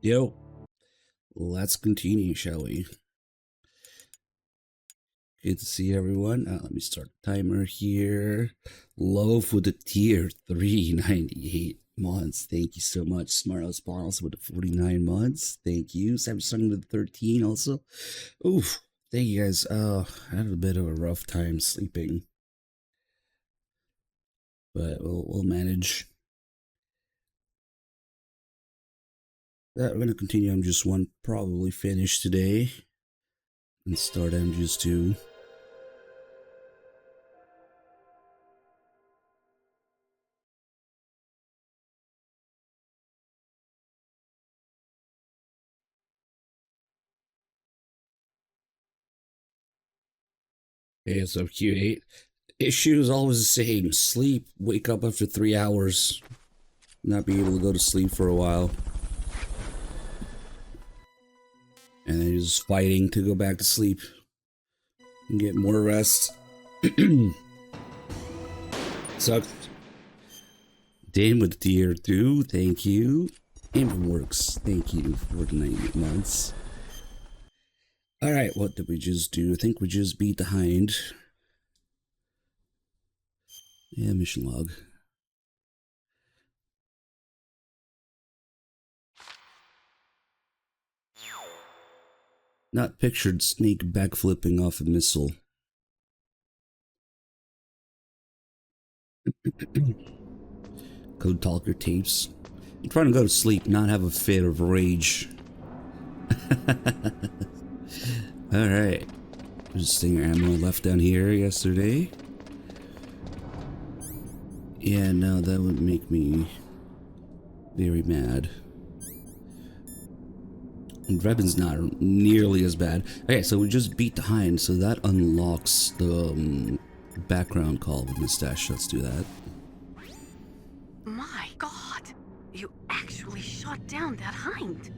Yo, let's continue, shall we? Good to see everyone. Let me start the timer here. Low for the tier 398 months. Thank you so much. Smart House Bottles with the 49 months. Thank you. Samsung with the 13 also. Oof. Thank you guys. I had a bit of a rough time sleeping, but we'll manage. We're gonna continue MGS1. Probably finish today and start MGS2. Hey, what's up, Q8? Issue is always the same. Sleep, wake up after 3 hours, not be able to go to sleep for a while. And then just fighting to go back to sleep and get more rest. Sucks. Dane with tier 2, thank you. Aim works, thank you for the 90 months. Alright, what did we just do? I think we just beat the Hind. Yeah, mission log. Not pictured snake backflipping off a missile. Code Talker tapes. I'm trying to go to sleep, not have a fit of rage. Alright. There's stinger ammo left down here yesterday. Yeah, no, that would make me very mad. And Rebin's not nearly as bad. Okay, so we just beat the Hind, so that unlocks the background call with Mustache. Let's do that. My God, you actually shot down that Hind.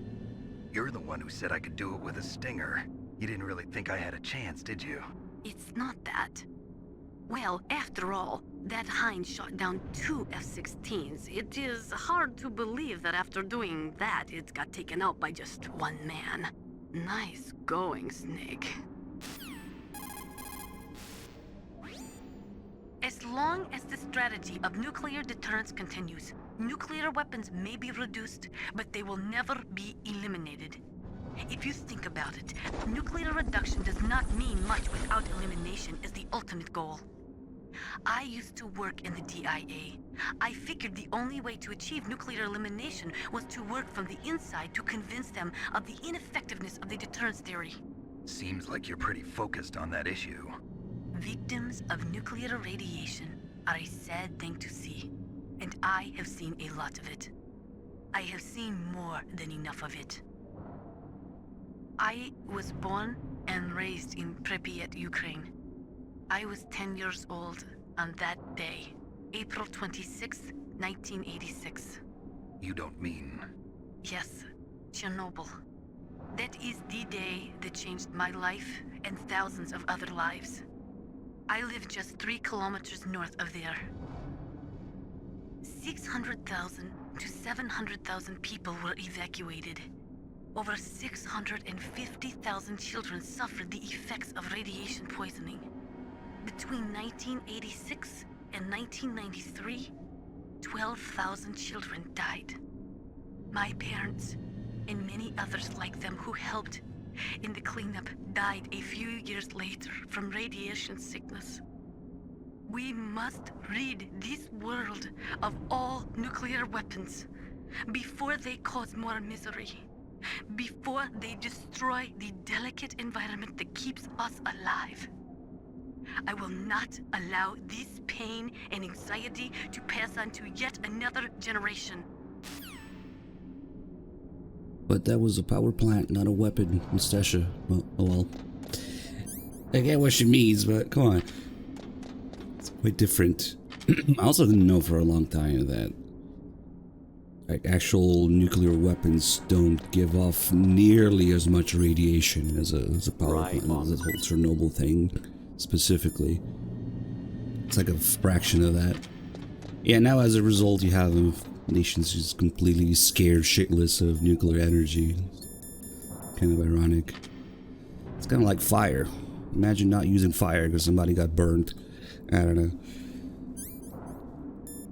You're the one who said I could do it with a stinger. You didn't really think I had a chance, did you? It's not that. Well, after all, that Hind shot down 2 F-16s. It is hard to believe that after doing that, it got taken out by just one man. Nice going, Snake. As long as the strategy of nuclear deterrence continues, nuclear weapons may be reduced, but they will never be eliminated. If you think about it, nuclear reduction does not mean much without elimination as the ultimate goal. I used to work in the DIA. I figured the only way to achieve nuclear elimination was to work from the inside to convince them of the ineffectiveness of the deterrence theory. Seems like you're pretty focused on that issue. Victims of nuclear radiation are a sad thing to see, and I have seen a lot of it. I have seen more than enough of it. I was born and raised in Pripyat, Ukraine. I was 10 years old on that day, April 26, 1986. You don't mean... Yes, Chernobyl. That is the day that changed my life and thousands of other lives. I live just 3 kilometers north of there. 600,000 to 700,000 people were evacuated. Over 650,000 children suffered the effects of radiation poisoning. Between 1986 and 1993, 12,000 children died. My parents, and many others like them who helped in the cleanup, died a few years later from radiation sickness. We must rid this world of all nuclear weapons before they cause more misery, before they destroy the delicate environment that keeps us alive. I will not allow this pain and anxiety to pass on to yet another generation. But that was a power plant, not a weapon, Mustasha. Well, oh well. I get what she means, but come on. It's quite different. I also didn't know for a long time that like actual nuclear weapons don't give off nearly as much radiation as a power plant. This whole Chernobyl thing, specifically. It's like a fraction of that. Yeah, now as a result you have Nations just completely scared shitless of nuclear energy. Kind of ironic. It's kind of like fire. Imagine not using fire because somebody got burned. I don't know.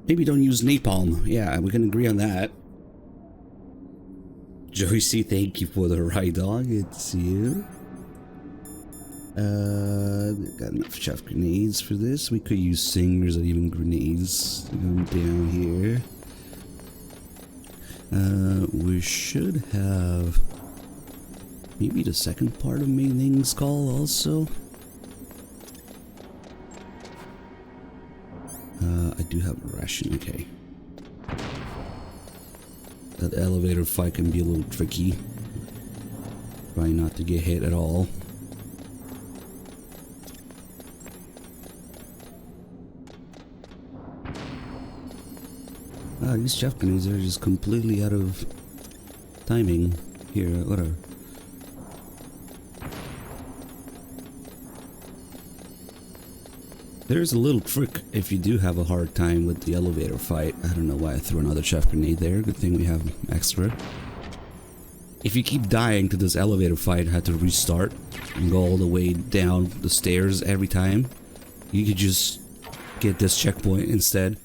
Maybe don't use napalm. Yeah, we can agree on that. Joycey, thank you for the ride, dog. It's you. Got enough chef grenades for this. We could use singers or even grenades. Going down here. We should have maybe the second part of Mei Ling's call also. I do have a ration, okay. That elevator fight can be a little tricky. Try not to get hit at all. These chef grenades are just completely out of timing. Here, whatever. There's a little trick if you do have a hard time with the elevator fight. I don't know why I threw another chef grenade there. Good thing we have extra. If you keep dying to this elevator fight, had to restart and go all the way down the stairs every time. You could just get this checkpoint instead.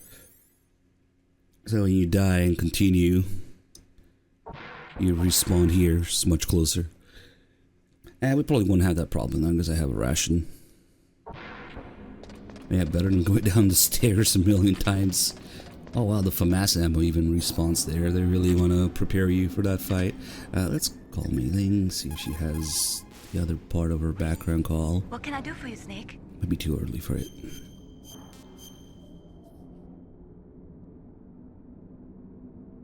So when you die and continue, you respawn here. It's much closer. And we probably won't have that problem then because I have a ration. Yeah, better than going down the stairs a million times. Oh wow, the FAMAS ammo even respawns there. They really want to prepare you for that fight. Let's call Mei Ling, see if she has the other part of her background call. What can I do for you, Snake? Might be too early for it.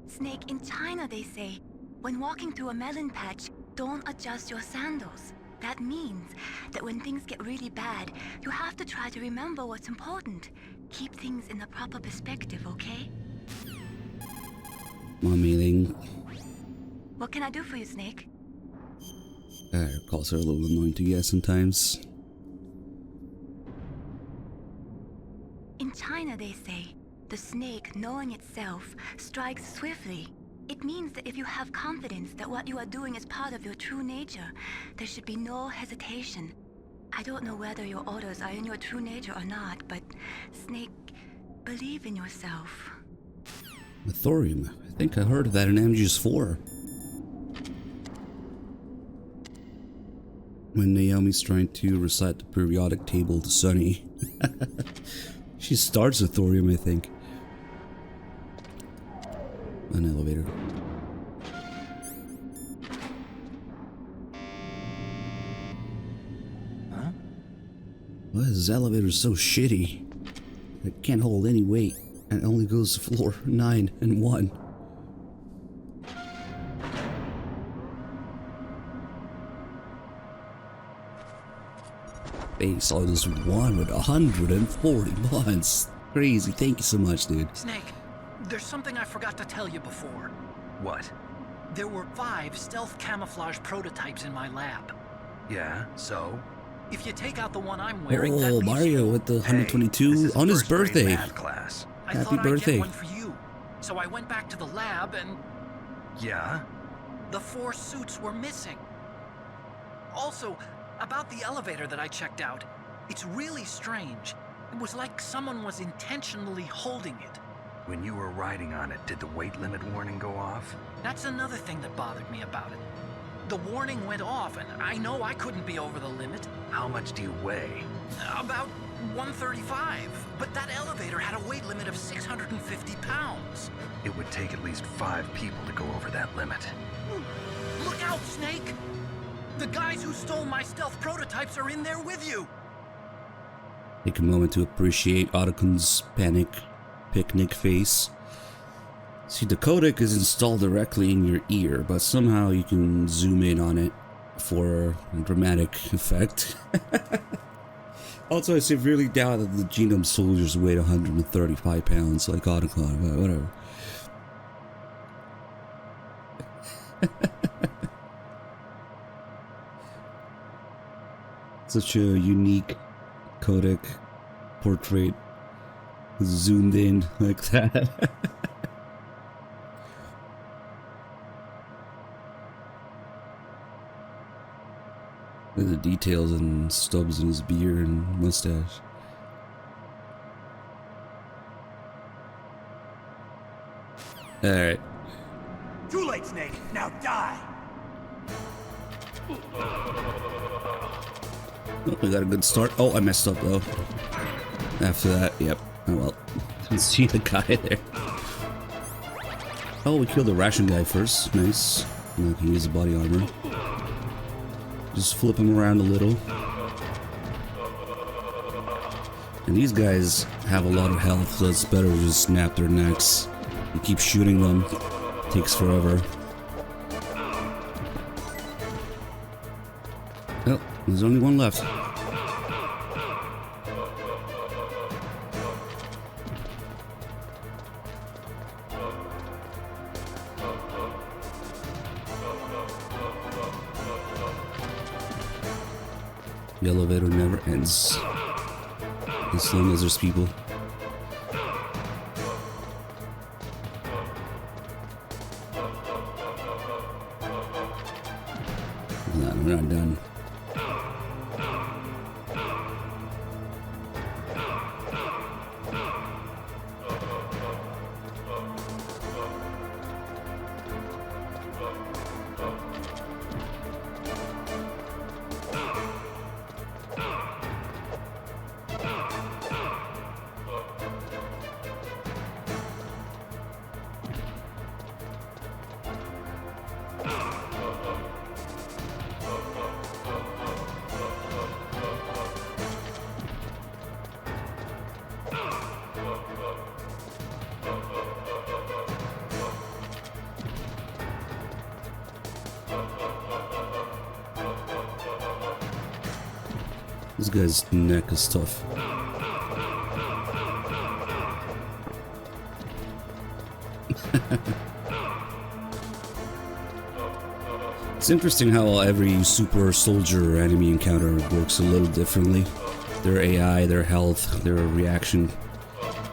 Snake, in China they say, when walking through a melon patch, don't adjust your sandals. That means that when things get really bad, you have to try to remember what's important. Keep things in the proper perspective, okay? Come on, Mei Ling. What can I do for you, Snake? Calls are a little annoying to get sometimes. In China they say, the snake, knowing itself, strikes swiftly. It means that if you have confidence that what you are doing is part of your true nature, there should be no hesitation. I don't know whether your orders are in your true nature or not, but Snake, believe in yourself. Thorium. I think I heard of that in MGS4. When Naomi's trying to recite the periodic table to Sunny. She starts with thorium, I think. An elevator. Huh? Why is this elevator so shitty? It can't hold any weight and it only goes to floor 9 and 1. Base on this one with 140 months. Crazy. Thank you so much, dude. Snake, there's something I forgot to tell you before. What? There were 5 stealth camouflage prototypes in my lab. Yeah, so? If you take out the one I'm wearing, that Oh, leaves Mario you. with the Hey, 122 this is on his first grade birthday. math class. I Happy thought birthday. I'd get one for you. So I went back to the lab and Yeah? the 4 suits were missing. Also, about the elevator that I checked out, it's really strange. It was like someone was intentionally holding it. When you were riding on it, did the weight limit warning go off? That's another thing that bothered me about it. The warning went off, and I know I couldn't be over the limit. How much do you weigh? About 135. But that elevator had a weight limit of 650 pounds. It would take at least 5 people to go over that limit. Look out, Snake! The guys who stole my stealth prototypes are in there with you! Take a moment to appreciate Otakun's picnic face. See, the codec is installed directly in your ear, but somehow you can zoom in on it for a dramatic effect. Also, I severely doubt that the Genome soldiers weighed 135 pounds like Otacon, but whatever. Such a unique codec portrait zoomed in like that. Look at the details and stubs in his beard and mustache. Alright. Too late, Snake. Now die. Oh, we got a good start. Oh, I messed up though. After that, yep. Oh well. Didn't see the guy there. Oh, we killed the ration guy first. Nice. Now I can use the body armor. Just flip him around a little. And these guys have a lot of health, so it's better to just snap their necks. You keep shooting them. Takes forever. Oh, there's only one left. The elevator never ends. As long as there's people. No, we're not done. This guy's neck is tough. It's interesting how every super soldier or enemy encounter works a little differently. Their AI, their health, their reaction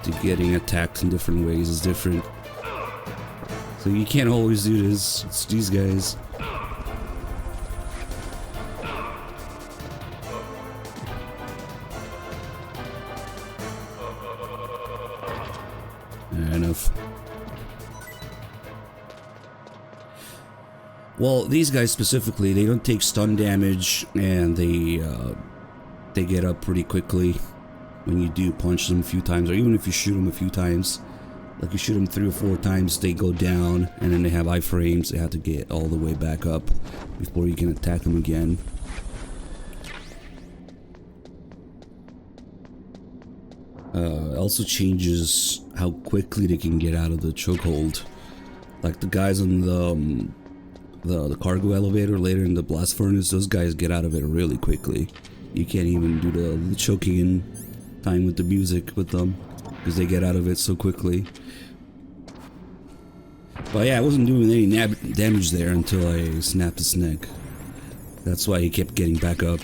to getting attacked in different ways is different. So you can't always do this. It's these guys. Enough. Well, these guys specifically, they don't take stun damage, and they get up pretty quickly when you do punch them a few times, or even if you shoot them a few times. Like you shoot them 3 or 4 times, they go down, and then they have iframes. They have to get all the way back up before you can attack them again. Also changes how quickly they can get out of the chokehold. Like the guys on the cargo elevator later in the blast furnace, those guys get out of it really quickly. You can't even do the choking in time with the music with them because they get out of it so quickly. But yeah, I wasn't doing any damage there until I snapped his neck. That's why he kept getting back up.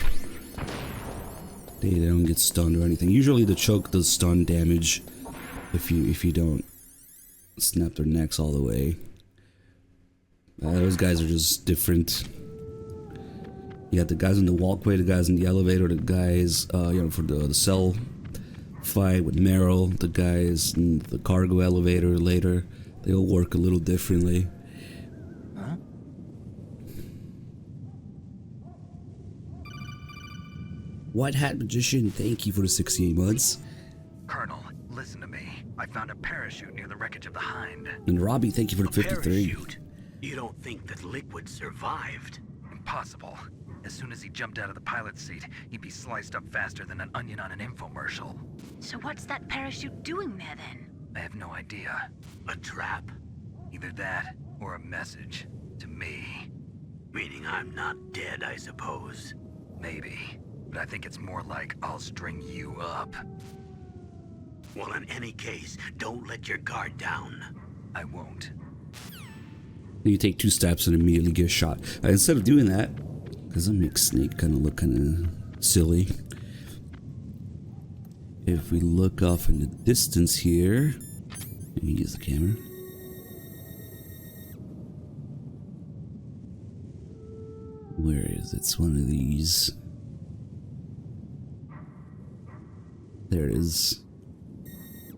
They don't get stunned or anything. Usually the choke does stun damage if you don't snap their necks all the way. Those guys are just different. You got the guys in the walkway, the guys in the elevator, the guys for the cell fight with Meryl, the guys in the cargo elevator later. They all work a little differently. Huh? White Hat Magician, thank you for the 68 months. Colonel, listen to me. I found a parachute near the wreckage of the Hind. And Robbie, thank you for the 53. Parachute? You don't think that Liquid survived? Impossible. As soon as he jumped out of the pilot's seat, he'd be sliced up faster than an onion on an infomercial. So what's that parachute doing there then? I have no idea. A trap? Either that, or a message. To me. Meaning I'm not dead, I suppose. Maybe. But I think it's more like I'll string you up. Well, in any case, don't let your guard down. I won't. You take 2 steps and immediately get shot. Instead of doing that, because that makes Snake kind of look kind of silly. If we look off in the distance here, let me use the camera. Where is it? It's one of these. There it is.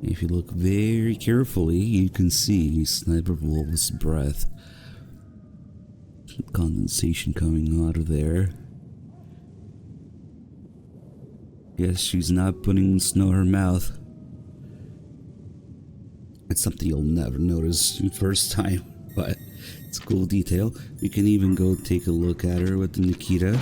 If you look very carefully, you can see Sniper Wolf's breath. Condensation coming out of there. Guess she's not putting snow in her mouth. It's something you'll never notice the first time, but it's a cool detail. We can even go take a look at her with the Nikita.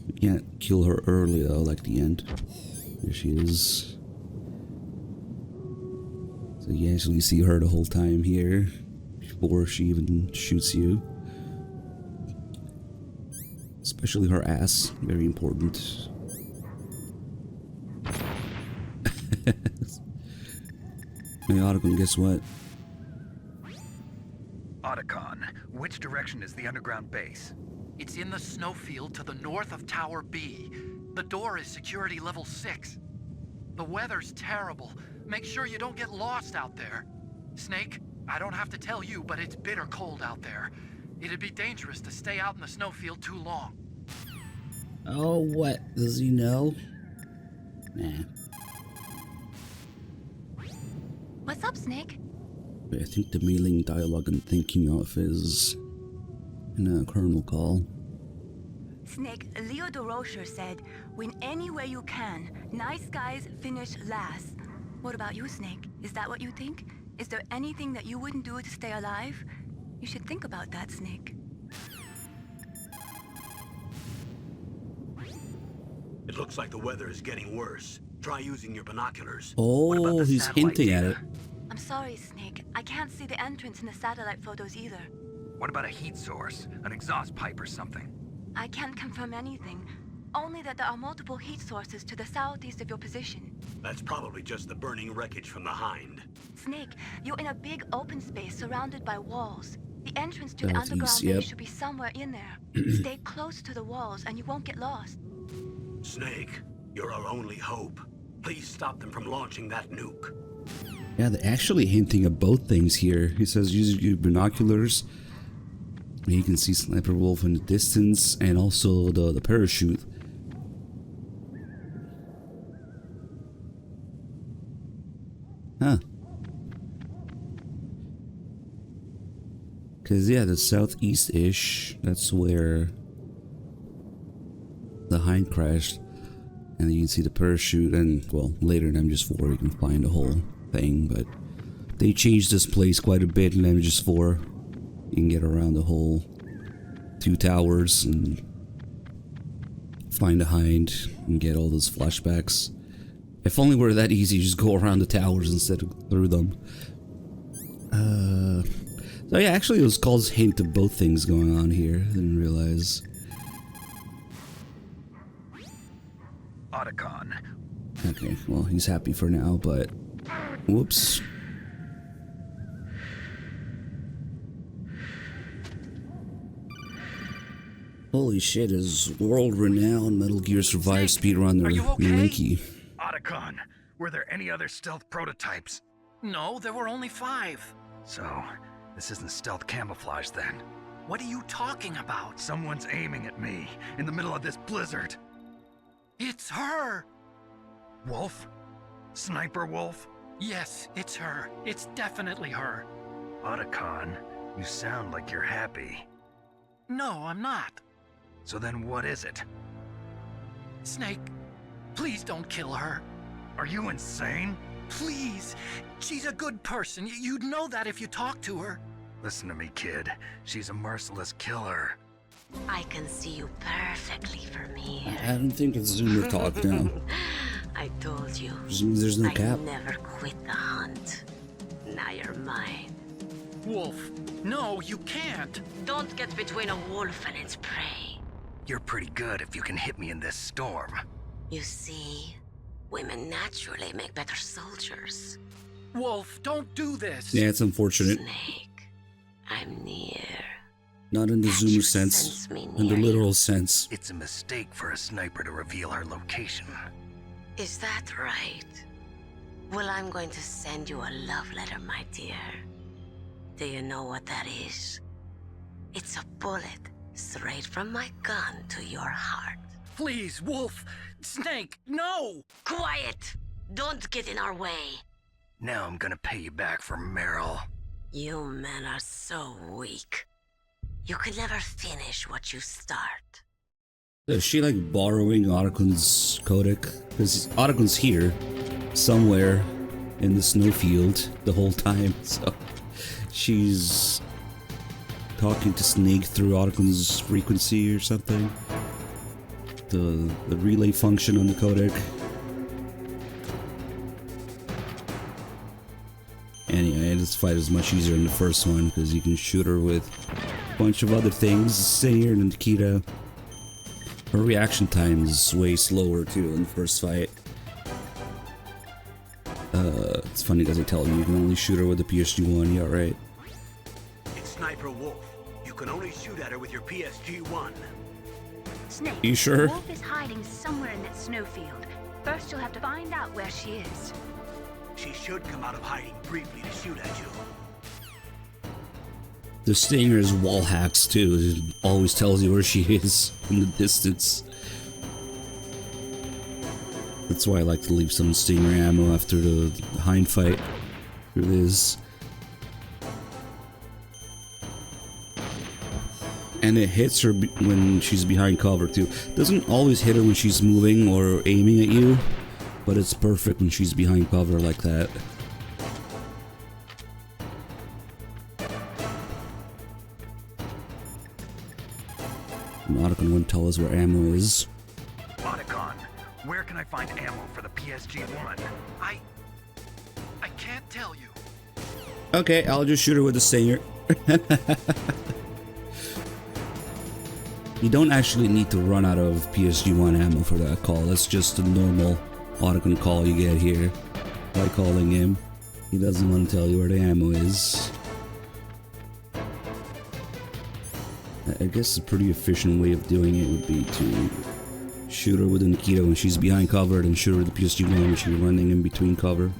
We can't kill her early though, like the end. There she is. So you actually see her the whole time here, before she even shoots you. Especially her ass, very important. Hey Otacon, guess what? Otacon, which direction is the underground base? It's in the snowfield to the north of Tower B. The door is security level 6. The weather's terrible. Make sure you don't get lost out there. Snake, I don't have to tell you, but it's bitter cold out there. It'd be dangerous to stay out in the snowfield too long. Oh, what? Does he know? Nah. What's up, Snake? I think the mailing dialogue I'm thinking of is in a Colonel call. Snake, Leo DeRocher said, win any way you can. Nice guys finish last. What about you, Snake? Is that what you think? Is there anything that you wouldn't do to stay alive? You should think about that, Snake. It looks like the weather is getting worse. Try using your binoculars. Oh, he's hinting at it. I'm sorry, Snake. I can't see the entrance in the satellite photos either. What about a heat source? An exhaust pipe or something? I can't confirm anything. Only that there are multiple heat sources to the southeast of your position. That's probably just the burning wreckage from the Hind. Snake, you're in a big open space surrounded by walls. The entrance to the Southeast, underground yep. base should be somewhere in there. Stay close to the walls and you won't get lost. Snake, you're our only hope. Please stop them from launching that nuke. Yeah, they're actually hinting at both things here. He says use your binoculars. You can see Sniper Wolf in the distance, and also the parachute. Huh. Because, yeah, the southeast-ish, that's where the Hind crashed. And then you can see the parachute, and, well, later in MGS4 you can find the whole thing, but they changed this place quite a bit in MGS4. You can get around the whole 2 towers and find the Hind and get all those flashbacks. If only were that easy, just go around the towers instead of through them. So yeah, actually those calls hint to both things going on here. Didn't realize. Otacon. Okay, well he's happy for now, but whoops. Holy shit, is world-renowned Metal Gear Survive speedrunner Linky. Otacon, were there any other stealth prototypes? No, there were only 5. So, this isn't stealth camouflage then. What are you talking about? Someone's aiming at me in the middle of this blizzard. It's her! Wolf? Sniper Wolf? Yes, it's her. It's definitely her. Otacon, you sound like you're happy. No, I'm not. So then what is it? Snake, please don't kill her. Are you insane? Please. She's a good person. You'd know that if you talked to her. Listen to me, kid. She's a merciless killer. I can see you perfectly from here. I don't think it's Zoomer talk now. I told you. There's no cap. I never quit the hunt. Now you're mine. Wolf, no, you can't. Don't get between a wolf and its prey. You're pretty good if you can hit me in this storm. You see, women naturally make better soldiers. Wolf, don't do this. Yeah, it's unfortunate. Snake, I'm near. Not in the Can't Zoomer you sense, me in the near literal you? sense. It's a mistake for a sniper to reveal her location. Is that right? Well, I'm going to send you a love letter, my dear. Do you know what that is? It's a bullet straight from my gun to your heart. Please, Wolf! Snake, no! Quiet! Don't get in our way. Now I'm gonna pay you back for Meryl. You men are so weak. You could never finish what you start. Is she like borrowing Otacun's codec? Because Otacun's here, somewhere in the snowfield the whole time, so she's talking to Snake through Otacun's frequency or something. The relay function on the codec. Anyway, this fight is much easier in the first one because you can shoot her with a bunch of other things. Singer and Nikita. Her reaction time is way slower too in the first fight. It's funny because they tell you can only shoot her with the PSG-1. Yeah, right. It's Sniper Wolf. You can only shoot at her with your PSG-1. Snake, You sure? Wolf is hiding somewhere in that snowfield. First, you'll have to find out where she is. She should come out of hiding briefly to shoot at you. The Stinger's wall hacks too. It always tells you where she is in the distance. That's why I like to leave some Stinger ammo after the hind fight. Here it is. And it hits her when she's behind cover too. Doesn't always hit her when she's moving or aiming at you, but it's perfect when she's behind cover like that. Otacon won't tell us where ammo is. Otacon, where can I find ammo for the PSG-1? I can't tell you. Okay, I'll just shoot her with the Stinger. You don't actually need to run out of PSG-1 ammo for that call. That's just a normal Otacon call you get here by calling him. He doesn't want to tell you where the ammo is. I guess a pretty efficient way of doing it would be to shoot her with a Nikita when she's behind cover, and shoot her with the PSG-1 when she's running in between cover.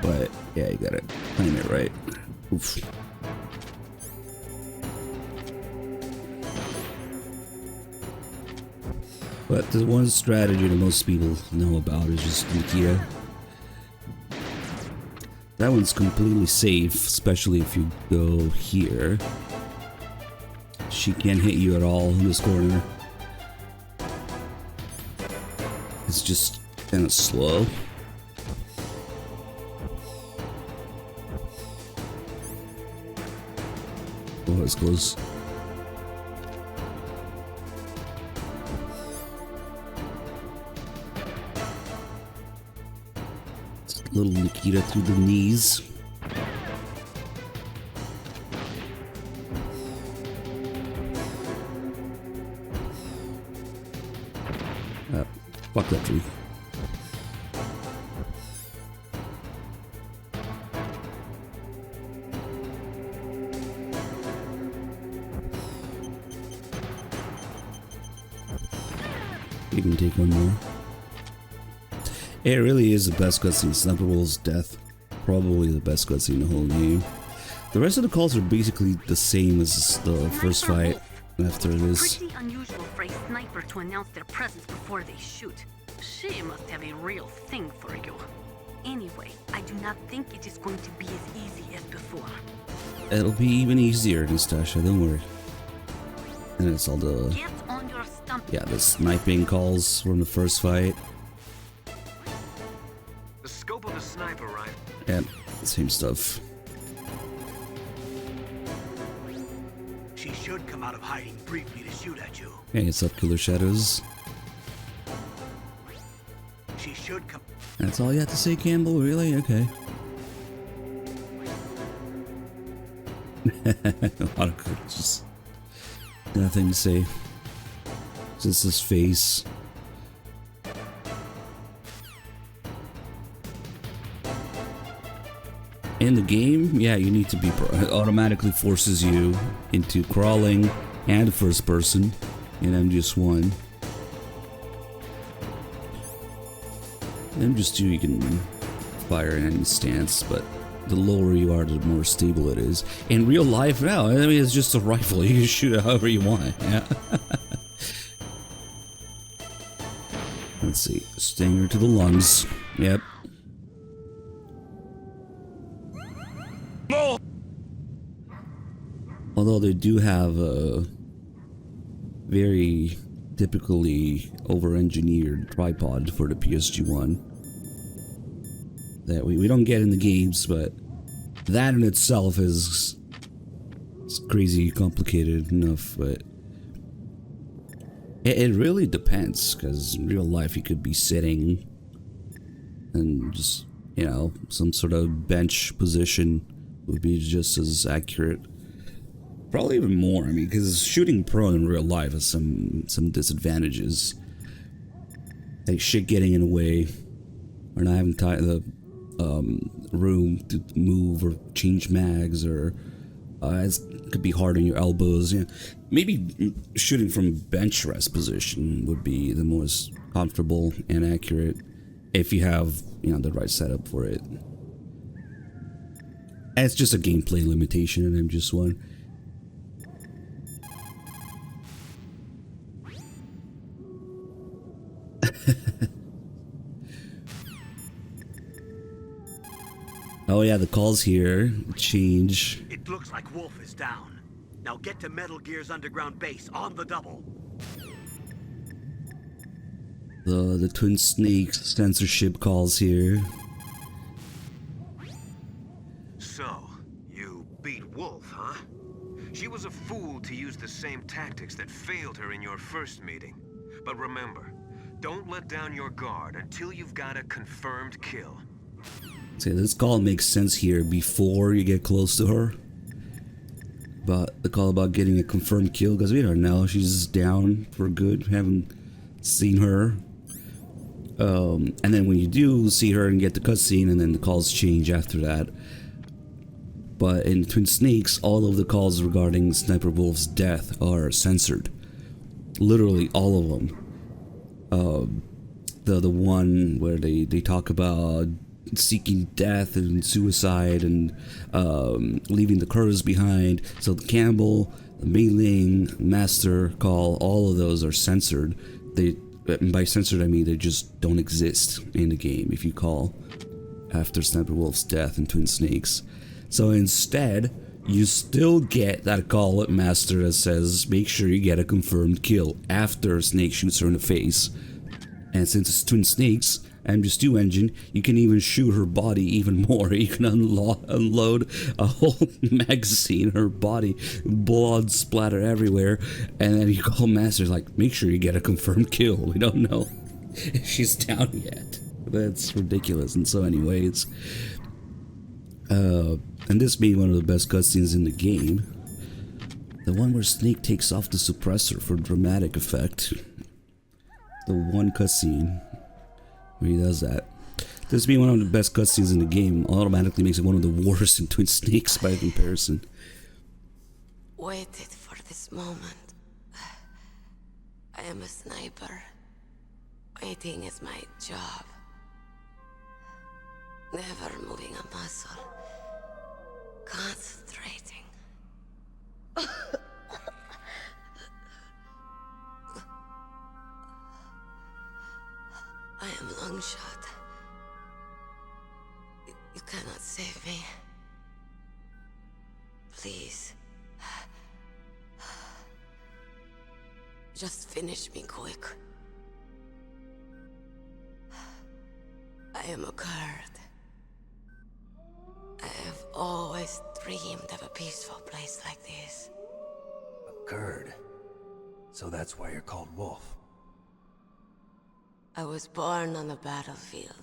But yeah, you gotta time it right. Oof. But the one strategy that most people know about is just Nikita. That one's completely safe, especially if you go here. She can't hit you at all in this corner. It's just kind of slow. Oh, that's close. Little Nikita through the knees. Fuck that tree. You can take one more. It really is the best cutscene. Sniper Wolf's death, probably the best cutscene in the whole game. The rest of the calls are basically the same as the first fight. After this, Pretty unusual for a sniper to announce their presence before they shoot. She must have a real thing for you. Anyway, I do not think it is going to be as easy as before. it'll be even easier, Nastasha. Don't worry. And it's all the Get on your stump. the sniping calls from the first fight. The scope of the sniper rifle. Yeah, same stuff. She should come out of hiding briefly to shoot at you. Hey, it's up, Killer Shadows. She should come. That's all you have to say, Campbell? Really? Okay. Just nothing to say. Just his face. In the game, yeah, you need to be it automatically forces you into crawling and first person in MGS1. In MGS2, you can, of fire in any stance, but the lower you are, the more stable it is. In real life, now, I mean, it's just a rifle. You can shoot it however you want. Yeah. Let's see. Stinger to the lungs. Yep. Although they do have a very typically over-engineered tripod for the PSG1 that we don't get in the games, but that in itself is crazy complicated enough. But it really depends, because in real life you could be sitting and just, you know, some sort of bench position would be just as accurate. Probably even more, I mean, because shooting prone in real life has some disadvantages. Like shit getting in the way, or not having the room to move or change mags, or it could be hard on your elbows. You know, maybe shooting from bench rest position would be the most comfortable and accurate if you have, you know, the right setup for it. And it's just a gameplay limitation in MGS1. Oh yeah, the calls here change. It looks like Wolf is down. Now get to Metal Gear's underground base on the double. The Twin Snakes censorship calls here. So, you beat Wolf, huh? She was a fool to use the same tactics that failed her in your first meeting. But remember, don't let down your guard until you've got a confirmed kill. See, this call makes sense here before you get close to her. But the call about getting a confirmed kill, because we don't know, she's down for good, haven't seen her. And then when you do see her and get the cutscene, and then the calls change after that. But in Twin Snakes, all of the calls regarding Sniper Wolf's death are censored. Literally all of them. The one where they talk about seeking death and suicide and leaving the curves behind. So the Campbell, the Mei-Ling, Master call, all of those are censored. And by censored I mean they just don't exist in the game if you call after Sniper Wolf's death in Twin Snakes. So instead, you still get that call at Master that says make sure you get a confirmed kill after Snake shoots her in the face. And since it's Twin Snakes, MGS2 engine, you can even shoot her body even more. You can unload a whole magazine in her body, blood splatter everywhere, and then you call Master like, make sure you get a confirmed kill. We don't know if she's down yet. That's ridiculous in so many ways. And this being one of the best cutscenes in the game, the one where Snake takes off the suppressor for dramatic effect. The one cutscene where he does that. This being one of the best cutscenes in the game automatically makes it one of the worst in Twin Snakes by comparison. Waited for this moment. I am a sniper. Waiting is my job. Never moving a muscle. Concentrating. I am long shot. You cannot save me. Please. Just finish me quick. I am a Kurd. I have always dreamed of a peaceful place like this. A Kurd. So that's why you're called Wolf. I was born on the battlefield.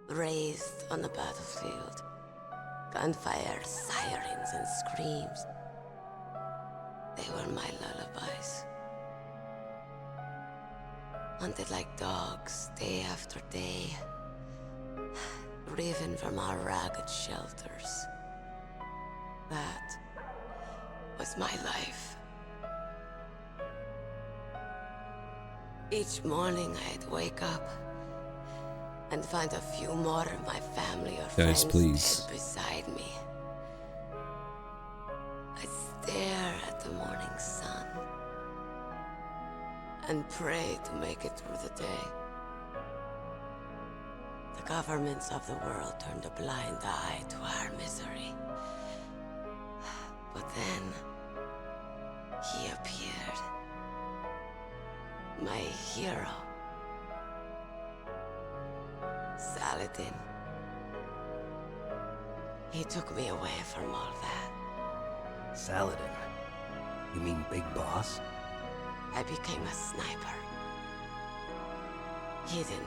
Raised on the battlefield. Gunfire, sirens, and screams. They were my lullabies. Hunted like dogs, day after day. Driven from our ragged shelters. That was my life. Each morning I'd wake up, and find a few more of my family or Guys, friends please. dead beside me. I stare at the morning sun and pray to make it through the day. The governments of the world turned a blind eye to our misery. But then, he appeared. My hero. Saladin. He took me away from all that. Saladin? You mean Big Boss? I became a sniper. Hidden.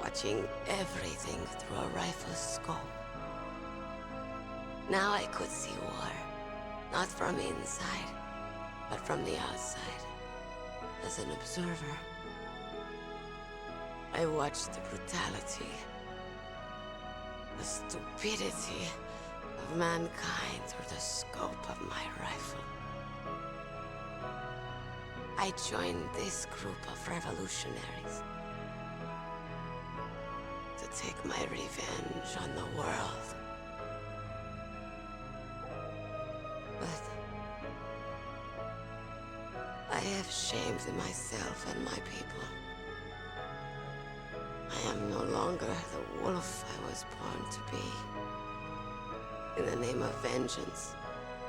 Watching everything through a rifle's scope. Now I could see war. Not from inside, but from the outside. As an observer. I watched the brutality, the stupidity of mankind through the scope of my rifle. I joined this group of revolutionaries to take my revenge on the world. But I have shamed myself and my people. I am no longer the wolf I was born to be. In the name of vengeance,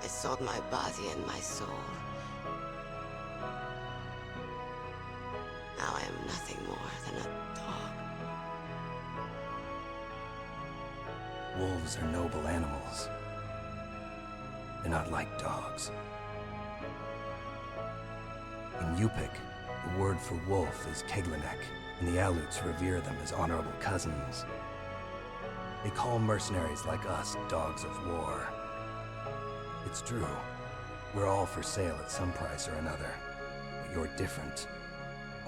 I sold my body and my soul. Now I am nothing more than a dog. Wolves are noble animals. They're not like dogs. In Yupik, the word for wolf is Keglanek, and the Aleuts revere them as honorable cousins. They call mercenaries like us dogs of war. It's true. We're all for sale at some price or another. But you're different.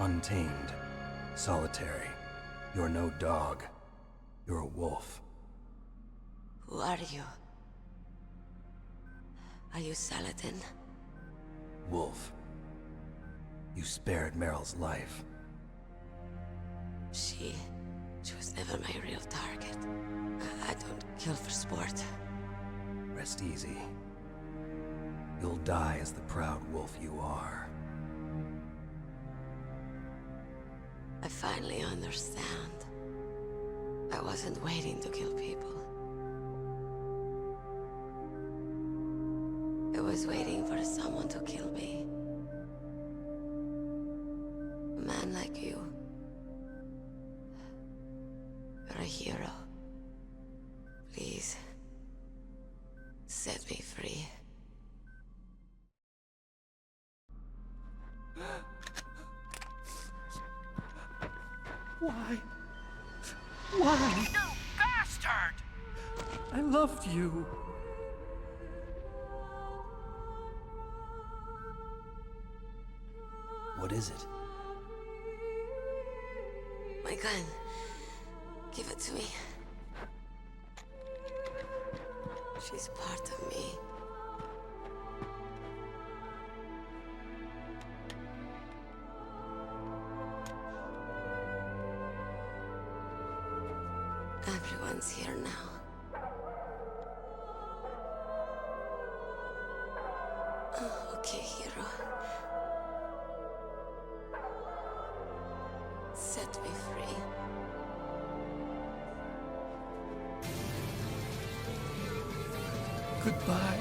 Untamed. Solitary. You're no dog. You're a wolf. Who are you? Are you Saladin? Wolf. You spared Meryl's life. She was never my real target. I don't kill for sport. Rest easy. You'll die as the proud wolf you are. I finally understand. I wasn't waiting to kill people. I was waiting for someone to kill me. A man like you. You're a hero. Please, set me free. Why? Why? You bastard! I loved you. What is it? My gun. Give it to me. She's part of me. Everyone's here now. Oh, okay, hero. Set me free. Goodbye.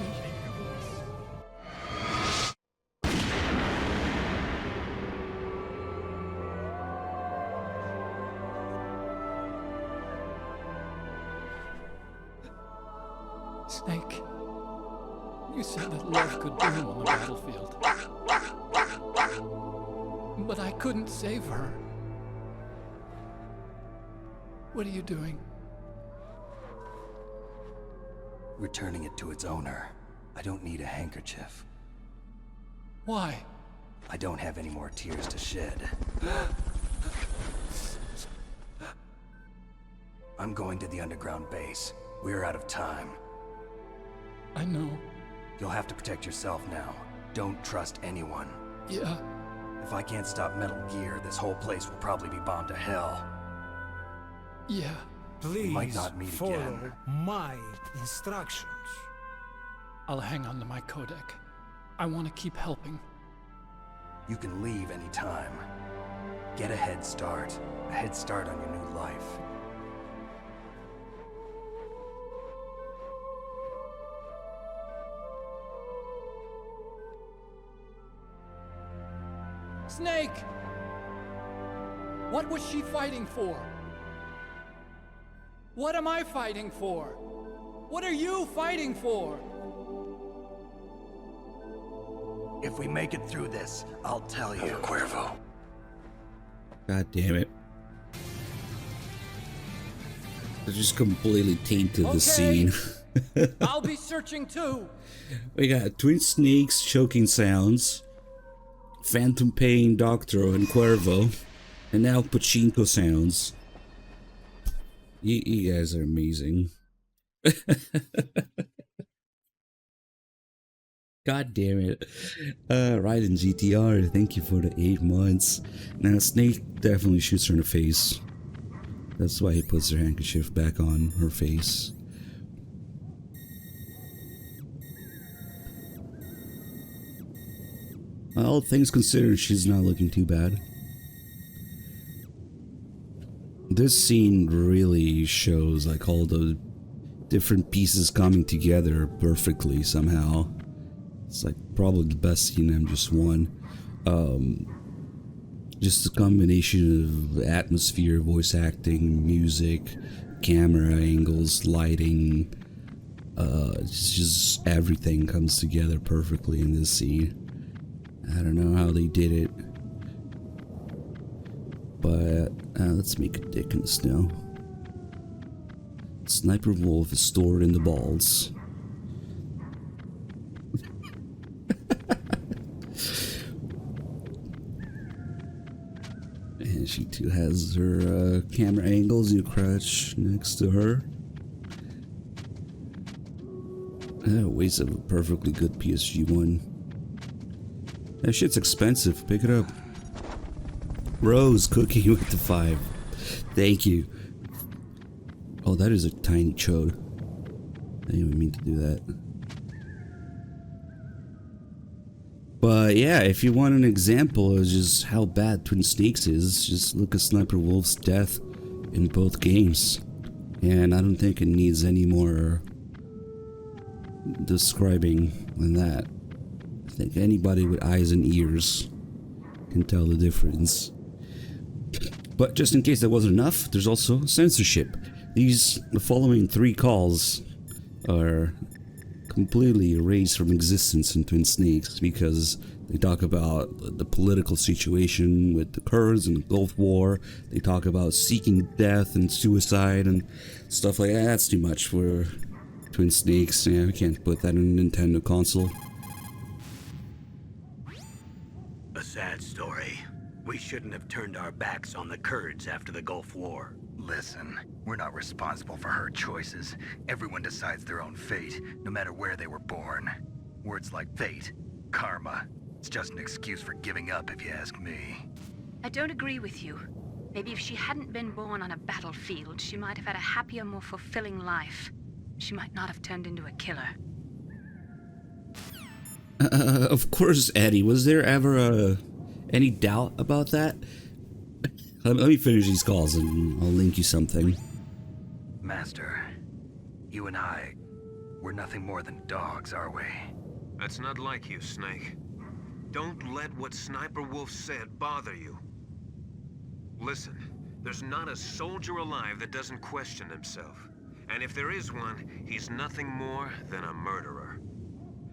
Snake, you said that love could bloom on the battlefield. But I couldn't save her. What are you doing? Returning it to its owner. I don't need a handkerchief. Why? I don't have any more tears to shed. I'm going to the underground base. We're out of time. I know. You'll have to protect yourself now. Don't trust anyone. Yeah. If I can't stop Metal Gear, this whole place will probably be bombed to hell. Yeah. Please might not meet follow again. my instructions. I'll hang on to my codec. I want to keep helping. You can leave anytime. Get a head start. A head start on your new life. Snake! What was she fighting for? What am I fighting for? What are you fighting for? If we make it through this, I'll tell you. Cuervo. God damn it. They just completely tainted the scene. I'll be searching too. We got Twin Snakes choking sounds, Phantom Pain, Doctoro, and Cuervo, and now Pachinko sounds. You guys are amazing. God damn it. Raiden GTR, thank you for the 8 months. Now, Snake definitely shoots her in the face. That's why he puts her handkerchief back on her face. All things considered, she's not looking too bad. This scene really shows like all the different pieces coming together perfectly somehow. It's like probably the best scene in MGS1. Just a combination of atmosphere, voice acting, music, camera angles, lighting. It's just everything comes together perfectly in this scene. I don't know how they did it. But let's make a dick in the snow. Sniper Wolf is stored in the balls. And she too has her camera angles. You crouch next to her. Waste of a perfectly good PSG1. That shit's expensive. Pick it up. Rose cooking with the 5. Thank you. Oh, that is a tiny chode. I didn't even mean to do that. But yeah, if you want an example of just how bad Twin Snakes is, just look at Sniper Wolf's death in both games. And I don't think it needs any more describing than that. I think anybody with eyes and ears can tell the difference. But just in case that wasn't enough, there's also censorship. The following 3 calls are completely erased from existence in Twin Snakes because they talk about the political situation with the Kurds and the Gulf War. They talk about seeking death and suicide and stuff like that. That's too much for Twin Snakes. Yeah, we can't put that in a Nintendo console. A sad story. We shouldn't have turned our backs on the Kurds after the Gulf War. Listen, we're not responsible for her choices. Everyone decides their own fate, no matter where they were born. Words like fate, karma, it's just an excuse for giving up if you ask me. I don't agree with you. Maybe if she hadn't been born on a battlefield, she might have had a happier, more fulfilling life. She might not have turned into a killer. Of course, Eddie. Was there ever any doubt about that? Let me finish these calls and I'll link you something. Master, you and I, we're nothing more than dogs, are we? That's not like you, Snake. Don't let what Sniper Wolf said bother you. Listen, there's not a soldier alive that doesn't question himself. And if there is one, he's nothing more than a murderer.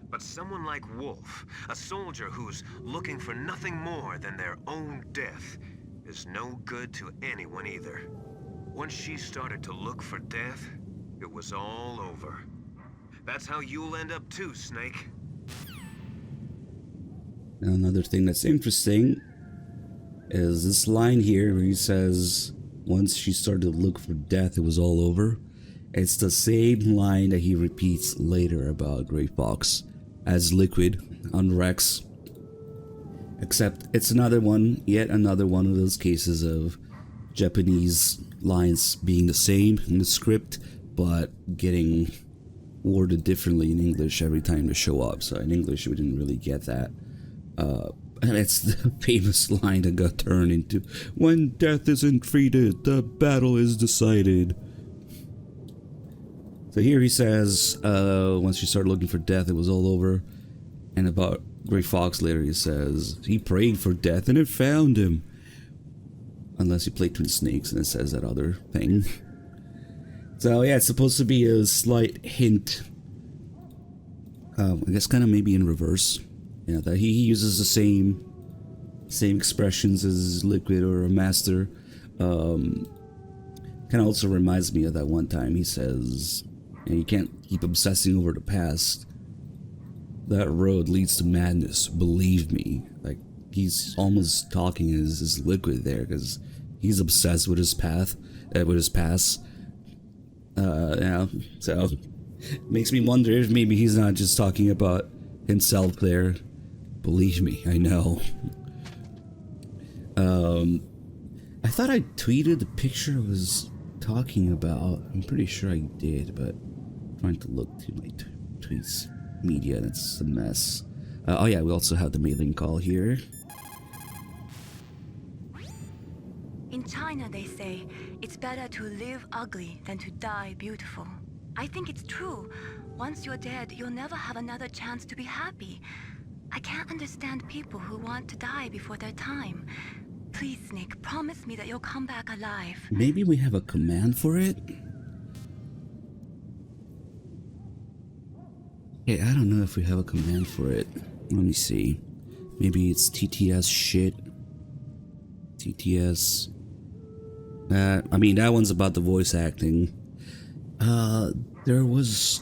But someone like Wolf, a soldier who's looking for nothing more than their own death, is no good to anyone either. Once she started to look for death, it was all over. That's how you'll end up too, Snake. Now, another thing that's interesting is this line here where he says, once she started to look for death, it was all over. It's the same line that he repeats later about Gray Fox as Liquid on Rex. Except it's another one, yet another one of those cases of Japanese lines being the same in the script, but getting worded differently in English every time they show up. So in English, we didn't really get that. And it's the famous line that got turned into, "When death is entreated, the battle is decided." So here he says, once you start looking for death, it was all over. And about Gray Fox later, he says, he prayed for death and it found him. Unless you play Twin Snakes and it says that other thing. So yeah, it's supposed to be a slight hint. I guess kind of maybe in reverse. Yeah, that he uses the same expressions as Liquid or a Master. Kind of also reminds me of that one time he says, you can't keep obsessing over the past. That road leads to madness, believe me. Like, he's almost talking as Liquid there, because he's obsessed with his past. So makes me wonder if maybe he's not just talking about himself there. Believe me, I know. I thought I tweeted the picture I was talking about. I'm pretty sure I did, but I'm trying to look through my tweets media and it's a mess. Oh yeah, we also have the mailing call here. In China, they say it's better to live ugly than to die beautiful. I think it's true. Once you're dead, you'll never have another chance to be happy. I can't understand people who want to die before their time. Please, Snake, promise me that you'll come back alive. Maybe we have a command for it? Okay, I don't know if we have a command for it. Let me see. Maybe it's TTS shit. TTS. I mean, that one's about the voice acting. There was...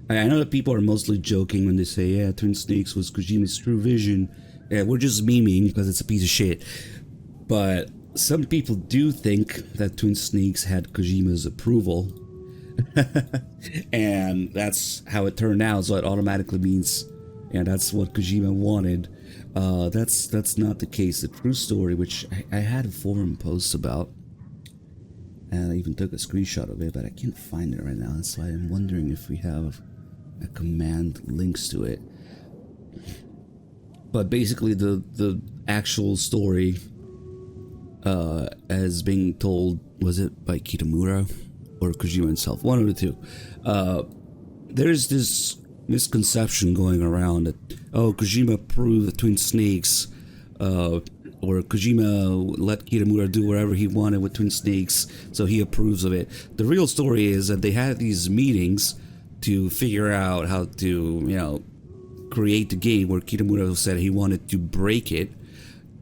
I know that people are mostly joking when they say, yeah, Twin Snakes was Kojima's true vision. Yeah, we're just memeing because it's a piece of shit. But some people do think that Twin Snakes had Kojima's approval. And that's how it turned out, so it automatically means, yeah, that's what Kojima wanted. That's not the case. The true story, which I had a forum post about, and I even took a screenshot of it, but I can't find it right now. That's why I'm wondering if we have a command links to it. But basically, the actual story, as being told, was it by Kitamura or Kojima himself? One of the two. There's this misconception going around that, oh, Kojima approved the Twin Snakes, or Kojima let Kitamura do whatever he wanted with Twin Snakes, so he approves of it. The real story is that they had these meetings to figure out how to, you know, create the game, where Kitamura said he wanted to break it,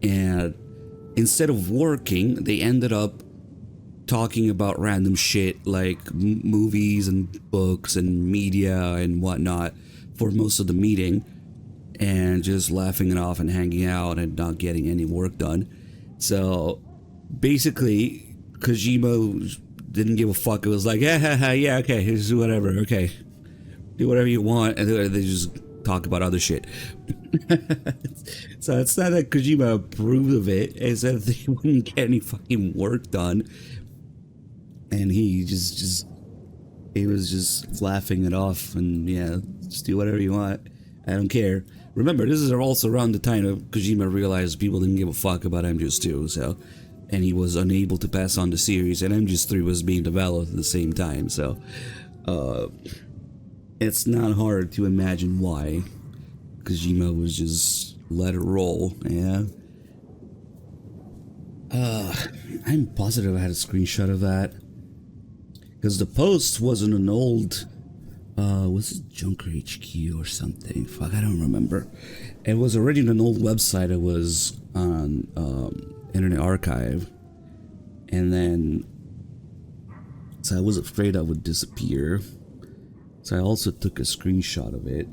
and instead of working, they ended up talking about random shit like movies and books and media and whatnot for most of the meeting, and just laughing it off and hanging out and not getting any work done. So basically, Kojima didn't give a fuck. It was like, yeah, okay, here's whatever, okay, do whatever you want, and they just talk about other shit. So it's not that Kojima approved of it, it's that they wouldn't get any fucking work done, and he was just laughing it off, and yeah, just do whatever you want, I don't care. Remember, this is also around the time that Kojima realized people didn't give a fuck about MGS2, so, and he was unable to pass on the series, and MGS3 was being developed at the same time, so it's not hard to imagine why Kojima was just let it roll, yeah. I'm positive I had a screenshot of that, because the post wasn't an old, was it Junker HQ or something? Fuck, I don't remember. It was already an old website. It was on Internet Archive, and then so I was afraid I would disappear. So I also took a screenshot of it.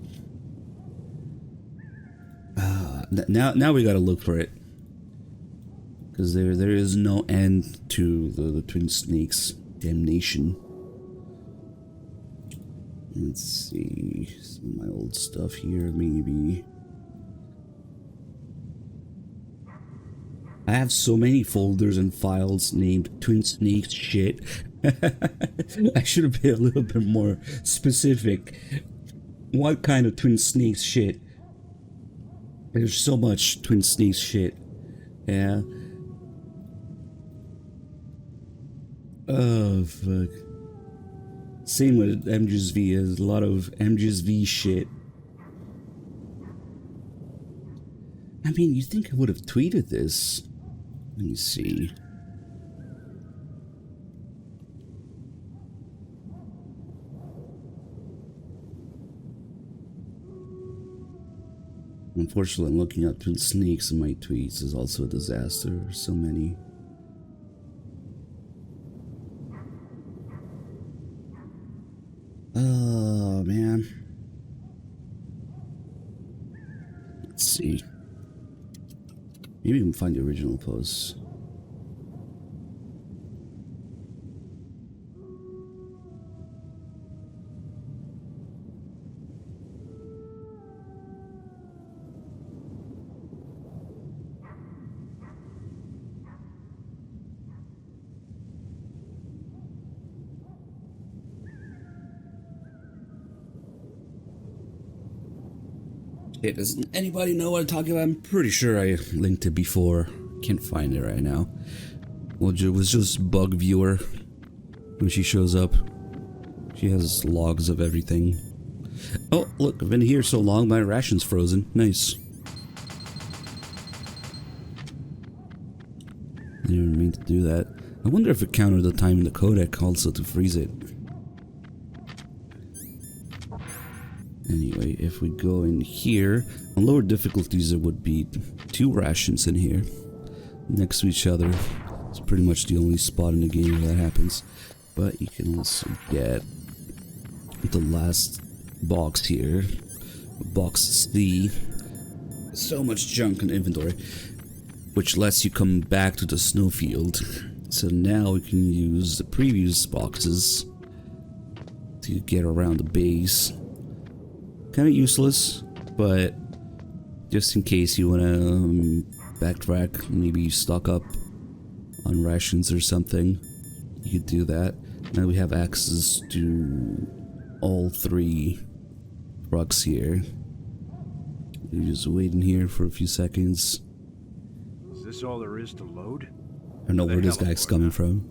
Now we gotta look for it, because there is no end to the Twin Snakes damnation. Let's see, some of my old stuff here, maybe. I have so many folders and files named Twin Snakes shit. I should have been a little bit more specific. What kind of Twin Snakes shit? There's so much Twin Snakes shit. Yeah. Oh, fuck. Same with MGS1. There's a lot of MGS1 shit. I mean, you think I would have tweeted this? Let me see. Unfortunately, looking up Twin Snakes in my tweets is also a disaster. There's so many. Oh, man. Let's see. Maybe we can find the original post. Okay, does anybody know what I'm talking about? I'm pretty sure I linked it before. Can't find it right now. Well, it was just Bug Viewer. When she shows up, she has logs of everything. Oh, look, I've been here so long, my ration's frozen. Nice. I didn't mean to do that. I wonder if it counted the time in the codec also to freeze it. Anyway, if we go in here, on lower difficulties there would be 2 rations in here, next to each other. It's pretty much the only spot in the game where that happens. But you can also get the last box here, box C. So much junk in inventory, which lets you come back to the snowfield. So now we can use the previous boxes to get around the base. Kind of useless, but just in case you want to backtrack, maybe you stock up on rations or something, you could do that. Now we have access to all 3 trucks here. You just wait in here for a few seconds. Is this all there is to load? I don't know where this guy's coming from.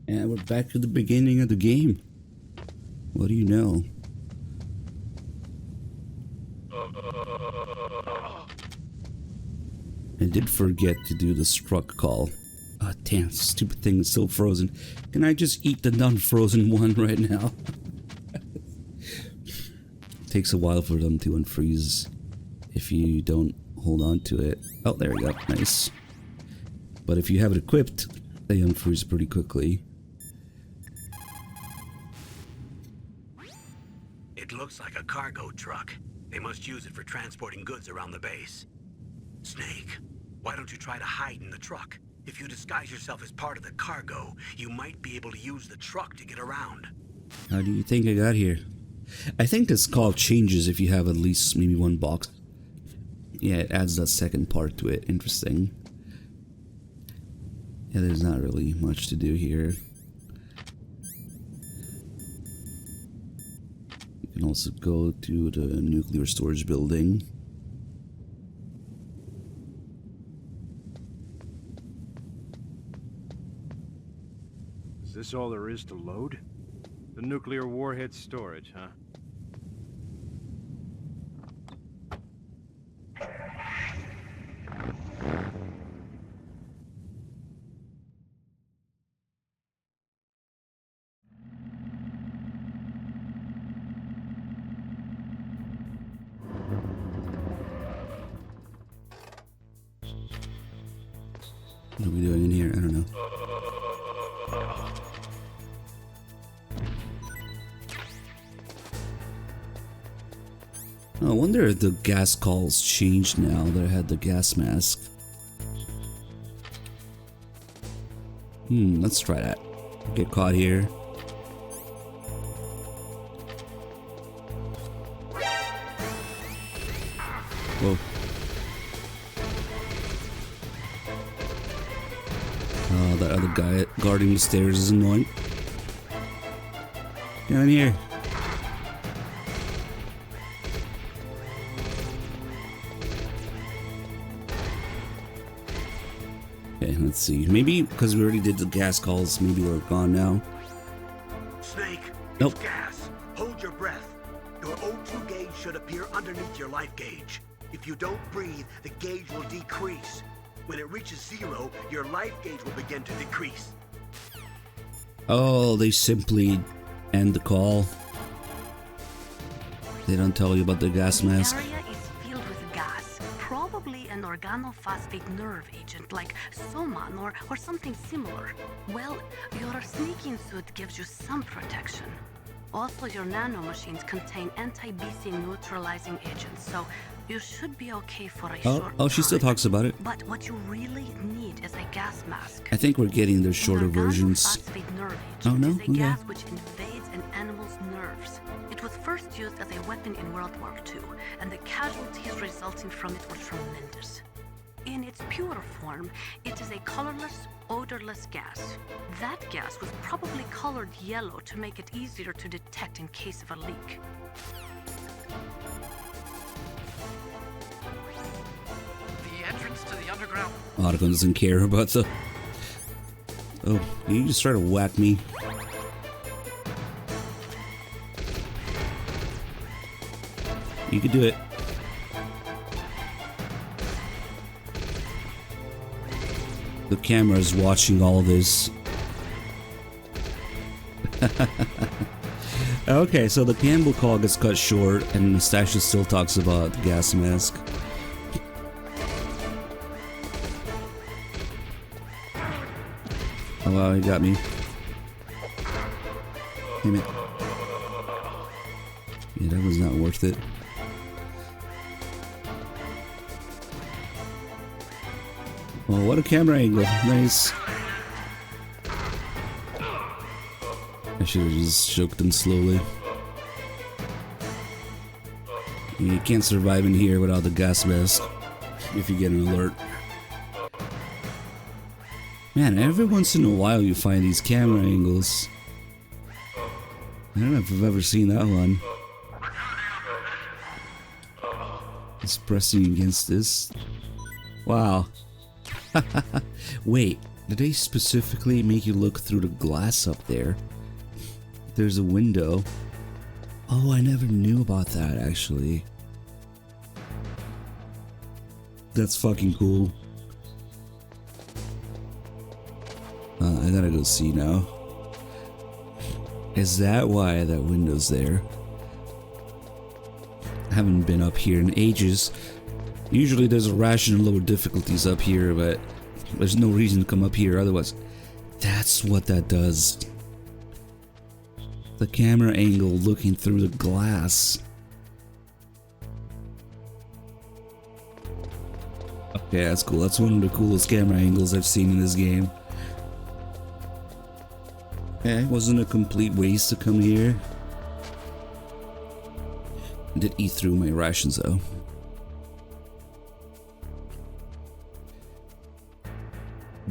And we're back to the beginning of the game. What do you know? I did forget to do the struck call. Ah, oh, damn, stupid thing is still frozen. Can I just eat the non-frozen one right now? Takes a while for them to unfreeze if you don't hold on to it. Oh, there we go. Nice. But if you have it equipped, they unfreeze pretty quickly. It looks like a cargo truck. They must use it for transporting goods around the base. Snake, why don't you try to hide in the truck? If you disguise yourself as part of the cargo, you might be able to use the truck to get around. How do you think I got here? I think this call changes if you have at least maybe 1 box. Yeah, it adds that second part to it. Interesting. Yeah, there's not really much to do here. You can also go to the nuclear storage building. Is this all there is to load? The nuclear warhead storage, huh? What are we doing in here? I don't know. wonder if the gas calls changed now that I had the gas mask. Let's try that. Get caught here. Whoa. That other guy guarding the stairs is annoying. Get in here. Okay, let's see. Maybe because we already did the gas calls, maybe we're gone now. Snake, Nope. it's gas. Hold your breath. Your O2 gauge should appear underneath your life gauge. If you don't breathe, the gauge will decrease. When it reaches 0, your life gauge will begin to decrease. Oh, they simply end the call. They don't tell you about the gas mask. The area is filled with gas, probably an organophosphate nerve agent like Soman or something similar. Well, your sneaking suit gives you some protection. Also, your nanomachines contain anti-BC neutralizing agents, so you should be okay for a short time. Oh, she still talks about it. But what you really need is a gas mask. I think we're getting the shorter versions. Organophosphate nerve Oh, agent no? is a Okay. gas which invades an animal's nerves. It was first used as a weapon in World War II, and the casualties resulting from it were tremendous. In its pure form, it is a colorless, odorless gas. That gas was probably colored yellow to make it easier to detect in case of a leak. The entrance to the underground. Otacon doesn't care about the... Oh, you just try to whack me. You can do it. The camera is watching all this. Okay, so the Campbell call gets cut short, and Nastasha still talks about the gas mask. Oh wow, he got me. Damn it. Yeah, that was not worth it. Oh, what a camera angle. Nice. I should have just choked him slowly. You can't survive in here without the gas mask if you get an alert. Man, every once in a while you find these camera angles. I don't know if I've ever seen that one. It's pressing against this. Wow. Wait, did they specifically make you look through the glass up there? There's a window. Oh, I never knew about that actually. That's fucking cool. I gotta go see now. Is that why that window's there? I haven't been up here in ages. Usually there's a ration of lower difficulties up here, but there's no reason to come up here otherwise. That's what that does. The camera angle looking through the glass. Okay, that's cool. That's one of the coolest camera angles I've seen in this game. Okay, wasn't a complete waste to come here. I did eat through my rations though.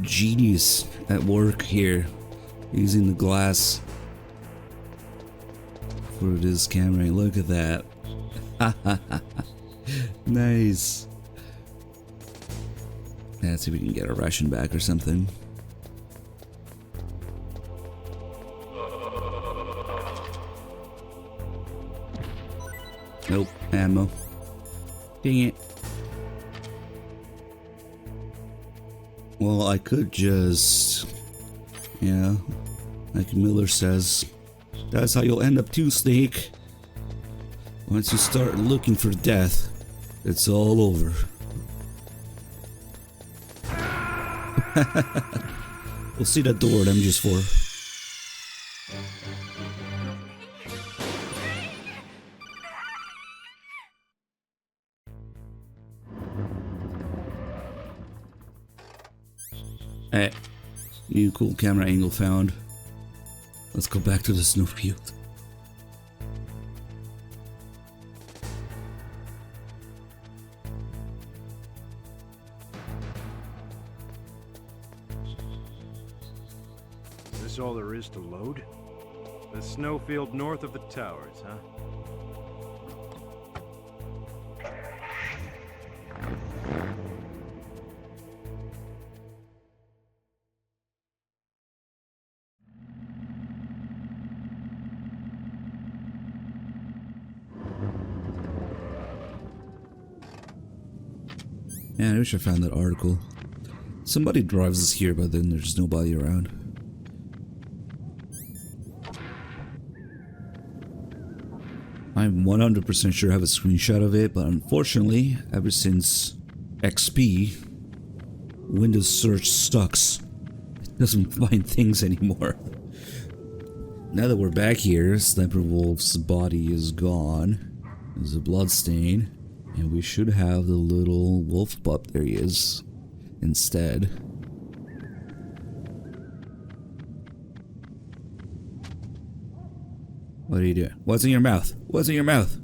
Genius at work here, using the glass for this camera. Look at that. Nice. Let's see if we can get a ration back or something. Nope, ammo. Dang it. Well, I could just, yeah, like Miller says, that's how you'll end up too, Snake. Once you start looking for death, it's all over. We'll see that door at MGS1. Alright. New cool camera angle found. Let's go back to the snowfield. Is this all there is to load? The snowfield north of the towers, huh? Yeah, I wish I found that article. Somebody drives us here, but then there's nobody around. I'm 100% sure I have a screenshot of it, but unfortunately, ever since XP, Windows search sucks. It doesn't find things anymore. Now that we're back here, Sniper Wolf's body is gone. There's a blood stain. And we should have the little wolf pup. There he is. Instead. What are you doing? What's in your mouth? What's in your mouth?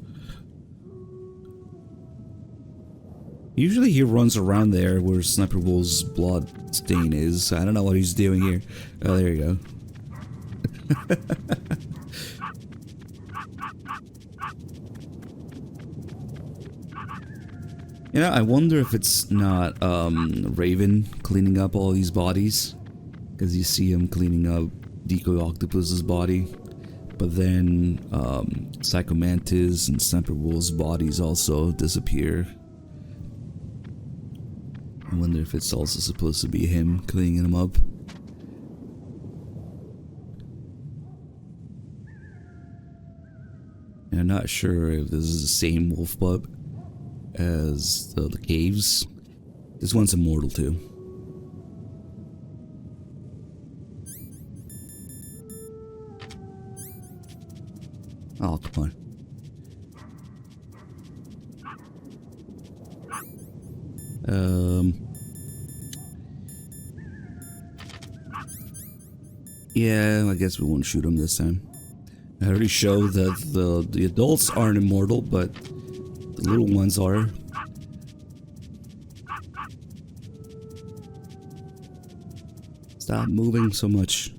Usually he runs around there where Sniper Wolf's blood stain is. I don't know what he's doing here. Oh, there you go. You know, I wonder if it's not Raven cleaning up all these bodies, because you see him cleaning up Decoy Octopus's body, but then Psycho Mantis and Sniper Wolf's bodies also disappear. I wonder if it's also supposed to be him cleaning them up. And I'm not sure if this is the same wolf pup as the caves. This one's immortal too. Oh, come on. Yeah, I guess we won't shoot him this time. I already showed that the adults aren't immortal, but the little ones are. Stop moving so much.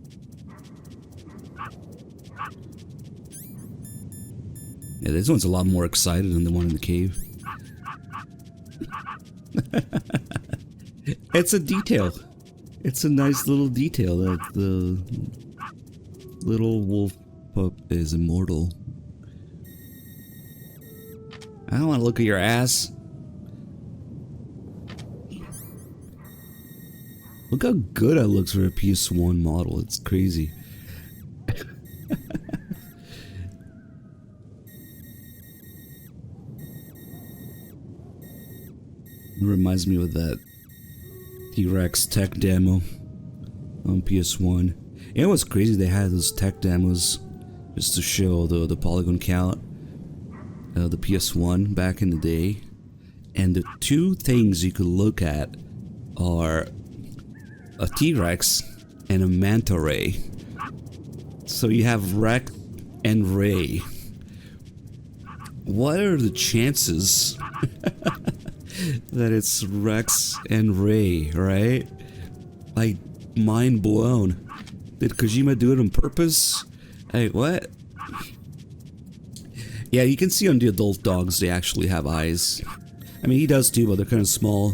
Yeah, this one's a lot more excited than the one in the cave. It's a detail. It's a nice little detail that the little wolf pup is immortal. I don't want to look at your ass. Look how good it looks for a PS1 model. It's crazy. It reminds me of that T-Rex tech demo on PS1. You know what's crazy? They had those tech demos just to show the polygon count. The PS1 back in the day, and the two things you could look at are a T-Rex and a manta ray. So you have Rex and Ray. What are the chances that it's Rex and Ray, right? Like, mind blown. Did Kojima do it on purpose? Hey, what? Yeah, you can see on the adult dogs they actually have eyes. I mean, he does too, but they're kind of small.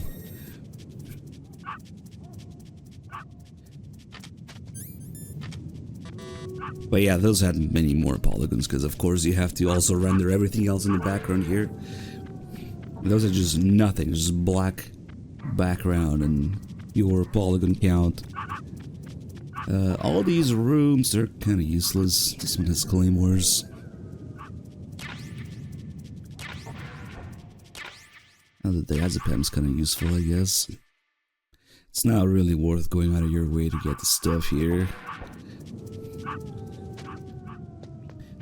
But yeah, those had many more polygons, because of course you have to also render everything else in the background here. Those are just nothing, just black background and your polygon count. All these rooms, they're kind of useless. This one has claymores. Now that the Azapam's kind of useful, I guess. It's not really worth going out of your way to get the stuff here.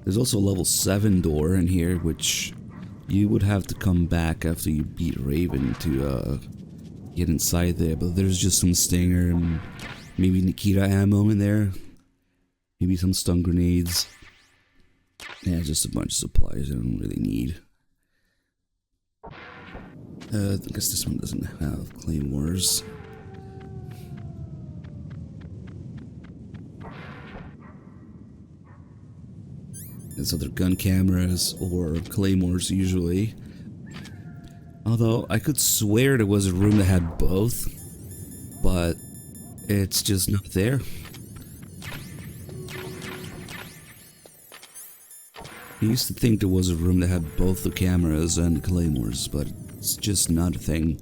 There's also a level 7 door in here, which you would have to come back after you beat Raven to get inside there, but there's just some stinger and maybe Nikita ammo in there. Maybe some stun grenades. Yeah, just a bunch of supplies I don't really need. I guess this one doesn't have claymores. There's other gun cameras or claymores usually. Although I could swear there was a room that had both, but it's just not there. I used to think there was a room that had both the cameras and the claymores, but it's just not a thing.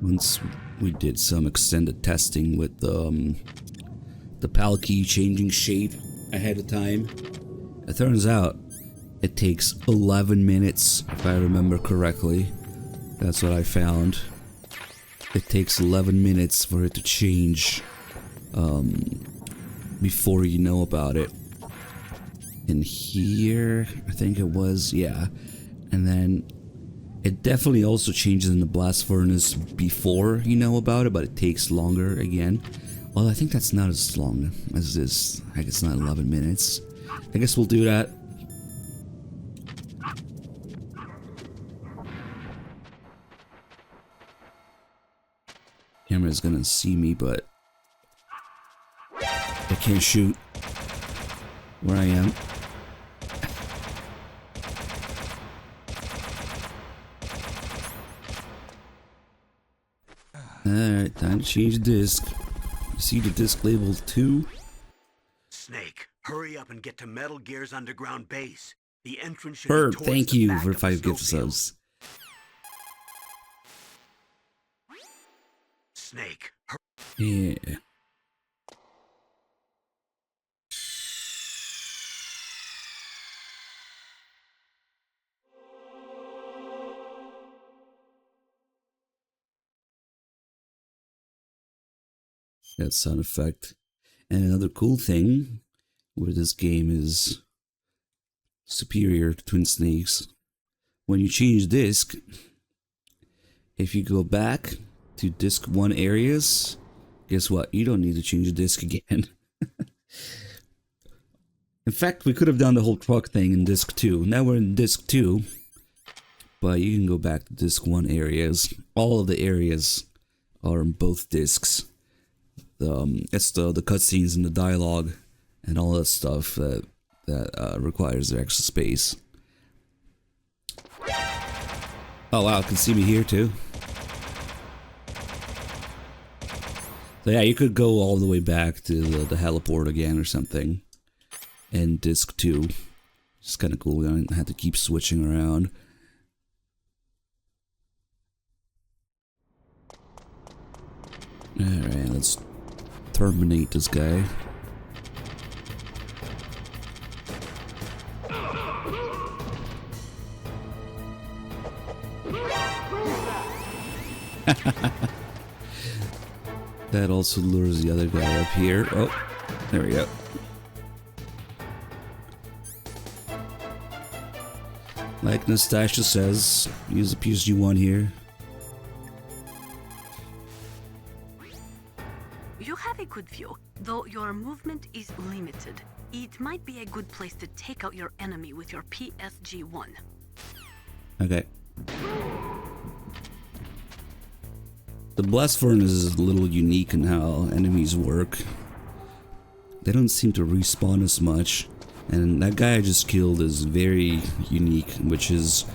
Once we did some extended testing with the PAL key changing shape ahead of time, it turns out it takes 11 minutes, if I remember correctly. That's what I found. It takes 11 minutes for it to change before you know about it. And here, I think it was, yeah. And then it definitely also changes in the blast furnace before you know about it, but it takes longer again. Well, I think that's not as long as this. I guess not 11 minutes. I guess we'll do that. Camera's gonna see me, but I can't shoot where I am. Alright, time to change the disc. You see the disc labeled 2? Snake, hurry up and get to Metal Gear's underground base. The entrance should Herb, be towards thank the you back for of the 5 gift snowfield. subs. Snake, Yeah. That sound effect. And another cool thing where this game is superior to Twin Snakes, when you change disc, if you go back to disc 1 areas, guess what? You don't need to change the disc again. In fact, we could have done the whole truck thing in disc 2. Now we're in disc 2, but you can go back to disc 1 areas. All of the areas are in both discs. It's the cutscenes and the dialogue and all that stuff that requires the extra space. Oh wow, you can see me here too. So yeah, you could go all the way back to the heliport again or something. And disc 2. It's kind of cool. I don't have to keep switching around. Alright, let's terminate this guy. That also lures the other guy up here. Oh, there we go. Like Nastasia says, use the PSG-1 here. You have a good view, though your movement is limited. It might be a good place to take out your enemy with your PSG-1. Okay. The blast furnace is a little unique in how enemies work. They don't seem to respawn as much, and that guy I just killed is very unique, which is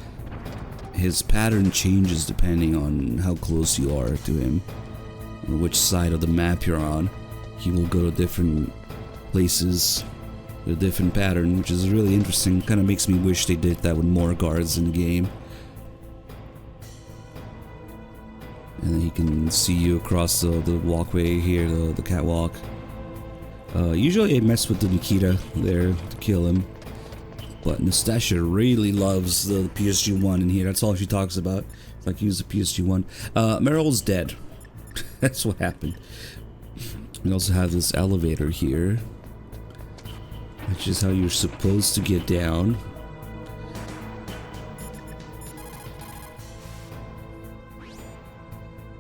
his pattern changes depending on how close you are to him, or which side of the map you're on. He will go to different places with a different pattern, which is really interesting. Kind of makes me wish they did that with more guards in the game. And then he can see you across the walkway here, the catwalk. Usually I mess with the Nikita there to kill him. But Nastasia really loves the PSG-1 in here. That's all she talks about. If I can use the PSG-1. Meryl's dead. That's what happened. We also have this elevator here, which is how you're supposed to get down.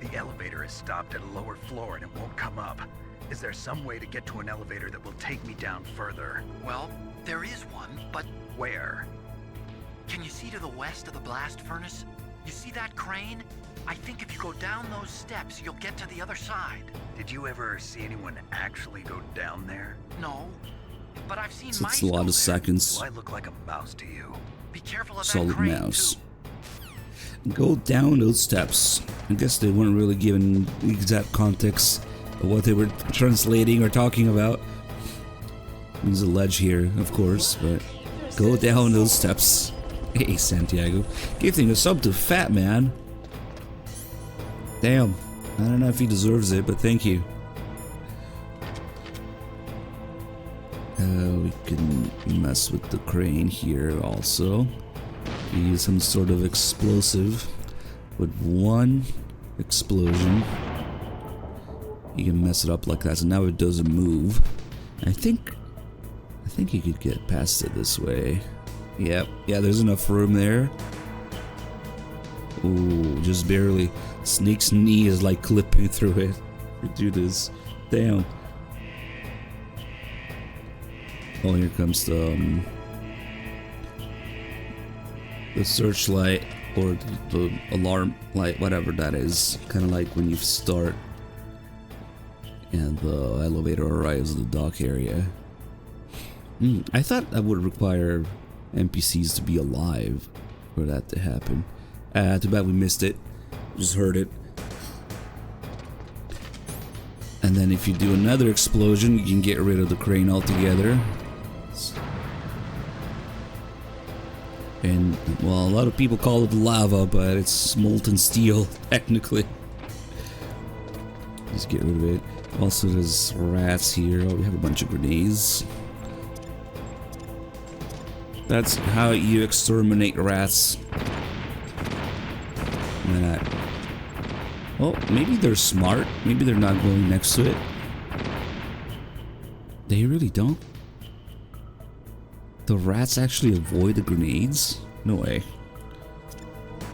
The elevator is stopped at a lower floor and it won't come up. Is there some way to get to an elevator that will take me down further? Well, there is one, but Where? can you see to the west of the blast furnace? You see that crane? I think if you go down those steps, you'll get to the other side. Did you ever see anyone actually go down there? No, but I've seen So mice it's a lot go of there. seconds. Do I look like a mouse to you? Be careful of Solid that crane, mouse. too. Go down those steps. I guess they weren't really given the exact context of what they were translating or talking about. There's a ledge here, of course, but go down those steps. Hey, Santiago. Gifting a sub to Fatman. Damn. I don't know if he deserves it, but thank you. We can mess with the crane here also. Use some sort of explosive with one explosion. You can mess it up like that, so now it doesn't move. I think you could get past it this way. Yep, yeah, there's enough room there. Ooh, just barely. Snake's knee is like clipping through it. Do this. Damn. Oh, here comes the searchlight or the alarm light, whatever that is. Kind of like when you start and the elevator arrives at the dock area. I thought that would require NPCs to be alive for that to happen. Too bad we missed it. Just heard it. And then if you do another explosion, you can get rid of the crane altogether. And, well, a lot of people call it lava, but it's molten steel, technically. Just get rid of it. Also, there's rats here. Oh, we have a bunch of grenades. That's how you exterminate rats. Why not? Well, maybe they're smart. Maybe they're not going next to it. They really don't. The rats actually avoid the grenades? No way.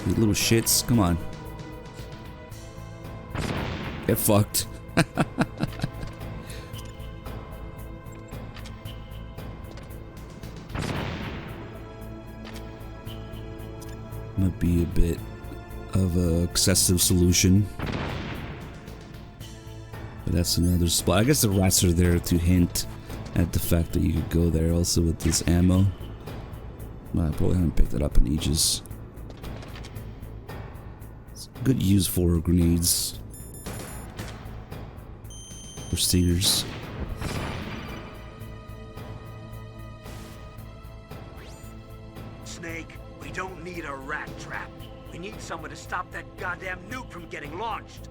You little shits, come on. Get fucked. Might be a bit of a excessive solution. But that's another spot. I guess the rats are there to hint at the fact that you could go there also with this ammo. Well, I probably haven't picked it up in ages. It's good use for grenades. Or stingers. Snake, we don't need a rat trap. We need someone to stop that goddamn nuke from getting launched.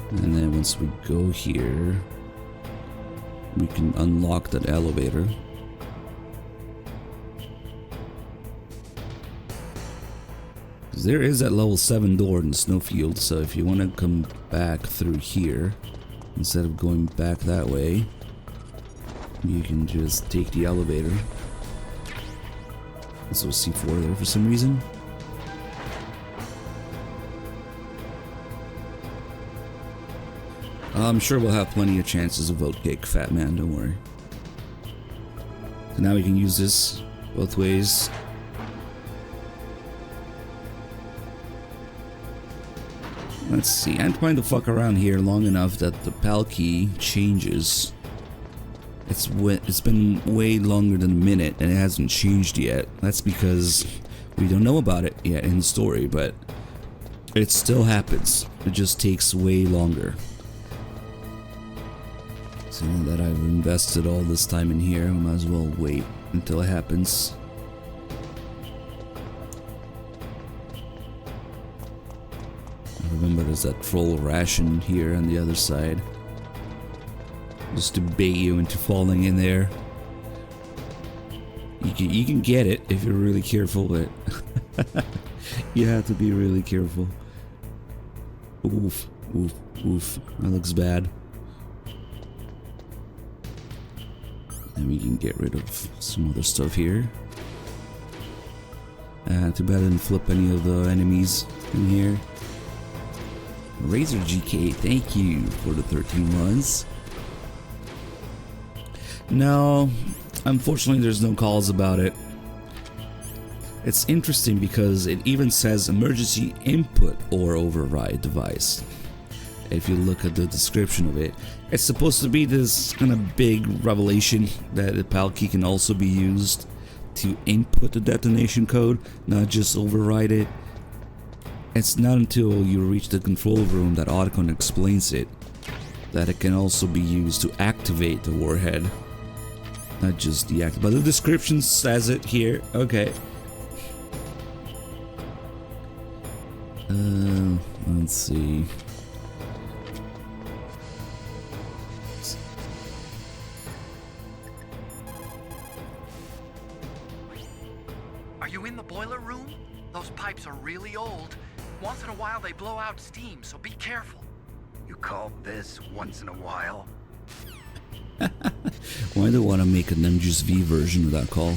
And then once we go here, we can unlock that elevator. Because there is that level 7 door in the snowfield, so if you want to come back through here, instead of going back that way, you can just take the elevator. Also C4 there for some reason. I'm sure we'll have plenty of chances of vote kick Fatman, don't worry. So now we can use this both ways. Let's see, I'm trying to fuck around here long enough that the PAL key changes. It's been way longer than a minute and it hasn't changed yet. That's because we don't know about it yet in the story, but it still happens. It just takes way longer. So now that I've invested all this time in here, I might as well wait until it happens. Remember, there's that troll ration here on the other side. Just to bait you into falling in there. You can get it if you're really careful, but you have to be really careful. Oof, oof, oof. That looks bad. And we can get rid of some other stuff here. Too bad I didn't flip any of the enemies in here. Razor GK, thank you for the 13 months. No, unfortunately there's no calls about it. It's interesting because it even says emergency input or override device. If you look at the description of it, it's supposed to be this kind of big revelation that the PAL key can also be used to input the detonation code, not just override it. It's not until you reach the control room that Otacon explains it, that it can also be used to activate the warhead, not just deactivate. But the description says it here. Okay. Let's see. Are you in the boiler room? Those pipes are really old. Once in a while they blow out steam, so be careful. You call this once in a while? Why do I want to make an MGS1 version of that call?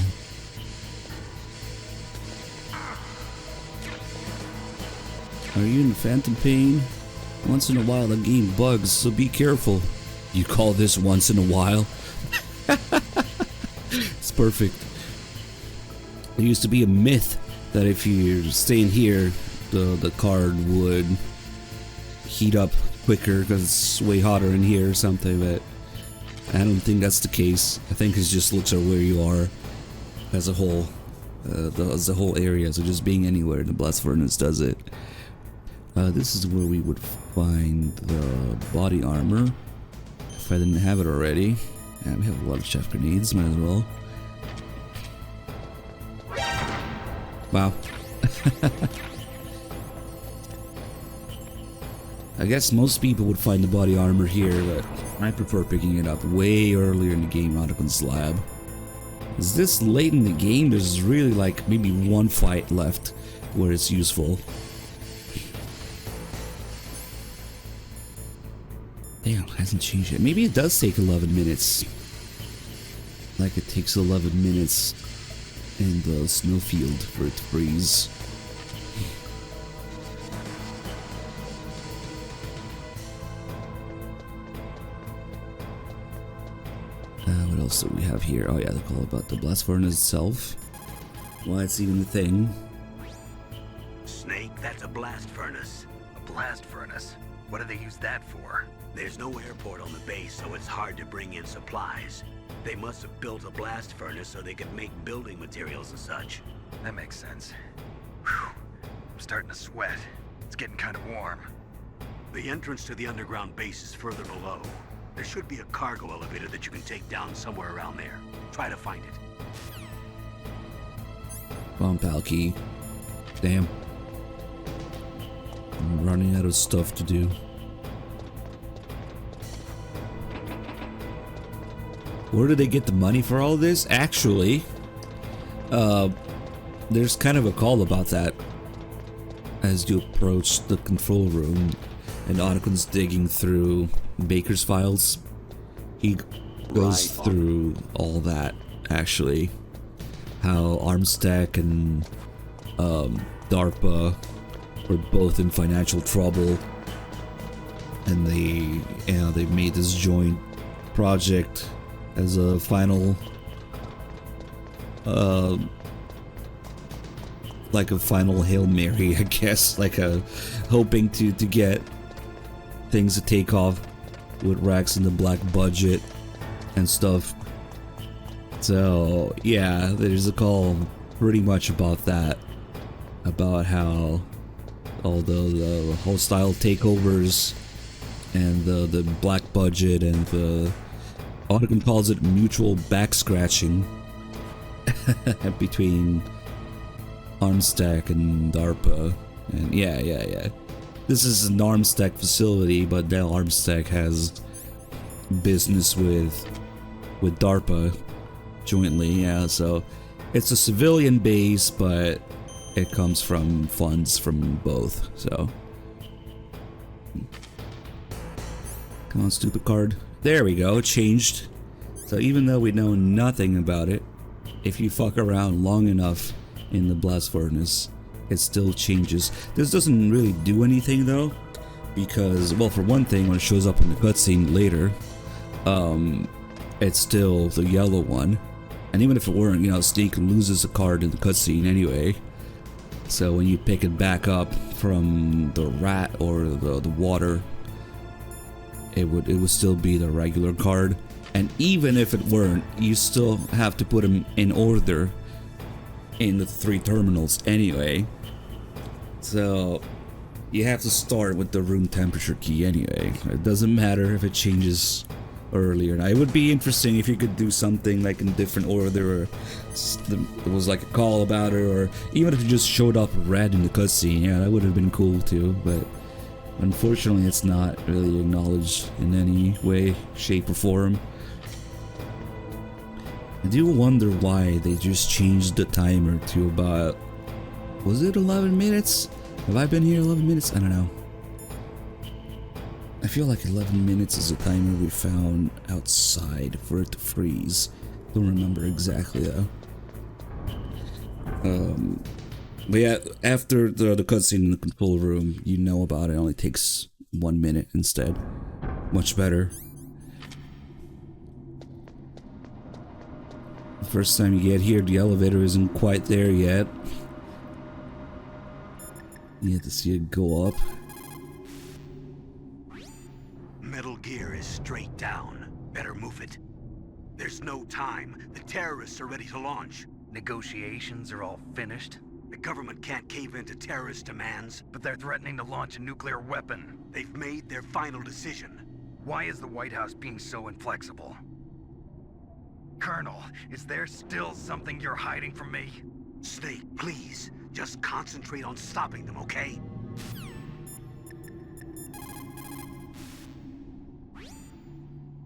Are you in phantom pain? Once in a while the game bugs, so be careful. You call this once in a while? It's perfect. There used to be a myth that if you stay in here, the card would heat up quicker because it's way hotter in here or something, but I don't think that's the case. I think it just looks at where you are as a whole, as the whole area, so just being anywhere in the blast furnace does it. This is where we would find the body armor, if I didn't have it already. Yeah, we have a lot of chef grenades, might as well. Wow. I guess most people would find the body armor here, but I prefer picking it up way earlier in the game, Otacon's lab. Is this late in the game? There's really like maybe one fight left where it's useful. Damn, it hasn't changed yet. Maybe it does take 11 minutes. Like it takes 11 minutes in the snowfield for it to freeze. What else do we have here? Oh yeah, the call about the blast furnace itself. Why it's even a thing. Snake, that's a blast furnace. A blast furnace? What do they use that for? There's no airport on the base, so it's hard to bring in supplies. They must have built a blast furnace so they could make building materials and such. That makes sense. Whew. I'm starting to sweat. It's getting kind of warm. The entrance to the underground base is further below. There should be a cargo elevator that you can take down somewhere around there. Try to find it. Bomb PAL key. Damn. I'm running out of stuff to do. Where did they get the money for all this? Actually, there's kind of a call about that as you approach the control room and Otacon's digging through Baker's files. He goes through all that, actually. How Armstech and DARPA were both in financial trouble, and they made this joint project as a final like a final Hail Mary, I guess, like a hoping to get things to take off with racks in the black budget and stuff. So yeah, there's a call pretty much about that, about how all the hostile takeovers and the black budget and the Otacon calls it mutual back scratching between Armstech and DARPA. And yeah. This is an Armstech facility, but now Armstech has business with DARPA jointly, yeah, so it's a civilian base, but it comes from funds from both, so. Come on, stupid card. There we go, it changed. So even though we know nothing about it, if you fuck around long enough in the blast furnace, it still changes. This doesn't really do anything though, because, well, for one thing, when it shows up in the cutscene later, it's still the yellow one. And even if it weren't, you know, Snake loses a card in the cutscene anyway. So when you pick it back up from the rat or the water, it would still be the regular card. And even if it weren't, you still have to put them in order in the 3 terminals anyway. So you have to start with the room temperature key anyway. It doesn't matter if it changes earlier. Now, it would be interesting if you could do something like in different order, or it was like a call about it, or even if it just showed up red in the cutscene. Yeah, that would have been cool too, but unfortunately it's not really acknowledged in any way, shape, or form. I do wonder why they just changed the timer to about, was it 11 minutes? Have I been here 11 minutes? I don't know. I feel like 11 minutes is a timer we found outside for it to freeze. Don't remember exactly though. But yeah, after the cutscene in the control room, you know about it. It only takes 1 minute instead. Much better. First time you get here, the elevator isn't quite there yet. You have to see it go up. Metal gear is straight down. Better move it. There's no time. The terrorists are ready to launch. Negotiations are all finished, The government can't cave into terrorist demands. but they're threatening to launch a nuclear weapon. They've made their final decision. Why is the White House being so inflexible? Colonel, is there still something you're hiding from me? Snake, please. Just concentrate on stopping them, okay?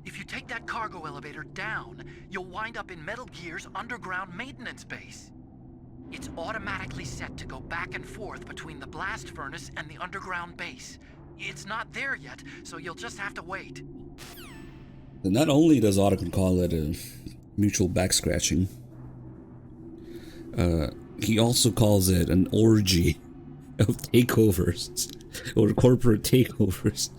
If you take that cargo elevator down, you'll wind up in Metal Gear's underground maintenance base. It's automatically set to go back and forth between the blast furnace and the underground base. It's not there yet, so you'll just have to wait. And not only does Otacon call it a mutual back scratching, he also calls it an orgy of takeovers or corporate takeovers.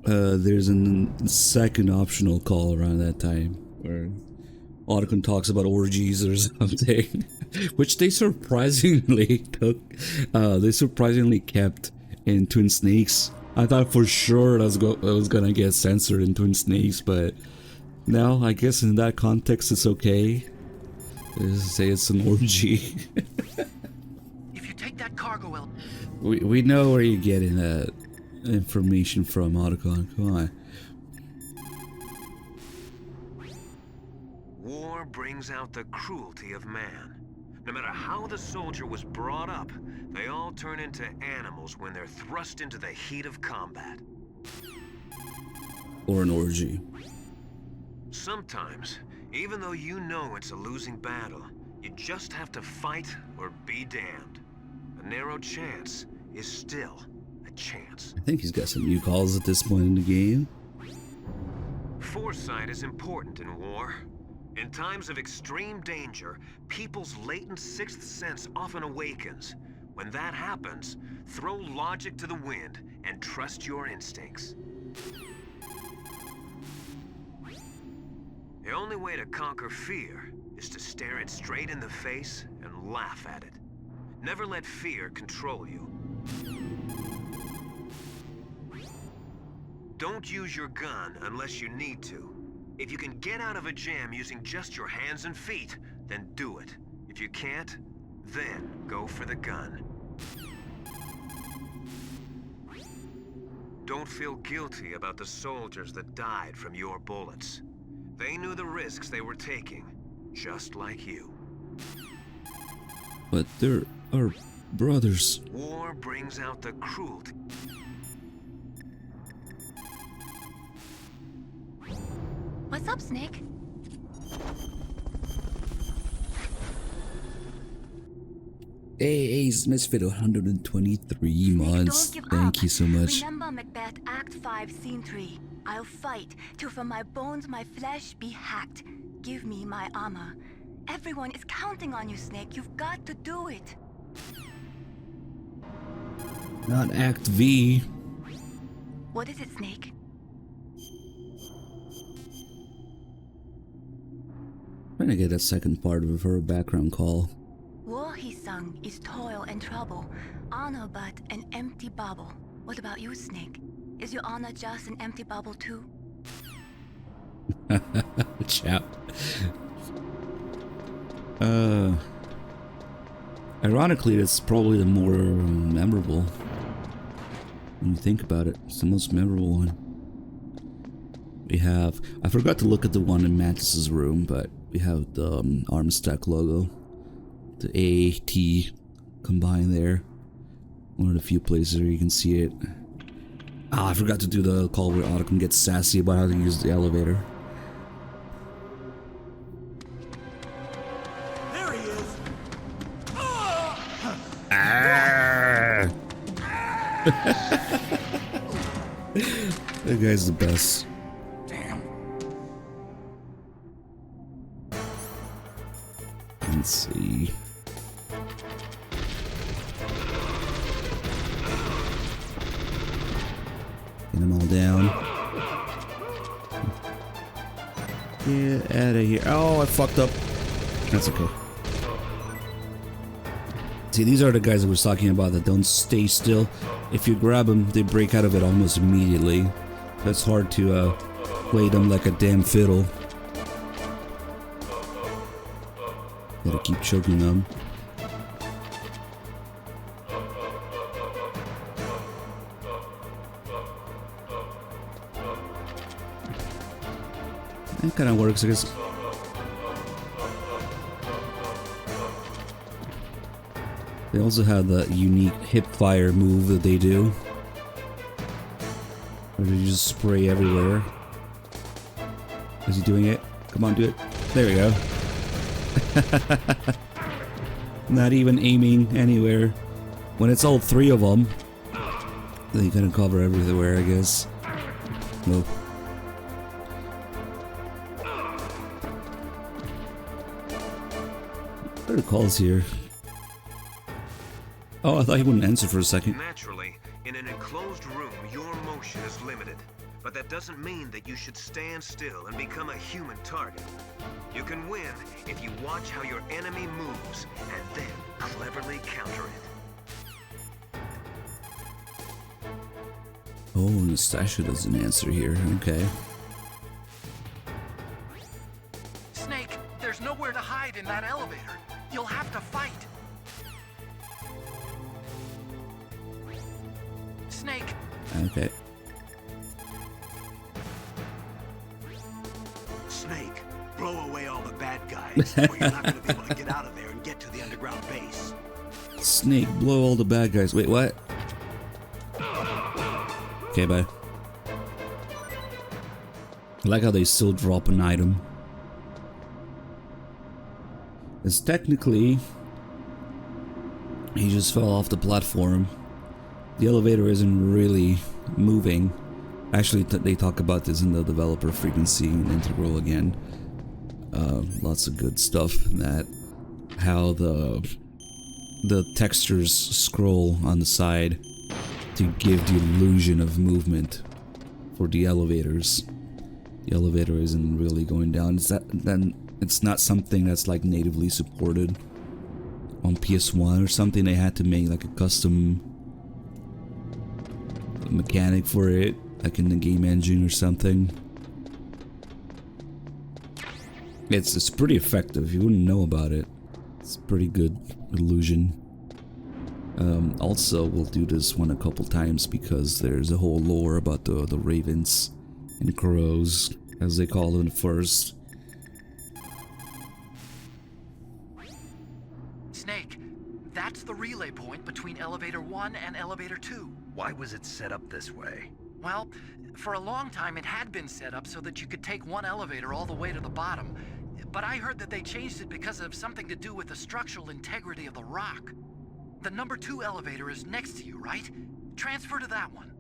There's a second optional call around that time where Otacon talks about orgies or something, which they surprisingly took. They surprisingly kept in Twin Snakes. I thought for sure it was gonna get censored in Twin Snakes, but no, I guess in that context it's okay. Just say it's an orgy. If you take that cargo elevator... we know where you're getting that information from, Otacon. Come on. War brings out the cruelty of man. No matter how the soldier was brought up, they all turn into animals when they're thrust into the heat of combat. Or an orgy. Sometimes, even though you know it's a losing battle, you just have to fight or be damned. A narrow chance is still a chance. I think he's got some new calls at this point in the game. Foresight is important in war. In times of extreme danger, people's latent sixth sense often awakens. When that happens, throw logic to the wind and trust your instincts. The only way to conquer fear is to stare it straight in the face and laugh at it. Never let fear control you. Don't use your gun unless you need to. If you can get out of a jam using just your hands and feet, then do it. If you can't, then go for the gun. Don't feel guilty about the soldiers that died from your bullets. They knew the risks they were taking, just like you. But they're our brothers. War brings out the cruelty. What's up, Snake? Hey, Misfit 123 months. Don't give Thank up. you so much. Remember, Macbeth Act 5, Scene 3. I'll fight till from my bones my flesh be hacked. Give me my armor. Everyone is counting on you, Snake. You've got to do it. Not Act V. What is it, Snake? Trying to get that second part of her background call. War, he sung, is toil and trouble. Honor but an empty bubble. What about you, Snake? Is your honor just an empty bubble too? Chap. Ironically, it's probably the more memorable. When you think about it, it's the most memorable one. We have... I forgot to look at the one in Mantis's room, but we have the Armstack logo. The A-T combined there. One of the few places where you can see it. Ah, I forgot to do the call where Otacon gets sassy about how to use the elevator. There he is. Ah! That guy's the best. Damn. Let's see. Get them all down. Get out of here. Oh, I fucked up. That's okay. See, these are the guys I was talking about that don't stay still. If you grab them, they break out of it almost immediately. That's hard to play them like a damn fiddle. Gotta keep choking them. That kind of works, I guess. They also have the unique hip fire move that they do, where they just spray everywhere. Is he doing it? Come on, do it. There we go. Not even aiming anywhere. When it's all three of them, then you kind of cover everywhere, I guess. Nope. What are the calls here? Oh, I thought he wouldn't answer for a second. Naturally, in an enclosed room, your motion is limited. But that doesn't mean that you should stand still and become a human target. You can win if you watch how your enemy moves and then cleverly counter it. Oh, Nastasha doesn't answer here. Okay. Snake, there's nowhere to hide in that elevator. You'll have to fight. Snake. Okay. Snake, blow away all the bad guys, or you're not going to be able to get out of there and get to the underground base. Snake, blow all the bad guys. Wait, what? Okay, bye. I like how they still drop an item. It's technically... he just fell off the platform. The elevator isn't really moving. Actually, they talk about this in the developer frequency and integral again. Lots of good stuff in that. How the textures scroll on the side to give the illusion of movement for the elevators. The elevator isn't really going down. It's not something that's like natively supported on PS1 or something. They had to make like a custom mechanic for it, like in the game engine or something. It's pretty effective. You wouldn't know about it. It's pretty good illusion. Also, we'll do this one a couple times because there's a whole lore about the ravens and crows, as they call them first. Snake, that's the relay point between elevator 1 and elevator 2. Why was it set up this way? Well, for a long time it had been set up so that you could take one elevator all the way to the bottom. But I heard that they changed it because of something to do with the structural integrity of the rock. The number 2 elevator is next to you, right? Transfer to that one.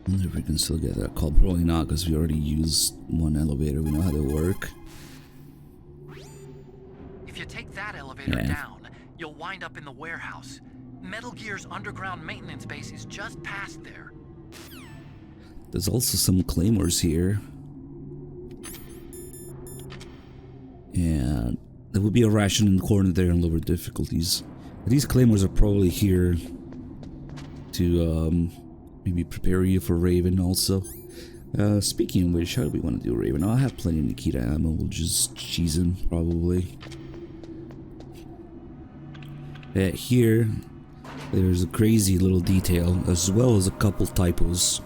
wonder if we can still get that call. Probably not, because we already used one elevator. We know how they work. If you take that elevator down, you'll wind up in the warehouse. Metal Gear's underground maintenance base is just past there. There's also some claymores here. And there will be a ration in the corner there and lower difficulties. These claymores are probably here to maybe prepare you for Raven also. Speaking of which, how do we want to do Raven? I have plenty of Nikita ammo. We'll just cheese him probably. Here, there's a crazy little detail as well as a couple typos.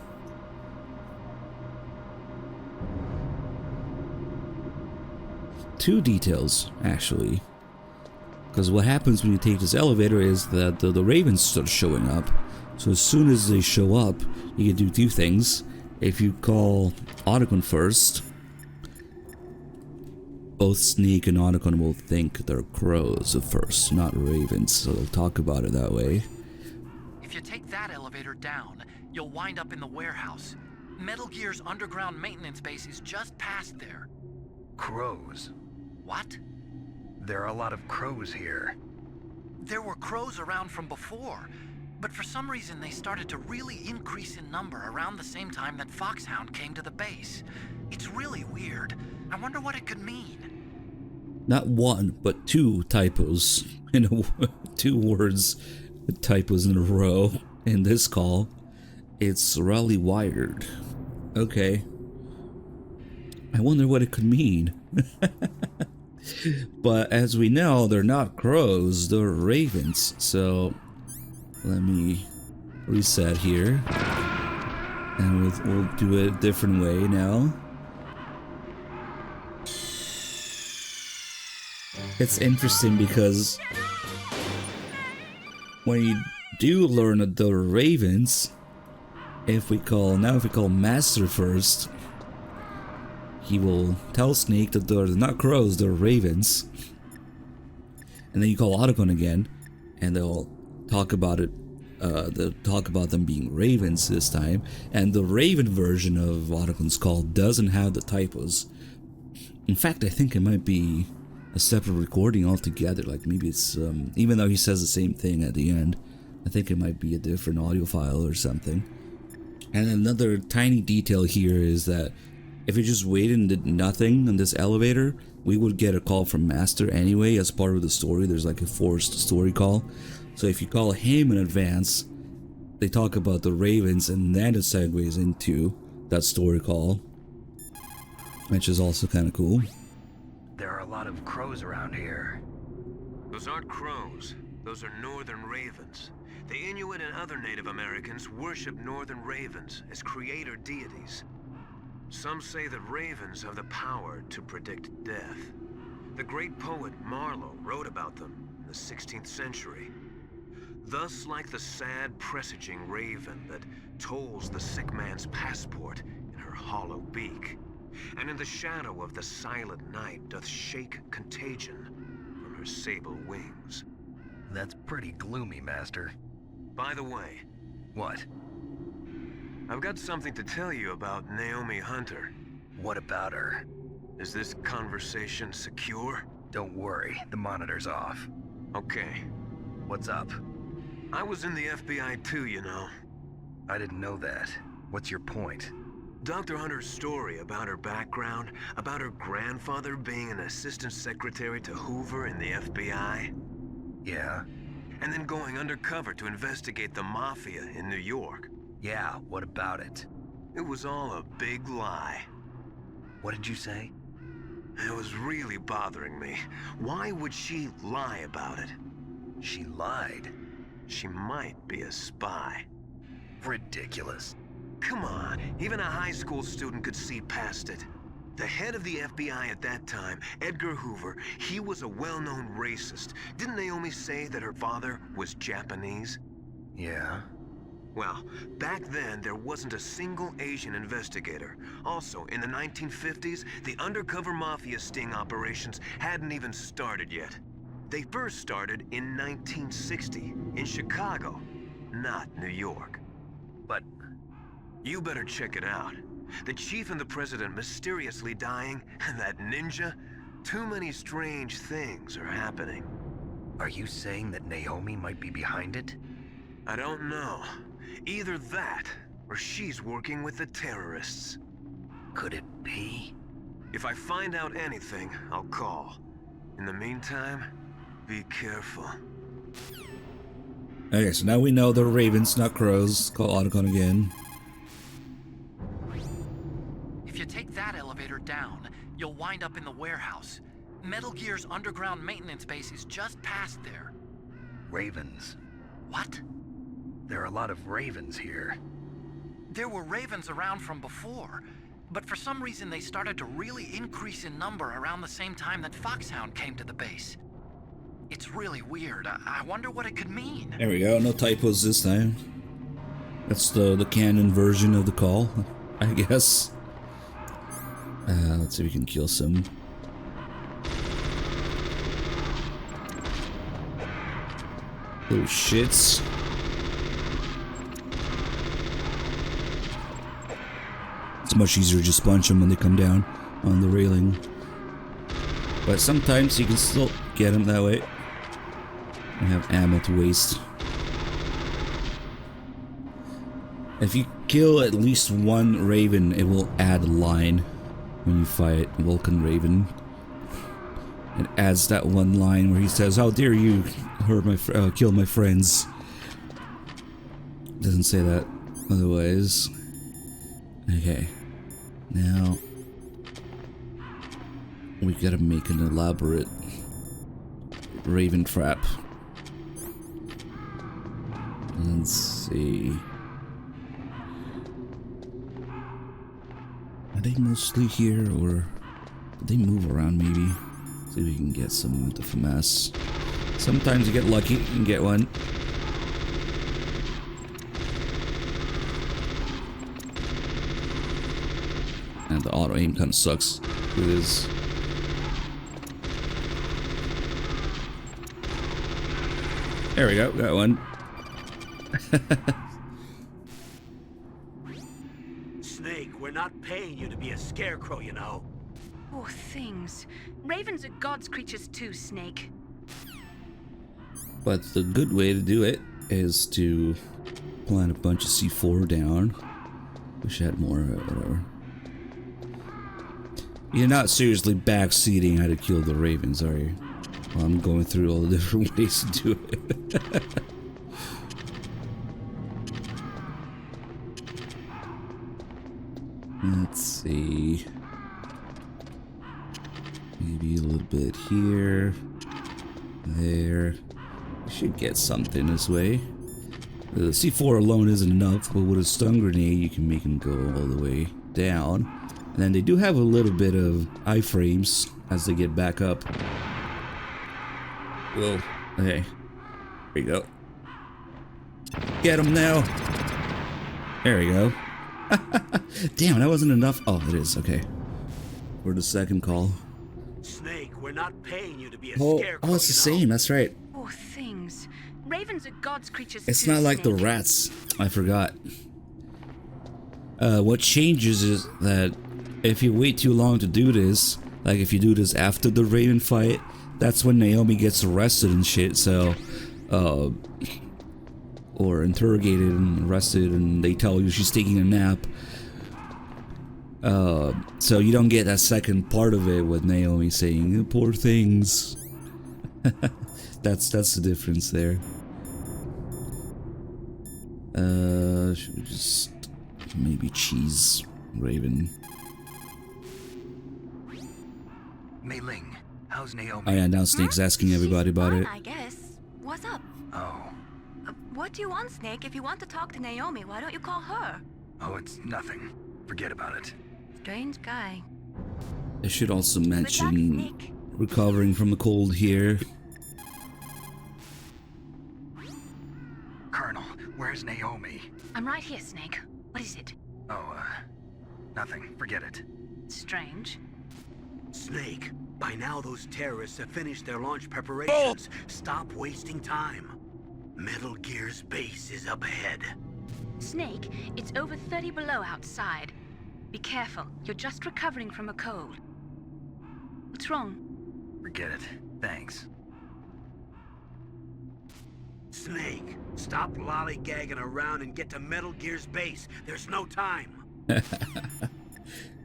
Two details, actually. Because what happens when you take this elevator is that the ravens start showing up. So as soon as they show up, you can do two things. If you call Otacon first, both Snake and Otacon will think they're crows at first, not ravens. So they'll talk about it that way. If you take that elevator down, you'll wind up in the warehouse. Metal Gear's underground maintenance base is just past there. Crows? What? There are a lot of crows here. There were crows around from before, but for some reason they started to really increase in number around the same time that Foxhound came to the base. It's really weird. I wonder what it could mean. Not one, but two typos in two words, typos in a row in this call. It's Raleigh wired. Okay. I wonder what it could mean. But as we know, they're not crows, they're ravens. So let me reset here. And we'll do it a different way now. It's interesting because when you do learn that they're ravens, if we call Master first, he will tell Snake that they're not crows, they're ravens. And then you call Otacon again, and they'll talk about it. They'll talk about them being ravens this time. And the raven version of Otacon's call doesn't have the typos. In fact, I think it might be a separate recording altogether. Like maybe it's, even though he says the same thing at the end, I think it might be a different audio file or something. And another tiny detail here is that if you just waited and did nothing on this elevator, we would get a call from Master anyway as part of the story. There's like a forced story call. So if you call him in advance, they talk about the ravens and then it segues into that story call, which is also kind of cool. There are a lot of crows around here. Those aren't crows. Those are northern ravens. The Inuit and other Native Americans worship northern ravens as creator deities. Some say that ravens have the power to predict death. The great poet Marlowe wrote about them in the 16th century. Thus, like the sad presaging raven that tolls the sick man's passport in her hollow beak, and in the shadow of the silent night doth shake contagion from her sable wings. That's pretty gloomy, Master. By the way... What? I've got something to tell you about Naomi Hunter. What about her? Is this conversation secure? Don't worry, the monitor's off. Okay. What's up? I was in the FBI too, you know. I didn't know that. What's your point? Dr. Hunter's story about her background, about her grandfather being an assistant secretary to Hoover in the FBI. Yeah? And then going undercover to investigate the mafia in New York. Yeah, what about it? It was all a big lie. What did you say? It was really bothering me. Why would she lie about it? She lied? She might be a spy. Ridiculous. Come on, even a high school student could see past it. The head of the FBI at that time, Edgar Hoover, he was a well-known racist. Didn't Naomi say that her father was Japanese? Yeah. Well, back then, there wasn't a single Asian investigator. Also, in the 1950s, the undercover mafia sting operations hadn't even started yet. They first started in 1960, in Chicago, not New York. But You better check it out. The chief and the president mysteriously dying, and that ninja? Too many strange things are happening. Are you saying that Naomi might be behind it? I don't know. Either that, or she's working with the terrorists. Could it be? If I find out anything, I'll call. In the meantime, be careful. Okay, so now we know they're ravens, not crows. Call Otacon again. If you take that elevator down, you'll wind up in the warehouse. Metal Gear's underground maintenance base is just past there. Ravens. What? There are a lot of ravens here. There were ravens around from before, but for some reason they started to really increase in number around the same time that Foxhound came to the base. It's really weird. I wonder what it could mean. There we go, no typos this time. That's the canon version of the call, I guess. Let's see if we can kill some. Little shits. It's much easier to just punch them when they come down on the railing. But sometimes you can still get them that way. I have ammo to waste. If you kill at least one raven, it will add a line when you fight Vulcan Raven. It adds that one line where he says, "How dare you hurt my kill my friends?" Doesn't say that otherwise. Okay, now we gotta make an elaborate raven trap. Let's see. Are they mostly here, or do they move around maybe? See if we can get some with the FAMAS. Sometimes you get lucky and get one. And the auto aim kind of sucks. It is. There we go, got one. Snake, we're not paying you to be a scarecrow, you know. Poor things. Ravens are God's creatures too, Snake. But the good way to do it is to plant a bunch of C4 down. Wish I had more, whatever. You're not seriously backseating how to kill the ravens, are you? Well, I'm going through all the different ways to do it. Let's see. Maybe a little bit here. There. We should get something this way. The C4 alone isn't enough, but with a stun grenade you can make them go all the way down. And then they do have a little bit of iframes as they get back up. Whoa. Okay. There you go. Get them now. There we go. Damn, that wasn't enough. Oh, it is. Okay. For the second call. Snake, we're not paying you to be a Oh, scarecrow. it's the same. That's right. Poor things. Ravens are God's creatures It's too, not like the Snake. rats. I forgot. What changes is that if you wait too long to do this, like if you do this after the Raven fight, that's when Naomi gets arrested and shit, so, or interrogated and arrested, and they tell you she's taking a nap. So you don't get that second part of it with Naomi saying, "Poor things." That's the difference there. Should we just maybe cheese Raven? Mei Ling, how's Naomi? Oh yeah, now Snake's asking everybody about Fine, it. I guess. What's up? Oh. What do you want, Snake? If you want to talk to Naomi, why don't you call her? Oh, it's nothing. Forget about it. Strange guy. I should also Good luck, mention Snake. recovering from a cold here. Colonel, where's Naomi? I'm right here, Snake. What is it? Oh, nothing. Forget it. Strange. Snake, by now those terrorists have finished their launch preparations. Stop wasting time. Metal Gear's base is up ahead. Snake, it's over 30 below outside. Be careful, you're just recovering from a cold. What's wrong? Forget it. Thanks. Snake, stop lollygagging around and get to Metal Gear's base. There's no time.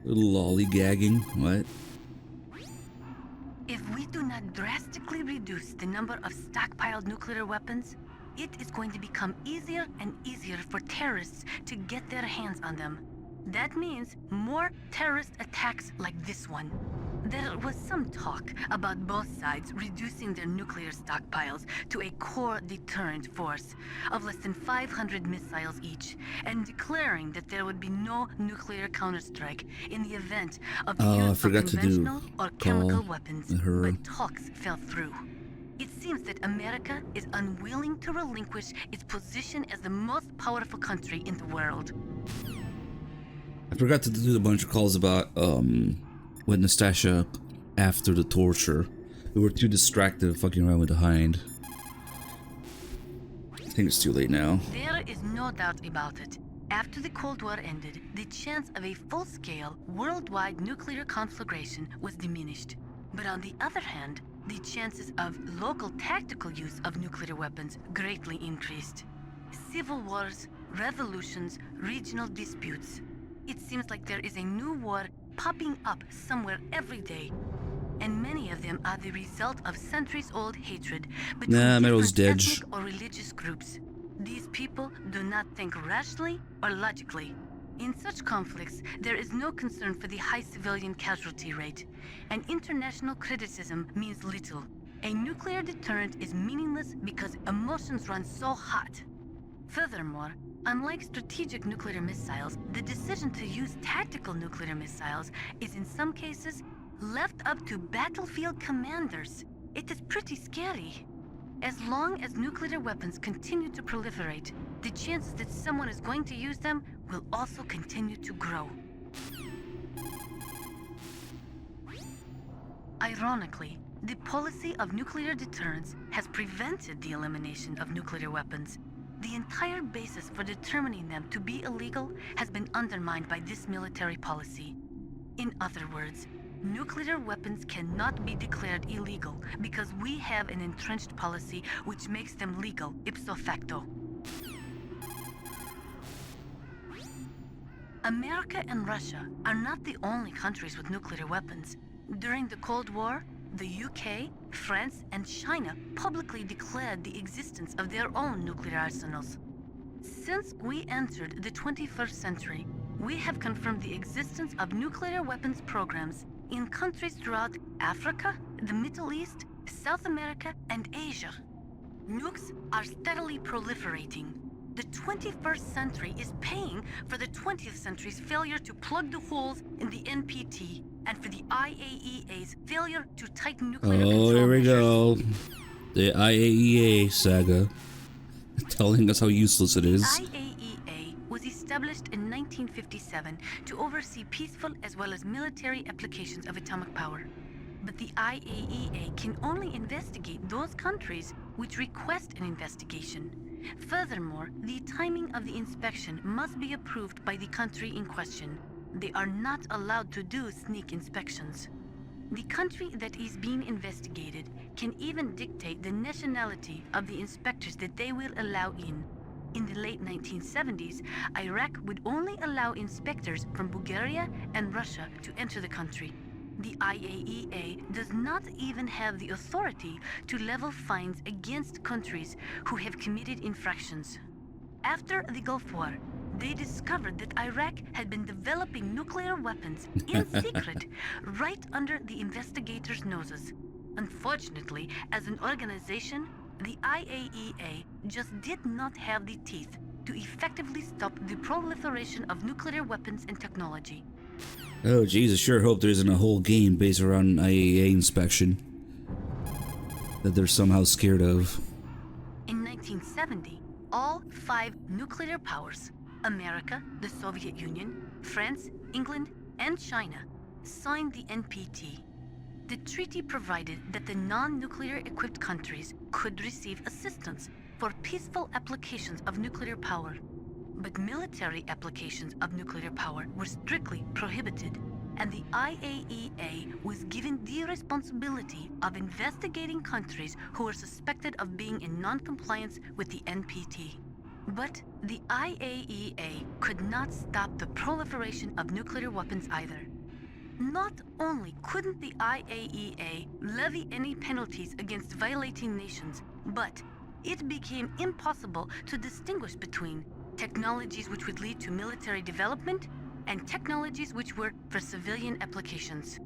Lollygagging? What? If we do not drastically reduce the number of stockpiled nuclear weapons, it is going to become easier and easier for terrorists to get their hands on them. That means more terrorist attacks like this one. There was some talk about both sides reducing their nuclear stockpiles to a core deterrent force of less than 500 missiles each, and declaring that there would be no nuclear counterstrike in the event of the use of conventional or chemical weapons, but talks fell through. It seems that America is unwilling to relinquish its position as the most powerful country in the world. I forgot to do a bunch of calls about with Nastasia after the torture. We were too distracted fucking around with the hind. I think it's too late now. There is no doubt about it. After the Cold War ended, the chance of a full-scale, worldwide nuclear conflagration was diminished. But on the other hand, the chances of local tactical use of nuclear weapons greatly increased. Civil wars, revolutions, regional disputes. It seems like there is a new war popping up somewhere every day, and many of them are the result of centuries-old hatred between different ethnic or religious groups. These people do not think rationally or logically. In such conflicts, there is no concern for the high civilian casualty rate, and international criticism means little. A nuclear deterrent is meaningless because emotions run so hot. Furthermore, unlike strategic nuclear missiles, the decision to use tactical nuclear missiles is in some cases left up to battlefield commanders. It is pretty scary. As long as nuclear weapons continue to proliferate, the chances that someone is going to use them will also continue to grow. Ironically, the policy of nuclear deterrence has prevented the elimination of nuclear weapons. The entire basis for determining them to be illegal has been undermined by this military policy. In other words, nuclear weapons cannot be declared illegal because we have an entrenched policy which makes them legal ipso facto. America and Russia are not the only countries with nuclear weapons. During the Cold War, the UK, France, and China publicly declared the existence of their own nuclear arsenals. Since we entered the 21st century, we have confirmed the existence of nuclear weapons programs in countries throughout Africa, the Middle East, South America, and Asia. Nukes are steadily proliferating. The 21st century is paying for the 20th century's failure to plug the holes in the NPT and for the IAEA's failure to tighten nuclear control here we measures. go. The IAEA saga. Telling us how useless it is. The IAEA was established in 1957 to oversee peaceful as well as military applications of atomic power. But the IAEA can only investigate those countries which request an investigation. Furthermore, the timing of the inspection must be approved by the country in question. They are not allowed to do sneak inspections. The country that is being investigated can even dictate the nationality of the inspectors that they will allow in. In the late 1970s, Iraq would only allow inspectors from Bulgaria and Russia to enter the country. The IAEA does not even have the authority to level fines against countries who have committed infractions. After the Gulf War, they discovered that Iraq had been developing nuclear weapons in secret right under the investigators' noses. Unfortunately, as an organization, the IAEA just did not have the teeth to effectively stop the proliferation of nuclear weapons and technology. Oh Jesus, sure hope there isn't a whole game based around IAEA inspection that they're somehow scared of. In 1970, all 5 nuclear powers, America, the Soviet Union, France, England, and China, signed the NPT. The treaty provided that the non-nuclear equipped countries could receive assistance for peaceful applications of nuclear power. But military applications of nuclear power were strictly prohibited, and the IAEA was given the responsibility of investigating countries who were suspected of being in non-compliance with the NPT. But the IAEA could not stop the proliferation of nuclear weapons either. Not only couldn't the IAEA levy any penalties against violating nations, but it became impossible to distinguish between technologies which would lead to military development and technologies which were for civilian applications.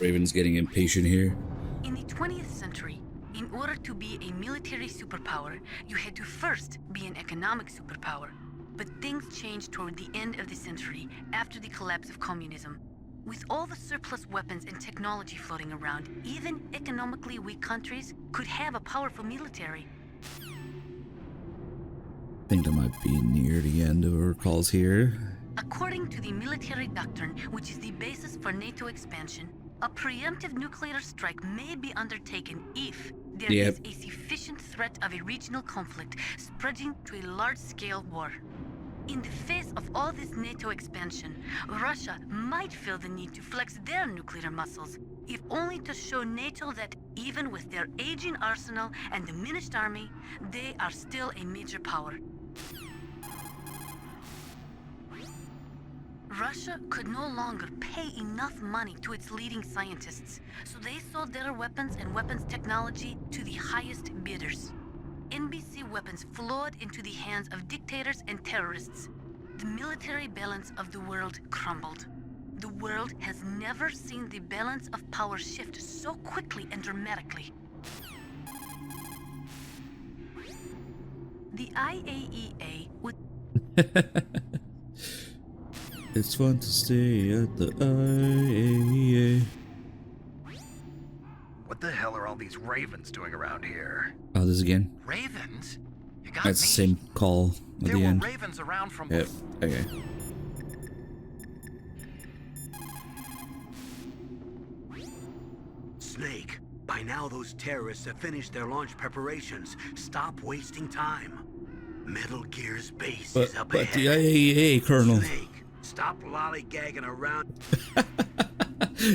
Raven's getting impatient here. In the 20th century, in order to be a military superpower, you had to first be an economic superpower. But things changed toward the end of the century, after the collapse of communism. With all the surplus weapons and technology floating around, even economically weak countries could have a powerful military. I think that might be near the end of our calls here. According to the military doctrine, which is the basis for NATO expansion, a preemptive nuclear strike may be undertaken if there is a sufficient threat of a regional conflict spreading to a large-scale war. In the face of all this NATO expansion, Russia might feel the need to flex their nuclear muscles, if only to show NATO that even with their aging arsenal and diminished army, they are still a major power. Russia could no longer pay enough money to its leading scientists, so they sold their weapons and weapons technology to the highest bidders. NBC weapons flowed into the hands of dictators and terrorists. The military balance of the world crumbled. The world has never seen the balance of power shift so quickly and dramatically. The IAEA would... It's fun to stay at the IAEA. What the hell are all these ravens doing around here? Oh, this again? Ravens? You got That's me. the same call at There the were end. ravens around from Yep. Okay. Snake, by now those terrorists have finished their launch preparations. Stop wasting time. Metal Gear's base is up But ahead. the IAEA, Colonel. Snake, stop lollygagging around.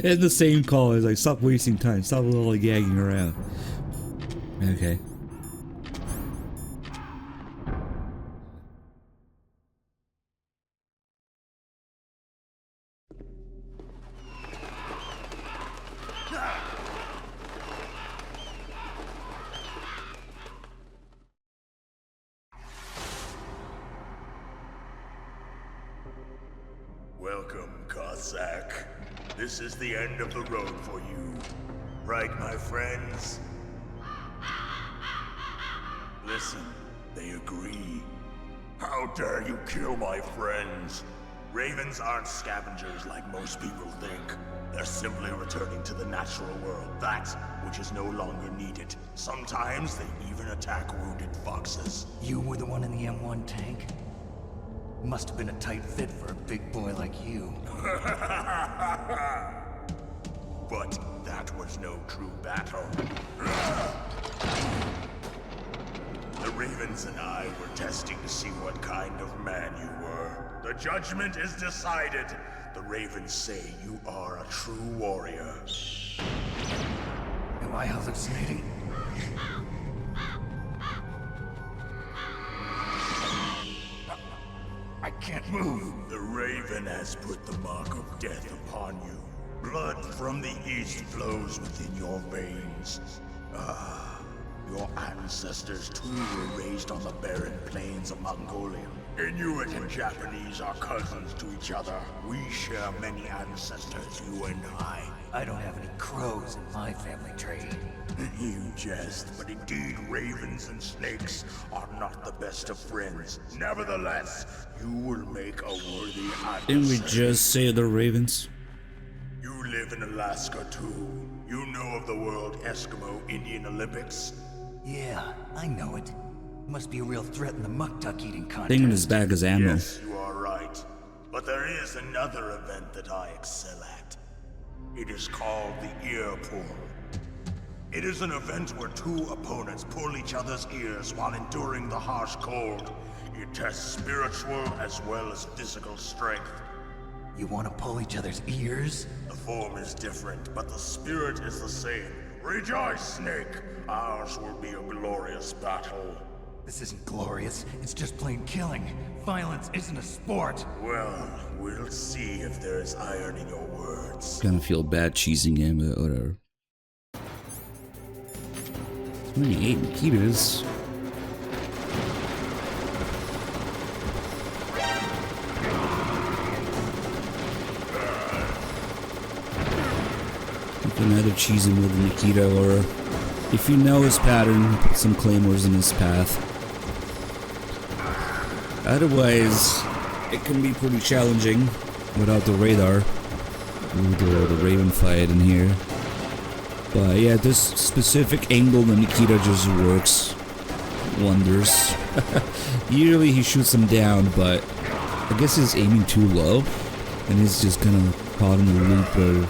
And the same call is like, stop wasting time, stop lollygagging around. Okay. Welcome, Cossack. This is the end of the road for you. Right, my friends? Listen, they agree. How dare you kill my friends? Ravens aren't scavengers like most people think. They're simply returning to the natural world, that which is no longer needed. Sometimes they even attack wounded foxes. You were the one in the M1 tank? Must have been a tight fit for a big boy like you. But that was no true battle. The Ravens and I were testing to see what kind of man you were. The judgment is decided. The Ravens say you are a true warrior. Am I hallucinating? I can't move. The Raven has put the mark of death upon you. Blood from the east flows within your veins. Ah, your ancestors too were raised on the barren plains of Mongolia. Inuit and Japanese are cousins to each other. We share many ancestors, you and I. I don't have any crows in my family tree. You jest, but indeed ravens and snakes are not the best of friends. Nevertheless, you will make a worthy adversary. Didn't we just say the Ravens? You live in Alaska too. You know of the World Eskimo Indian Olympics? Yeah, I know it. Must be a real threat in the muck duck eating contest. Thing in his bag is ammo. Yes, you are right. But there is another event that I excel at. It is called the ear pull. It is an event where two opponents pull each other's ears while enduring the harsh cold. It tests spiritual as well as physical strength. You want to pull each other's ears? The form is different, but the spirit is the same. Rejoice, Snake! Ours will be a glorious battle. This isn't glorious, it's just plain killing. Violence isn't a sport. Well, we'll see if there is iron in your words. Kind of feel bad cheesing him, but whatever. 28 Nikitas. You can either cheese him with Nikita, or if you know his pattern, put some claymores in his path. Otherwise, it can be pretty challenging without the radar. Ooh, the Raven fight in here. But yeah, this specific angle, the Nikita just works wonders. Usually he shoots him down, but I guess he's aiming too low, and he's just kind of caught in the loop of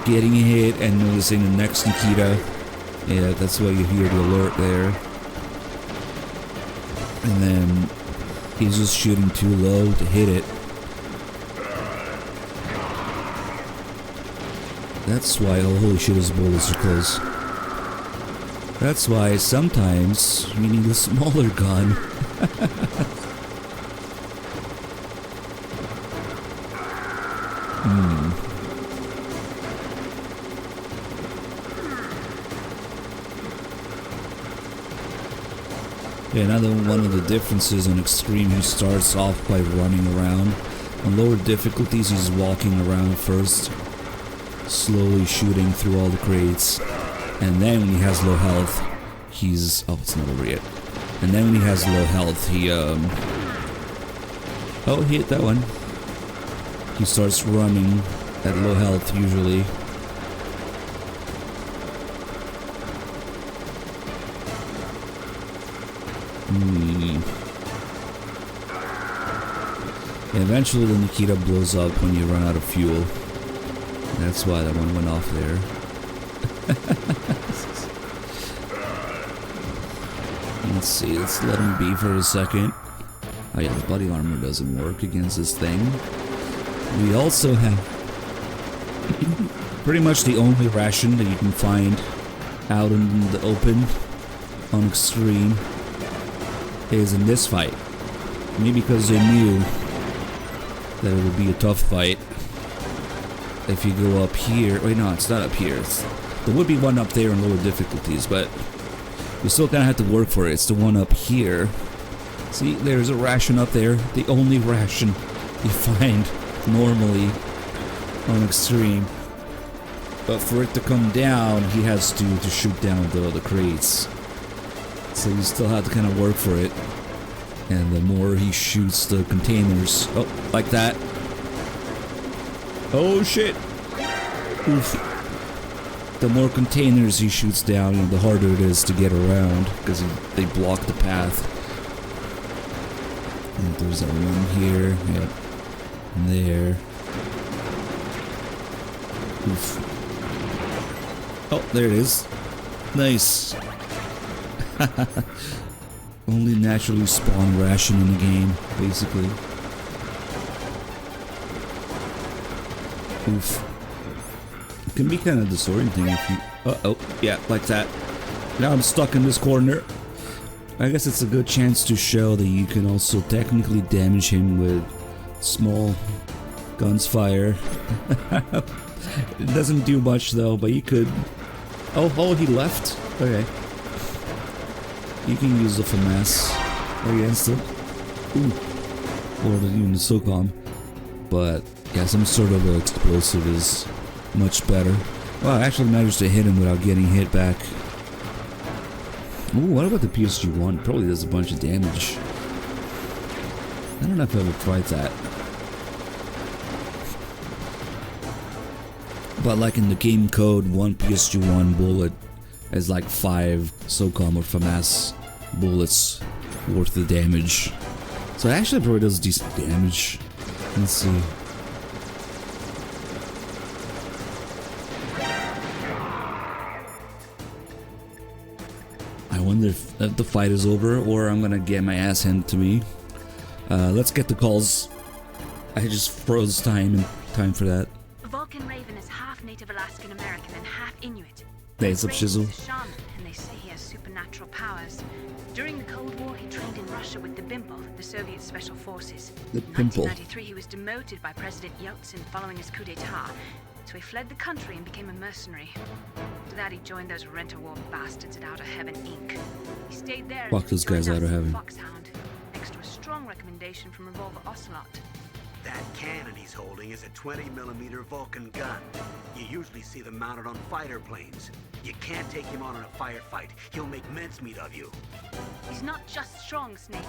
getting hit and noticing the next Nikita. Yeah, that's why you hear the alert there. And then he's just shooting too low to hit it. That's why, oh holy shit, his bullets are close. That's why sometimes we need a smaller gun. Yeah, another one of the differences on Extreme, he starts off by running around. On lower difficulties, he's walking around first, slowly shooting through all the crates. And then when he has low health, he's... oh, it's not over yet. And then when he has low health, he, oh, he hit that one. He starts running at low health, usually. Eventually the Nikita blows up when you run out of fuel. That's why that one went off there. Let's see, let's let him be for a second. Oh yeah, the body armor doesn't work against this thing. We also have pretty much the only ration that you can find out in the open on Extreme is in this fight. Maybe because they knew that it would be a tough fight. If you go up here, wait, no, it's not up here. There would be one up there in lower difficulties, but you still kind of have to work for it. It's the one up here. See, there's a ration up there. The only ration you find normally on Extreme. But for it to come down, he has to shoot down the crates. So you still have to kind of work for it. And the more he shoots the containers, oh, like that. Oh shit! Oof. The more containers he shoots down, the harder it is to get around, because they block the path. And there's that one here, yep. And there. Oof. Oh, there it is. Nice. Only naturally spawn ration in the game, basically. Oof. It can be kind of disorienting if you... uh-oh, yeah, like that. Now I'm stuck in this corner. I guess it's a good chance to show that you can also technically damage him with small guns fire. It doesn't do much though, but you could... oh, he left? Okay. You can use the finesse against it. Ooh. Or even the SOCOM. But yeah, some sort of explosive is much better. Well, I actually managed to hit him without getting hit back. Ooh, what about the PSG1? Probably does a bunch of damage. I don't know if I ever tried that. But like in the game code, one PSG1 bullet is like 5 SOCOM or FAMAS bullets worth of damage. So it actually probably does decent damage. Let's see. I wonder if the fight is over or I'm gonna get my ass handed to me. Let's get the calls. I just froze time for that. Vulcan Raven is half Native Alaskan American and half Inuit. Hey, what's up, Raven Shizzle? is a shaman, and they say he has supernatural powers. During the Cold War, he trained in Russia with the BIMPL, the Soviet Special Forces. The In Pimple. 1993, he was demoted by President Yeltsin following his coup d'etat, so he fled the country and became a mercenary. After that, he joined those rent-a-war bastards at Outer Heaven, Inc. He stayed there Fuck until those he joined guys, us Outer as a Heaven. Foxhound, next to a strong recommendation from Revolver Ocelot. That cannon he's holding is a 20mm Vulcan gun. You usually see them mounted on fighter planes. You can't take him on in a firefight. He'll make mincemeat of you. He's not just strong, Snake.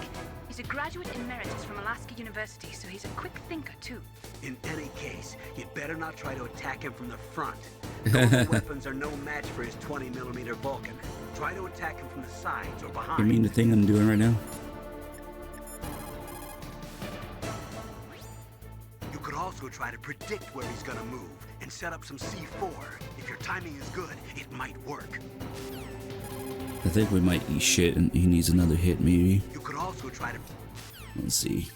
He's a graduate emeritus from Alaska University, so he's a quick thinker, too. In any case, you'd better not try to attack him from the front. Those weapons are no match for his 20mm Vulcan. Try to attack him from the sides or behind. You mean the thing I'm doing right now? You could also try to predict where he's gonna move and set up some C4. If your timing is good, it might work. I think we might eat shit and he needs another hit, maybe. You could also try to... Let's see.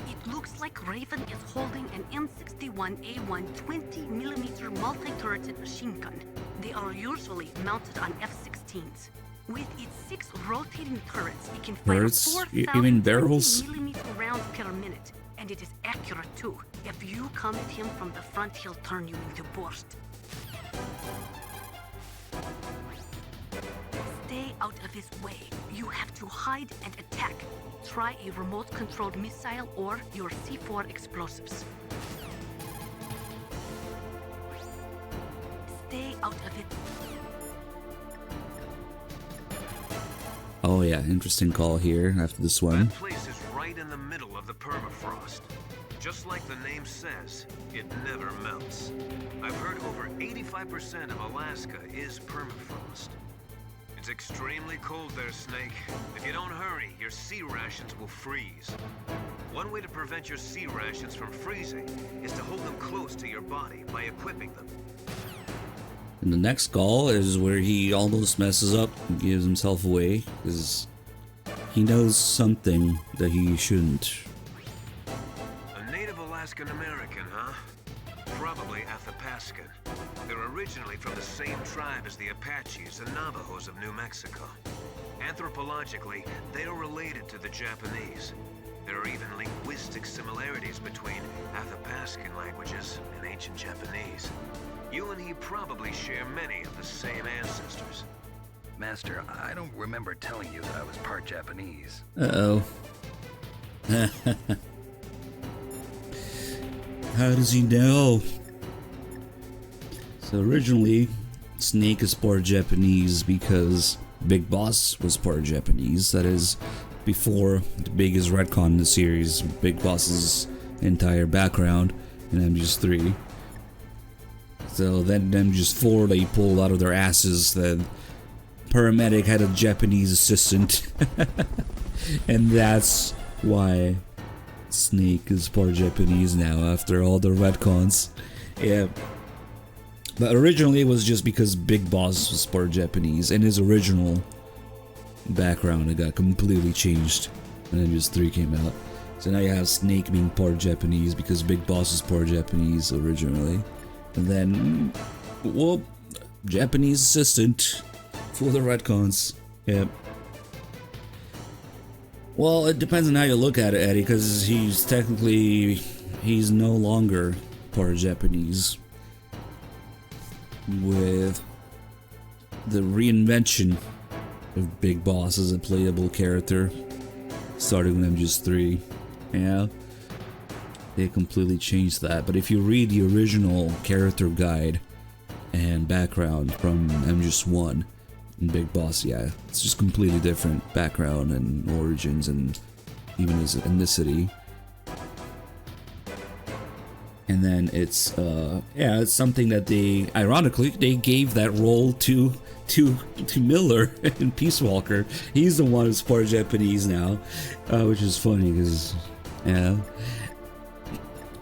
It looks like Raven is holding an M61A1 20mm multi-turreted machine gun. They are usually mounted on F-16s. With its 6 rotating turrets, it can fire Turrets? You mean barrels? 4,000 rounds per minute, and it is accurate too. If you come at him from the front, he'll turn you into borscht. Stay out of his way. You have to hide and attack. Try a remote-controlled missile or your C4 explosives. Stay out of it. Oh yeah, interesting call here after this one. That place is right in the middle of the permafrost. Just like the name says, it never melts. I've heard over 85% of Alaska is permafrost. It's extremely cold there, Snake. If you don't hurry, your sea rations will freeze. One way to prevent your sea rations from freezing is to hold them close to your body by equipping them. And the next call is where he almost messes up and gives himself away because he knows something that he shouldn't. A Native Alaskan American, huh? Probably Athapascan. They're originally from the same tribe as the Apaches and Navajos of New Mexico. Anthropologically, they are related to the Japanese. There are even linguistic similarities between Athapascan languages and ancient Japanese. You and he probably share many of the same ancestors. Master, I don't remember telling you that I was part Japanese. Uh-oh. How does he know? So originally, Snake is part Japanese because Big Boss was part Japanese. That is, before the biggest retcon in the series, Big Boss's entire background in MGS3. So then MGS4, they pulled out of their asses that Paramedic had a Japanese assistant. And that's why Snake is part Japanese now after all the retcons. Yeah. But originally it was just because Big Boss was part Japanese. In his original background, it got completely changed when MGS3 came out. So now you have Snake being part Japanese because Big Boss was part Japanese originally. And then, well, Japanese assistant for the retcons. Yep. Well, it depends on how you look at it, Eddie, because he's no longer part Japanese. With the reinvention of Big Boss as a playable character, starting with MGS3. Yeah. They completely changed that. But if you read the original character guide and background from MGS1 and Big Boss, yeah, it's just completely different background and origins and even his ethnicity. And then it's it's something that ironically they gave that role to Miller in Peace Walker. He's the one who's part Japanese now, which is funny because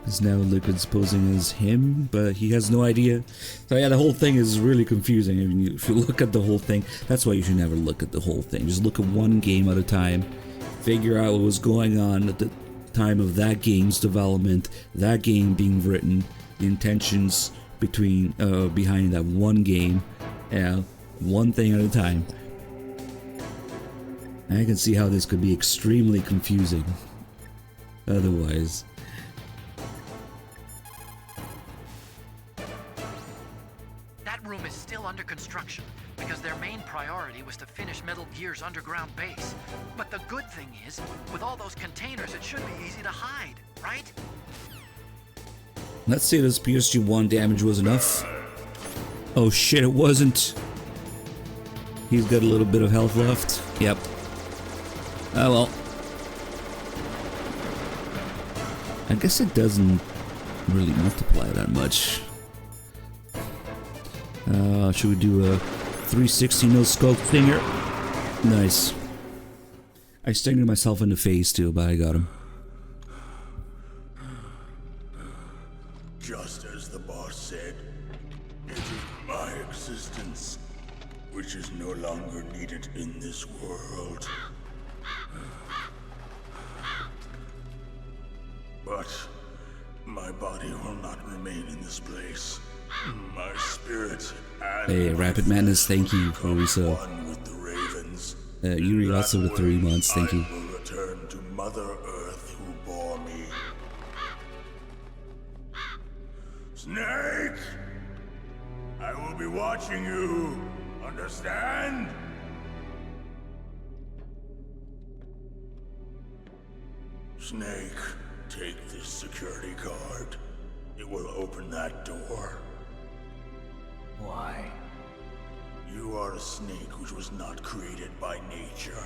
Is now Liquid's posing as him, but he has no idea. So yeah, the whole thing is really confusing. I mean, if you look at the whole thing, that's why you should never look at the whole thing. Just look at one game at a time. Figure out what was going on at the time of that game's development, that game being written, the intentions behind that one game. Yeah, one thing at a time. I can see how this could be extremely confusing. Otherwise. That room is still under construction because their main priority was to finish Metal Gear's underground base. But the good thing is, with all those containers, it should be easy to hide, right? Let's say this PSG-1 damage was enough. Oh shit, it wasn't. He's got a little bit of health left. Yep. Oh well. I guess it doesn't really multiply that much. Should we do a 360 no scope thinger? Nice. I stinged myself in the face too, but I got him. Just as the boss said, it is my existence which is no longer needed in this world. But my body will not remain in this place. My spirit and hey, Rapid Madness, thank you for resub. one with the ravens. Yuri also with 3 months, thank you. I will return to Mother Earth who bore me. Snake! I will be watching you. Understand? Snake, take this security card. It will open that door. Why? You are a snake which was not created by nature.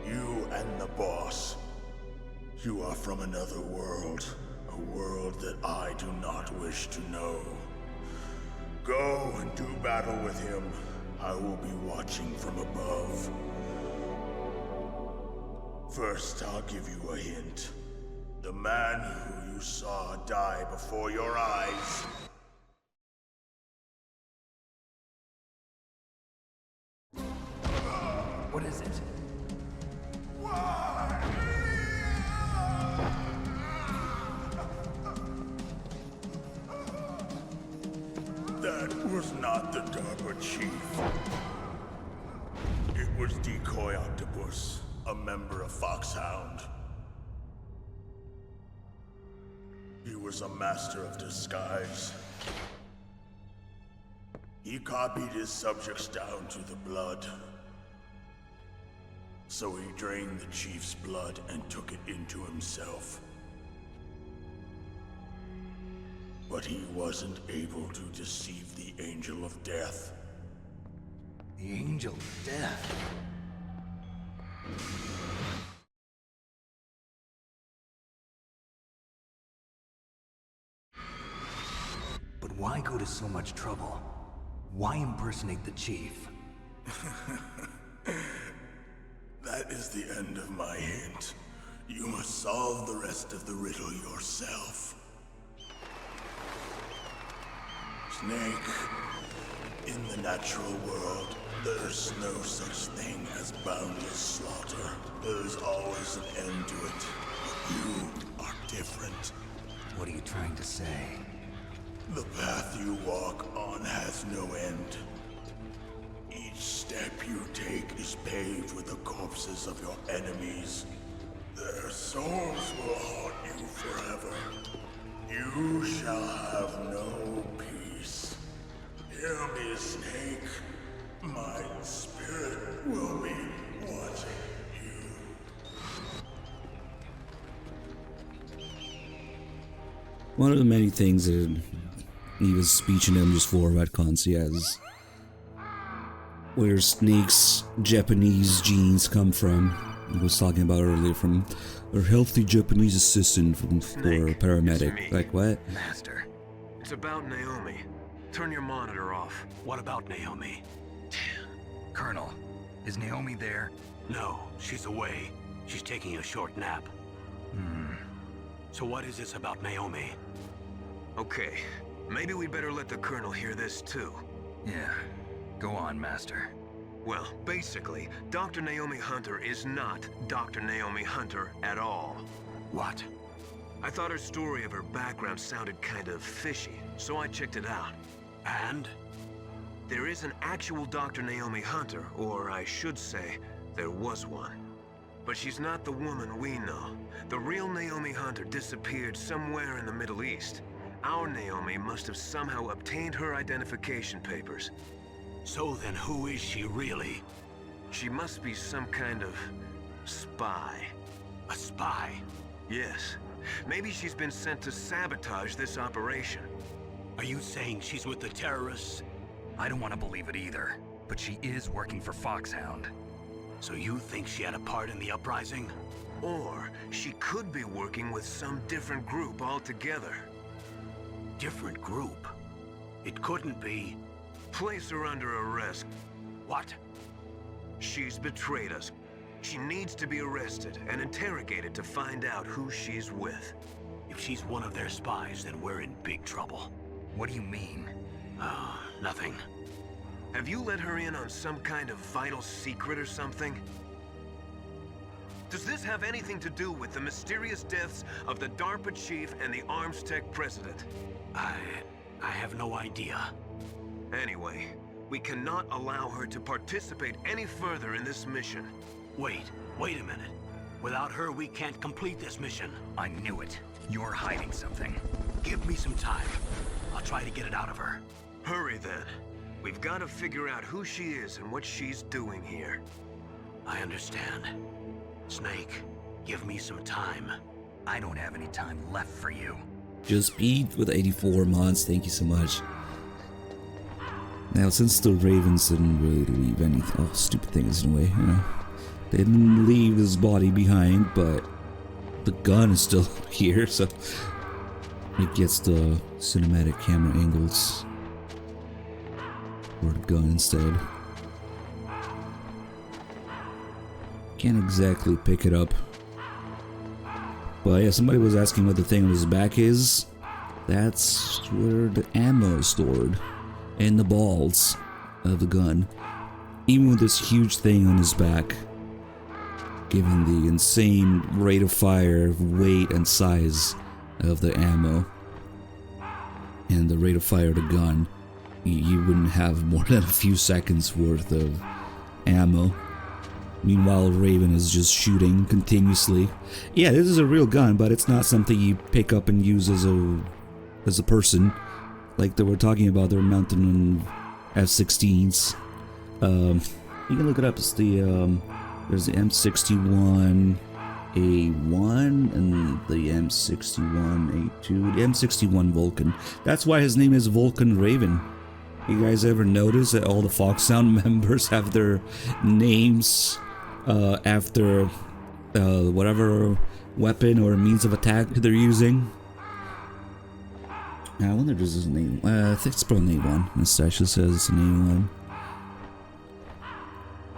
You and the boss. You are from another world. A world that I do not wish to know. Go and do battle with him. I will be watching from above. First, I'll give you a hint. The man who you saw die before your eyes. What is it? That was not the Darba Chief. It was Decoy Octopus, a member of Foxhound. He was a master of disguise. He copied his subjects down to the blood. So he drained the Chief's blood and took it into himself. But he wasn't able to deceive the Angel of Death. The Angel of Death? But why go to so much trouble? Why impersonate the Chief? That is the end of my hint. You must solve the rest of the riddle yourself. Snake, in the natural world, there's no such thing as boundless slaughter. There's always an end to it. But you are different. What are you trying to say? The path you walk on has no end. Each step you take is paved with the corpses of your enemies. Their souls will haunt you forever. You shall have no peace. Hear me, Snake. My spirit will be watching you. One of the many things that he was speeching him just for retcons he has. Where Snake's Japanese genes come from. He was talking about earlier from a healthy Japanese assistant from or a paramedic. Like what? Master. It's about Naomi. Turn your monitor off. What about Naomi? Colonel, is Naomi there? No, she's away. She's taking a short nap. So what is this about Naomi? Okay, maybe we'd better let the Colonel hear this too. Yeah, go on, Master. Well, basically, Dr. Naomi Hunter is not Dr. Naomi Hunter at all. What? I thought her story of her background sounded kind of fishy, so I checked it out. And? There is an actual Dr. Naomi Hunter, or I should say, there was one. But she's not the woman we know. The real Naomi Hunter disappeared somewhere in the Middle East. Our Naomi must have somehow obtained her identification papers. So then who is she really? She must be some kind of spy. A spy? Yes. Maybe she's been sent to sabotage this operation. Are you saying she's with the terrorists? I don't want to believe it either, but she is working for Foxhound. So you think she had a part in the uprising? Or she could be working with some different group altogether. Different group? It couldn't be... Place her under arrest. What? She's betrayed us. She needs to be arrested and interrogated to find out who she's with. If she's one of their spies, then we're in big trouble. What do you mean? Nothing. Have you let her in on some kind of vital secret or something? Does this have anything to do with the mysterious deaths of the DARPA chief and the Arms Tech president? I have no idea. Anyway, we cannot allow her to participate any further in this mission. Wait a minute. Without her, we can't complete this mission. I knew it. You're hiding something. Give me some time. I'll try to get it out of her. Hurry then. We've got to figure out who she is and what she's doing here. I understand. Snake, give me some time. I don't have any time left for you. Just beat with 84 mods, thank you so much. Now, since the Ravens didn't really leave anything, stupid things in a way, you know. They didn't leave his body behind, but the gun is still here, so it gets the cinematic camera angles for the gun instead. Can't exactly pick it up. But yeah, somebody was asking what the thing on his back is. That's where the ammo is stored. In the balls of the gun. Even with this huge thing on his back. Given the insane rate of fire, weight, and size of the ammo. And the rate of fire of the gun. You wouldn't have more than a few seconds worth of ammo. Meanwhile, Raven is just shooting continuously. Yeah, this is a real gun, but it's not something you pick up and use as a person. Like they were talking about, they're mounted on F-16s. You can look it up. It's the there's the M61A1 and the M61A2. The M61 Vulcan. That's why his name is Vulcan Raven. You guys ever notice that all the Foxhound members have their names after whatever weapon or means of attack they're using? I wonder if this is an A1. I think it's probably an A1. Nastasha says it's an A1.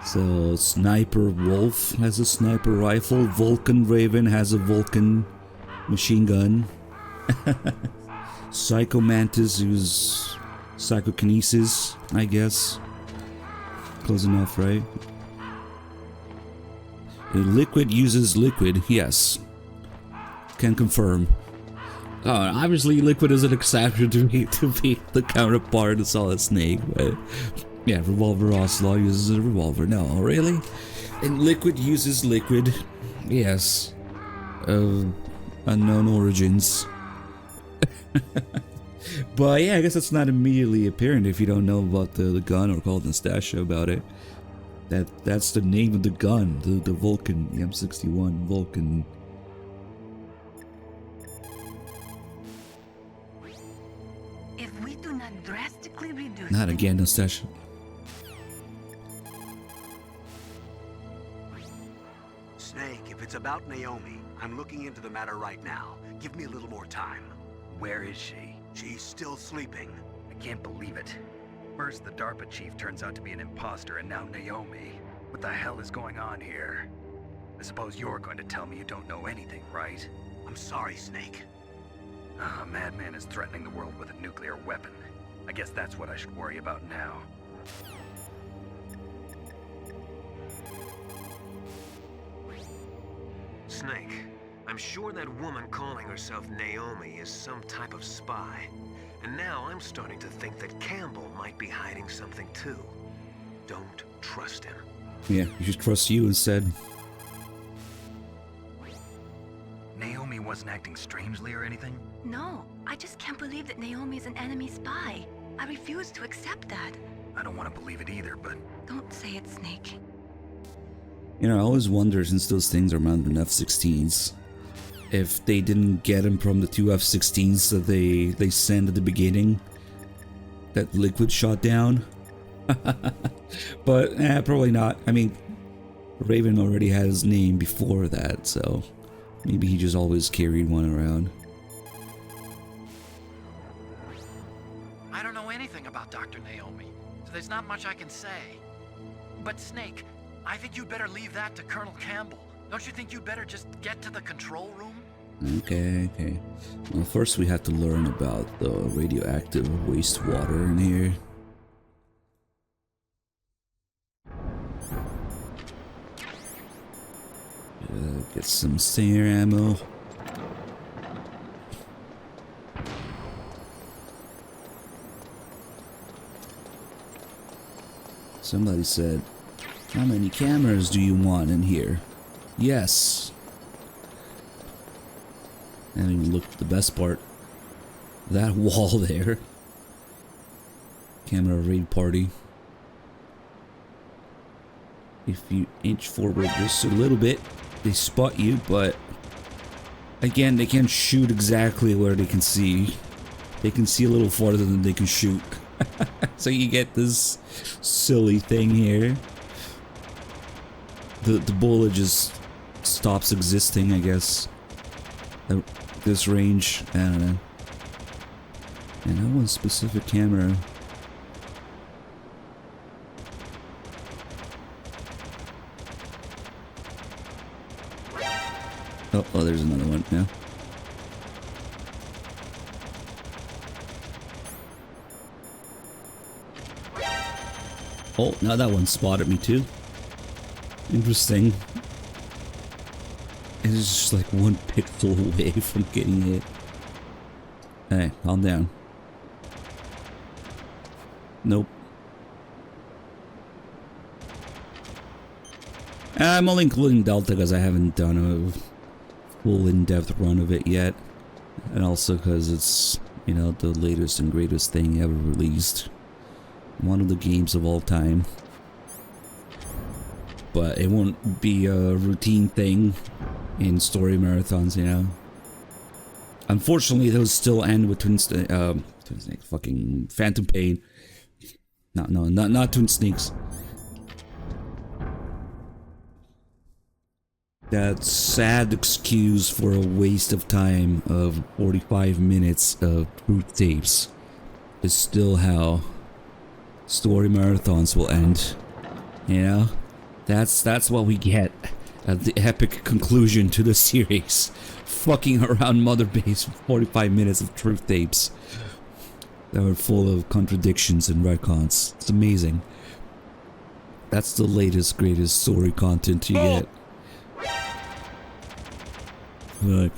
So, Sniper Wolf has a sniper rifle. Vulcan Raven has a Vulcan machine gun. Psycho Mantis uses psychokinesis, I guess. Close enough, right? Liquid uses liquid, yes. Can confirm. Obviously, Liquid is an exception to be the counterpart of Solid Snake, but yeah, Revolver Ocelot uses a revolver. No, really? And Liquid uses liquid, yes. Unknown origins. But yeah, I guess it's not immediately apparent if you don't know about the gun or called Nastasha about it. That's the name of the gun, the Vulcan, the M61 Vulcan. If we do not drastically reduce... Not again, Nastasha. Snake, if it's about Naomi, I'm looking into the matter right now. Give me a little more time. Where is she? She's still sleeping. I can't believe it. First, the DARPA chief turns out to be an imposter, and now Naomi. What the hell is going on here? I suppose you're going to tell me you don't know anything, right? I'm sorry, Snake. A madman is threatening the world with a nuclear weapon. I guess that's what I should worry about now. Snake, I'm sure that woman calling herself Naomi is some type of spy. And now I'm starting to think that Campbell might be hiding something too. Don't trust him. Yeah, you should trust you instead. Naomi wasn't acting strangely or anything? No, I just can't believe that Naomi is an enemy spy. I refuse to accept that. I don't want to believe it either, but... Don't say it, Snake. You know, I always wonder, since those things are mounted in F-16s, if they didn't get them from the two F-16s that they sent at the beginning, that Liquid shot down. But, probably not. I mean, Raven already had his name before that, so maybe he just always carried one around. I don't know anything about Dr. Naomi, so there's not much I can say. But Snake, I think you'd better leave that to Colonel Campbell. Don't you think you'd better just get to the control room? Okay. Well, first we have to learn about the radioactive wastewater in here. Get some Stinger ammo. Somebody said, "How many cameras do you want in here?" Yes. And look at the best part. That wall there. Camera raid party. If you inch forward just a little bit, they spot you, but again, they can't shoot exactly where they can see. They can see a little farther than they can shoot. So you get this silly thing here. The bullet just stops existing, I guess. At this range, I don't know. And that one specific camera. Oh, there's another one now. Oh, now that one spotted me too. Interesting. It is just like one pixel away from getting hit. Hey, calm down. Nope. I'm only including Delta because I haven't done a full in-depth run of it yet. And also because it's, you know, the latest and greatest thing ever released. One of the games of all time. But it won't be a routine thing in story marathons, you know. Unfortunately, those still end with Twin Snake, fucking Phantom Pain. Not Twin Snakes. That sad excuse for a waste of time of 45 minutes of truth tapes is still how story marathons will end. You know? That's what we get at the epic conclusion to the series. Fucking around Mother Base for 45 minutes of truth tapes that were full of contradictions and retcons. It's amazing. That's the latest, greatest story content you get. Look.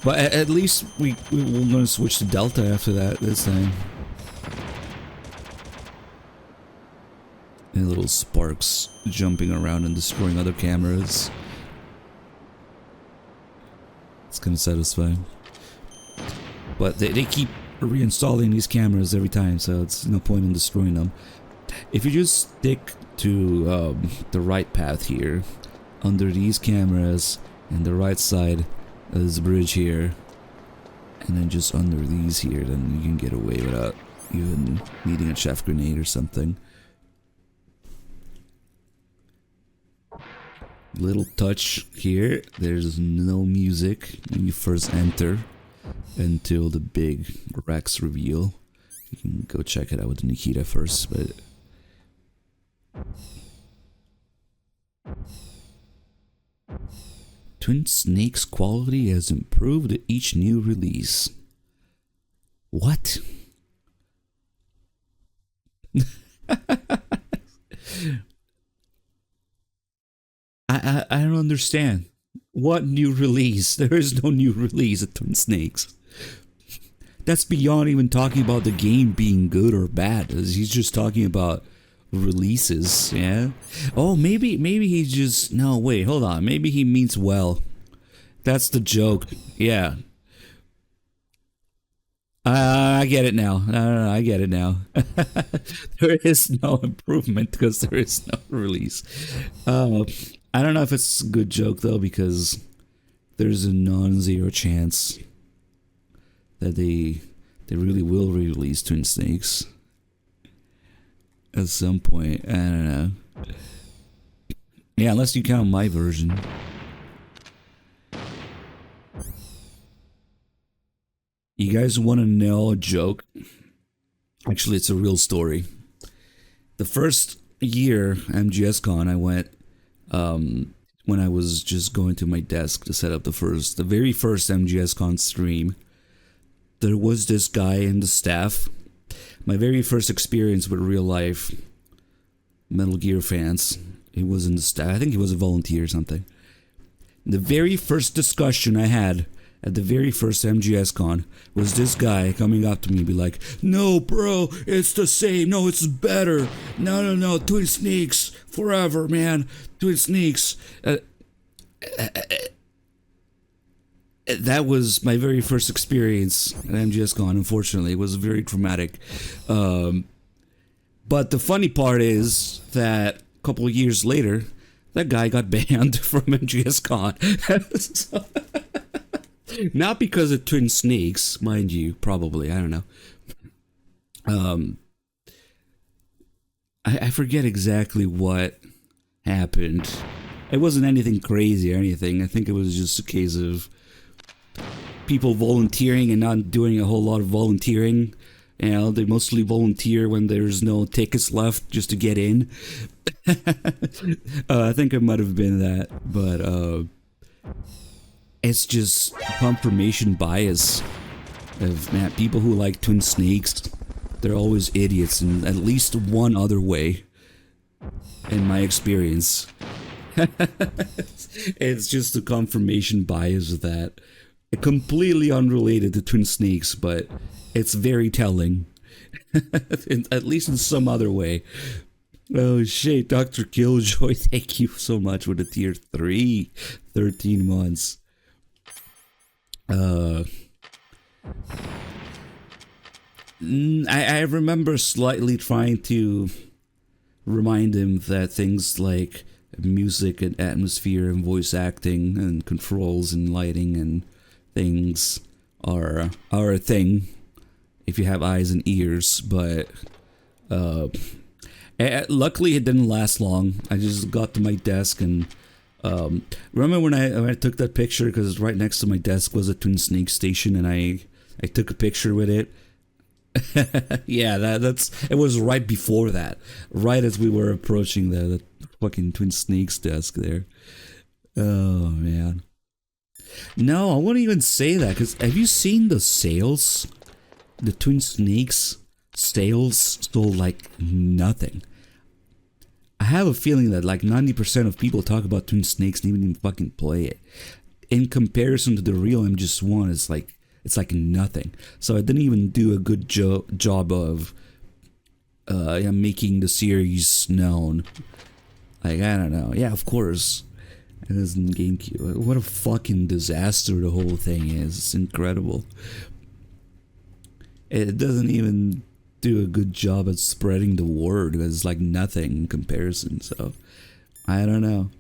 But at least we're gonna switch to Delta after that this time. And little sparks jumping around and destroying other cameras. It's kind of satisfying. But they keep reinstalling these cameras every time, so it's no point in destroying them. If you just stick to the right path here, under these cameras, and the right side of this bridge here, and then just under these here, then you can get away without even needing a chef grenade or something. Little touch here, there's no music when you first enter until the big Rex reveal. You can go check it out with Nikita first, but Twin Snake's quality has improved at each new release. What? I don't understand. What new release? There is no new release of Twin Snakes. That's beyond even talking about the game being good or bad. He's just talking about releases, yeah? Oh, maybe he just... No, wait, hold on. Maybe he means well. That's the joke. Yeah. I get it now. No, I get it now. There is no improvement because there is no release. I don't know if it's a good joke though, because there's a non-zero chance that they really will release Twin Snakes at some point. I don't know. Yeah, unless you count my version. You guys want to know a joke? Actually, it's a real story. The first year MGS1 I went, when I was just going to my desk to set up the very first MGS1 stream, there was this guy in the staff. My very first experience with real life Metal Gear fans. He was in the staff. I think he was a volunteer or something. The very first discussion I had at the very first MGS1 was this guy coming up to me and be like, "No, bro, it's the same. No, it's better. No, Twin Snakes forever, man. Twin Snakes." That was my very first experience at MGS1. Unfortunately, it was very traumatic. But the funny part is that a couple of years later, that guy got banned from MGS1. So, not because of Twin Snakes, mind you, probably. I don't know. I forget exactly what happened. It wasn't anything crazy or anything. I think it was just a case of people volunteering and not doing a whole lot of volunteering. You know, they mostly volunteer when there's no tickets left just to get in. I think it might have been that, but it's just confirmation bias of, man, people who like Twin Snakes, they're always idiots in at least one other way, in my experience. It's just a confirmation bias of that. Completely unrelated to Twin Snakes, but it's very telling. At least in some other way. Oh shit, Dr. Killjoy, thank you so much for the tier 3. 13 months. I remember slightly trying to remind him that things like music and atmosphere and voice acting and controls and lighting and things are a thing if you have eyes and ears, but luckily it didn't last long. I just got to my desk and remember when I took that picture, because right next to my desk was a Twin Snake station, and I took a picture with it. Yeah, it was right before that, right as we were approaching the fucking Twin Snakes desk there. Oh man. No, I wouldn't even say that, because have you seen the sales? The Twin Snakes sales sold like nothing. I have a feeling that like 90% of people talk about Twin Snakes and even fucking play it. In comparison to the real MGS1, it's like nothing. So I didn't even do a good job of making the series known. Like, I don't know. Yeah, of course. It is in GameCube. What a fucking disaster the whole thing is. It's incredible. It doesn't even do a good job at spreading the word. It's like nothing in comparison. So, I don't know.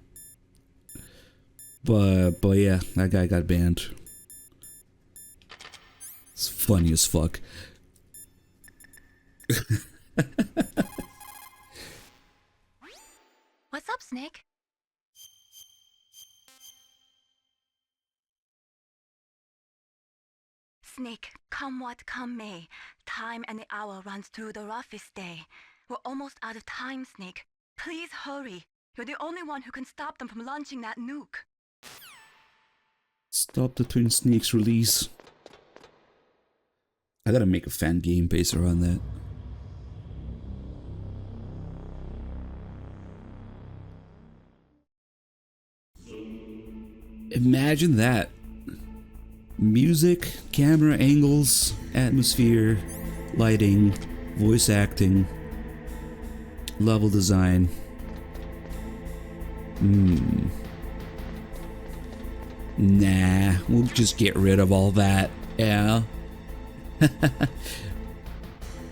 But yeah, that guy got banned. It's funny as fuck. What's up, Snake? Snake, come what come may, time and the hour runs through the roughest day. We're almost out of time, Snake. Please hurry. You're the only one who can stop them from launching that nuke. Stop the Twin Snakes release. I gotta make a fan game based around that. Imagine that. Music, camera angles, atmosphere, lighting, voice acting, level design. Nah, we'll just get rid of all that. Yeah.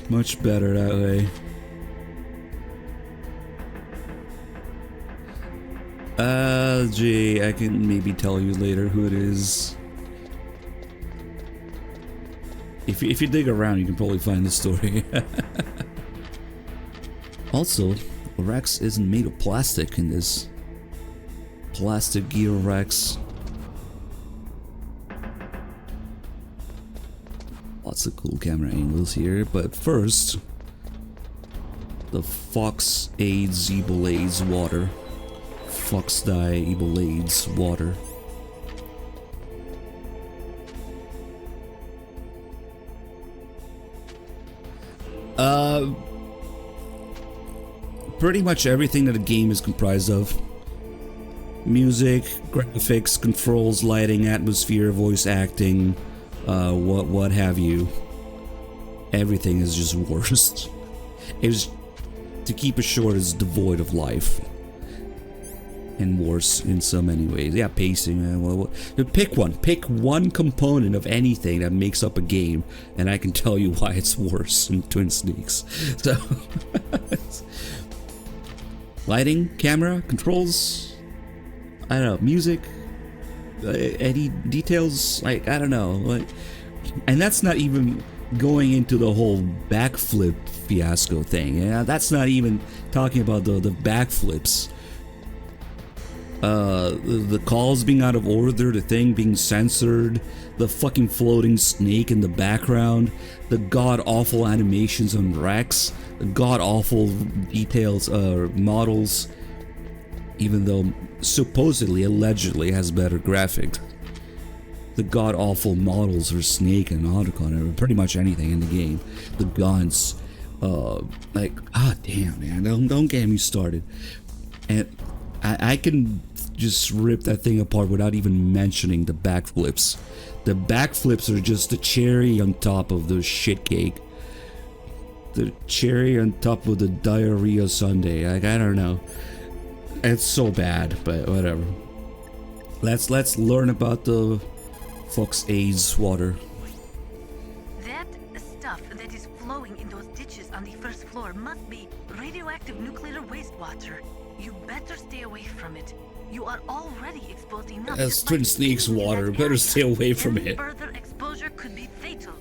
Much better that way. Gee, I can maybe tell you later who it is. If you dig around, you can probably find the story. Also, Rex isn't made of plastic in this. Plastic Gear Rex. Lots of cool camera angles here, but first, the Fox AIDS Evil AIDS water. Fox Die Evil AIDS water. Pretty much everything that a game is comprised of. Music, graphics, controls, lighting, atmosphere, voice acting, what have you. Everything is just worse. It's, to keep it short, is devoid of life. And worse in so many ways. Yeah, pacing. Well, pick one. Pick one component of anything that makes up a game, and I can tell you why it's worse in Twin Snakes. So, lighting, camera, controls. I don't know, music. Any details? Like, I don't know. Like, and that's not even going into the whole backflip fiasco thing. Yeah, that's not even talking about the backflips. The calls being out of order, the thing being censored, the fucking floating snake in the background, the god-awful animations on Rex, the god-awful details, models, even though supposedly, allegedly has better graphics. The god-awful models for Snake and Otacon, or pretty much anything in the game. The guns, like, damn, man, don't get me started. And I can just rip that thing apart without even mentioning the backflips. The backflips are just the cherry on top of the shit cake. The cherry on top of the diarrhea sundae. Like, I don't know. It's so bad, but whatever. Let's learn about the Fox AIDS water. That stuff that is flowing in those ditches on the first floor must be radioactive nuclear wastewater. You better stay away from it. You are already exposed enough. That's Twin Snakes water. Better stay away from it. Further exposure could be fatal.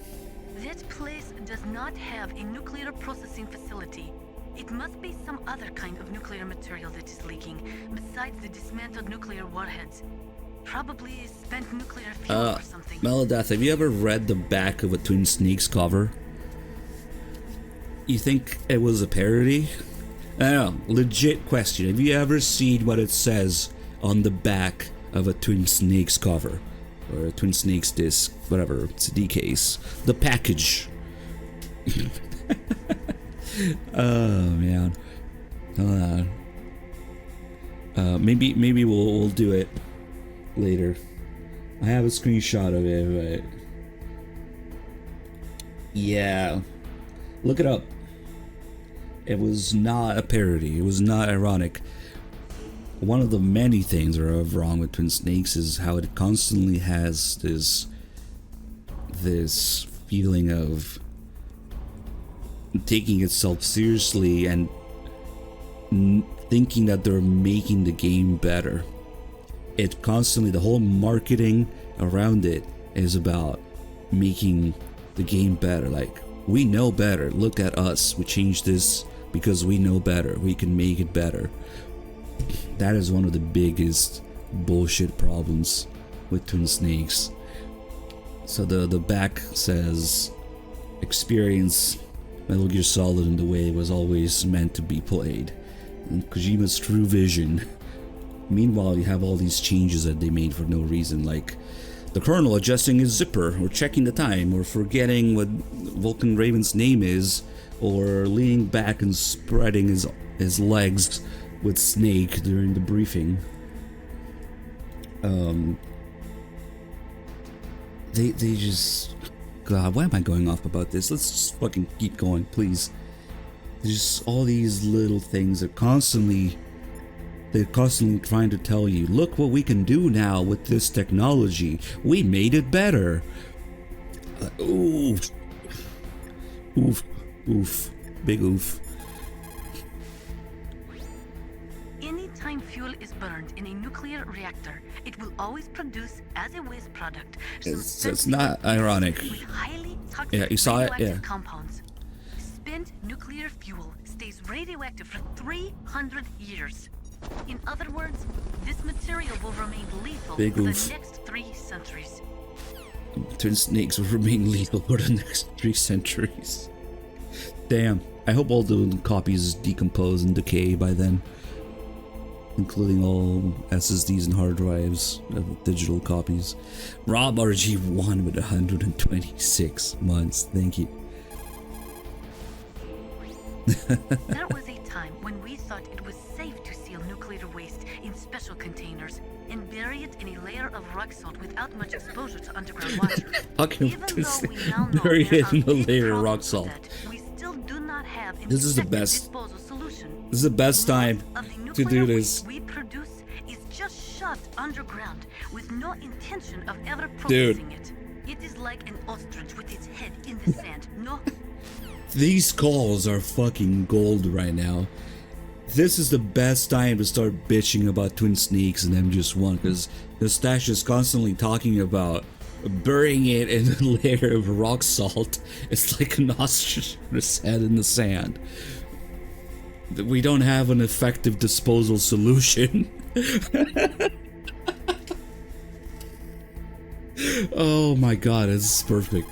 That place does not have a nuclear processing facility. It must be some other kind of nuclear material that is leaking, besides the dismantled nuclear warheads. Probably spent nuclear fuel or something. Melodeath, have you ever read the back of a Twin Snakes cover? You think it was a parody? I don't know, legit question. Have you ever seen what it says on the back of a Twin Snakes cover? Or a Twin Snakes disc, whatever, CD case. The package. Oh, man. Hold on. Maybe we'll do it later. I have a screenshot of it, but... yeah. Look it up. It was not a parody. It was not ironic. One of the many things that are wrong with Twin Snakes is how it constantly has this feeling of taking itself seriously and thinking that they're making the game better. It constantly, the whole marketing around it is about making the game better. Like, we know better. Look at us. We changed this because we know better. We can make it better. That is one of the biggest bullshit problems with Twin Snakes. So the back says, experience Metal Gear Solid in the way it was always meant to be played. And Kojima's true vision Meanwhile, you have all these changes that they made for no reason, like the colonel adjusting his zipper, or checking the time, or forgetting what Vulcan Raven's name is, or leaning back and spreading his legs with Snake during the briefing. They just... God, why am I going off about this? Let's just fucking keep going, please. There's just all these little things that they're constantly trying to tell you, look what we can do now with this technology. We made it better. Oof. Oof. Oof. Big oof. Anytime fuel is burned in a nuclear reactor, it will always produce as a waste product. It's not ironic. With highly toxic Yeah, you saw it? radioactive Yeah. compounds. Spent nuclear fuel stays radioactive for 300 years. In other words, this material will remain lethal Big for the oof. next 3 centuries. Twin Snakes will remain lethal for the next 3 centuries. Damn. I hope all the copies decompose and decay by then. Including all SSDs and hard drives of digital copies. Rob RG1 with 126 months. Thank you. There was a time when we thought it was safe to seal nuclear waste in special containers and bury it in a layer of rock salt without much exposure to underground water. Okay, Even though we now know bury there it are in a big layer of rock problems with salt. that, we still do not have an This is the effective best. disposal solution. This is the best time Most of the to nuclear do waste this. we produce is just shoved underground with no intention of ever Dude. processing it. It is like an ostrich with its head in the sand. No. These calls are fucking gold right now. This is the best time to start bitching about Twin Snakes and MGS1, because the stash is constantly talking about burying it in a layer of rock salt. It's like an ostrich with its head in the sand. We don't have an effective disposal solution. Oh my god, this is perfect.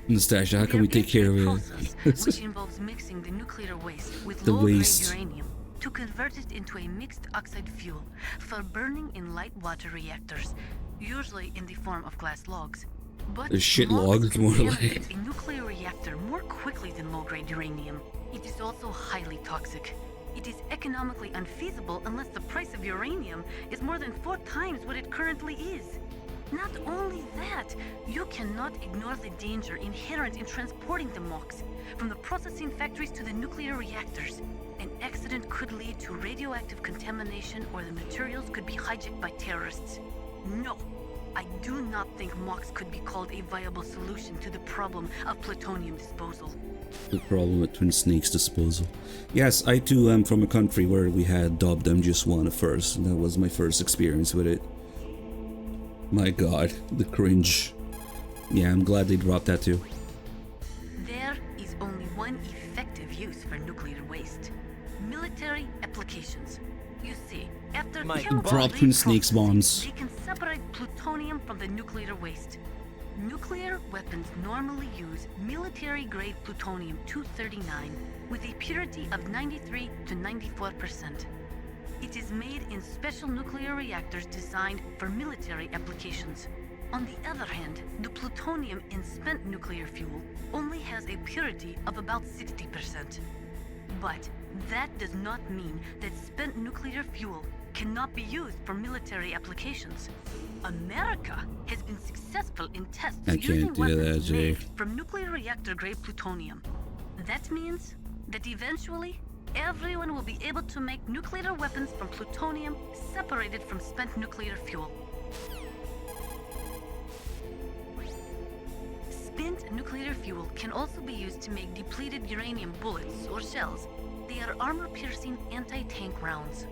Nastasha, how can we take care of it? Which involves mixing the nuclear waste with The low-grade waste. uranium to convert it into a mixed oxide fuel for burning in light water reactors, usually in the form of glass logs. But A shit logs log, can more contaminate like. a nuclear reactor more quickly than low-grade uranium. It is also highly toxic. It is economically unfeasible unless the price of uranium is more than 4 times what it currently is. Not only that, you cannot ignore the danger inherent in transporting the MOX from the processing factories to the nuclear reactors. An accident could lead to radioactive contamination, or the materials could be hijacked by terrorists. No, I do not think MOX could be called a viable solution to the problem of plutonium disposal. The problem with Twin Snakes disposal. Yes, I too am from a country where we had dubbed MGS1 at first, and that was my first experience with it. My god, the cringe. Yeah, I'm glad they dropped that too. There is only one effective use for nuclear waste: military applications. You see, after chemical Drop Twin Snakes reprocessing, bombs. they can separate plutonium from the nuclear waste. Nuclear weapons normally use military-grade plutonium-239 with a purity of 93 to 94%. It is made in special nuclear reactors designed for military applications. On the other hand, the plutonium in spent nuclear fuel only has a purity of about 60%. But that does not mean that spent nuclear fuel cannot be used for military applications. America has been successful in tests I can't using do that, weapons Jay. made from nuclear reactor-grade plutonium. That means that eventually, everyone will be able to make nuclear weapons from plutonium separated from spent nuclear fuel. Spent nuclear fuel can also be used to make depleted uranium bullets or shells. They are armor-piercing anti-tank rounds.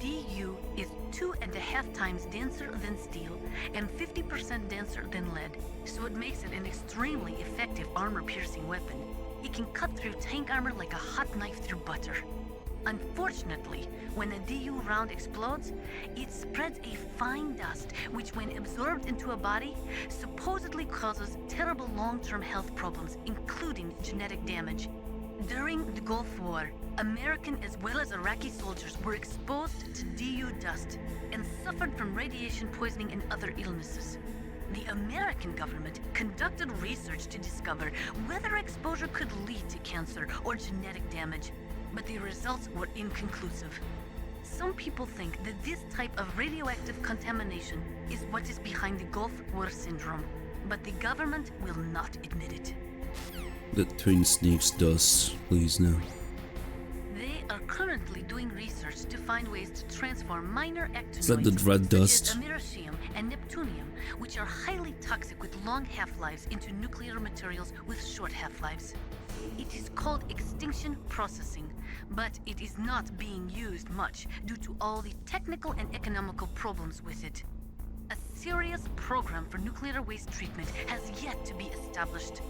DU is 2.5 times denser than steel and 50% denser than lead, so it makes it an extremely effective armor-piercing weapon. It can cut through tank armor like a hot knife through butter. Unfortunately, when a DU round explodes, it spreads a fine dust which, when absorbed into a body, supposedly causes terrible long-term health problems, including genetic damage. During the Gulf War, American as well as Iraqi soldiers were exposed to DU dust and suffered from radiation poisoning and other illnesses. The American government conducted research to discover whether exposure could lead to cancer or genetic damage, but the results were inconclusive. Some people think that this type of radioactive contamination is what is behind the Gulf War syndrome, but the government will not admit it. The Twin Snakes dust, please no. They are currently doing research to find ways to transform minor actinoids Is that the dread dust? such as americium and neptunium, which are highly toxic with long half-lives, into nuclear materials with short half-lives. It is called extinction processing, but it is not being used much due to all the technical and economical problems with it. A serious program for nuclear waste treatment has yet to be established.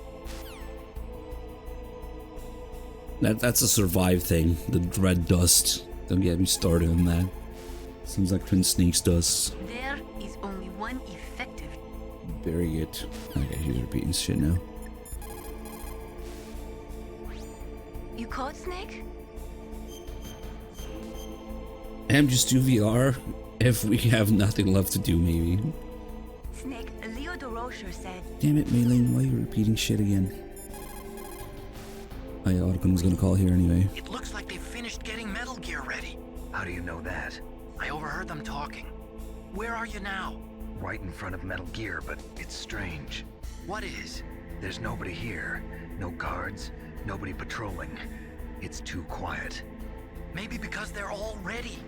That's a survive thing. The dread dust. Don't get me started on that. Seems like Twin Snakes dust. There is only one effective. Bury it. Okay, he's repeating shit now. You caught Snake? MGS2 VR. If we have nothing left to do, maybe. Snake, Leo DeRocher said... Damn it, Mailing, why are you repeating shit again? Oh yeah, Otacon was gonna call here anyway. It looks like they've finished getting Metal Gear ready. How do you know that? I overheard them talking. Where are you now? Right in front of Metal Gear, but it's strange. What is? There's nobody here. No guards, nobody patrolling. It's too quiet. Maybe because they're all ready.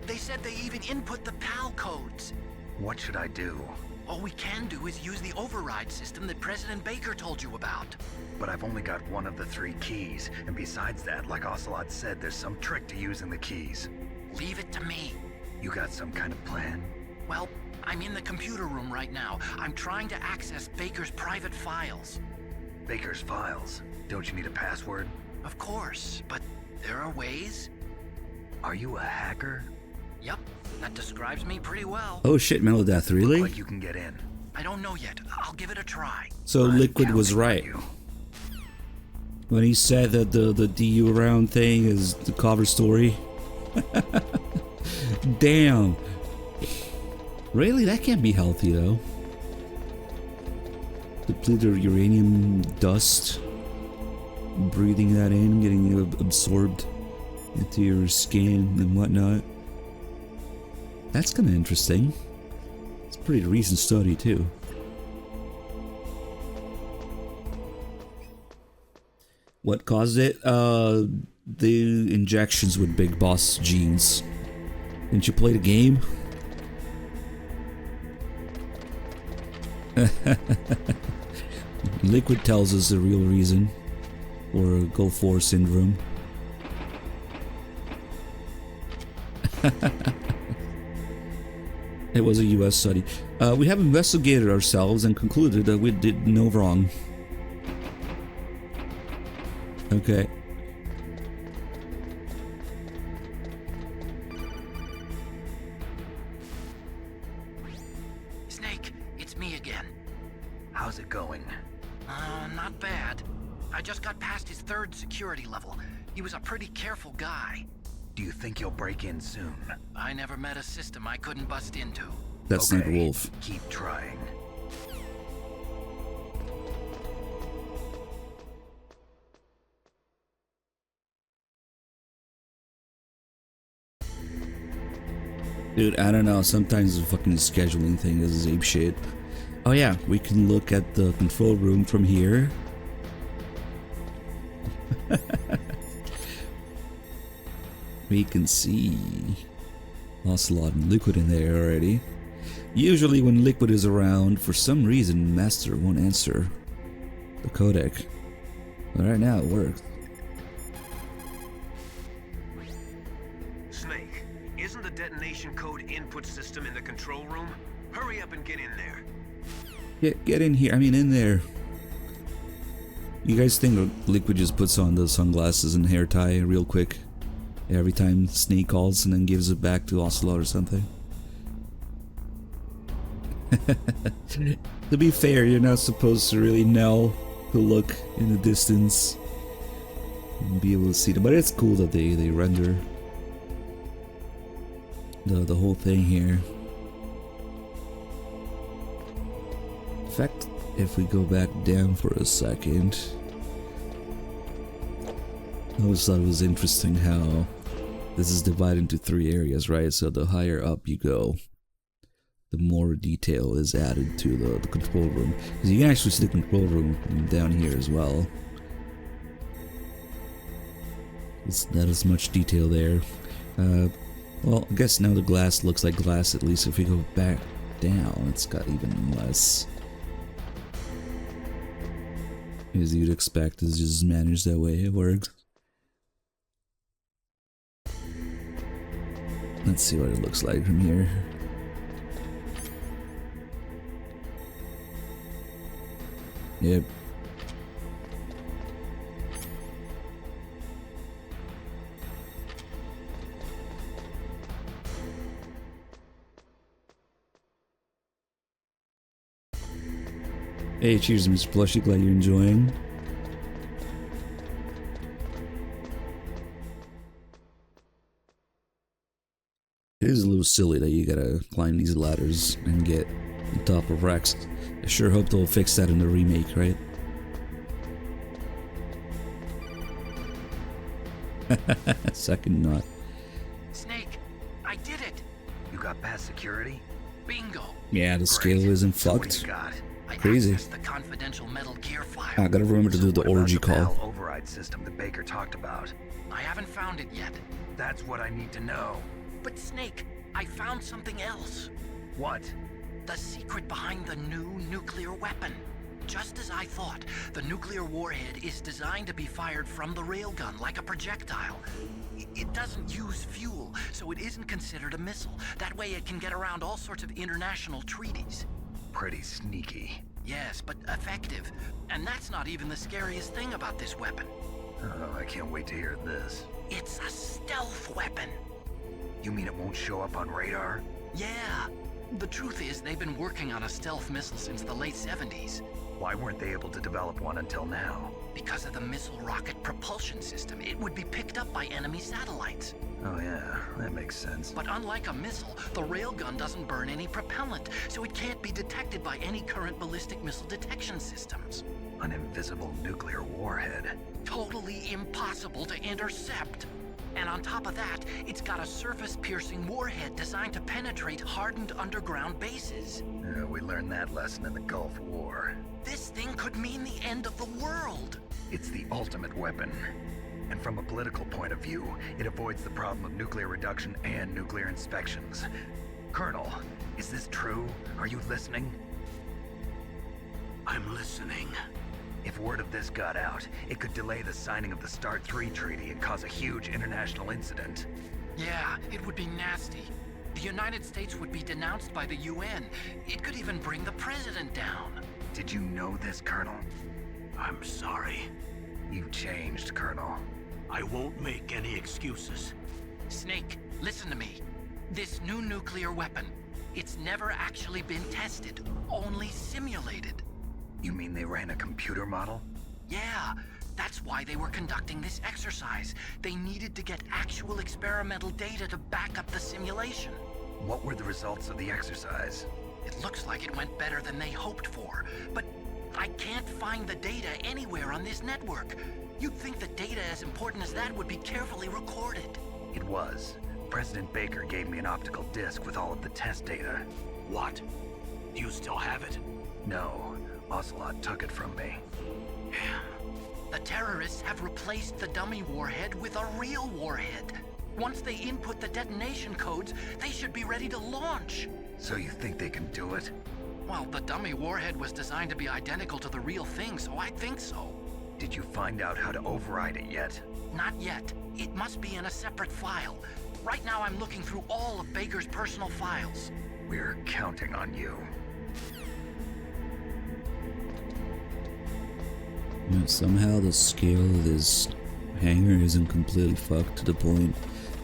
They said they even input the PAL codes. What should I do? All we can do is use the override system that President Baker told you about. But I've only got one of the 3 keys, and besides that, like Ocelot said, there's some trick to using the keys. Leave it to me. You got some kind of plan? Well, I'm in the computer room right now. I'm trying to access Baker's private files. Baker's files? Don't you need a password? Of course, but there are ways. Are you a hacker? Yep, that describes me pretty well. Oh shit, Metal Death, really? Look like you can get in. I don't know yet. I'll give it a try. So Liquid was right when he said that the DU around thing is the cover story. Damn. Really? That can't be healthy though. Depleted uranium dust. Breathing that in, getting it absorbed into your skin and whatnot. That's kind of interesting. It's a pretty recent study too. What caused it? The injections with Big Boss genes. Didn't you play the game? Liquid tells us the real reason for Gulf War syndrome. It was a US study. We have investigated ourselves and concluded that we did no wrong. Okay. Snake, it's me again. How's it going? Not bad. I just got past his 3rd security level. He was a pretty careful guy. Do you think you'll break in soon? I never met a system I couldn't bust into. That's okay, not Wolf. Keep trying. Dude, I don't know. Sometimes the fucking scheduling thing is ape shit. Oh yeah, we can look at the control room from here. We can see Ocelot and Liquid in there already. Usually when Liquid is around, for some reason Master won't answer the codec. But right now it works. Snake, isn't the detonation code input system in the control room? Hurry up and get in there. Get in here. I mean, in there. You guys think Liquid just puts on the sunglasses and hair tie real quick every time Snake calls and then gives it back to Ocelot or something? To be fair, you're not supposed to really know the look in the distance. be able to see them. But it's cool that they render the whole thing here. In fact, if we go back down for a second, I always thought it was interesting how this is divided into 3 areas, right? So the higher up you go, the more detail is added to the control room. Because you can actually see the control room down here as well. It's not as much detail there. Well, I guess now the glass looks like glass, at least if we go back down, it's got even less. As you'd expect, it's just managed that way, it works. Let's see what it looks like from here. Yep. Hey, cheers, Mr. Plushy. Glad you're enjoying. It is a little silly that you gotta climb these ladders and get on top of racks. I sure hope they'll fix that in the remake, right? Second knot. Snake, I did it. You got past security? Bingo. Yeah, the scale isn't fucked. Crazy. The confidential Metal Gear file. I gotta remember to do the orgy call. Override system that Baker talked about. I haven't found it yet. That's what I need to know. But Snake, I found something else. What? The secret behind the new nuclear weapon. Just as I thought, the nuclear warhead is designed to be fired from the railgun like a projectile. It doesn't use fuel, so it isn't considered a missile. That way it can get around all sorts of international treaties. Pretty sneaky. Yes, but effective. And that's not even the scariest thing about this weapon. Oh, I can't wait to hear this. It's a stealth weapon. You mean it won't show up on radar? Yeah. The truth is, they've been working on a stealth missile since the late 70s. Why weren't they able to develop one until now? Because of the missile rocket propulsion system. It would be picked up by enemy satellites. Oh yeah, that makes sense. But unlike a missile, the railgun doesn't burn any propellant, so it can't be detected by any current ballistic missile detection systems. An invisible nuclear warhead. Totally impossible to intercept. And on top of that, it's got a surface-piercing warhead designed to penetrate hardened underground bases. We learned that lesson in the Gulf War. This thing could mean the end of the world. It's the ultimate weapon. And from a political point of view, it avoids the problem of nuclear reduction and nuclear inspections. Colonel, is this true? Are you listening? I'm listening. If word of this got out, it could delay the signing of the START 3 treaty and cause a huge international incident. Yeah, it would be nasty. The United States would be denounced by the UN. It could even bring the president down. Did you know this, Colonel? I'm sorry. You've changed, Colonel. I won't make any excuses. Snake, listen to me. This new nuclear weapon, it's never actually been tested, only simulated. You mean they ran a computer model? Yeah, that's why they were conducting this exercise. They needed to get actual experimental data to back up the simulation. What were the results of the exercise? It looks like it went better than they hoped for, but I can't find the data anywhere on this network. You'd think the data as important as that would be carefully recorded. It was. President Baker gave me an optical disc with all of the test data. What? Do you still have it? No. Ocelot took it from me. The terrorists have replaced the dummy warhead with a real warhead. Once they input the detonation codes, they should be ready to launch. So you think they can do it? Well, the dummy warhead was designed to be identical to the real thing, so I think so. Did you find out how to override it yet? Not yet. It must be in a separate file. Right now I'm looking through all of Baker's personal files. We're counting on you. Somehow the scale of this hangar isn't completely fucked to the point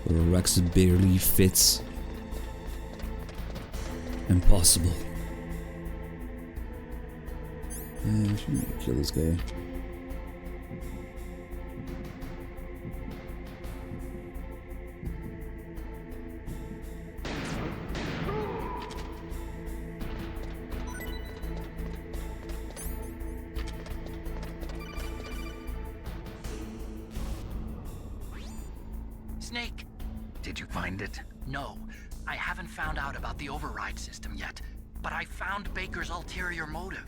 where Rex barely fits. Impossible. I should kill this guy. Did you find it? No, I haven't found out about the override system yet, but I found Baker's ulterior motive.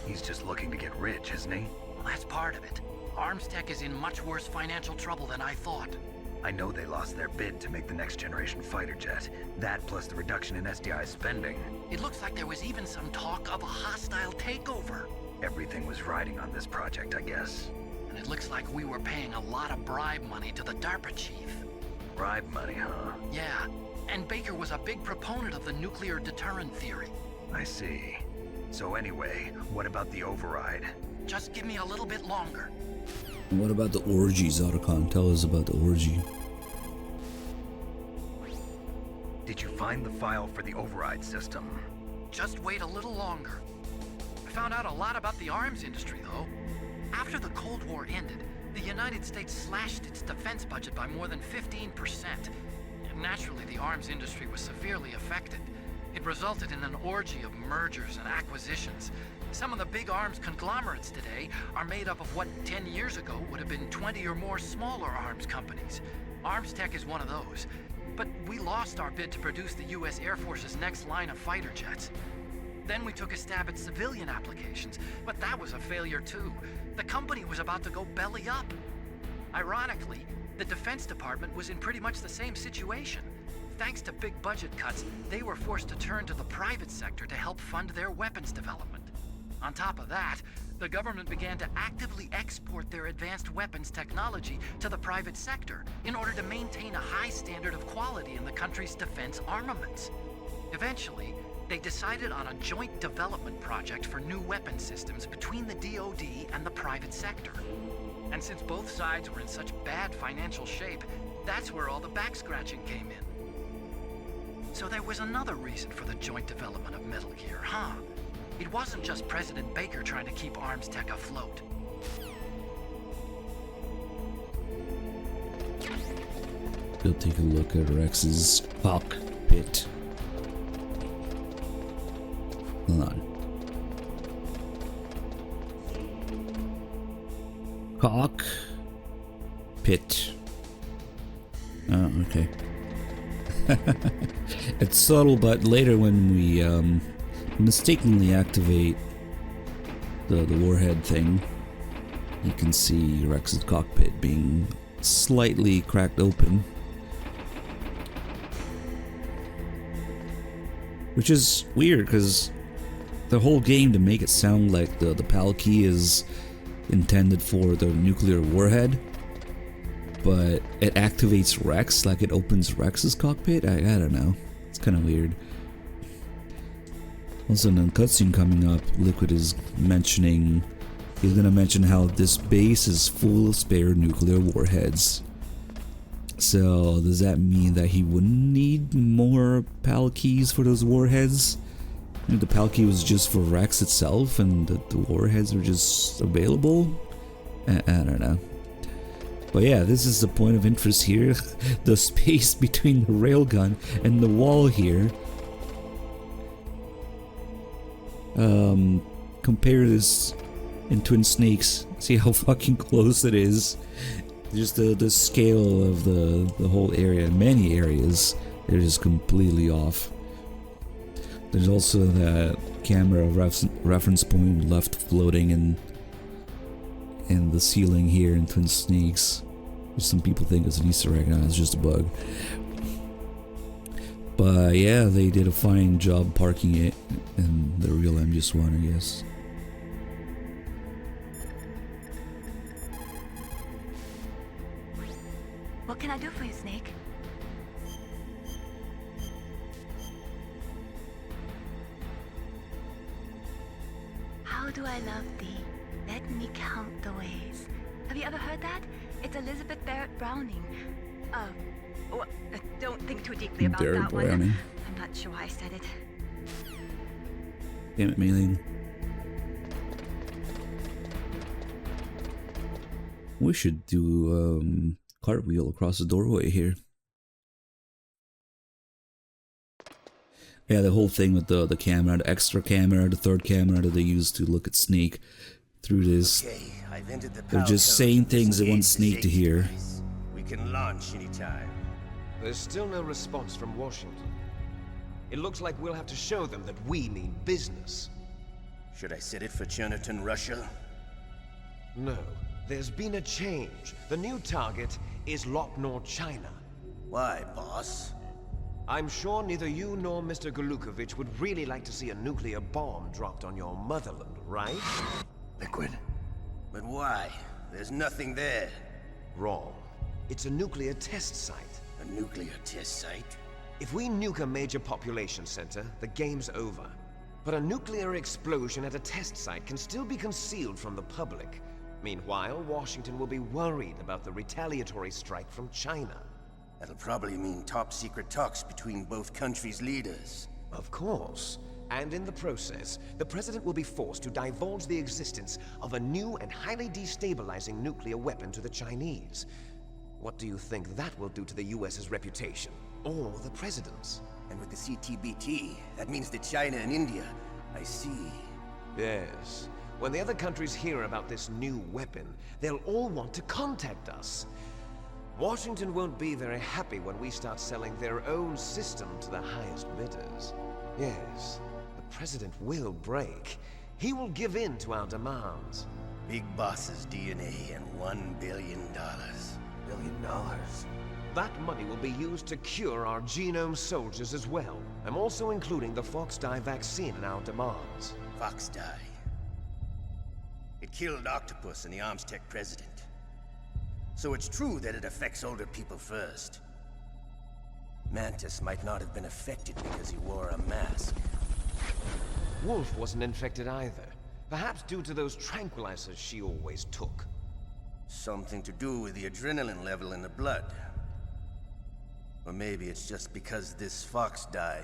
He's just looking to get rich, isn't he? Well, that's part of it. Armstech is in much worse financial trouble than I thought. I know they lost their bid to make the next generation fighter jet. That plus the reduction in SDI spending. It looks like there was even some talk of a hostile takeover. Everything was riding on this project, I guess. And it looks like we were paying a lot of bribe money to the DARPA chief. Bribe money, huh? Yeah, and Baker was a big proponent of the nuclear deterrent theory. I see. So anyway, what about the override? Just give me a little bit longer. And what about the orgies, Otacon? Tell us about the orgy. Did you find the file for the override system? Just wait a little longer. I found out a lot about the arms industry, though. After the Cold War ended, the United States slashed its defense budget by more than 15%. Naturally, the arms industry was severely affected. It resulted in an orgy of mergers and acquisitions. Some of the big arms conglomerates today are made up of what 10 years ago would have been 20 or more smaller arms companies. Armstech is one of those. But we lost our bid to produce the U.S. Air Force's next line of fighter jets. Then we took a stab at civilian applications, but that was a failure too. The company was about to go belly up. Ironically, the Defense Department was in pretty much the same situation. Thanks to big budget cuts, they were forced to turn to the private sector to help fund their weapons development. On top of that, the government began to actively export their advanced weapons technology to the private sector in order to maintain a high standard of quality in the country's defense armaments. Eventually, they decided on a joint development project for new weapon systems between the DoD and the private sector. And since both sides were in such bad financial shape, that's where all the back-scratching came in. So there was another reason for the joint development of Metal Gear, huh? It wasn't just President Baker trying to keep Armstech afloat. Go take a look at Rex's cockpit. Hold on. Cockpit. Oh, okay. It's subtle, but later when we mistakenly activate the warhead thing, you can see Rex's cockpit being slightly cracked open, which is weird because the whole game, to make it sound like the PAL key is intended for the nuclear warhead, but it activates Rex, like it opens Rex's cockpit. I don't know, it's kind of weird. Also, in the cutscene coming up, Liquid is mentioning, he's gonna mention how this base is full of spare nuclear warheads. So does that mean that he wouldn't need more PAL keys for those warheads? The PAL key was just for Rex itself and the warheads were just available? I don't know. But yeah, this is the point of interest here. The space between the railgun and the wall here. Compare this in Twin Snakes. See how fucking close it is. Just the scale of the whole area. Many areas, they're just completely off. There's also that camera reference point left floating in the ceiling here in Twin Snakes. Some people think it's an Easter egg. No, it's just a bug. But yeah, they did a fine job parking it in the real MGS1, I guess. What can I do for you, Snake? How do I love thee? Let me count the ways. Have you ever heard that? It's Elizabeth Barrett Browning. Well, don't think too deeply about Barrett that Browning. one. I'm not sure why I said it. Damn it, Maylene. We should do cartwheel across the doorway here. Yeah, the whole thing with the camera, the extra camera, the third camera that they used to look at Snake through this. Okay, I've entered the They're just saying things they want Snake to hear. We can launch anytime. There's still no response from Washington. It looks like we'll have to show them that we mean business. Should I set it for Cherniton, Russia? No. There's been a change. The new target is Lopnor, China. Why, boss? I'm sure neither you nor Mr. Golukovich would really like to see a nuclear bomb dropped on your motherland, right? Liquid. But why? There's nothing there. Wrong. It's a nuclear test site. A nuclear test site? If we nuke a major population center, the game's over. But a nuclear explosion at a test site can still be concealed from the public. Meanwhile, Washington will be worried about the retaliatory strike from China. That'll probably mean top-secret talks between both countries' leaders. Of course. And in the process, the President will be forced to divulge the existence of a new and highly destabilizing nuclear weapon to the Chinese. What do you think that will do to the US's reputation? Or the President's? And with the CTBT, that means that China and India. I see. Yes. When the other countries hear about this new weapon, they'll all want to contact us. Washington won't be very happy when we start selling their own system to the highest bidders. Yes, the President will break. He will give in to our demands. Big Boss's DNA and $1 billion. $1 billion? That money will be used to cure our genome soldiers as well. I'm also including the Fox-Die vaccine in our demands. Fox-Die? It killed Octopus and the Armstech president. So it's true that it affects older people first. Mantis might not have been affected because he wore a mask. Wolf wasn't infected either. Perhaps due to those tranquilizers she always took. Something to do with the adrenaline level in the blood. Or maybe it's just because this Fox-Die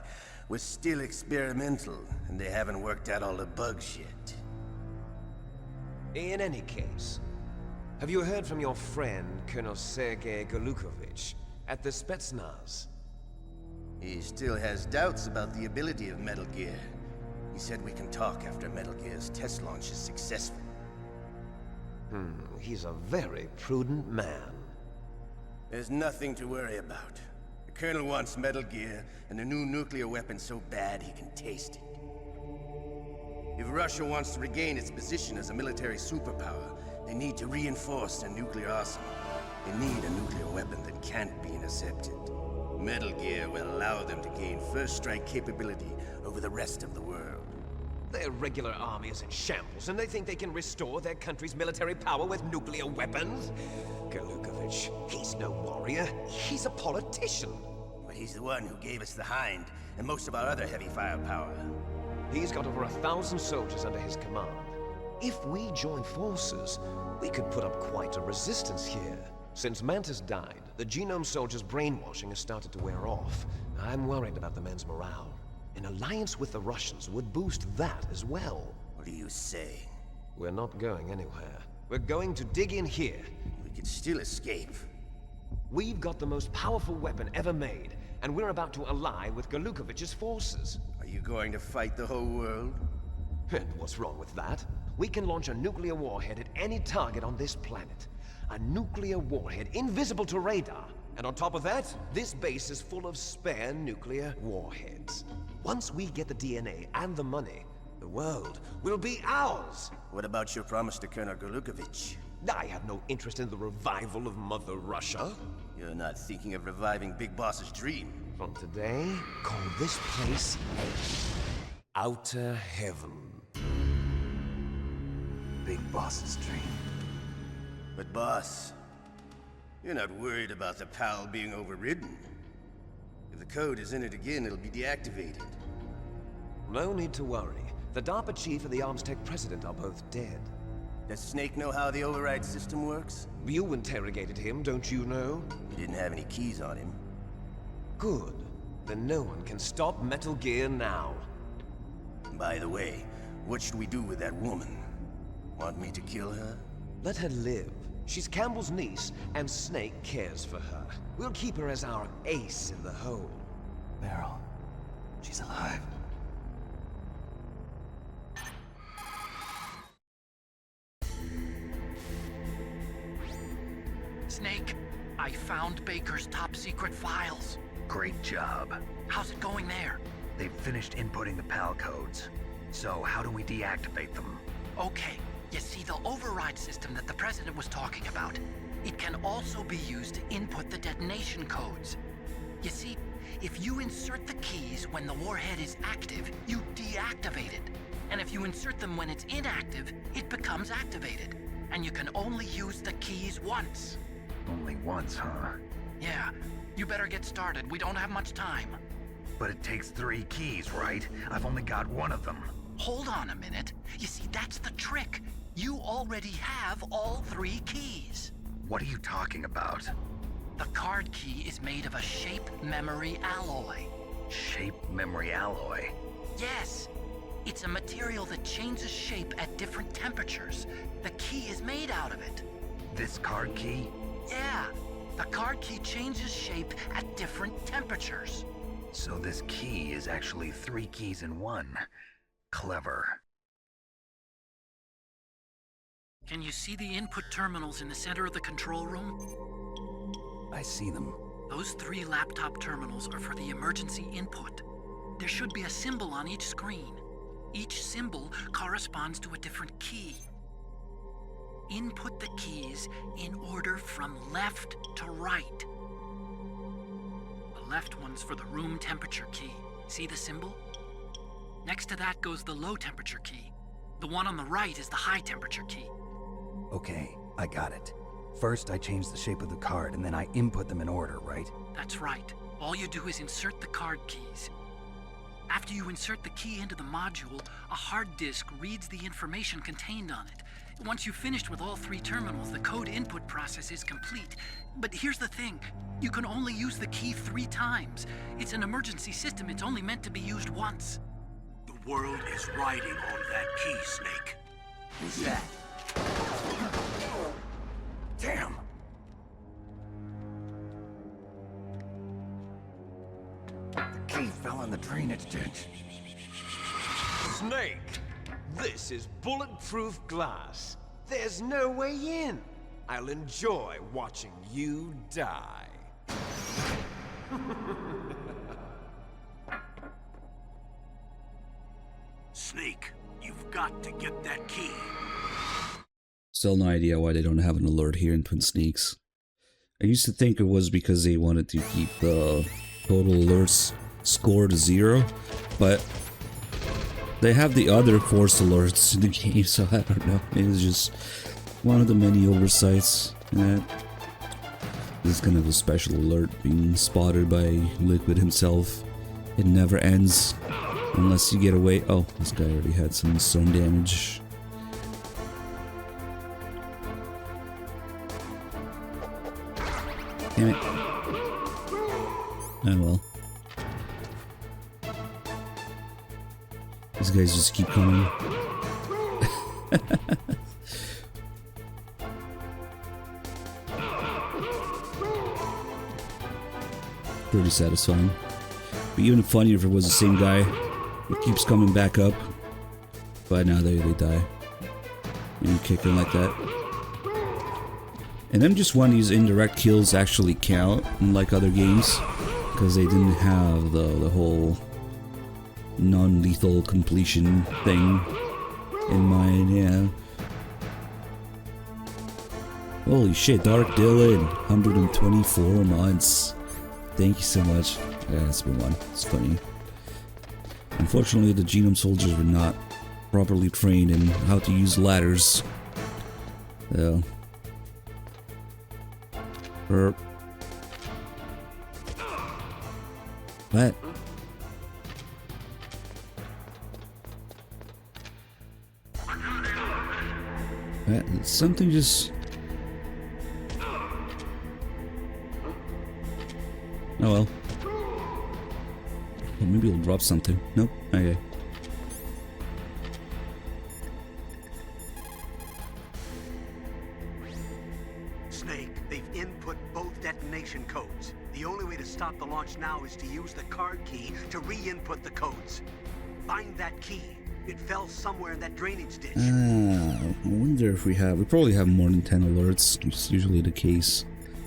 was still experimental and they haven't worked out all the bugs yet. In any case, have you heard from your friend, Colonel Sergei Golukovich, at the Spetsnaz? He still has doubts about the ability of Metal Gear. He said we can talk after Metal Gear's test launch is successful. He's a very prudent man. There's nothing to worry about. The Colonel wants Metal Gear and a new nuclear weapon so bad he can taste it. If Russia wants to regain its position as a military superpower, they need to reinforce their nuclear arsenal. They need a nuclear weapon that can't be intercepted. Metal Gear will allow them to gain first strike capability over the rest of the world. Their regular army is in shambles, and they think they can restore their country's military power with nuclear weapons? Golukovich, he's no warrior. He's a politician. But he's the one who gave us the Hind and most of our other heavy firepower. He's got over 1,000 soldiers under his command. If we join forces, we could put up quite a resistance here. Since Mantis died, the genome soldiers' brainwashing has started to wear off. I'm worried about the men's morale. An alliance with the Russians would boost that as well. What are you saying? We're not going anywhere. We're going to dig in here. We could still escape. We've got the most powerful weapon ever made, and we're about to ally with Golukovich's forces. Are you going to fight the whole world? And what's wrong with that? We can launch a nuclear warhead at any target on this planet. A nuclear warhead invisible to radar. And on top of that, this base is full of spare nuclear warheads. Once we get the DNA and the money, the world will be ours! What about your promise to Colonel Golukovich? I have no interest in the revival of Mother Russia. You're not thinking of reviving Big Boss's dream. From today, call this place Outer Heaven. Big Boss's dream. But boss, you're not worried about the PAL being overridden. If the code is in it again, it'll be deactivated. No need to worry. The DARPA chief and the Armstech president are both dead. Does Snake know how the override system works? You interrogated him, don't you know? He didn't have any keys on him. Good. Then no one can stop Metal Gear now. By the way, what should we do with that woman? Want me to kill her? Let her live. She's Campbell's niece, and Snake cares for her. We'll keep her as our ace in the hole. Meryl, she's alive. Snake, I found Baker's top secret files. Great job. How's it going there? They've finished inputting the PAL codes. So how do we deactivate them? Okay, you see the override system that the President was talking about. It can also be used to input the detonation codes. You see, if you insert the keys when the warhead is active, you deactivate it. And if you insert them when it's inactive, it becomes activated. And you can only use the keys once. Only once, huh? Yeah, you better get started. We don't have much time. But it takes 3 keys, right? I've only got 1 of them. Hold on a minute. You see, that's the trick. You already have all 3 keys. What are you talking about? The card key is made of a shape memory alloy. Shape memory alloy? Yes. It's a material that changes shape at different temperatures. The key is made out of it. This card key? Yeah. The card key changes shape at different temperatures. So this key is actually 3 keys in 1. Clever. Can you see the input terminals in the center of the control room? I see them. Those 3 laptop terminals are for the emergency input. There should be a symbol on each screen. Each symbol corresponds to a different key. Input the keys in order from left to right. The left one's for the room temperature key. See the symbol? Next to that goes the low temperature key. The one on the right is the high temperature key. Okay, I got it. First, I change the shape of the card, and then I input them in order, right? That's right. All you do is insert the card keys. After you insert the key into the module, a hard disk reads the information contained on it. Once you've finished with all 3 terminals, the code input process is complete. But here's the thing. You can only use the key 3 times. It's an emergency system. It's only meant to be used once. The world is riding on that key, Snake. Who's that? Damn! The key fell in the drainage ditch. Snake, this is bulletproof glass. There's no way in. I'll enjoy watching you die. Snake, you've got to get that key. Still no idea why they don't have an alert here in Twin Snakes. I used to think it was because they wanted to keep the total alerts score to 0, but they have the other forced alerts in the game, so I don't know. Maybe it's just one of the many oversights. This is kind of a special alert being spotted by Liquid himself. It never ends unless you get away. Oh, this guy already had some stone damage. Damn it. Oh well. These guys just keep coming. Pretty satisfying. But even funnier if it was the same guy who keeps coming back up. But now they die. And you kick him like that. And MGS1, these indirect kills actually count, unlike other games, because they didn't have the whole non-lethal completion thing in mind, yeah. Holy shit, Dark Dylan, 124 months. Thank you so much. Yeah, it's been one. It's funny. Unfortunately, the Genome soldiers were not properly trained in how to use ladders. So... What? Something just... Oh well. Well, maybe it'll drop something. Nope. Okay. Snake, they've input both detonation codes. The only way to stop the launch now is to use the card key to re-input the codes. Find that key. It fell somewhere in that drainage ditch. I wonder if we probably have more than 10 alerts, which is usually the case.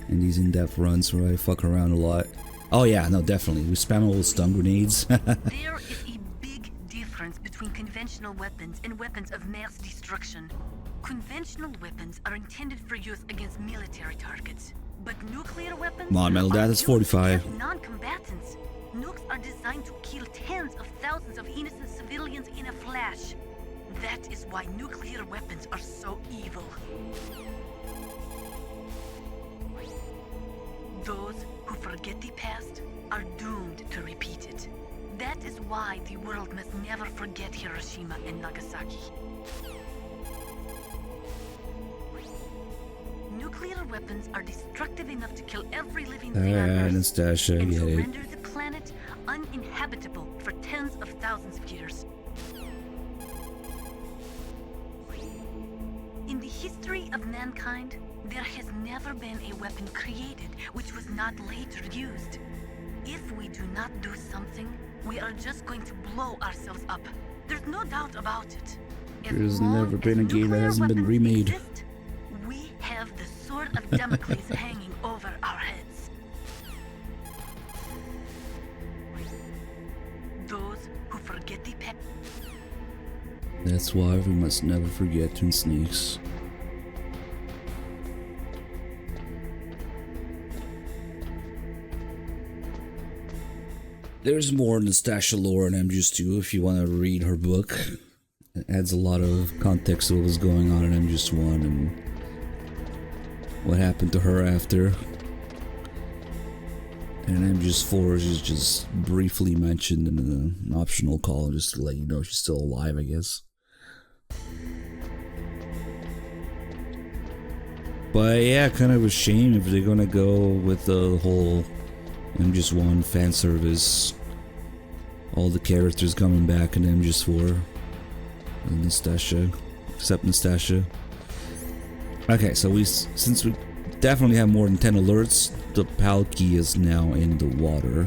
in these in-depth runs where I fuck around a lot. Oh yeah, no, definitely. We spam all the stun grenades. There is a big difference between conventional weapons and weapons of mass destruction. Conventional weapons are intended for use against military targets, but nuclear weapons Come on, Metal Dad, that's 45. non-combatants. Nukes are designed to kill tens of thousands of innocent civilians in a flash. That is why nuclear weapons are so evil. Those who forget the past are doomed to repeat it. That is why the world must never forget Hiroshima and Nagasaki. Nuclear weapons are destructive enough to kill every living thing on Earth Anastasia, and get to it. render the planet uninhabitable for tens of thousands of years. In the history of mankind, there has never been a weapon created which was not later used. If we do not do something, we are just going to blow ourselves up. There's no doubt about it. There's never been a game that hasn't been remade. We have the sword of Damocles hanging over our heads. Those who forget the past. That's why we must never forget Twin Snakes. There's more Nastasia lore in MGS2 if you want to read her book. It adds a lot of context to what was going on in MGS1 and what happened to her after. And MGS4 is just briefly mentioned in an optional call just to let you know she's still alive, I guess. But yeah, kind of a shame if they're gonna go with the whole MGS1 fan service. All the characters coming back in MGS4. And Nastasia. Except Nastasia. Okay, so since we definitely have more than 10 alerts, the Palki is now in the water.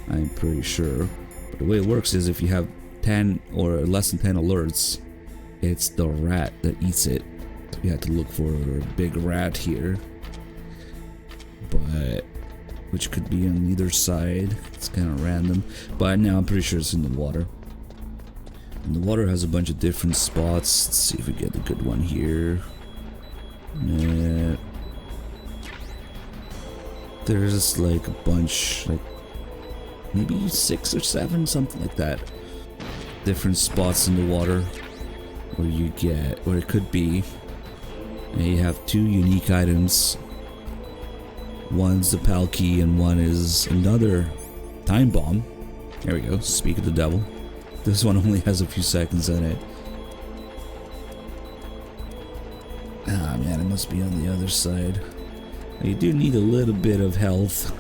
I'm pretty sure. But the way it works is if you have 10 or less than 10 alerts, it's the rat that eats it. So we had to look for a big rat here. But which could be on either side. It's kind of random. But now I'm pretty sure it's in the water. And the water has a bunch of different spots. Let's see if we get a good one here. Nah. There's like a bunch, like maybe 6 or 7, something like that. Different spots in the water where you get, where it could be. And you have 2 unique items. One's the Palki and one is another time bomb. There we go, speak of the devil. This one only has a few seconds in it. Ah man, it must be on the other side. You do need a little bit of health.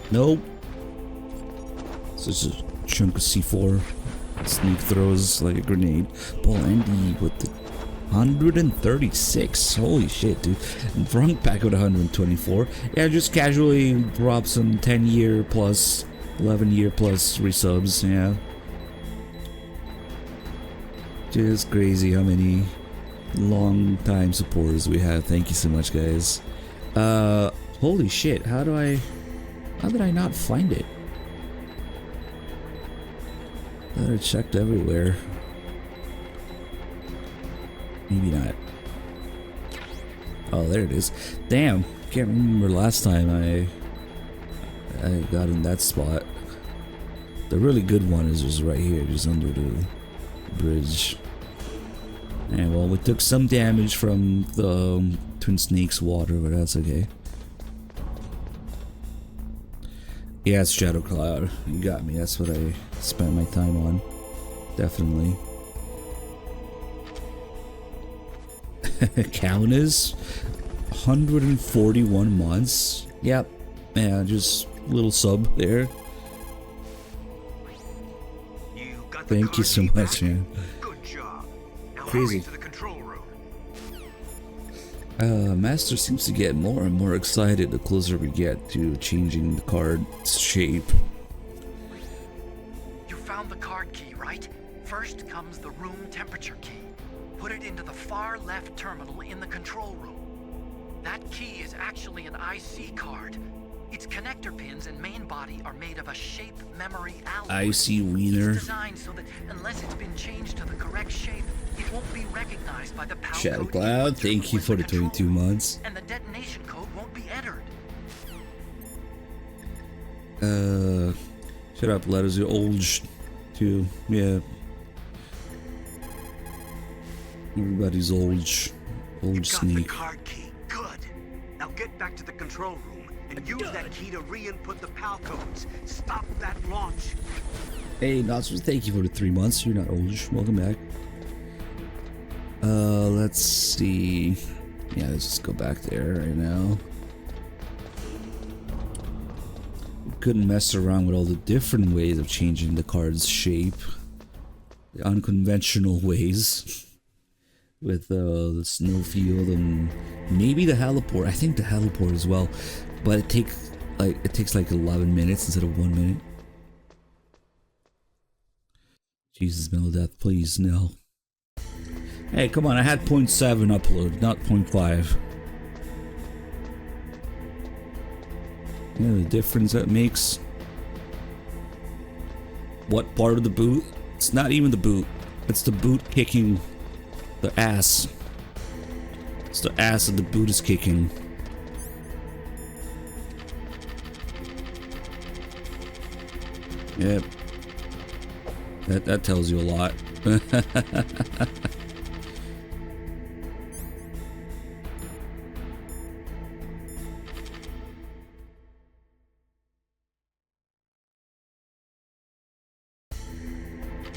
Nope. So it's a chunk of C4. Sneak throws like a grenade. Paul Andy with the 136. Holy shit, dude. And Frunk back with 124. Yeah, just casually drop some 10-year plus, 11-year plus resubs. Yeah. Just crazy how many long time supporters we have. Thank you so much, guys. Holy shit. How did I not find it? I thought I checked everywhere. Maybe not. Oh, there it is. Damn, can't remember last time I got in that spot. The really good one is just right here, just under the bridge. And well, we took some damage from the Twin Snakes water, but that's okay. Yeah, it's Shadow Cloud. You got me. That's what I spent my time on. Definitely. Count is 141 months. Yep. Yeah, just a little sub there. Thank you so much, man. Good job. Now Crazy. hurry to the control room. Master seems to get more and more excited the closer we get to changing the card's shape. You found the card key, right? First comes the room temperature key. Put it into the far left terminal in the control room. That key is actually an IC card. Its connector pins and main body are made of a shape memory alloy. IC wiener. It's designed so that unless it's been changed to the correct shape, it won't be recognized by the PAL Shadow code Cloud, thank you for the 22 months. and the detonation code won't be entered. Shut up, letters, you're old too. Yeah. Everybody's old Sneak. The card key. Good. Now get back to the control room and use that key to re-input the PAL codes. Stop that launch. Hey, Nazareth, thank you for the 3 months. You're not old. Welcome back. Let's see. Yeah, let's just go back there right now. Couldn't mess around with all the different ways of changing the card's shape. The unconventional ways. With the snowfield and maybe the heliport. I think the heliport as well. But it takes like 11 minutes instead of 1 minute. Jesus, Melodeath, please, no. Hey, come on, I had 0.7 upload, not 0.5. You know the difference that makes? What part of the boot? It's not even the boot. It's the boot kicking the ass. It's the ass that the boot is kicking. Yep. That tells you a lot.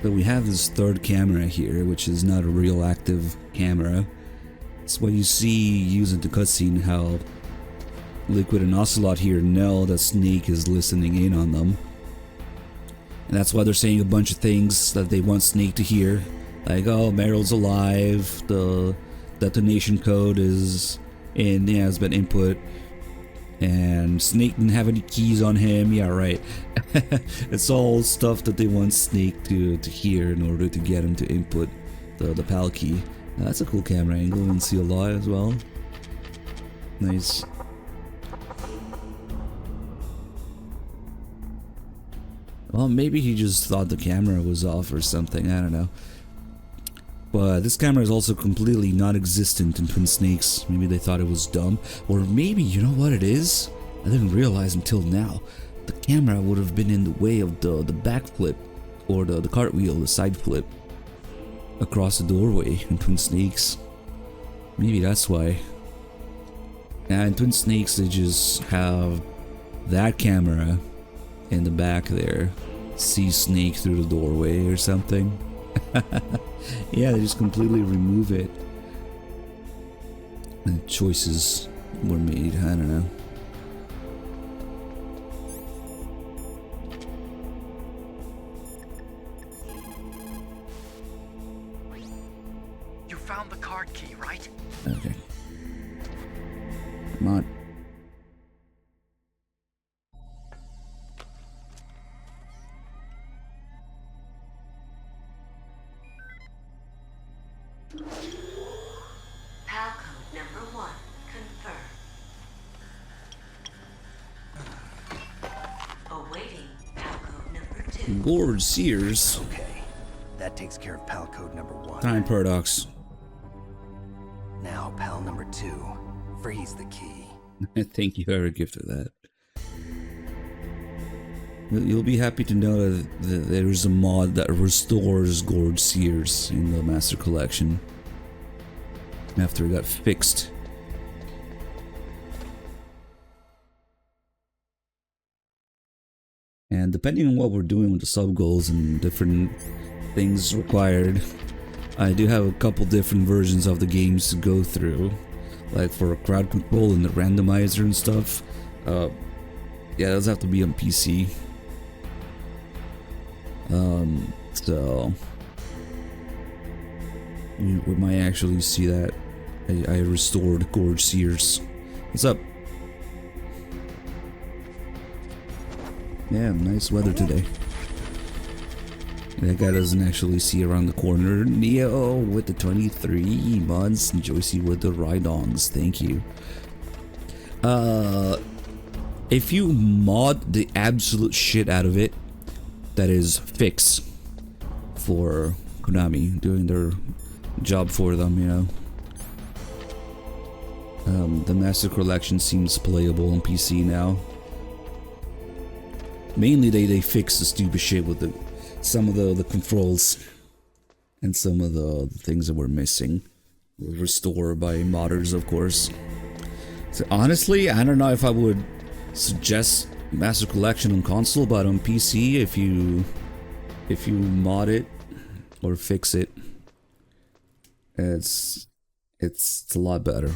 So we have this third camera here, which is not a real active camera. It's what you see using the cutscene, how Liquid and Ocelot here know that Snake is listening in on them. And that's why they're saying a bunch of things that they want Snake to hear. Like, oh, Meryl's alive, the detonation code is in, yeah, has been input. And Snake didn't have any keys on him, yeah, right. It's all stuff that they want Snake to hear in order to get him to input the PAL key. That's a cool camera angle, and see a lot as well. Nice. Well, maybe he just thought the camera was off or something, I don't know. But this camera is also completely non-existent in Twin Snakes. Maybe they thought it was dumb. Or maybe, you know what it is? I didn't realize until now. The camera would have been in the way of the backflip. Or the cartwheel, the side flip. Across the doorway in Twin Snakes. Maybe that's why. Now in Twin Snakes they just have that camera in the back there. See Snake through the doorway or something. Yeah, they just completely remove it. And choices were made, I don't know. You found the card key, right? Okay. Come on. PAL code number 1 confirmed. Awaiting PAL code number 2. Gord Sears. Okay, that takes care of PAL code number 1. Time paradox. Now PAL number 2. Freeze the key. Thank you, Eric, for that. You'll be happy to know that there's a mod that restores Gord Sears in the Master Collection after it got fixed. And depending on what we're doing with the sub goals and different things required, I do have a couple different versions of the games to go through, like for crowd control and the randomizer and stuff. Yeah, those have to be on PC. So we might actually see that. I restored Gord Sears. What's up? Yeah, nice weather today. That guy doesn't actually see around the corner. Neo with the 23 months and Joycey with the ride-ons. Thank you. If you mod the absolute shit out of it, that is fix for Konami doing their job for them, you know. The Master Collection seems playable on PC now. Mainly they fix the stupid shit with some of the controls and some of the things that were missing. Restored by modders, of course. So honestly, I don't know if I would suggest Master Collection on console, but on PC, if you mod it or fix it, it's a lot better.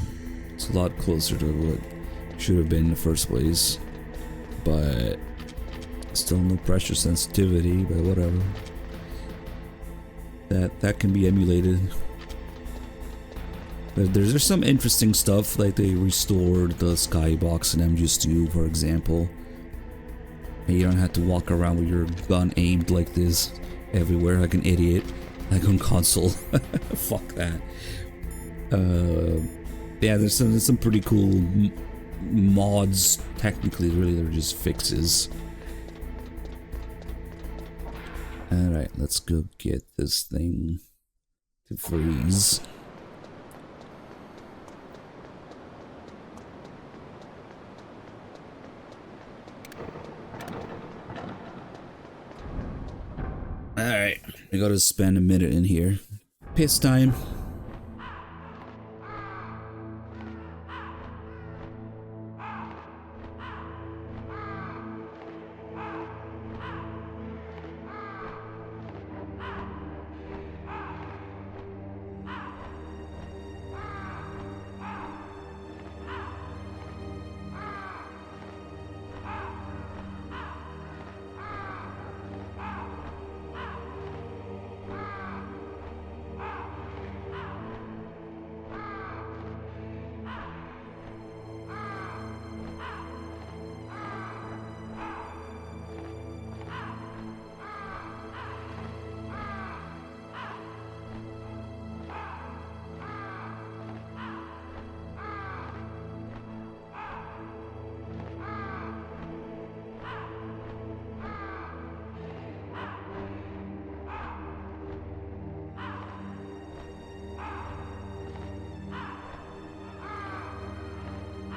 It's a lot closer to what should have been in the first place, but still no pressure sensitivity. But whatever. That can be emulated. There's some interesting stuff, like they restored the skybox in MGS2, for example. And you don't have to walk around with your gun aimed like this everywhere like an idiot, like on console. Fuck that. Yeah, there's some pretty cool mods. Technically, really, they're just fixes. Alright, let's go get this thing to freeze. Alright, we gotta spend a minute in here. Piss time.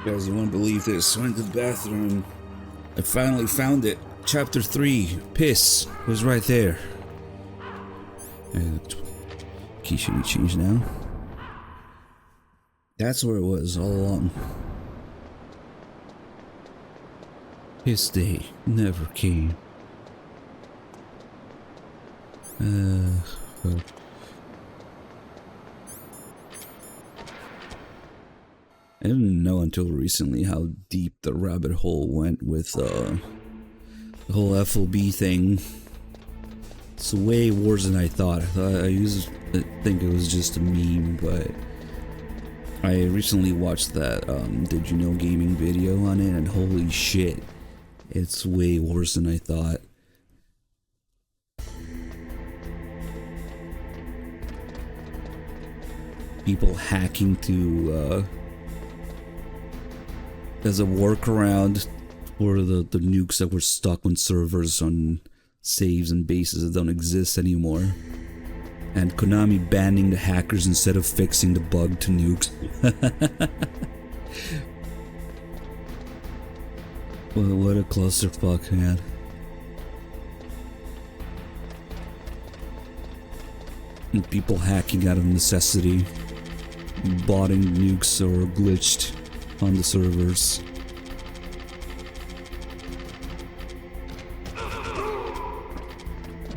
Guys, you won't believe this. I went to the bathroom. I finally found it. Chapter 3, Piss, was right there. And key should be changed now. That's where it was all along. Piss day never came. Well. I didn't know until recently how deep the rabbit hole went with the whole FOB thing. It's way worse than I thought. I used to think it was just a meme, but I recently watched that Did You Know Gaming video on it, and holy shit, it's way worse than I thought. People hacking to as a workaround for the nukes that were stuck on servers on saves and bases that don't exist anymore. And Konami banning the hackers instead of fixing the bug to nukes. What a clusterfuck, man. And people hacking out of necessity, botting nukes or glitched on the servers.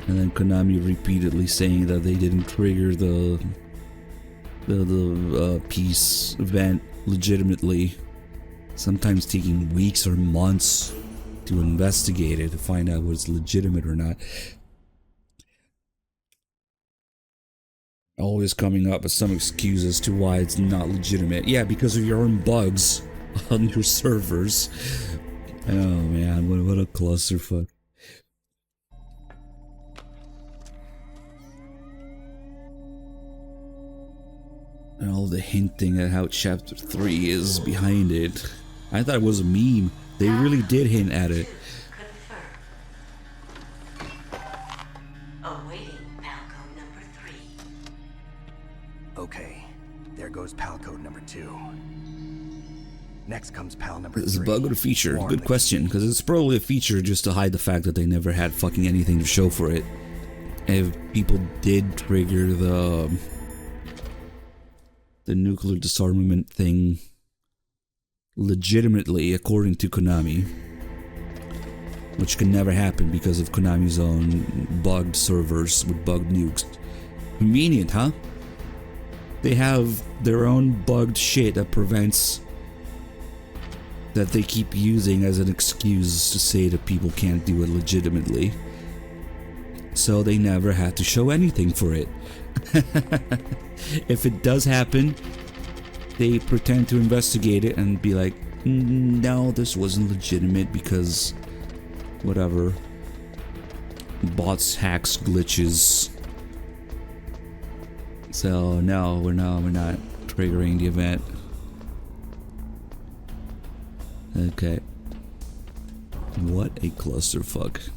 And then Konami repeatedly saying that they didn't trigger the peace event legitimately, sometimes taking weeks or months to investigate it to find out what's legitimate or not. Always coming up with some excuse as to why it's not legitimate. Yeah, because of your own bugs on your servers. Oh man, what a clusterfuck. And all the hinting at how Chapter 3 is behind it. I thought it was a meme. They really did hint at it. Awaiting pal code number 3. Okay, there goes pal code number 2. Next comes pal number 3. Is a bug or a feature? Warn Good the question, because it's probably a feature just to hide the fact that they never had fucking anything to show for it. If people did trigger the nuclear disarmament thing legitimately, according to Konami, which can never happen because of Konami's own bugged servers with bugged nukes. Convenient, huh? They have their own bugged shit that prevents, that they keep using as an excuse to say that people can't do it legitimately. So they never had to show anything for it. If it does happen, they pretend to investigate it and be like, no, this wasn't legitimate because whatever. Bots, hacks, glitches. So no, we're not triggering the event. Okay. What a clusterfuck.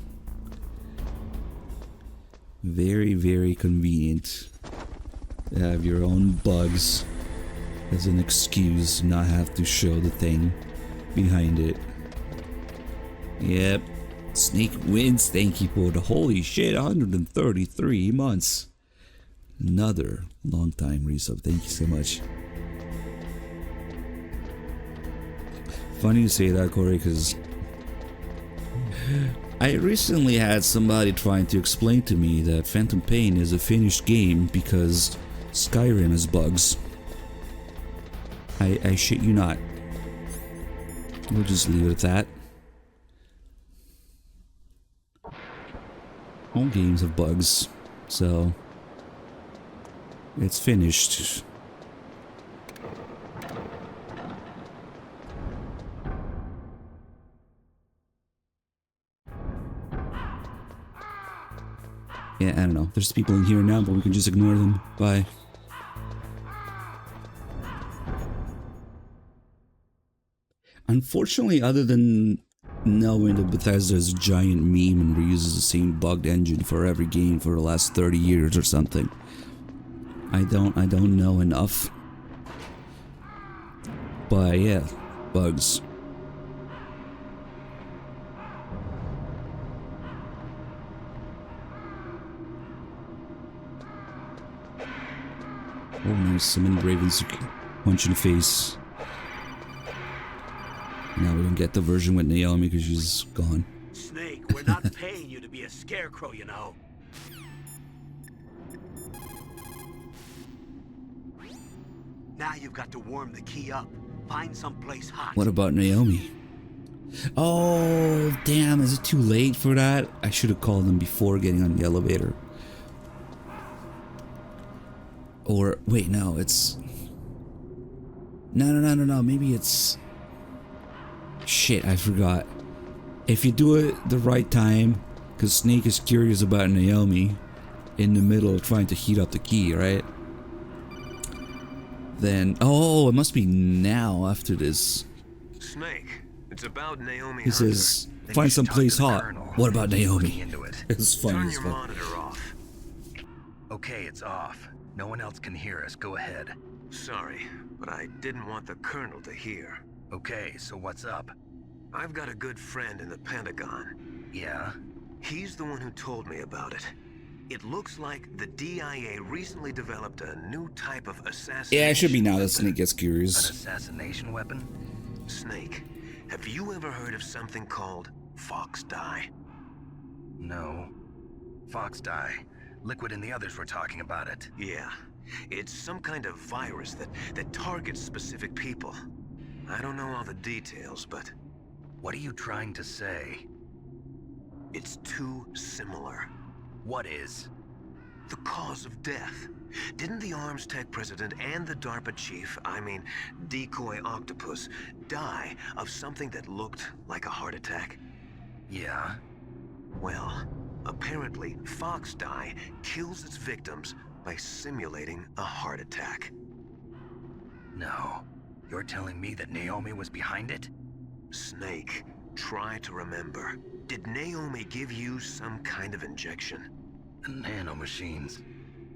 Very, very convenient to have your own bugs as an excuse to not have to show the thing behind it. Yep. Snake wins. Thank you for the holy shit, 133 months. Another long time resub. Thank you so much. Funny you say that, Corey, because I recently had somebody trying to explain to me that Phantom Pain is a finished game because Skyrim has bugs. I shit you not. We'll just leave it at that. All games have bugs, so it's finished. Yeah, I don't know. There's people in here now, but we can just ignore them. Bye. Unfortunately, other than knowing that Bethesda's a giant meme and reuses the same bugged engine for every game for the last 30 years or something, I don't know enough. But yeah, bugs. Oh nice, so many ravens punch in the face. Now we can get the version with Naomi because she's gone. Snake, we're not paying you to be a scarecrow, you know. Now you've got to warm the key up. Find someplace hot. What about Naomi? Oh, damn, is it too late for that? I should have called them before getting on the elevator. Or, wait, no, it's... No, maybe it's... Shit, I forgot. If you do it the right time, because Snake is curious about Naomi in the middle of trying to heat up the key, right? Then, oh, it must be now after this. Snake, it's about Naomi. He says, find some place hot. What about Naomi? It's funny Turn as your fuck. monitor off. Okay, it's off. No one else can hear us. Go ahead. Sorry, but I didn't want the Colonel to hear. Okay, so what's up? I've got a good friend in the Pentagon. Yeah? He's the one who told me about it. It looks like the DIA recently developed a new type of assassination. Yeah, it should be now that Snake gets curious. An assassination weapon? Snake, have you ever heard of something called Fox Dye? No. Fox Dye. Liquid and the others were talking about it. Yeah. It's some kind of virus that targets specific people. I don't know all the details, but... What are you trying to say? It's too similar. What is? The cause of death. Didn't the Arms Tech president and the DARPA chief, I mean, Decoy Octopus, die of something that looked like a heart attack? Yeah? Well, apparently Fox Dye kills its victims by simulating a heart attack. No. You're telling me that Naomi was behind it? Snake, try to remember. Did Naomi give you some kind of injection? The nanomachines.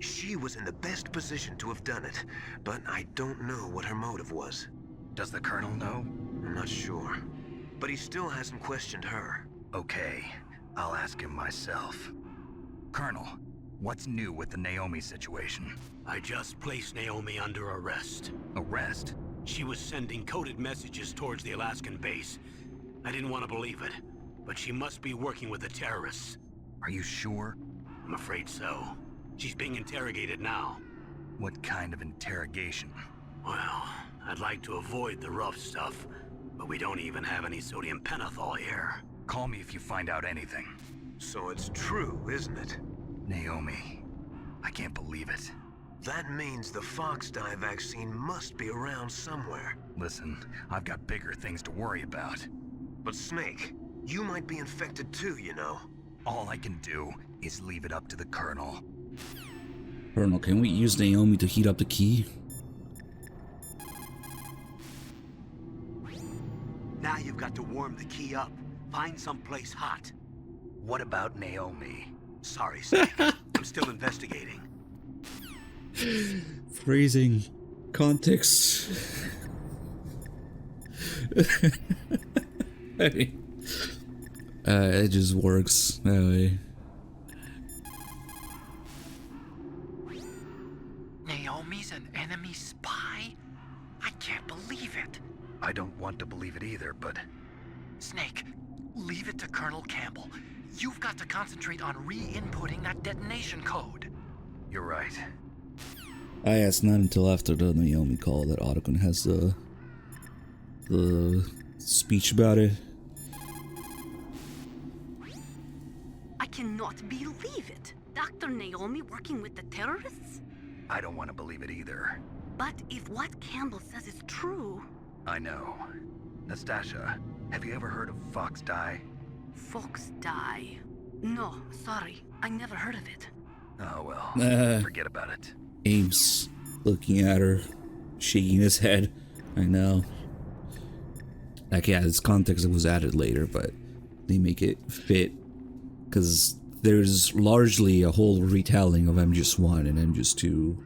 She was in the best position to have done it, but I don't know what her motive was. Does the Colonel know? I'm not sure. But he still hasn't questioned her. Okay, I'll ask him myself. Colonel, what's new with the Naomi situation? I just placed Naomi under arrest. Arrest? She was sending coded messages towards the Alaskan base. I didn't want to believe it, but she must be working with the terrorists. Are you sure? I'm afraid so. She's being interrogated now. What kind of interrogation? Well, I'd like to avoid the rough stuff, but we don't even have any sodium pentothal here. Call me if you find out anything. So it's true, isn't it? Naomi, I can't believe it. That means the fox dye vaccine must be around somewhere. Listen, I've got bigger things to worry about. But Snake, you might be infected too, you know. All I can do is leave it up to the Colonel. Colonel, can we use Naomi to heat up the key? Now you've got to warm the key up. Find someplace hot. What about Naomi? Sorry, Snake. I'm still investigating. Phrasing. Context. It just works that way. Naomi's an enemy spy? I can't believe it. I don't want to believe it either, but... Snake, leave it to Colonel Campbell. You've got to concentrate on re-inputting that detonation code. You're right. It's not until after the Naomi call that Otacon has the speech about it. I cannot believe it. Dr. Naomi working with the terrorists? I don't want to believe it either. But if what Campbell says is true... I know. Nastasha, have you ever heard of fox dye? Fox dye? No, sorry. I never heard of it. Oh well, forget about it. Ames looking at her, shaking his head. I know. Like, yeah, this context was added later, but they make it fit because there's largely a whole retelling of MGS1 and MGS2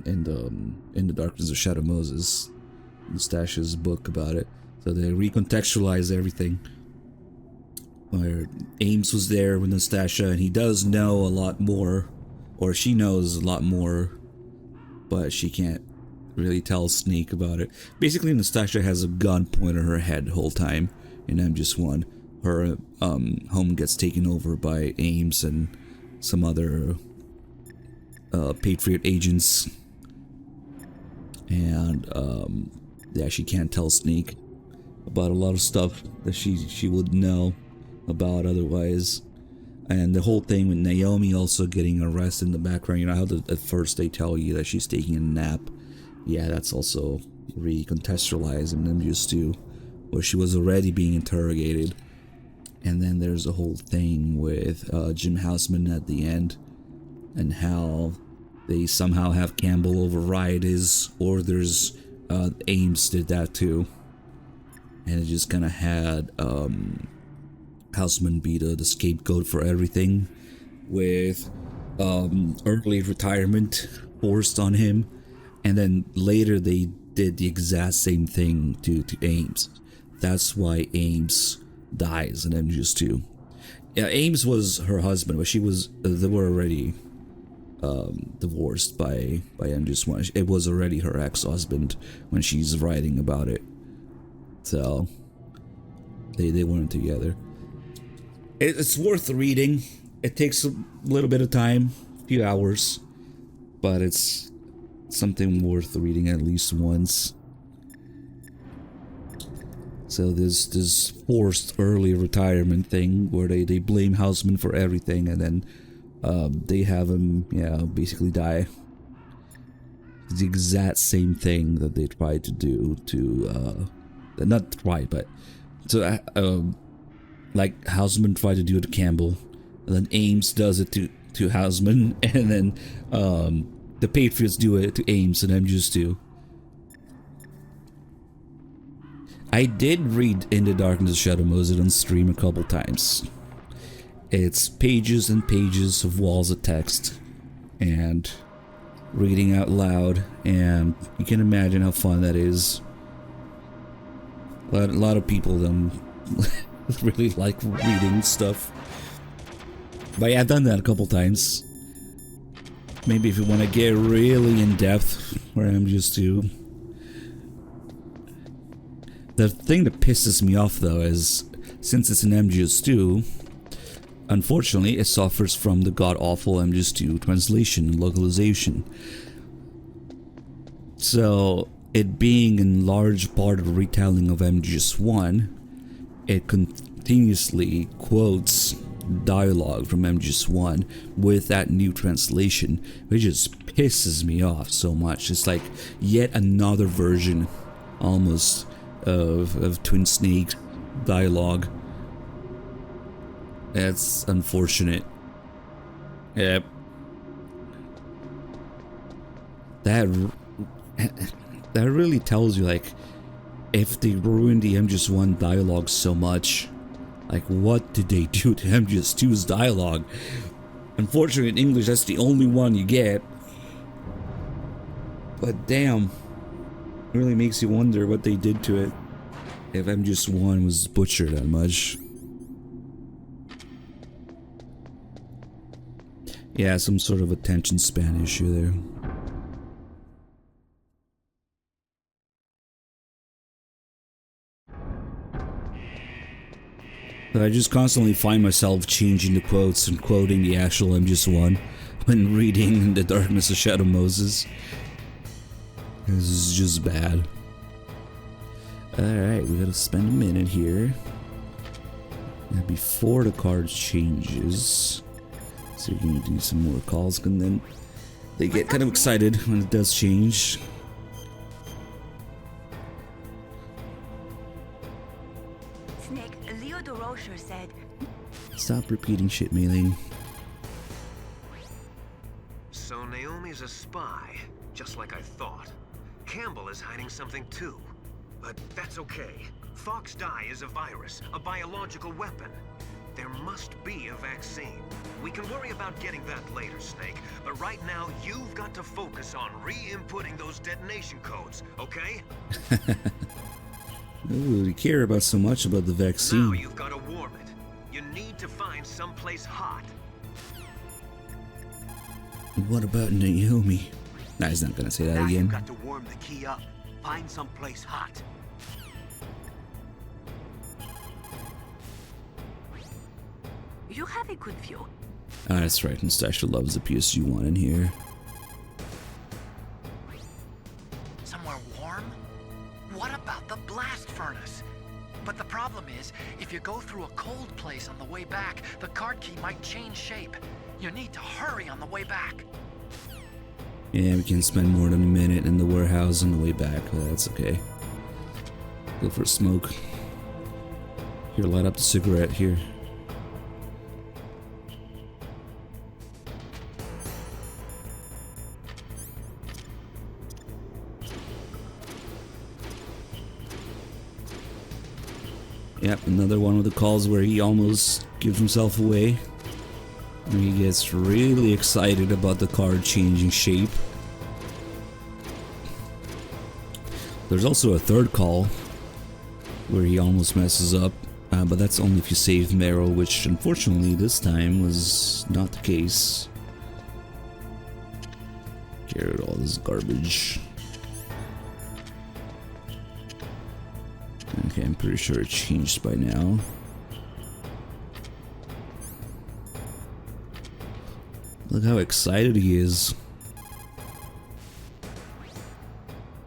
in the Darkness of Shadow Moses, Nastasha's book about it. So they recontextualize everything. Where Ames was there with Nastasha, and he does know a lot more, or she knows a lot more, but she can't really tell Snake about it. Basically, Nastasha has a gun pointed at her head the whole time in MGS1. Her home gets taken over by Ames and some other Patriot agents, and yeah, she can't tell Snake about a lot of stuff that she would know about otherwise. And the whole thing with Naomi also getting arrested in the background, you know how at first they tell you that she's taking a nap. Yeah, that's also recontextualized in MGS2, where she was already being interrogated. And then there's a whole thing with Jim Houseman at the end, and how they somehow have Campbell override his orders. Ames did that too, and it just kind of had Houseman be the scapegoat for everything, with early retirement forced on him, and then later they did the exact same thing to Ames. That's why Ames dies in MGS2. Yeah, Ames was her husband, but they were already divorced by MGS1. It was already her ex-husband when she's writing about it. So they weren't together. It's worth reading. It takes a little bit of time, a few hours, but it's something worth reading at least once. So there's this forced early retirement thing where they blame Houseman for everything, and then they have him, basically die. It's the exact same thing that they tried to do to, not try, but to, like Houseman tried to do it to Campbell, and then Ames does it to Houseman, and then the Patriots do it to Ames and MGS2. I did read In the Darkness of Shadow Moses on stream a couple times. It's pages and pages of walls of text and reading out loud, and you can imagine how fun that is. A lot of people really like reading stuff. But yeah, I've done that a couple times. Maybe if you want to get really in depth, where I'm just to. The thing that pisses me off though is, since it's an MGS2, unfortunately it suffers from the god-awful MGS2 translation and localization. So, it being in large part a retelling of MGS1, it continuously quotes dialogue from MGS1 with that new translation, which just pisses me off so much. It's like yet another version, almost, of Twin Snake dialogue. That's unfortunate. Yep. That really tells you, like, if they ruined the MGS1 dialogue so much, like, what did they do to MGS2's dialogue? Unfortunately, in English, that's the only one you get. But damn, it really makes you wonder what they did to it, if MGS1 was butchered that much. Yeah, some sort of attention span issue there. But I just constantly find myself changing the quotes and quoting the actual MGS1 when reading In the Darkness of Shadow Moses. This is just bad. Alright, we gotta spend a minute here. And before the card changes, so we can do some more calls, and then they get kind of excited when it does change. Snake, Leo DeRocher said... Stop repeating shit, Mailing. So Naomi's a spy, just like I thought. Campbell is hiding something too. But that's okay. Fox dye is a virus, a biological weapon. There must be a vaccine. We can worry about getting that later, Snake. But right now, you've got to focus on re-inputting those detonation codes, okay? Ooh, you care about so much about the vaccine. Now you've got to warm it. You need to find someplace hot. What about Naomi? Nah, he's not gonna say that Now again. you've got to warm the key up. Find someplace hot. You have a good view. Ah, that's right. Nastasha loves the PSU1 in here. Somewhere warm? What about the blast furnace? But the problem is, if you go through a cold place on the way back, the card key might change shape. You need to hurry on the way back. Yeah, we can spend more than a minute in the warehouse on the way back, but that's okay. Go for a smoke. Here, light up the cigarette here. Yep, another one of the calls where he almost gives himself away. And he gets really excited about the card changing shape. There's also a third call where he almost messes up, but that's only if you save Merrill, which unfortunately this time was not the case. Get rid of all this garbage. Okay, I'm pretty sure it changed by now. Look how excited he is.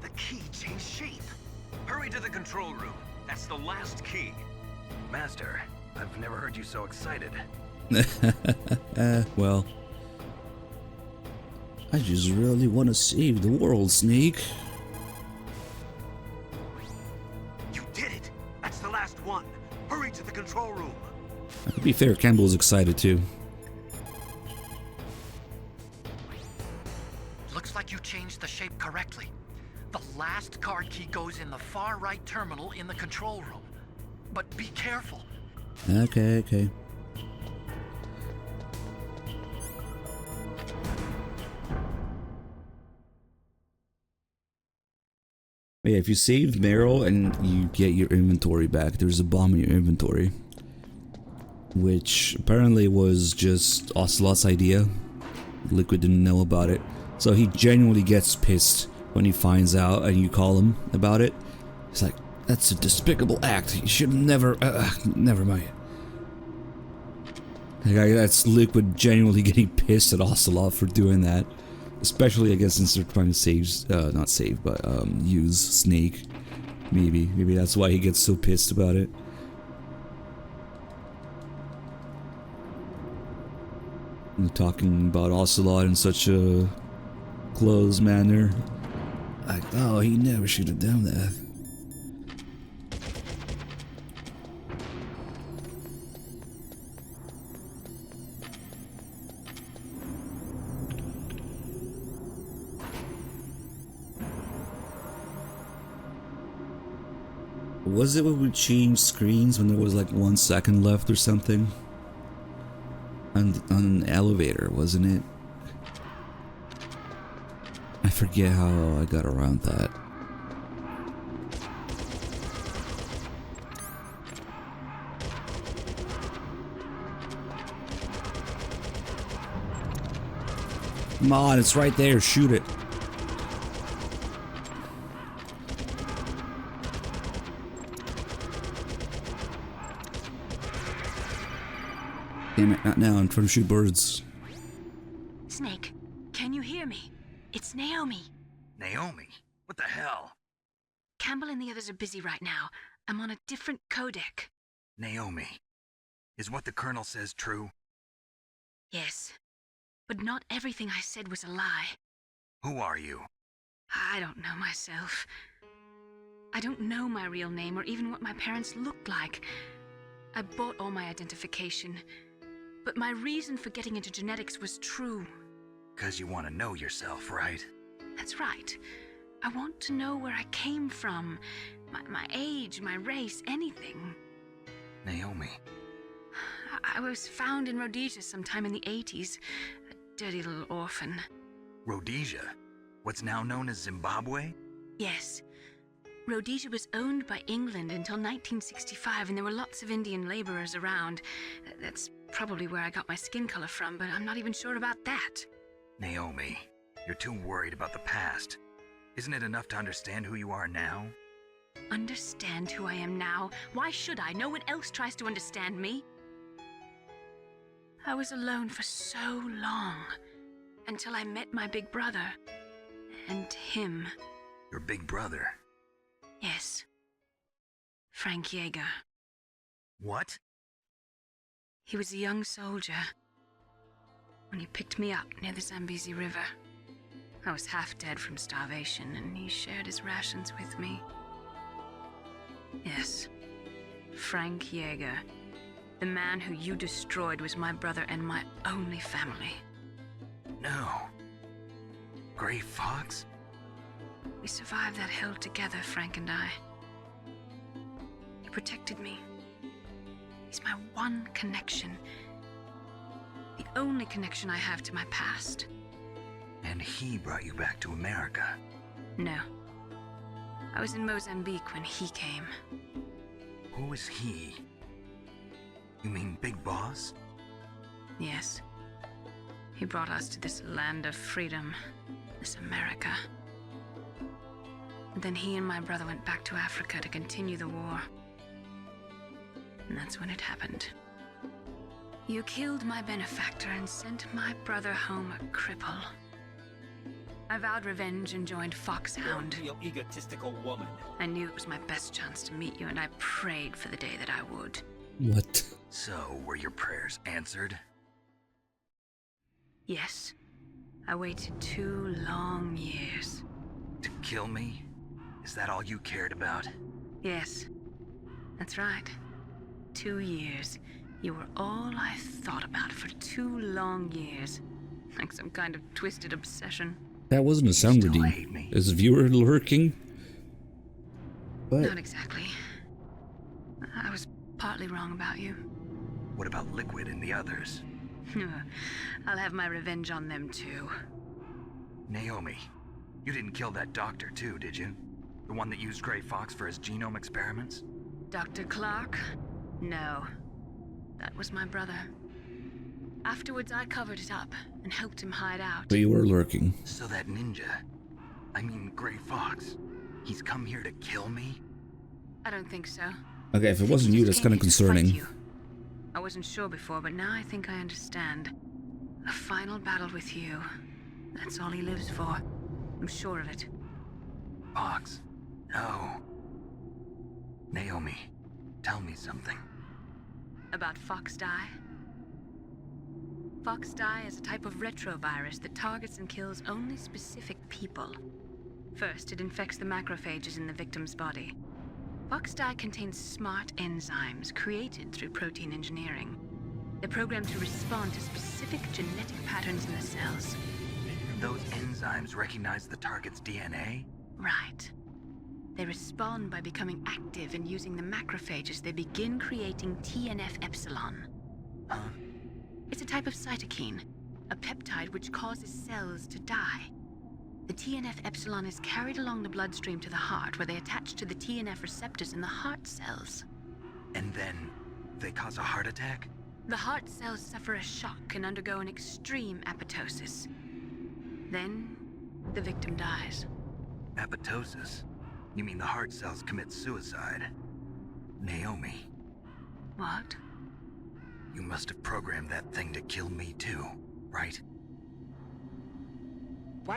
The key changed shape. Hurry to the control room. That's the last key. Master, I've never heard you so excited. Well, I just really want to save the world, Snake. You did it! That's the last one! Hurry to the control room! To be fair, Campbell's excited too. Looks like you changed the shape correctly. The last card key goes in the far right terminal in the control room. But be careful. Okay. Yeah, if you save Meryl and you get your inventory back, there's a bomb in your inventory. Which apparently was just Ocelot's idea. Liquid didn't know about it. So he genuinely gets pissed when he finds out and you call him about it. He's like, that's a despicable act. You should never... never mind. That's Liquid genuinely getting pissed at Ocelot for doing that. Especially, I guess, since they're trying to save... not save, but use Snake. Maybe that's why he gets so pissed about it. And talking about Ocelot in such a close manner. Like, oh, he never should have done that. Was it when we changed screens when there was like 1 second left or something? On an elevator, wasn't it? I forget how I got around that. Come on, it's right there, shoot it. Damn it, not now, I'm trying to shoot birds. Snake, can you hear me? It's Naomi. Naomi? What the hell? Campbell and the others are busy right now. I'm on a different codec. Naomi, is what the Colonel says true? Yes, but not everything I said was a lie. Who are you? I don't know myself. I don't know my real name or even what my parents looked like. I bought all my identification. But my reason for getting into genetics was true. 'Cause you want to know yourself, right? That's right. I want to know where I came from. My age, my race, anything. Naomi. I was found in Rhodesia sometime in the 80s. A dirty little orphan. Rhodesia? What's now known as Zimbabwe? Yes. Rhodesia was owned by England until 1965, and there were lots of Indian laborers around. That's probably where I got my skin color from, but I'm not even sure about that. Naomi, you're too worried about the past. Isn't it enough to understand who you are now? Understand who I am now? Why should I? No one else tries to understand me. I was alone for so long, until I met my big brother. And him. Your big brother? Yes. Frank Yeager. What? He was a young soldier when he picked me up near the Zambezi River. I was half dead from starvation, and he shared his rations with me. Yes, Frank Yeager. The man who you destroyed was my brother and my only family. No. Gray Fox? We survived that hell together, Frank and I. He protected me. He's my one connection. The only connection I have to my past. And he brought you back to America? No. I was in Mozambique when he came. Who is he? You mean Big Boss? Yes. He brought us to this land of freedom, this America. And then he and my brother went back to Africa to continue the war. And that's when it happened. You killed my benefactor and sent my brother home a cripple. I vowed revenge and joined Foxhound. You egotistical woman. I knew it was my best chance to meet you, and I prayed for the day that I would. What? So, were your prayers answered? Yes. I waited 2 long years. To kill me? Is that all you cared about? Yes. That's right. 2 years. You were all I thought about for 2 long years. Like some kind of twisted obsession. That wasn't a sound redeem. Is the viewer lurking? Not exactly. I was partly wrong about you. What about Liquid and the others? I'll have my revenge on them too. Naomi, you didn't kill that doctor too, did you? The one that used Grey Fox for his genome experiments? Dr. Clark? No. That was my brother. Afterwards, I covered it up and helped him hide out. But you were lurking. So that ninja, I mean Grey Fox, he's come here to kill me? I don't think so. Okay, if it wasn't you, that's kind of concerning. I wasn't sure before, but now I think I understand. A final battle with you. That's all he lives for. I'm sure of it. Fox? No. Naomi, tell me something. About Fox Die? Fox Die is a type of retrovirus that targets and kills only specific people. First, it infects the macrophages in the victim's body. Fox Die contains smart enzymes created through protein engineering. They're programmed to respond to specific genetic patterns in the cells. Those enzymes recognize the target's DNA? Right. They respond by becoming active and using the macrophages. They begin creating TNF-epsilon. Huh? It's a type of cytokine, a peptide which causes cells to die. The TNF-epsilon is carried along the bloodstream to the heart, where they attach to the TNF receptors in the heart cells. And then they cause a heart attack? The heart cells suffer a shock and undergo an extreme apoptosis. Then, the victim dies. Apoptosis? You mean the heart cells commit suicide? Naomi. What? You must have programmed that thing to kill me too, right?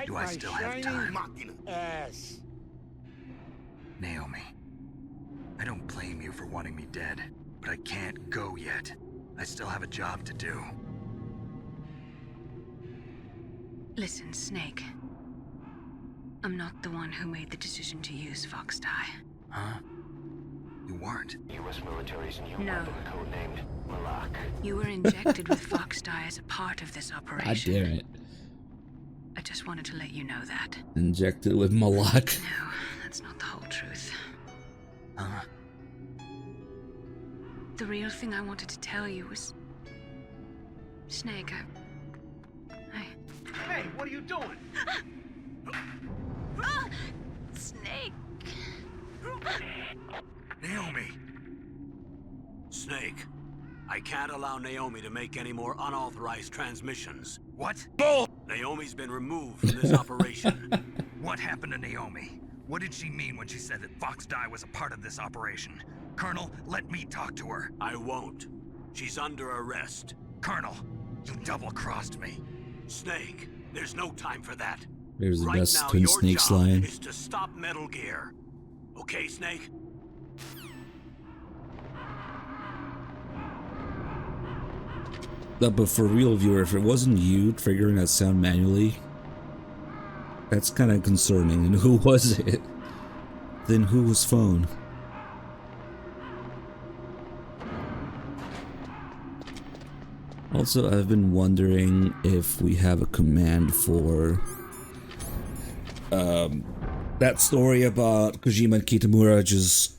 Do I still have time? Ass. Naomi, I don't blame you for wanting me dead, but I can't go yet. I still have a job to do. Listen, Snake. I'm not the one who made the decision to use Fox Die. Huh? You weren't? U.S. military's new No. weapon codenamed Malak. You were injected with Fox Die as a part of this operation. God damn it. I just wanted to let you know that. Injected with Malak. No, that's not the whole truth. Huh? The real thing I wanted to tell you was... Snake, Hey, what are you doing? Snake! Naomi! Snake, I can't allow Naomi to make any more unauthorized transmissions. What? Bull! Naomi's been removed from this operation. What happened to Naomi? What did she mean when she said that Fox Die was a part of this operation? Colonel, let me talk to her. I won't. She's under arrest. Colonel, you double-crossed me. Snake, there's no time for that. There's the Right best now, Twin your Snakes job line. is to stop Metal Gear. Okay, Snake? No, but for real, viewer, if it wasn't you triggering that sound manually, that's kind of concerning. And who was it? Then who was phone? Also, I've been wondering if we have a command for that story about Kojima and Kitamura just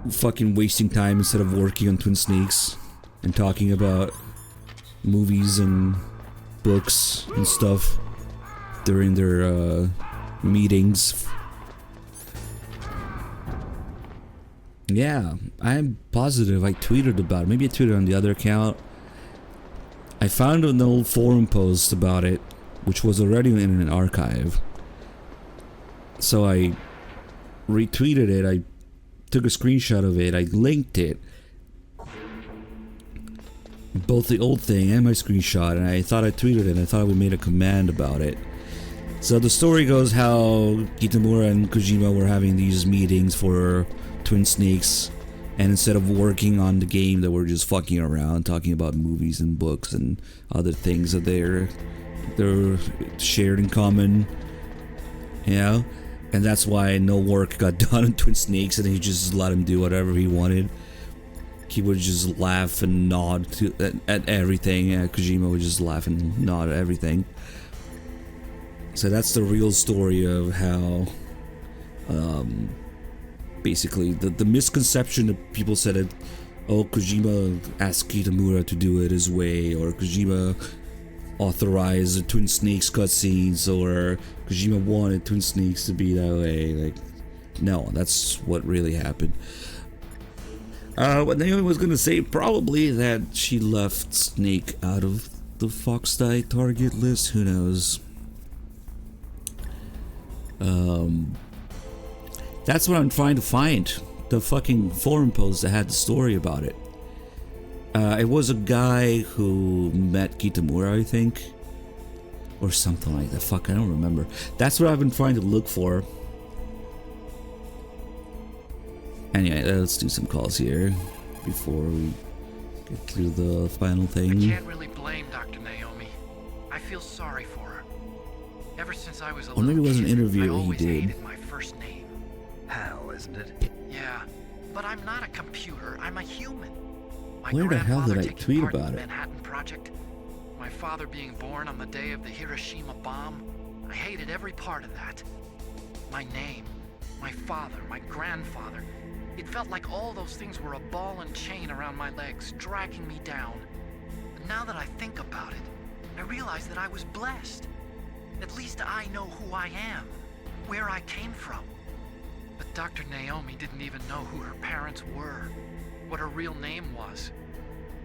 fucking wasting time instead of working on Twin Snakes and talking about movies and books and stuff during their meetings. Yeah, I'm positive I tweeted about it. Maybe I tweeted on the other account. I found an old forum post about it, which was already in an archive. So I retweeted it, I took a screenshot of it, I linked it. Both the old thing and my screenshot, and I thought I tweeted it, and I thought we made a command about it. So the story goes how Kitamura and Kojima were having these meetings for Twin Snakes, and instead of working on the game, they were just fucking around, talking about movies and books and other things that they're shared in common, you know? And that's why no work got done on Twin Snakes, and he just let him do whatever he wanted. He would just laugh and nod at everything. Kojima would just laugh and nod at everything. So that's the real story of how Basically, the misconception that people said that, oh, Kojima asked Kitamura to do it his way, or Kojima authorized the Twin Snakes cutscenes, or Kojima wanted Twin Snakes to be that way. Like, no, that's what really happened. What Naomi was gonna say, probably that she left Snake out of the Fox Die target list, who knows. That's what I'm trying to find. The fucking forum post that had the story about it. It was a guy who met Kitamura, I think. Or something like that. Fuck, I don't remember. That's what I've been trying to look for. Anyway, let's do some calls here before we get through the final thing. I can't really blame Dr. Naomi. I feel sorry for her. Ever since I was a Or maybe it was an interview I he always did. hated my first name. Hal, isn't it? Yeah, but I'm not a computer. I'm a human. My Where the hell did I taking tweet part in about the it? Manhattan Project. My father being born on the day of the Hiroshima bomb. I hated every part of that. My name, my father, my grandfather. It felt like all those things were a ball and chain around my legs, dragging me down. And now that I think about it, I realize that I was blessed. At least I know who I am, where I came from. But Dr. Naomi didn't even know who her parents were, what her real name was.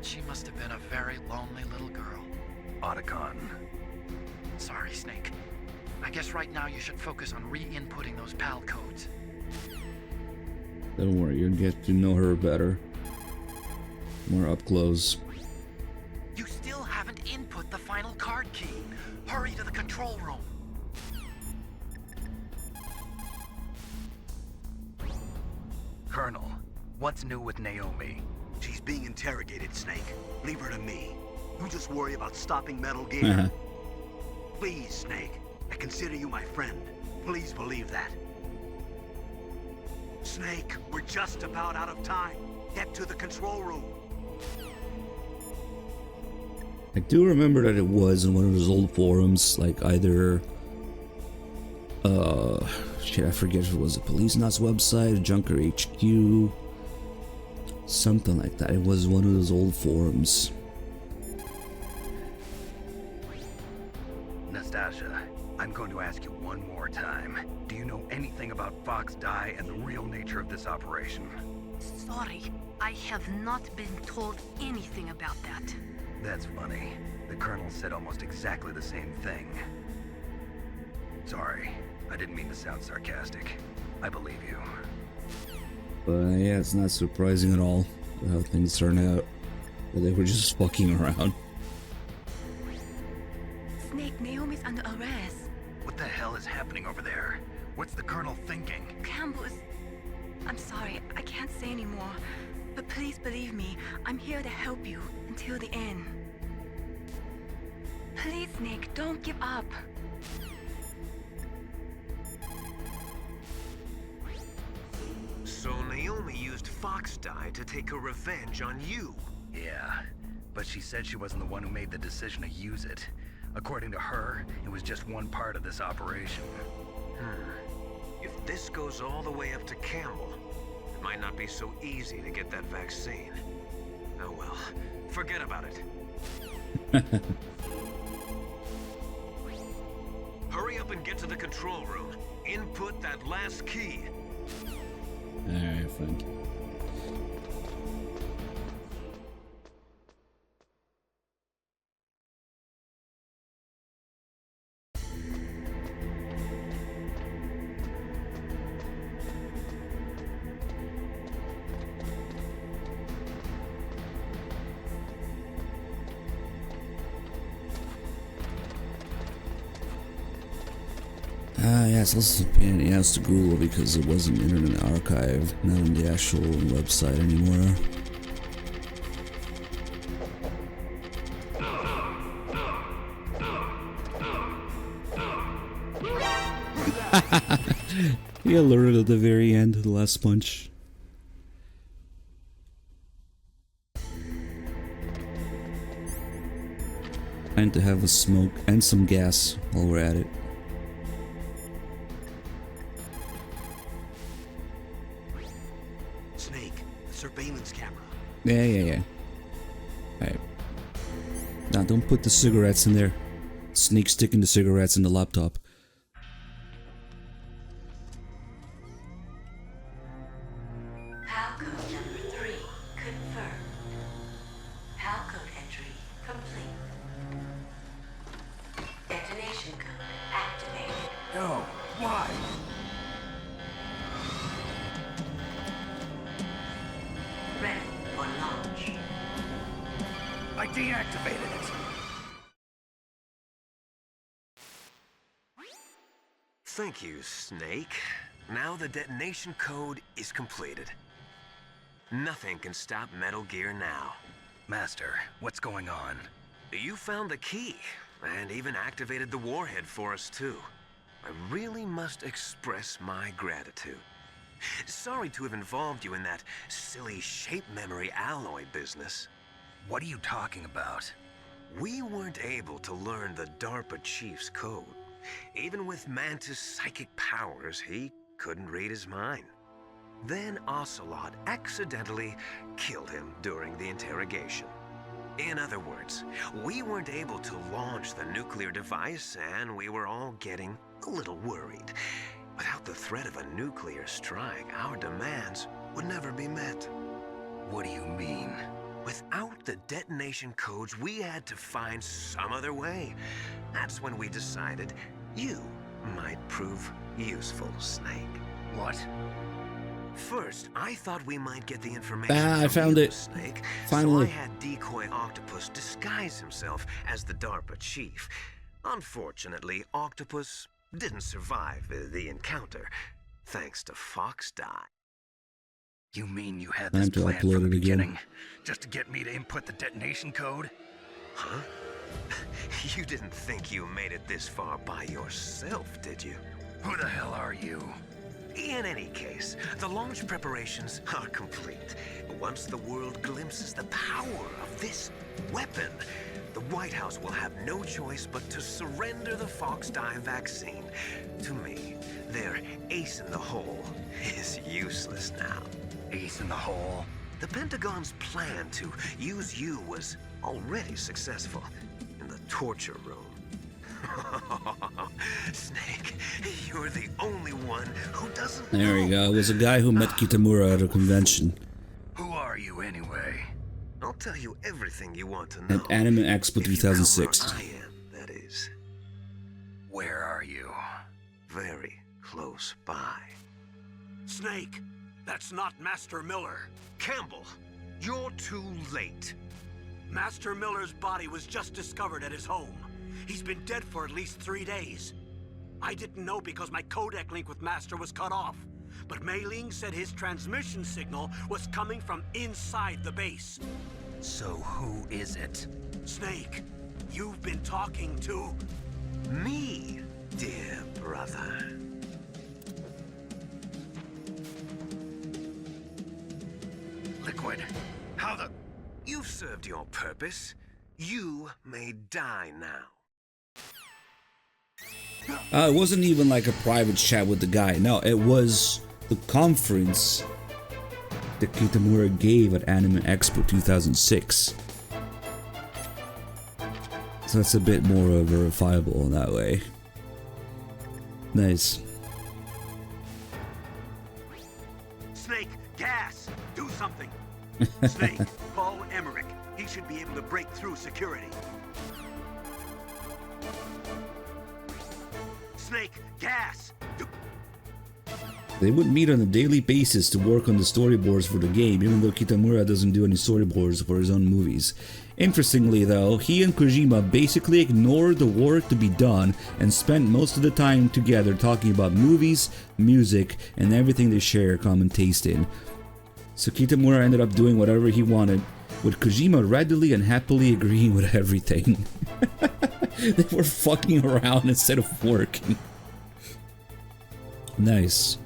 She must have been a very lonely little girl. Otacon. Sorry, Snake. I guess right now you should focus on re-inputting those PAL codes. Don't worry, you'll get to know her better. More up close. You still haven't input the final card key. Hurry to the control room. Colonel, what's new with Naomi? She's being interrogated, Snake. Leave her to me. You just worry about stopping Metal Gear. Please, Snake. I consider you my friend. Please believe that. Snake, we're just about out of time. Get to the control room. I do remember that it was in one of those old forums, like either shit, I forget if it was a Police Nuts website, Junker HQ, something like that. It was one of those old forums. Nastasia, I'm going to ask you one more time. Do you know anything about Fox Die and the real nature of this operation? Sorry, I have not been told anything about that. That's funny. The Colonel said almost exactly the same thing. Sorry, I didn't mean to sound sarcastic. I believe you. But yeah, it's not surprising at all how things turn out. They were just fucking around. Snake, Naomi's under arrest. What the hell is happening over there? What's the Colonel thinking? Campbell's... I'm sorry, I can't say anymore. But please believe me, I'm here to help you until the end. Please, Snake, don't give up. So Naomi used Fox Die to take her revenge on you. Yeah, but she said she wasn't the one who made the decision to use it. According to her, it was just one part of this operation. If this goes all the way up to Campbell, it might not be so easy to get that vaccine. Oh well, forget about it. Hurry up and get to the control room. Input that last key. Alright, fine. Yes, this is a pain in the ass to Google because it wasn't in an archive, not on the actual website anymore. He alerted at the very end, the last punch. And to have a smoke and some gas while we're at it. Yeah. Alright. Now, don't put the cigarettes in there. Snake sticking the cigarettes in the laptop. Palcode number 3 confirmed. Palcode entry complete. Detonation code activated. No, why? Ready for launch. I deactivated it. Thank you, Snake. Now the detonation code is completed. Nothing can stop Metal Gear now. Master, what's going on? You found the key, and even activated the warhead for us, too. I really must express my gratitude. Sorry to have involved you in that silly shape memory alloy business. What are you talking about? We weren't able to learn the DARPA chief's code. Even with Mantis' psychic powers, he couldn't read his mind. Then Ocelot accidentally killed him during the interrogation. In other words, we weren't able to launch the nuclear device, and we were all getting a little worried. Without the threat of a nuclear strike, our demands would never be met. What do you mean? Without the detonation codes, we had to find some other way. That's when we decided you might prove useful, Snake. What? First, I thought we might get the information I from found you, it. Snake. Finally. So I had Decoy Octopus disguise himself as the DARPA chief. Unfortunately, Octopus didn't survive the encounter, thanks to Fox Die. You mean you had Time this to plan upload from the it again. beginning? Just to get me to input the detonation code? Huh? You didn't think you made it this far by yourself, did you? Who the hell are you? In any case, the launch preparations are complete. Once the world glimpses the power of this weapon, the White House will have no choice but to surrender the Fox Die vaccine. To me, their ace in the hole is useless now. Ace in the hole? The Pentagon's plan to use you was already successful in the torture room. Snake, you're the only one who doesn't There we go. It was a guy who met Kitamura at a convention. Who are you anyway? I'll tell you everything you want to know. At Anime Expo If you 2006. come where I am, that is. Where are you? Very close by. Snake, that's not Master Miller. Campbell, you're too late. Master Miller's body was just discovered at his home. He's been dead for at least 3 days. I didn't know because my codec link with Master was cut off. But Mei Ling said his transmission signal was coming from inside the base. So who is it? Snake, you've been talking to... Me, dear brother. Liquid. How the... You've served your purpose. You may die now. It wasn't even like a private chat with the guy. No, it was the conference that Kitamura gave at Anime Expo 2006. So that's a bit more verifiable in that way. Nice. Snake, gas! Do something! Snake, call Emmerich. He should be able to break through security. Snake, gas! They would meet on a daily basis to work on the storyboards for the game, even though Kitamura doesn't do any storyboards for his own movies. Interestingly though, he and Kojima basically ignored the work to be done and spent most of the time together talking about movies, music, and everything they share a common taste in. So Kitamura ended up doing whatever he wanted, with Kojima readily and happily agreeing with everything. They were fucking around instead of working. Nice.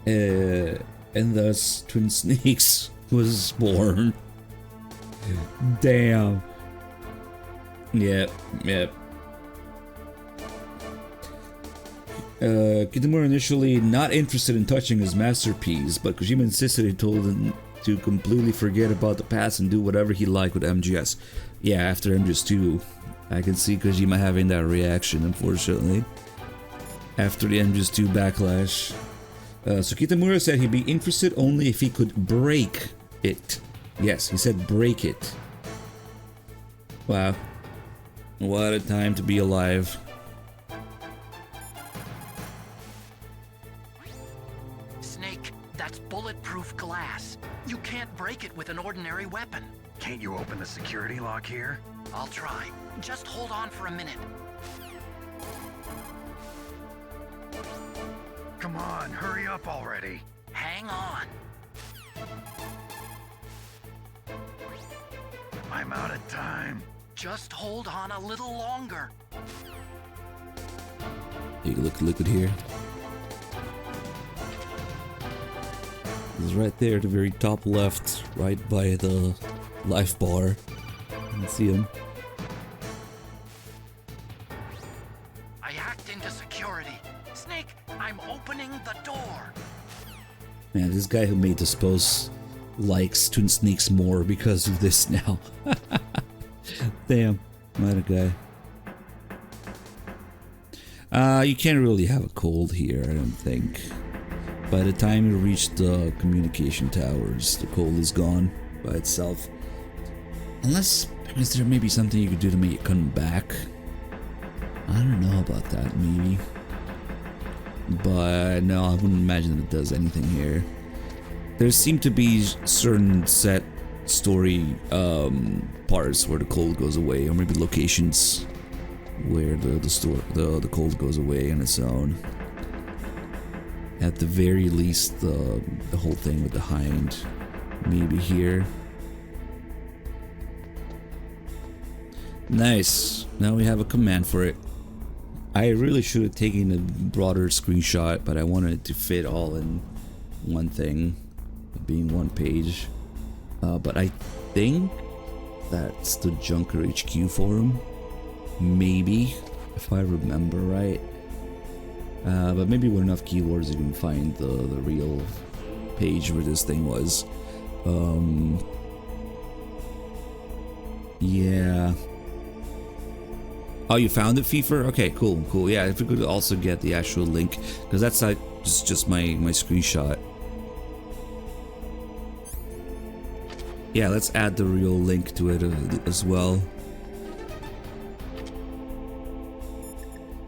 And thus Twin Snakes was born. Damn. Yep. Kitamura initially not interested in touching his masterpiece, but Kojima insisted he told him to completely forget about the past and do whatever he liked with MGS. Yeah, after MGS2, I can see Kojima having that reaction, unfortunately. After the MGS2 backlash. So Kitamura said he'd be interested only if he could break it. Yes, he said break it. Wow. What a time to be alive. Snake, that's bulletproof glass. You can't break it with an ordinary weapon. Can't you open the security lock here? I'll try. Just hold on for a minute. Come on, hurry up already. Hang on. I'm out of time. Just hold on a little longer. Take a look at liquid here. It's right there at the very top left, right by the life bar. You can see him. I hacked into security. Snake, I'm opening the door. Man, this guy who made this post likes Twin Snakes more because of this now. Damn, what a guy. You can't really have a cold here, I don't think. By the time you reach the communication towers, the cold is gone by itself. Unless there may be something you could do to make it come back. I don't know about that, maybe. But no, I wouldn't imagine that it does anything here. There seem to be certain set story parts where the cold goes away, or maybe locations where the cold goes away on its own. At the very least, the whole thing with the hind, maybe here. Nice. Now we have a command for it. I really should have taken a broader screenshot, but I wanted it to fit all in one thing, being one page. But I think that's the Junker HQ forum. Maybe, if I remember right. But maybe with enough keywords you can find the real page where this thing was. Yeah. Oh, you found it, Fever? Okay, cool. Yeah, if we could also get the actual link, because that's like just my screenshot. Yeah, let's add the real link to it as well.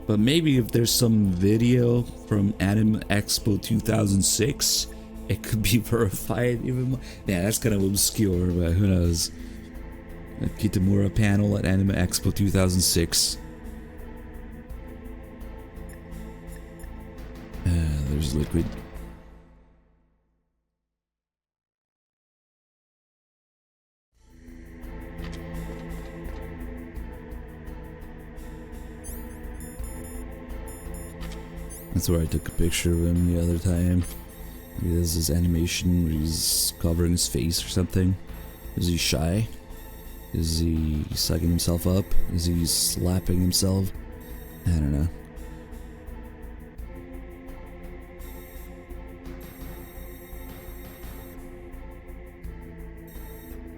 But maybe if there's some video from Anime Expo 2006, it could be verified even more. Yeah, that's kind of obscure, but who knows. A Kitamura panel at Anime Expo 2006. There's liquid. That's where I took a picture of him the other time. Maybe this is animation where he's covering his face or something. Is he shy? Is he sucking himself up? Is he slapping himself? I don't know.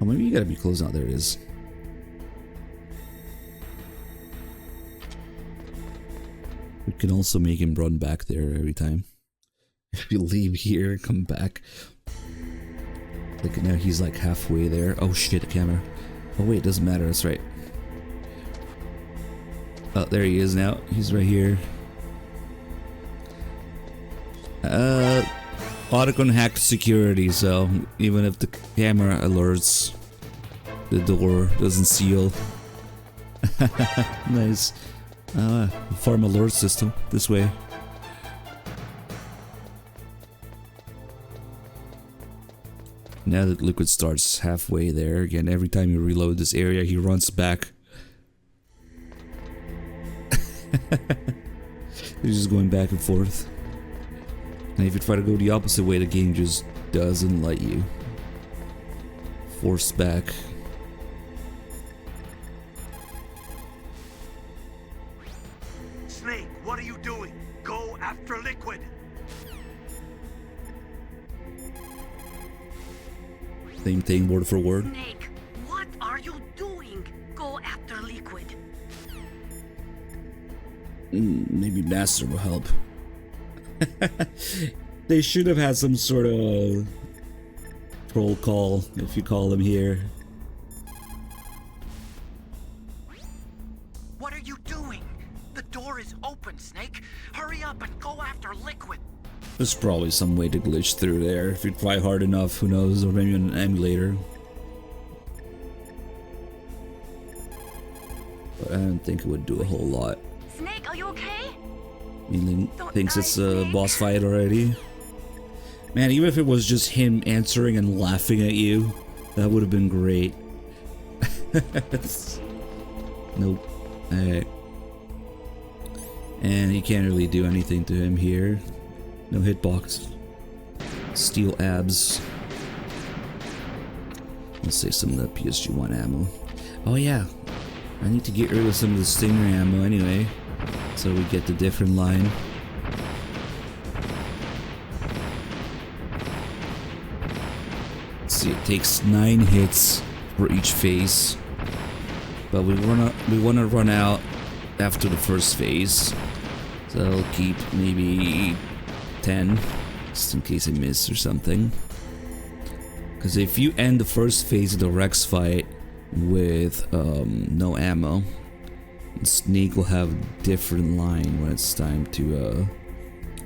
Oh, maybe you gotta be close now. There it is. We can also make him run back there every time. If you leave here, come back. Look at now, he's like halfway there. Oh shit, camera. Oh wait, it doesn't matter, that's right. Oh, there he is now. He's right here. Autocon hacked security, so even if the camera alerts, the door doesn't seal. Nice. Farm alert system this way. Now that Liquid starts halfway there, again, every time you reload this area, he runs back. He's just going back and forth. And if you try to go the opposite way, the game just doesn't let you. Force back. Snake, what are you doing? Go after Liquid! Same thing, word for word. Snake, what are you doing? Go after Liquid. Maybe Master will help. They should have had some sort of troll call, if you call them here. What are you doing? The door is open, Snake. Hurry up and go after Liquid. There's probably some way to glitch through there if you try hard enough, who knows, or maybe an emulator. But I don't think it would do a whole lot. Snake, are you okay? He thinks it's a boss fight already. Man, even if it was just him answering and laughing at you, that would have been great. Nope. Alright. And you can't really do anything to him here. No hitbox. Steel abs. Let's save some of the PSG1 ammo. Oh yeah. I need to get rid of some of the Stinger ammo anyway. So we get the different line. Let's see, it takes 9 hits for each phase. But we wanna run out after the first phase. So I'll keep maybe 10, just in case I miss or something. Because if you end the first phase of the Rex fight with no ammo, Snake will have a different line when it's time to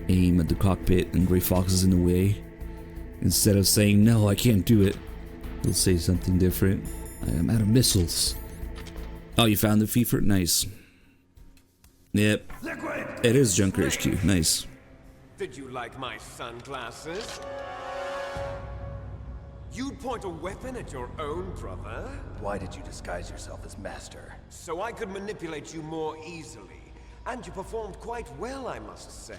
aim at the cockpit and Gray Fox is in the way. Instead of saying, no, I can't do it, he'll say something different. I am out of missiles. Oh, you found the fever? Nice. Yep. It is Junker HQ. Nice. Did you like my sunglasses? You'd point a weapon at your own brother? Why did you disguise yourself as Master? So I could manipulate you more easily. And you performed quite well, I must say.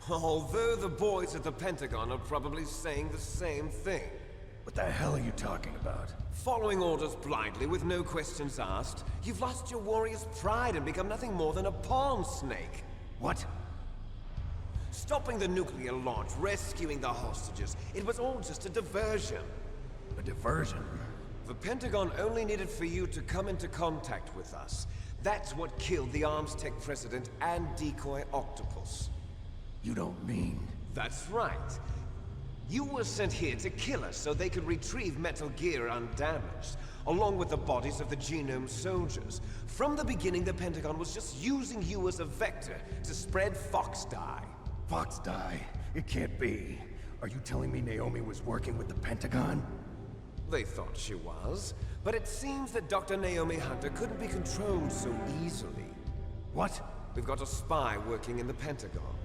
Although the boys at the Pentagon are probably saying the same thing. What the hell are you talking about? Following orders blindly with no questions asked, you've lost your warrior's pride and become nothing more than a pawn, Snake. What? Stopping the nuclear launch, rescuing the hostages, it was all just a diversion. A diversion? The Pentagon only needed for you to come into contact with us. That's what killed the Arms Tech president and decoy Octopus. You don't mean... That's right. You were sent here to kill us so they could retrieve Metal Gear undamaged, along with the bodies of the Genome soldiers. From the beginning, the Pentagon was just using you as a vector to spread Fox Dye. Fox Dye? It can't be. Are you telling me Naomi was working with the Pentagon? They thought she was, but it seems that Dr. Naomi Hunter couldn't be controlled so easily. What? We've got a spy working in the Pentagon.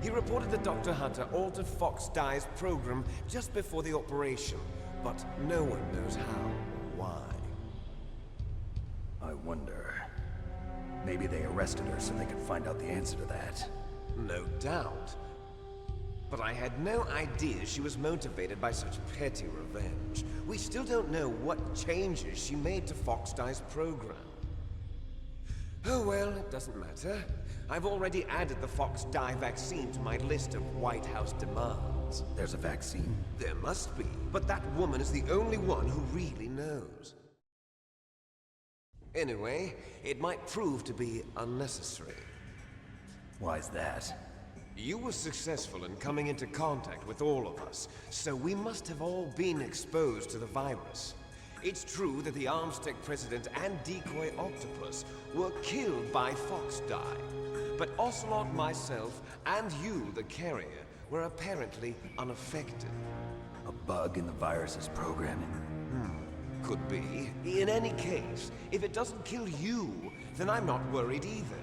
He reported that Dr. Hunter altered Fox Dye's program just before the operation, but no one knows how or why. I wonder... Maybe they arrested her so they could find out the answer to that. No doubt. But I had no idea she was motivated by such petty revenge. We still don't know what changes she made to Fox Dye's program. Oh well, it doesn't matter. I've already added the Fox Dye vaccine to my list of White House demands. There's a vaccine? There must be, but that woman is the only one who really knows. Anyway, it might prove to be unnecessary. Why's that? You were successful in coming into contact with all of us, so we must have all been exposed to the virus. It's true that the Arms Tech president and decoy Octopus were killed by Fox Dye. But Ocelot, myself, and you, the carrier, were apparently unaffected. A bug in the virus's programming? Could be. In any case, if it doesn't kill you, then I'm not worried either.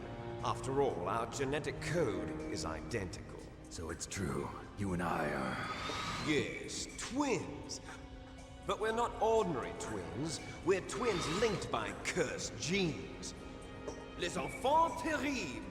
After all, our genetic code is identical. So it's true. You and I are... Yes, twins. But we're not ordinary twins. We're twins linked by cursed genes. Les enfants terribles.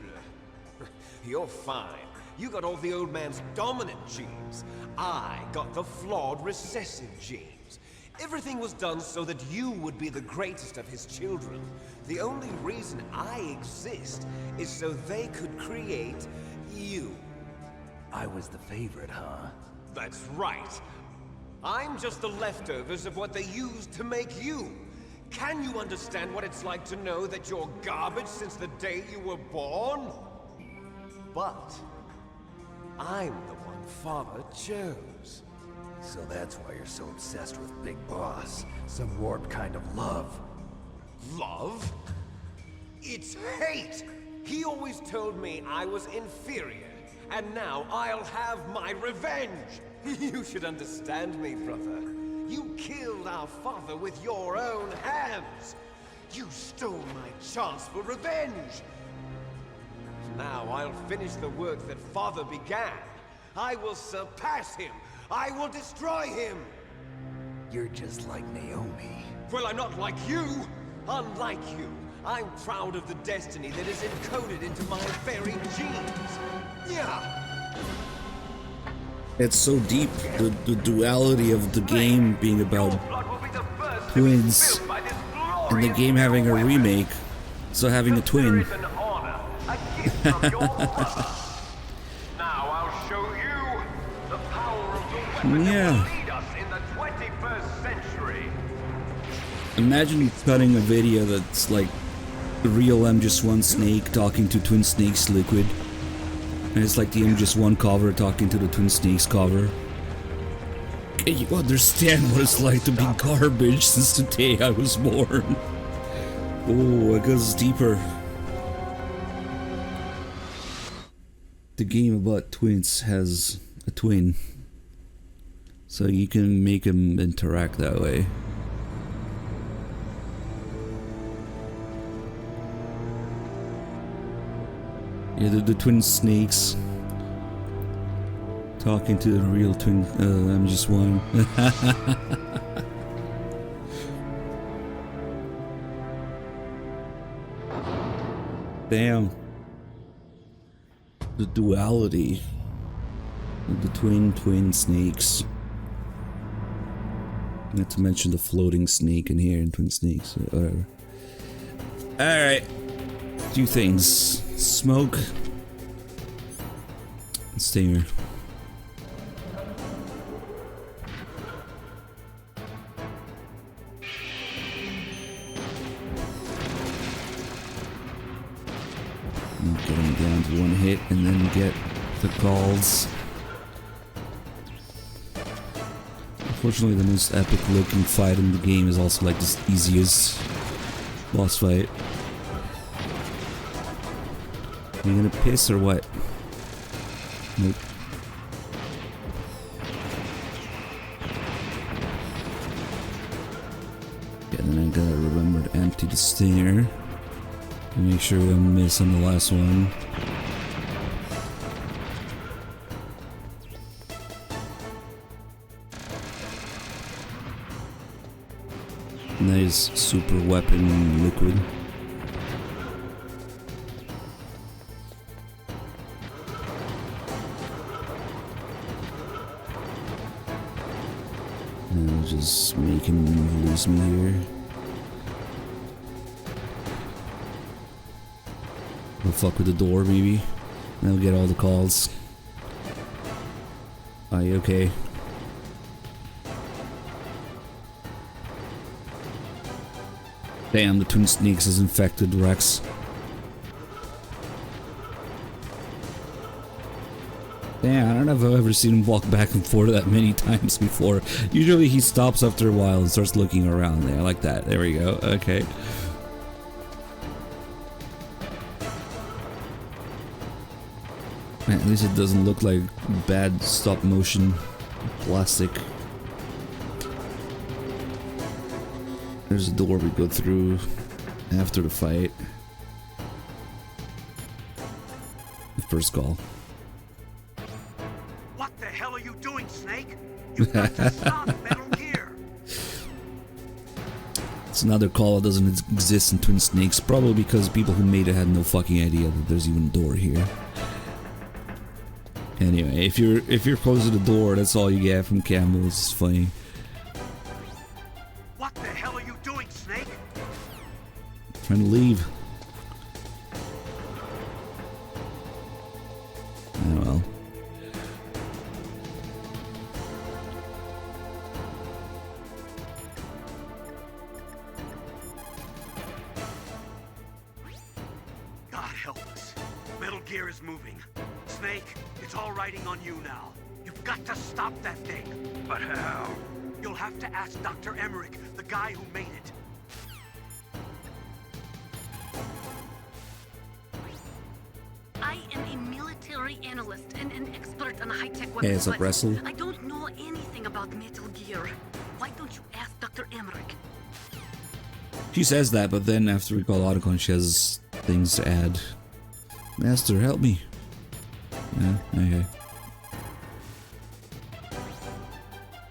You're fine. You got all the old man's dominant genes. I got the flawed recessive genes. Everything was done so that you would be the greatest of his children. The only reason I exist is so they could create you. I was the favorite, huh? That's right. I'm just the leftovers of what they used to make you. Can you understand what it's like to know that you're garbage since the day you were born? But I'm the one Father chose. So that's why you're so obsessed with Big Boss. Some warped kind of love. Love? It's hate! He always told me I was inferior, and now I'll have my revenge! You should understand me, brother. You killed our father with your own hands! You stole my chance for revenge! Now I'll finish the work that Father began. I will surpass him! I will destroy him! You're just like Naomi. Well, I'm not like you! Unlike you, I'm proud of the destiny that is encoded into my very genes. Yeah. It's so deep, the duality of the game being about twins, and the game having a remake, so having a twin. Yeah. Imagine cutting a video that's like the real MGS1 Snake talking to Twin Snakes Liquid. And it's like the MGS1 cover talking to the Twin Snakes cover. Can you understand what it's like to be garbage since the day I was born? Oh, it goes deeper. The game about twins has a twin. So you can make them interact that way. Yeah, the twin snakes talking to the real twin MGS1. Damn. The duality of the twin snakes. Not to mention the floating snake in here in Twin Snakes, whatever. Alright. Two things. Smoke. And Stinger. Get him down to one hit and then get the calls. Unfortunately, the most epic looking fight in the game is also like the easiest boss fight. Are you gonna piss or what? Nope. Yeah, then I gotta remember to empty the stinger. And make sure we don't miss on the last one. Nice super weapon liquid. And I'll just make him lose me here. We'll fuck with the door, maybe. And I'll get all the calls. Are you okay? Damn, the Twin Snakes has infected Rex. Damn, I don't know if I've ever seen him walk back and forth that many times before. Usually he stops after a while and starts looking around there, like that. There we go, okay. At least it doesn't look like bad stop motion plastic. There's a door we go through after the fight. The first call. What the hell are you doing, Snake? You've got to stop Metal Gear. It's another call that doesn't exist in Twin Snakes, probably because people who made it had no fucking idea that there's even a door here. Anyway, if you're close to the door, that's all you get from Campbell. It's just funny. What the hell are you doing, Snake? Trying to leave. Oh well. gear is moving. Snake, it's all riding on you now. You've got to stop that thing. But how? You'll have to ask Dr. Emmerich, the guy who made it. I am a military analyst and an expert on high-tech weapons. Hey, it's up, but Wrestle. I don't know anything about Metal Gear. Why don't you ask Dr. Emmerich? She says that, but then after we call Otacon, she has things to add. Master, help me. Yeah, okay.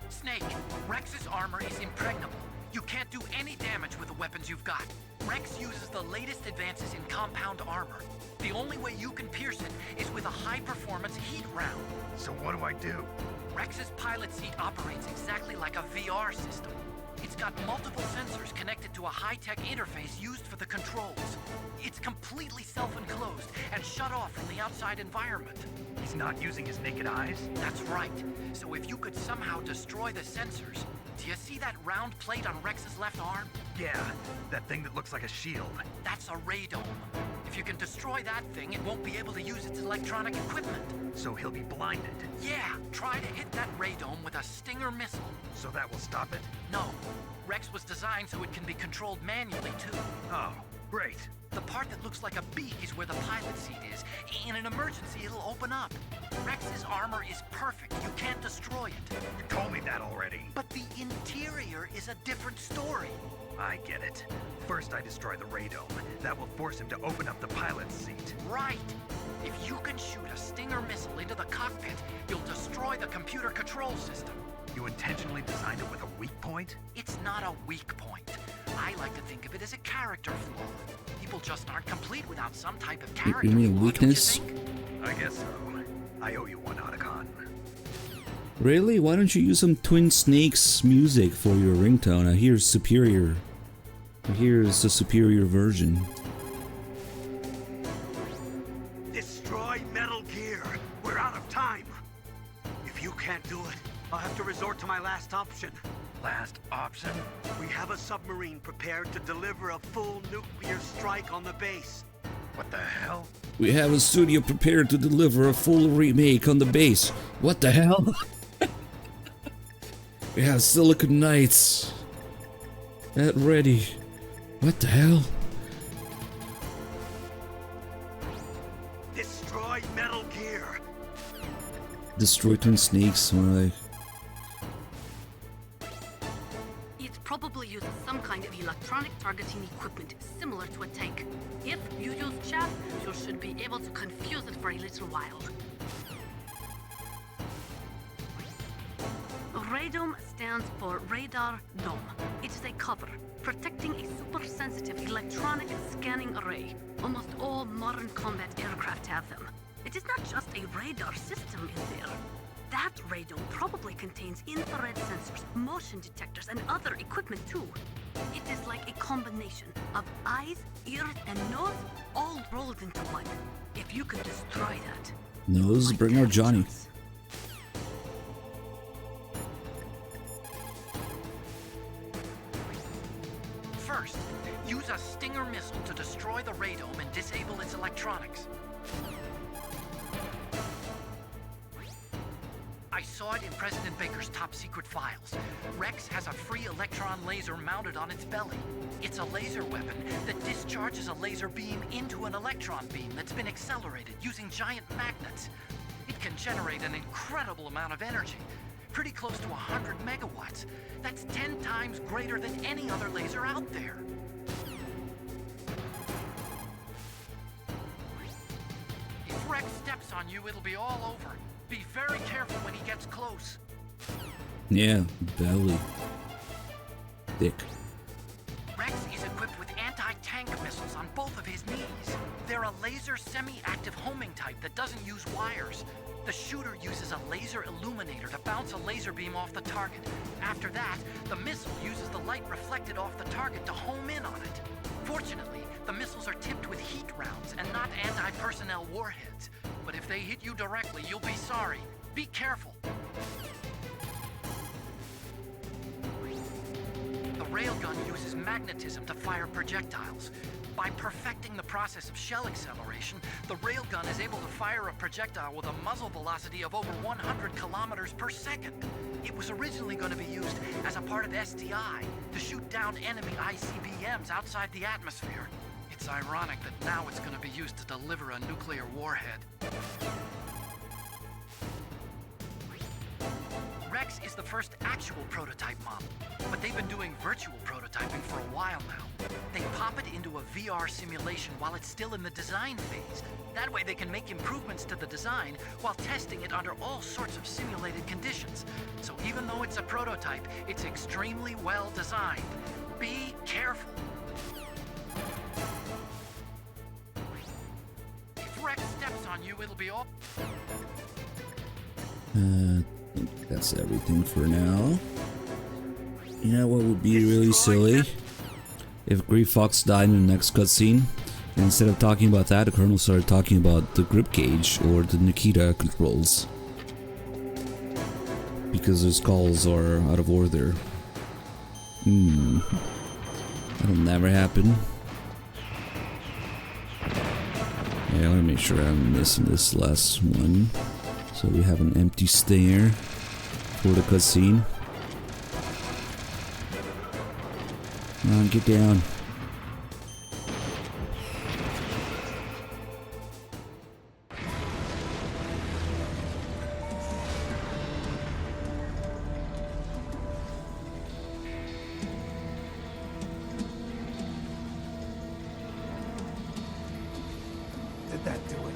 Snake, Rex's armor is impregnable. You can't do any damage with the weapons you've got. Rex uses the latest advances in compound armor. The only way you can pierce it is with a high-performance heat round. So what do I do? Rex's pilot seat operates exactly like a VR system. It's got multiple sensors connected to a high-tech interface used for the controls. It's completely self-enclosed and shut off from the outside environment. He's not using his naked eyes? That's right. So if you could somehow destroy the sensors... Do you see that round plate on Rex's left arm? Yeah, that thing that looks like a shield. That's a radome. If you can destroy that thing, it won't be able to use its electronic equipment. So he'll be blinded? Yeah, try to hit that radome with a Stinger missile. So that will stop it? No. Rex was designed so it can be controlled manually, too. Oh, great. The part that looks like a beak is where the pilot seat is. In an emergency, it'll open up. Rex's armor is perfect. You can't destroy it. You told me that already. But the interior is a different story. I get it. First I destroy the radome. That will force him to open up the pilot's seat. Right. If you can shoot a Stinger missile into the cockpit, you'll destroy the computer control system. You intentionally designed it with a weak point? It's not a weak point. I like to think of it as a character flaw. People just aren't complete without some type of character You mean a flaw, weakness? don't you think? I guess so. I owe you one, Otacon. Really? Why don't you use some Twin Snakes music for your ringtone? I hear superior. Here's the superior version. Destroy Metal Gear. We're out of time. If you can't do it, I'll have to resort to my last option. Last option? We have a submarine prepared to deliver a full nuclear strike on the base. What the hell? We have a studio prepared to deliver a full remake on the base. What the hell? We have Silicon Knights at ready. What the hell? Destroy Metal Gear. Destroy Twin Snakes, more like. It probably uses some kind of electronic targeting equipment similar to a tank. If you use chaff, you should be able to confuse it for a little while. Radome stands for Radar Dome. It is a cover, protecting a super-sensitive electronic scanning array. Almost all modern combat aircraft have them. It is not just a radar system in there. That radome probably contains infrared sensors, motion detectors, and other equipment too. It is like a combination of eyes, ears, and nose all rolled into one. If you could destroy that... Nose, bring our Johnny. First, use a Stinger missile to destroy the radome and disable its electronics. I saw it in President Baker's top secret files. Rex has a free electron laser mounted on its belly. It's a laser weapon that discharges a laser beam into an electron beam that's been accelerated using giant magnets. It can generate an incredible amount of energy, pretty close to 100 megawatts. That's 10 times greater than any other laser out there. If Rex steps on you, it'll be all over. Be very careful when he gets close. Yeah, belly. Thick. Rex is equipped with anti-tank missiles on both of his knees. They're a laser semi-active homing type that doesn't use wires. The shooter uses a laser illuminator to bounce a laser beam off the target. After that, the missile uses the light reflected off the target to home in on it. Fortunately, the missiles are tipped with heat rounds and not anti-personnel warheads. But if they hit you directly, you'll be sorry. Be careful. The railgun uses magnetism to fire projectiles. By perfecting the process of shell acceleration, the railgun is able to fire a projectile with a muzzle velocity of over 100 kilometers per second. It was originally going to be used as a part of SDI to shoot down enemy ICBMs outside the atmosphere. It's ironic that now it's going to be used to deliver a nuclear warhead. Rex is the first actual prototype model, but they've been doing virtual prototyping for a while now. They pop it into a VR simulation while it's still in the design phase. That way they can make improvements to the design while testing it under all sorts of simulated conditions. So even though it's a prototype, it's extremely well designed. Be careful. If Rex steps on you, it'll be all... I think that's everything for now. You know what would be really silly? If Grey Fox died in the next cutscene, and instead of talking about that, the Colonel started talking about the grip cage or the Nikita controls. Because his calls are out of order. That'll never happen. Yeah, I want to make sure I'm missing this last one. So we have an empty stair for the cutscene. Come on, get down. Did that do it?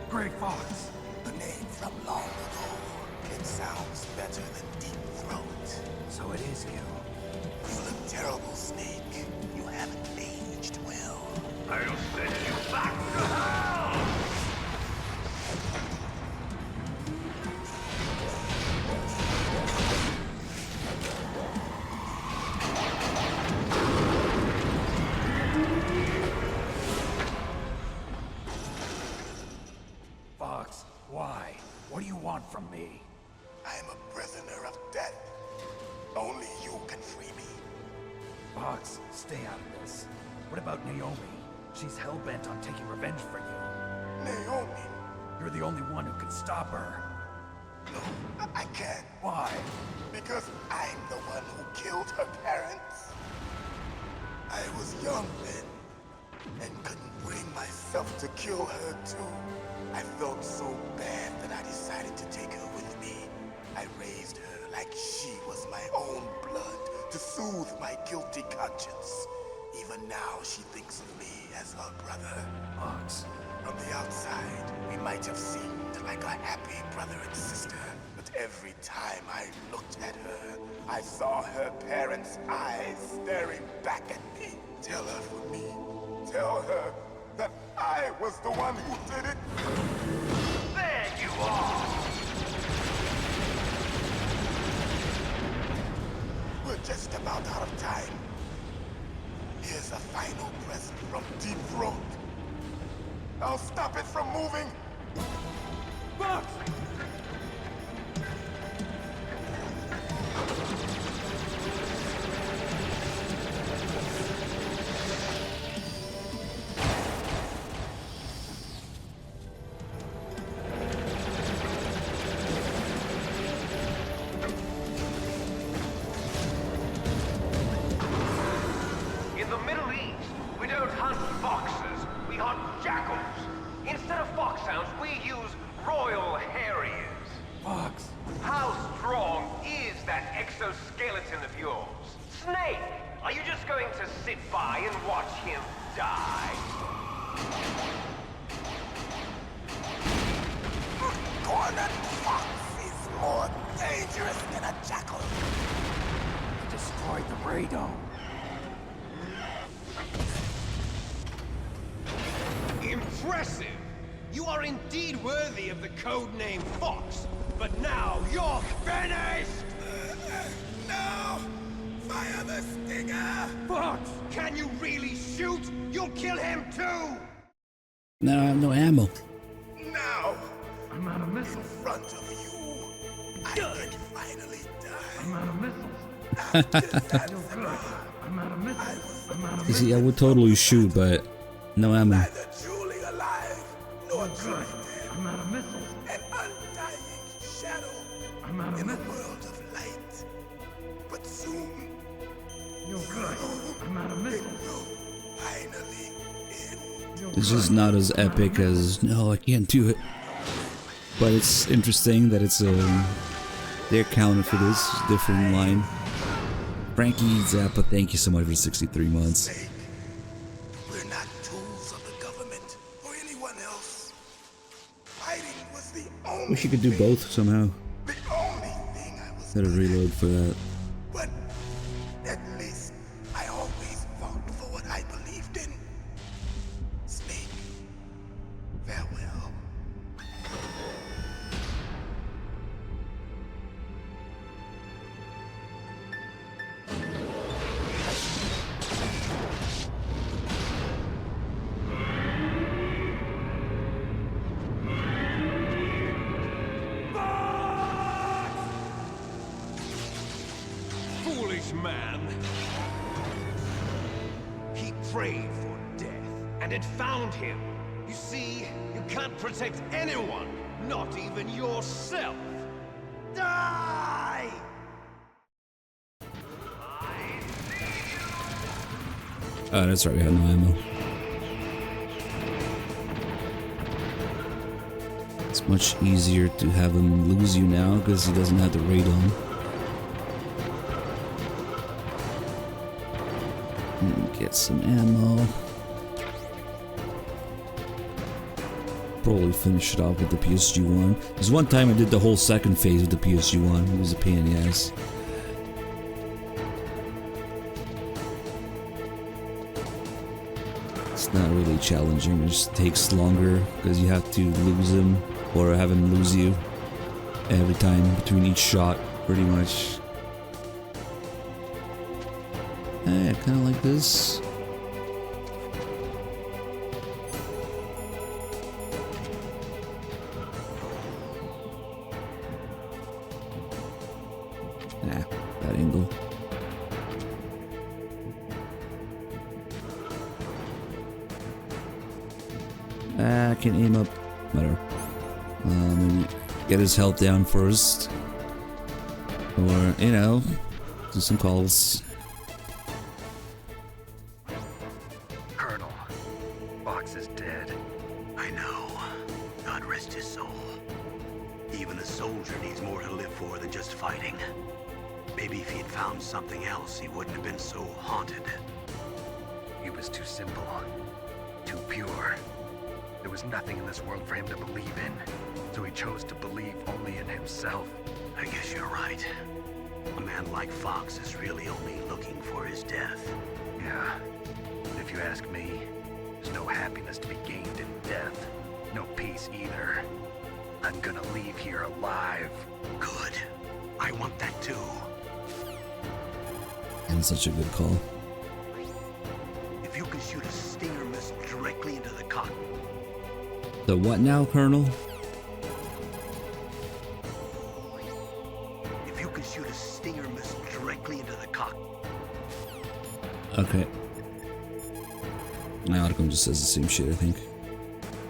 Grey Fox. A name from long ago. It sounds better than Deep Throat. So it is you. You look terrible, Snake. You haven't aged well. I'll send you back to hell! Fox, why? What do you want from me? I am a prisoner of death. Only you can free me. Fox, stay out of this. What about Naomi? She's hell-bent on taking revenge for you. Naomi? You're the only one who can stop her. No, I can't. Why? Because I'm the one who killed her parents. I was young then, and couldn't bring myself to kill her too. I felt so bad that I decided to take her with me. I raised her like she was my own blood to soothe my guilty conscience. Even now, she thinks of me as her brother. Fox. From the outside, we might have seemed like a happy brother and sister, but every time I looked at her, I saw her parents' eyes staring back at me. Tell her for me. Tell her that I was the one who did it. There you are! We're just about out of time. Here's a final present from Deep Throat. I'll stop it from moving. Fox! In the Middle East, we don't hunt foxes, we hunt jackals. Instead of foxhounds, we use Royal Harriers. Fox! How strong is that exoskeleton of yours? Snake, are you just going to sit by and watch him die? Cornered fox is more dangerous than a jackal. He destroyed the radome. Impressive! You are indeed worthy of the codename Fox, but now you're finished! No! Fire the Stinger! Fox, can you really shoot? You'll kill him too! No, I have no ammo. Now, I'm out of in missiles. front of you, I can finally die. I'm out of missiles. After Zanzibar, I'm out of missiles. I'm out of You see, I would totally shoot, but no ammo. neither truly alive nor truly dead. I'm out of missiles. An undying shadow I'm out of in a missiles. world of light. But soon, You're good. I'm out of missiles. finally end. It's just not as epic as, no, I can't do it. But it's interesting that it's they're counting for this different line. Frankie Zappa, thank you so much for 63 months. We're not tools of the government or anyone else. Fighting was the only Wish you could do both somehow. thing I was Gotta reload for that. But at least I always fought for what I believed in. Snake, farewell. Foolish man! He prayed for death, and it found him. You see, you can't protect anyone, not even yourself. Die! Oh, that's right, we had no ammo. It's much easier to have him lose you now because he doesn't have the radon. Get some ammo. Probably finish it off with the PSG-1. There's one time I did the whole second phase with the PSG-1. It was a pain in the ass. It's not really challenging. It just takes longer because you have to lose him or have him lose you every time between each shot, pretty much. Yeah, kind of like this. Nah, bad angle. I can aim up. Whatever. Maybe get his health down first. Or, you know, do some calls. Colonel, Fox is dead. I know. God rest his soul. Even a soldier needs more to live for than just fighting. Maybe if he'd found something else, he wouldn't have been so haunted. He was too simple, too pure. There was nothing in this world for him to believe in, so he chose to believe only in himself. I guess you're right. A man like Fox is really only looking for his death. Yeah, but if you ask me, there's no happiness to be gained in death. No peace either. I'm gonna leave here alive. Good. I want that too. And such a good call. If you can shoot a Stinger missile directly into the cockpit. The what now, Colonel? If you can shoot a Stinger missile directly into the cockpit. Okay. My article just says the same shit, I think.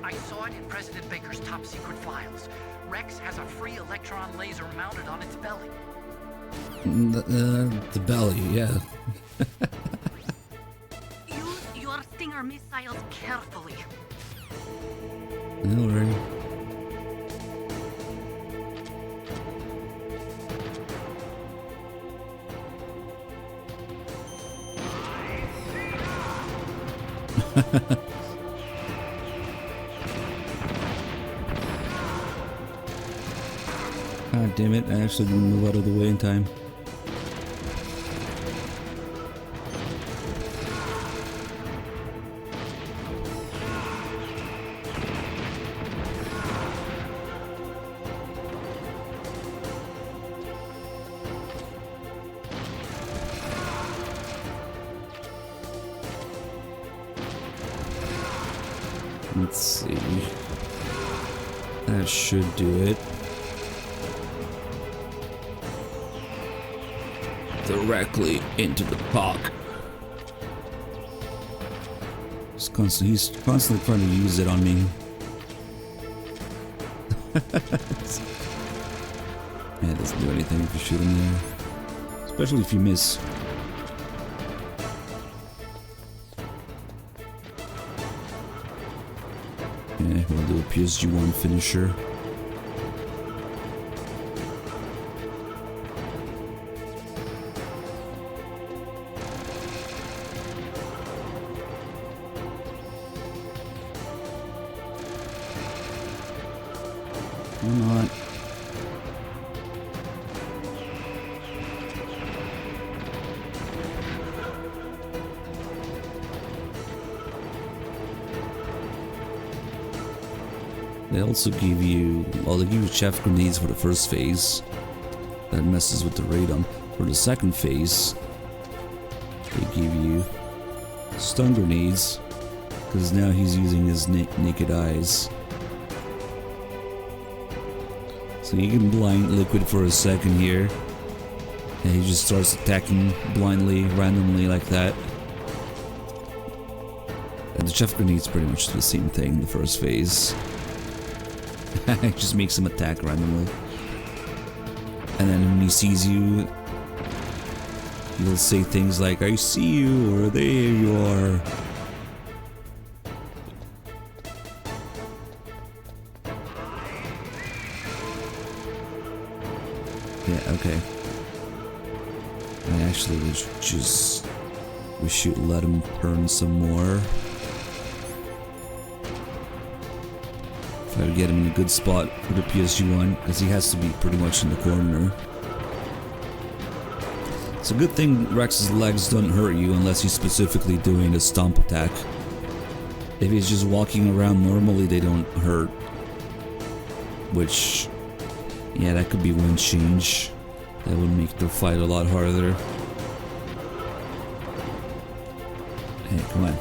I saw it in President Baker's top secret files. Rex has a free electron laser mounted on its belly. The belly, yeah. Use your Stinger missiles carefully. No worry. God damn it, I actually didn't move out of the way in time. Let's see. That should do it. Directly into the park. He's constantly trying to use it on me. Yeah, it doesn't do anything if you shoot him there. Especially if you miss. Yeah, we'll do a PSG1 finisher. Come on. They also give you, well, they give you chaff grenades for the first phase. That messes with the radon. For the second phase, they give you stun grenades, because now he's using his naked eyes. So you can blind Liquid for a second here, and he just starts attacking blindly, randomly like that. And the chaff grenade's pretty much the same thing in the first phase. It just makes him attack randomly. And then when he sees you, he'll say things like, I see you, or there you are. Yeah, okay. I actually we should let him turn some more. Try to get him in a good spot for the PSG1, because he has to be pretty much in the corner. It's a good thing Rex's legs don't hurt you unless he's specifically doing a stomp attack. If he's just walking around normally, they don't hurt. Which, yeah, that could be one change. That would make the fight a lot harder. Hey, come on.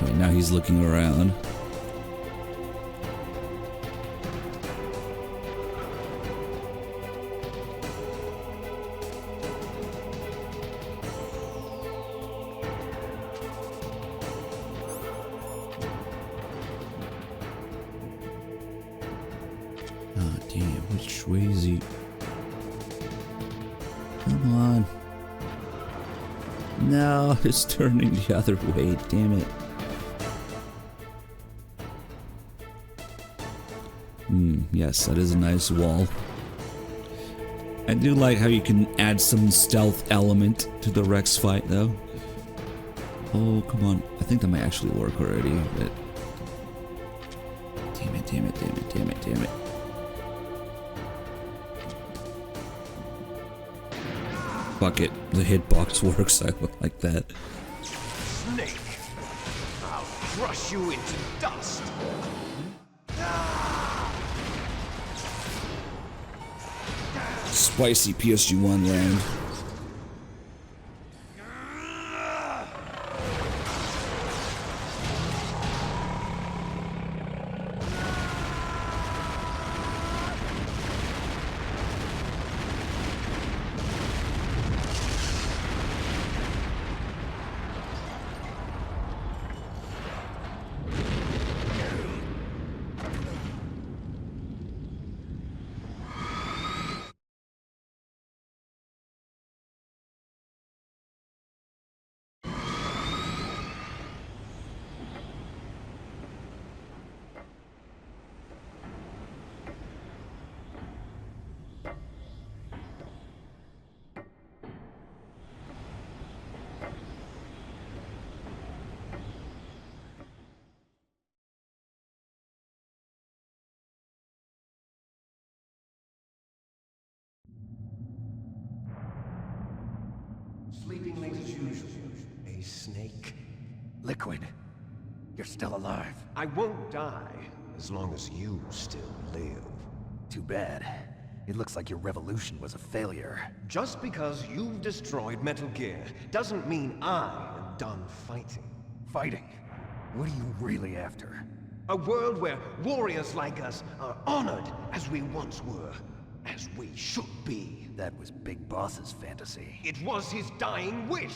Okay, now he's looking around. Oh, damn, which way is he? Come on. No, it's turning the other way, damn it. Yes, that is a nice wall. I do like how you can add some stealth element to the Rex fight, though. Oh, come on. I think that might actually work already, but... Damn it, damn it, damn it, damn it, damn it. Fuck it. The hitbox works. I like that. Snake! I'll crush you into dust! Spicy PSG1 round. Sleeping late as usual. A snake. Liquid. You're still alive. I won't die as long as you still live. Too bad. It looks like your revolution was a failure. Just because you've destroyed Metal Gear doesn't mean I am done fighting. Fighting? What are you really after? A world where warriors like us are honored as we once were, as we should be. That was Big Boss's fantasy. It was his dying wish.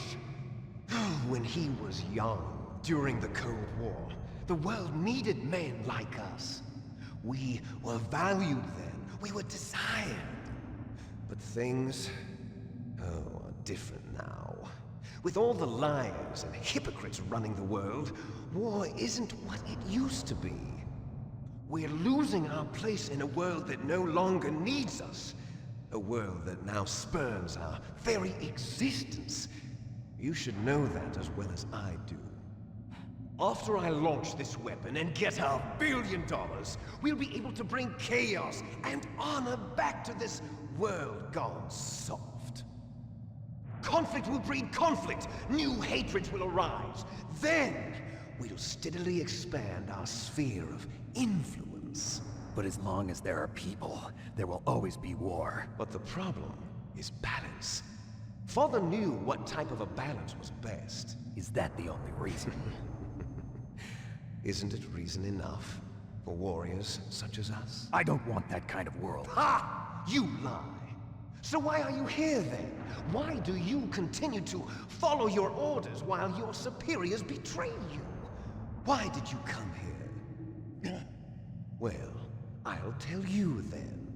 When he was young, during the Cold War, the world needed men like us. We were valued then. We were desired. But things, are different now. With all the liars and hypocrites running the world, war isn't what it used to be. We're losing our place in a world that no longer needs us. A world that now spurns our very existence. You should know that as well as I do. After I launch this weapon and get our $1 billion, we'll be able to bring chaos and honor back to this world gone soft. Conflict will breed conflict. New hatreds will arise. Then, we'll steadily expand our sphere of influence. But as long as there are people, there will always be war. But the problem is balance. Father knew what type of a balance was best. Is that the only reason? Isn't it reason enough for warriors such as us? I don't want that kind of world. Ha! You lie! So why are you here then? Why do you continue to follow your orders while your superiors betray you? Why did you come here? Well, I'll tell you then.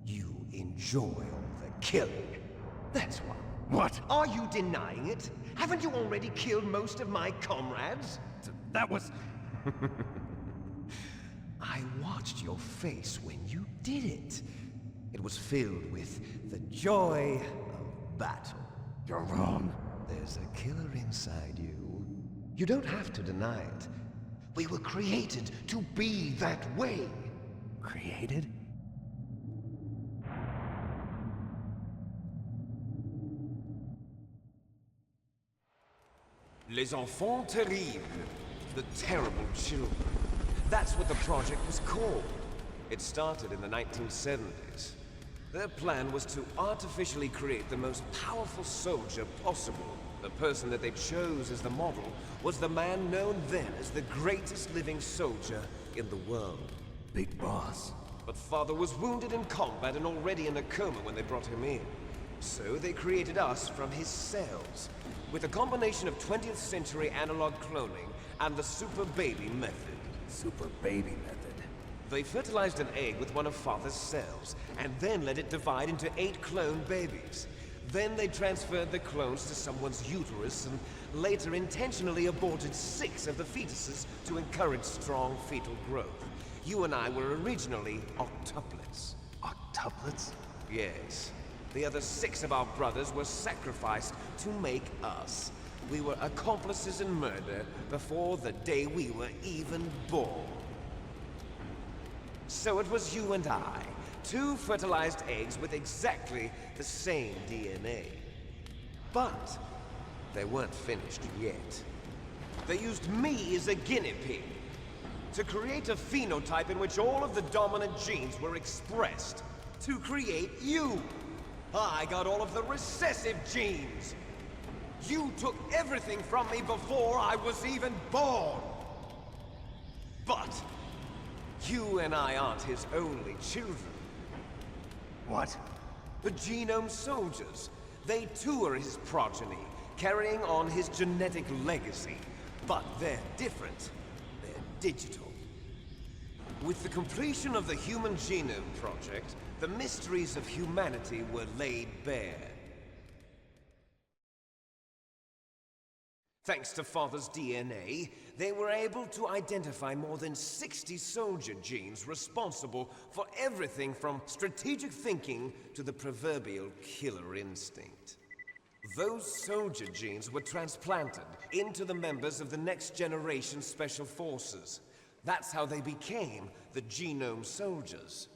You enjoy all the killing. That's why. What? Are you denying it? Haven't you already killed most of my comrades? That was... I watched your face when you did it. It was filled with the joy of battle. You're wrong. There's a killer inside you. You don't have to deny it. We were created to be that way. Created? Les enfants terribles. The terrible children. That's what the project was called. It started in the 1970s. Their plan was to artificially create the most powerful soldier possible. The person that they chose as the model was the man known then as the greatest living soldier in the world. Big Boss. But Father was wounded in combat and already in a coma when they brought him in. So they created us from his cells, with a combination of 20th century analog cloning and the super baby method. Super baby method. They fertilized an egg with one of Father's cells, and then let it divide into 8 clone babies. Then they transferred the clones to someone's uterus, and later intentionally aborted 6 of the fetuses to encourage strong fetal growth. You and I were originally octuplets. Octuplets? Yes. The other 6 of our brothers were sacrificed to make us. We were accomplices in murder before the day we were even born. So it was you and I, 2 fertilized eggs with exactly the same DNA. But they weren't finished yet. They used me as a guinea pig to create a phenotype in which all of the dominant genes were expressed. To create you. I got all of the recessive genes. You took everything from me before I was even born. But you and I aren't his only children. What? The Genome Soldiers. They too are his progeny, carrying on his genetic legacy. But they're different. They're digital. With the completion of the Human Genome Project, the mysteries of humanity were laid bare. Thanks to Father's DNA, they were able to identify more than 60 soldier genes responsible for everything from strategic thinking to the proverbial killer instinct. Those soldier genes were transplanted into the members of the next generation Special Forces. That's how they became the Genome Soldiers.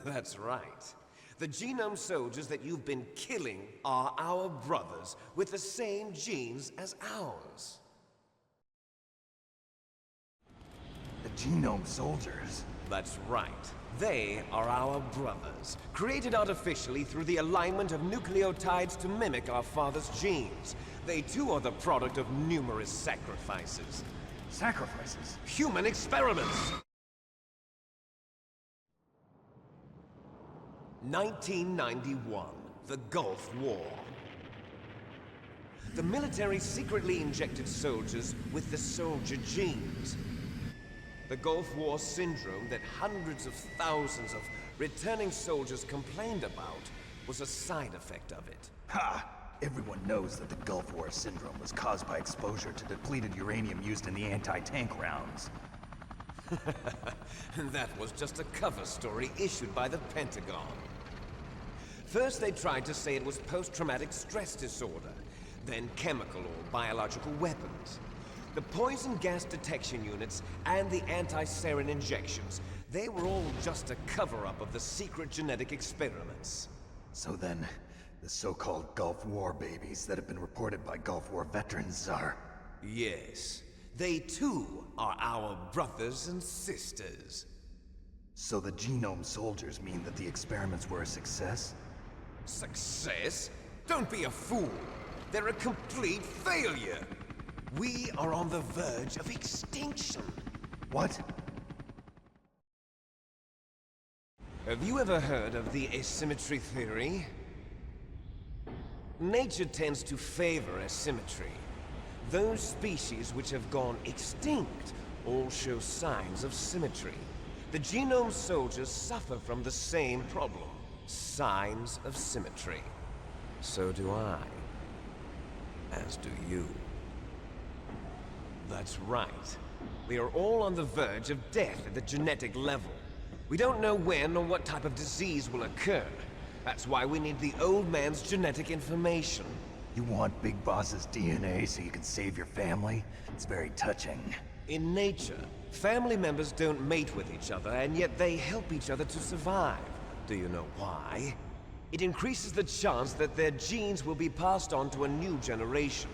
That's right. The Genome Soldiers that you've been killing are our brothers with the same genes as ours. The Genome Soldiers? That's right. They are our brothers, created artificially through the alignment of nucleotides to mimic our father's genes. They too are the product of numerous sacrifices. Sacrifices? Human experiments! 1991, the Gulf War. The military secretly injected soldiers with the soldier genes. The Gulf War syndrome that hundreds of thousands of returning soldiers complained about was a side effect of it. Ha! Everyone knows that the Gulf War syndrome was caused by exposure to depleted uranium used in the anti-tank rounds. That was just a cover story issued by the Pentagon. First they tried to say it was post-traumatic stress disorder, then chemical or biological weapons. The poison gas detection units and the anti-sarin injections, they were all just a cover-up of the secret genetic experiments. So then, the so-called Gulf War babies that have been reported by Gulf War veterans are... Yes. They too are our brothers and sisters. So the genome soldiers mean that the experiments were a success? Success? Don't be a fool. They're a complete failure. We are on the verge of extinction. What? Have you ever heard of the asymmetry theory? Nature tends to favor asymmetry. Those species which have gone extinct all show signs of symmetry. The genome soldiers suffer from the same problem. Signs of symmetry. So do I. As do you. That's right. We are all on the verge of death at the genetic level. We don't know when or what type of disease will occur. That's why we need the old man's genetic information. You want Big Boss's DNA so you can save your family? It's very touching. In nature, family members don't mate with each other, and yet they help each other to survive. Do you know why? It increases the chance that their genes will be passed on to a new generation.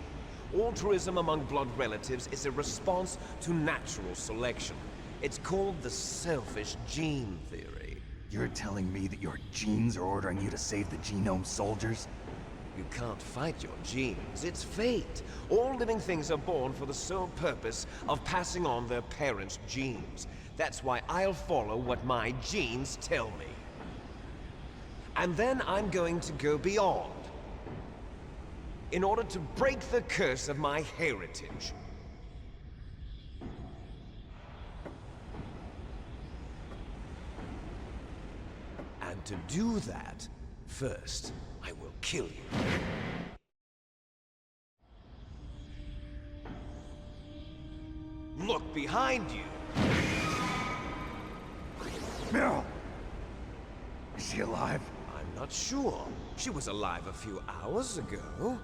Altruism among blood relatives is a response to natural selection. It's called the selfish gene theory. You're telling me that your genes are ordering you to save the genome soldiers? You can't fight your genes. It's fate. All living things are born for the sole purpose of passing on their parents' genes. That's why I'll follow what my genes tell me. And then I'm going to go beyond. In order to break the curse of my heritage. And to do that, first, I will kill you. Look behind you! Meryl! Is she alive? I'm not sure. She was alive a few hours ago.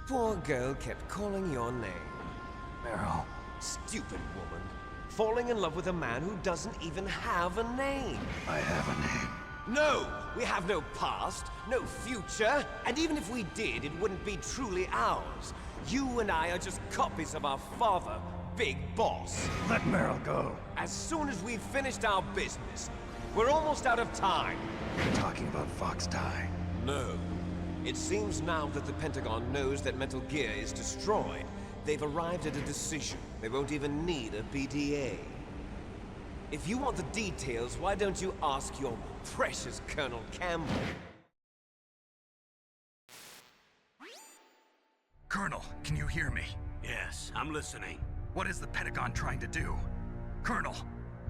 Poor girl kept calling your name. Meryl. Stupid woman. Falling in love with a man who doesn't even have a name. I have a name. No! We have no past, no future, and even if we did, it wouldn't be truly ours. You and I are just copies of our father, Big Boss. Let Meryl go. As soon as we've finished our business, we're almost out of time. You're talking about Fox Die. No. It seems now that the Pentagon knows that Metal Gear is destroyed, they've arrived at a decision. They won't even need a BDA. If you want the details, why don't you ask your precious Colonel Campbell? Colonel, can you hear me? Yes, I'm listening. What is the Pentagon trying to do? Colonel,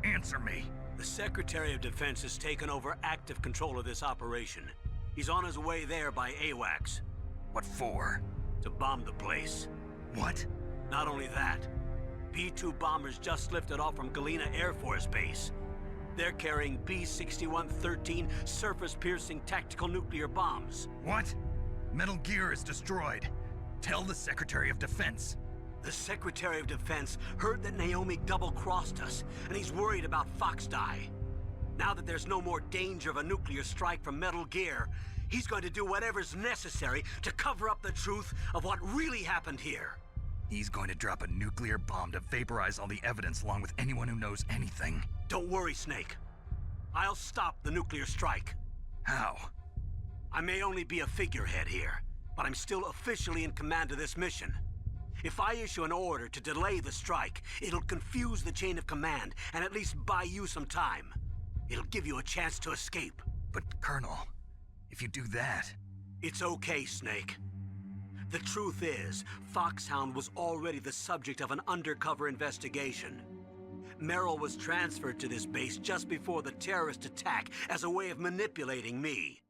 answer me. The Secretary of Defense has taken over active control of this operation. He's on his way there by AWACS. What for? To bomb the place. What? Not only that, B-2 bombers just lifted off from Galena Air Force Base. They're carrying B-6113 surface-piercing tactical nuclear bombs. What? Metal Gear is destroyed. Tell the Secretary of Defense. The Secretary of Defense heard that Naomi double-crossed us, and he's worried about Fox Die. Now that there's no more danger of a nuclear strike from Metal Gear, he's going to do whatever's necessary to cover up the truth of what really happened here. He's going to drop a nuclear bomb to vaporize all the evidence along with anyone who knows anything. Don't worry, Snake. I'll stop the nuclear strike. How? I may only be a figurehead here, but I'm still officially in command of this mission. If I issue an order to delay the strike, it'll confuse the chain of command and at least buy you some time. It'll give you a chance to escape. But, Colonel, if you do that... It's okay, Snake. The truth is, Foxhound was already the subject of an undercover investigation. Merrill was transferred to this base just before the terrorist attack as a way of manipulating me.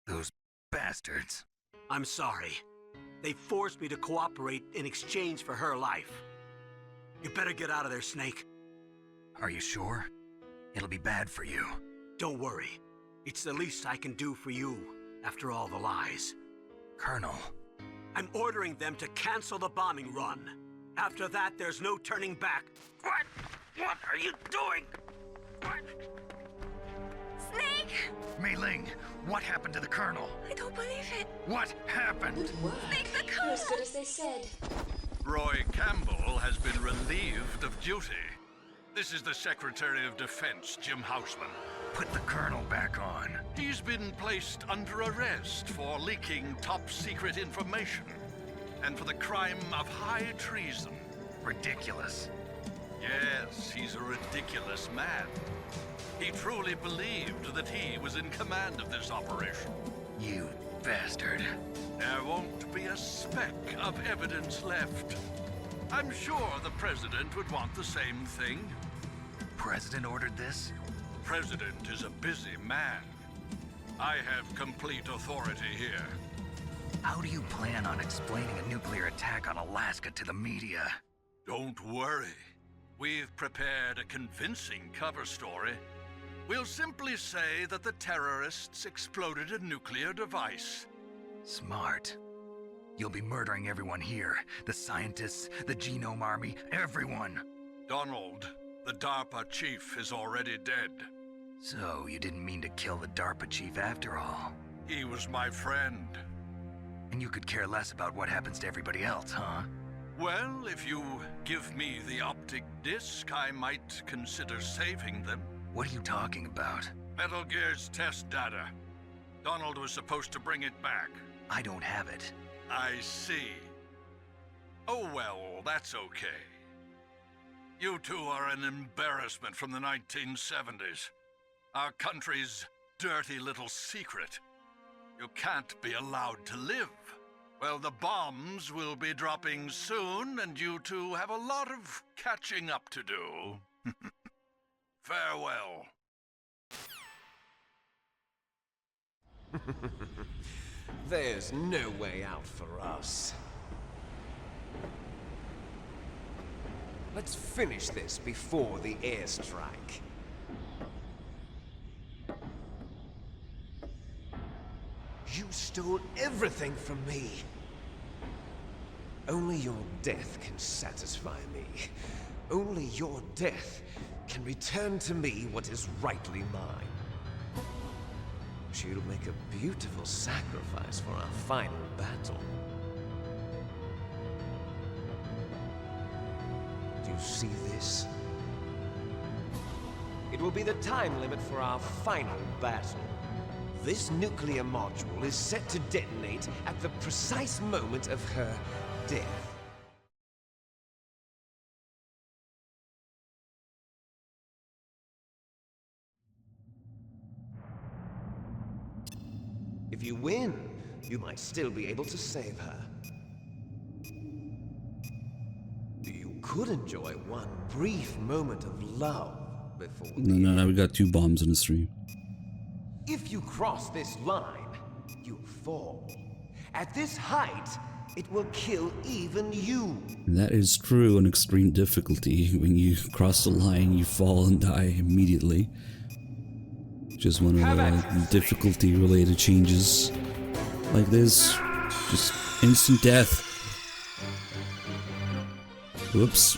Those bastards. I'm sorry. They forced me to cooperate in exchange for her life. You better get out of there, Snake. Are you sure? It'll be bad for you. Don't worry. It's the least I can do for you, after all the lies. Colonel. I'm ordering them to cancel the bombing run. After that, there's no turning back. What? What are you doing? What? Snake! Mei Ling, what happened to the Colonel? I don't believe it. What happened? Good work. Snake, the Colonel! As good as they said. Roy Campbell has been relieved of duty. This is the Secretary of Defense, Jim Houseman. Put the Colonel back on. He's been placed under arrest for leaking top-secret information and for the crime of high treason. Ridiculous. Yes, he's a ridiculous man. He truly believed that he was in command of this operation. You bastard. There won't be a speck of evidence left. I'm sure the President would want the same thing. President ordered this? President is a busy man. I have complete authority here. How do you plan on explaining a nuclear attack on Alaska to the media? Don't worry. We've prepared a convincing cover story. We'll simply say that the terrorists exploded a nuclear device. Smart. You'll be murdering everyone here. The scientists, the Genome Army, everyone. Donald, the DARPA chief, is already dead. So, you didn't mean to kill the DARPA chief after all? He was my friend. And you could care less about what happens to everybody else, huh? Well, if you give me the optic disc, I might consider saving them. What are you talking about? Metal Gear's test data. Donald was supposed to bring it back. I don't have it. I see. Oh well, that's okay. You two are an embarrassment from the 1970s. Our country's dirty little secret. You can't be allowed to live. Well, the bombs will be dropping soon, and you two have a lot of catching up to do. Farewell. There's no way out for us. Let's finish this before the airstrike. You stole everything from me. Only your death can satisfy me. Only your death can return to me what is rightly mine. She'll make a beautiful sacrifice for our final battle. Do you see this? It will be the time limit for our final battle. This nuclear module is set to detonate at the precise moment of her death. If you win, you might still be able to save her. You could enjoy one brief moment of love before... No, we got 2 bombs in the stream. If you cross this line, you'll fall. At this height, it will kill even you. That is true on extreme difficulty. When you cross the line, you fall and die immediately. Just one of the difficulty-related changes like this. Just instant death. Whoops.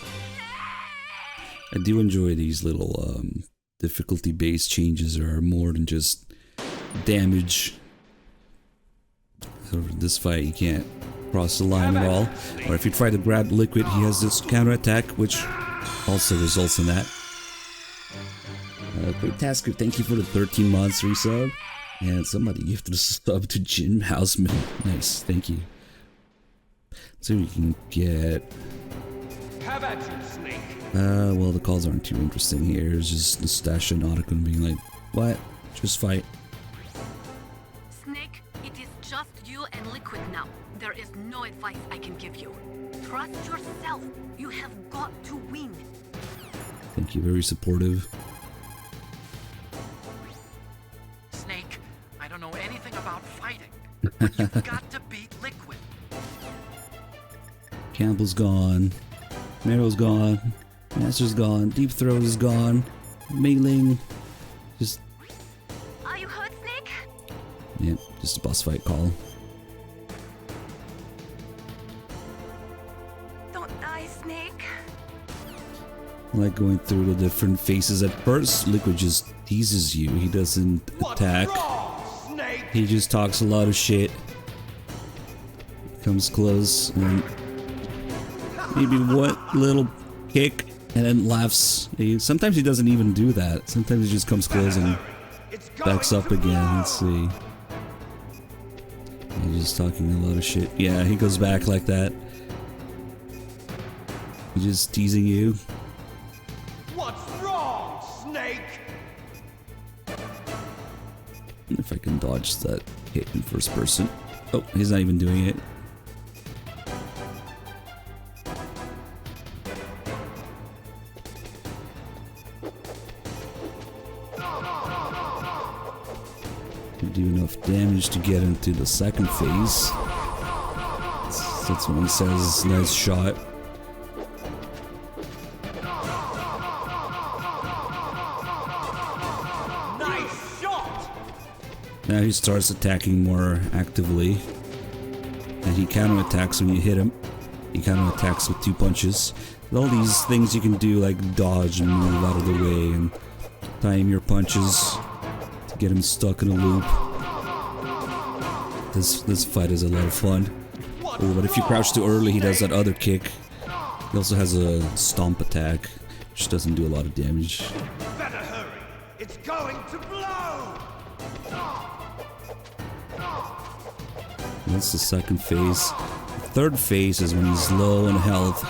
I do enjoy these little difficulty-based changes that are more than just damage. So for this fight, you can't cross the line at all. Or if you try to grab Liquid, he has this counterattack, which also results in that. Quick Tasker, thank you for the 13 months resub. And somebody gifted a sub to Jim Houseman. Nice, thank you. Let's see what we can get. Have at you, Snake. Well, the calls aren't too interesting here. It's just Nastasha and Otacon being like, what? Just fight. Snake, it is just you and Liquid now. There is no advice I can give you. Trust yourself. You have got to win. Thank you, very supportive. Snake, I don't know anything about fighting, but you've got to beat Liquid. Campbell's gone. Meryl's gone. Master's gone. Deep Throat is gone. Mailing. Just. Are you hurt, Snake? Yeah, just a boss fight call. Don't die, Snake. I like going through the different phases. At first, Liquid just teases you. He doesn't attack. He just talks a lot of shit. Comes close and maybe one little kick and then laughs. Sometimes he doesn't even do that. Sometimes he just comes close and backs up again. Let's see. He's just talking a lot of shit. Yeah, he goes back like that. He's just teasing you. What's wrong, Snake? If I can dodge that hit in first person. Oh, he's not even doing it. Do enough damage to get into the second phase. That's when he says, nice shot. Nice shot! Now he starts attacking more actively. And he counterattacks when you hit him. He counterattacks with 2 punches. With all these things you can do, like dodge and move out of the way and time your punches to get him stuck in a loop. This fight is a lot of fun. Oh, but if you crouch too early, he does that other kick. He also has a stomp attack, which doesn't do a lot of damage. Better hurry! It's going to blow! That's the second phase. The third phase is when he's low in health.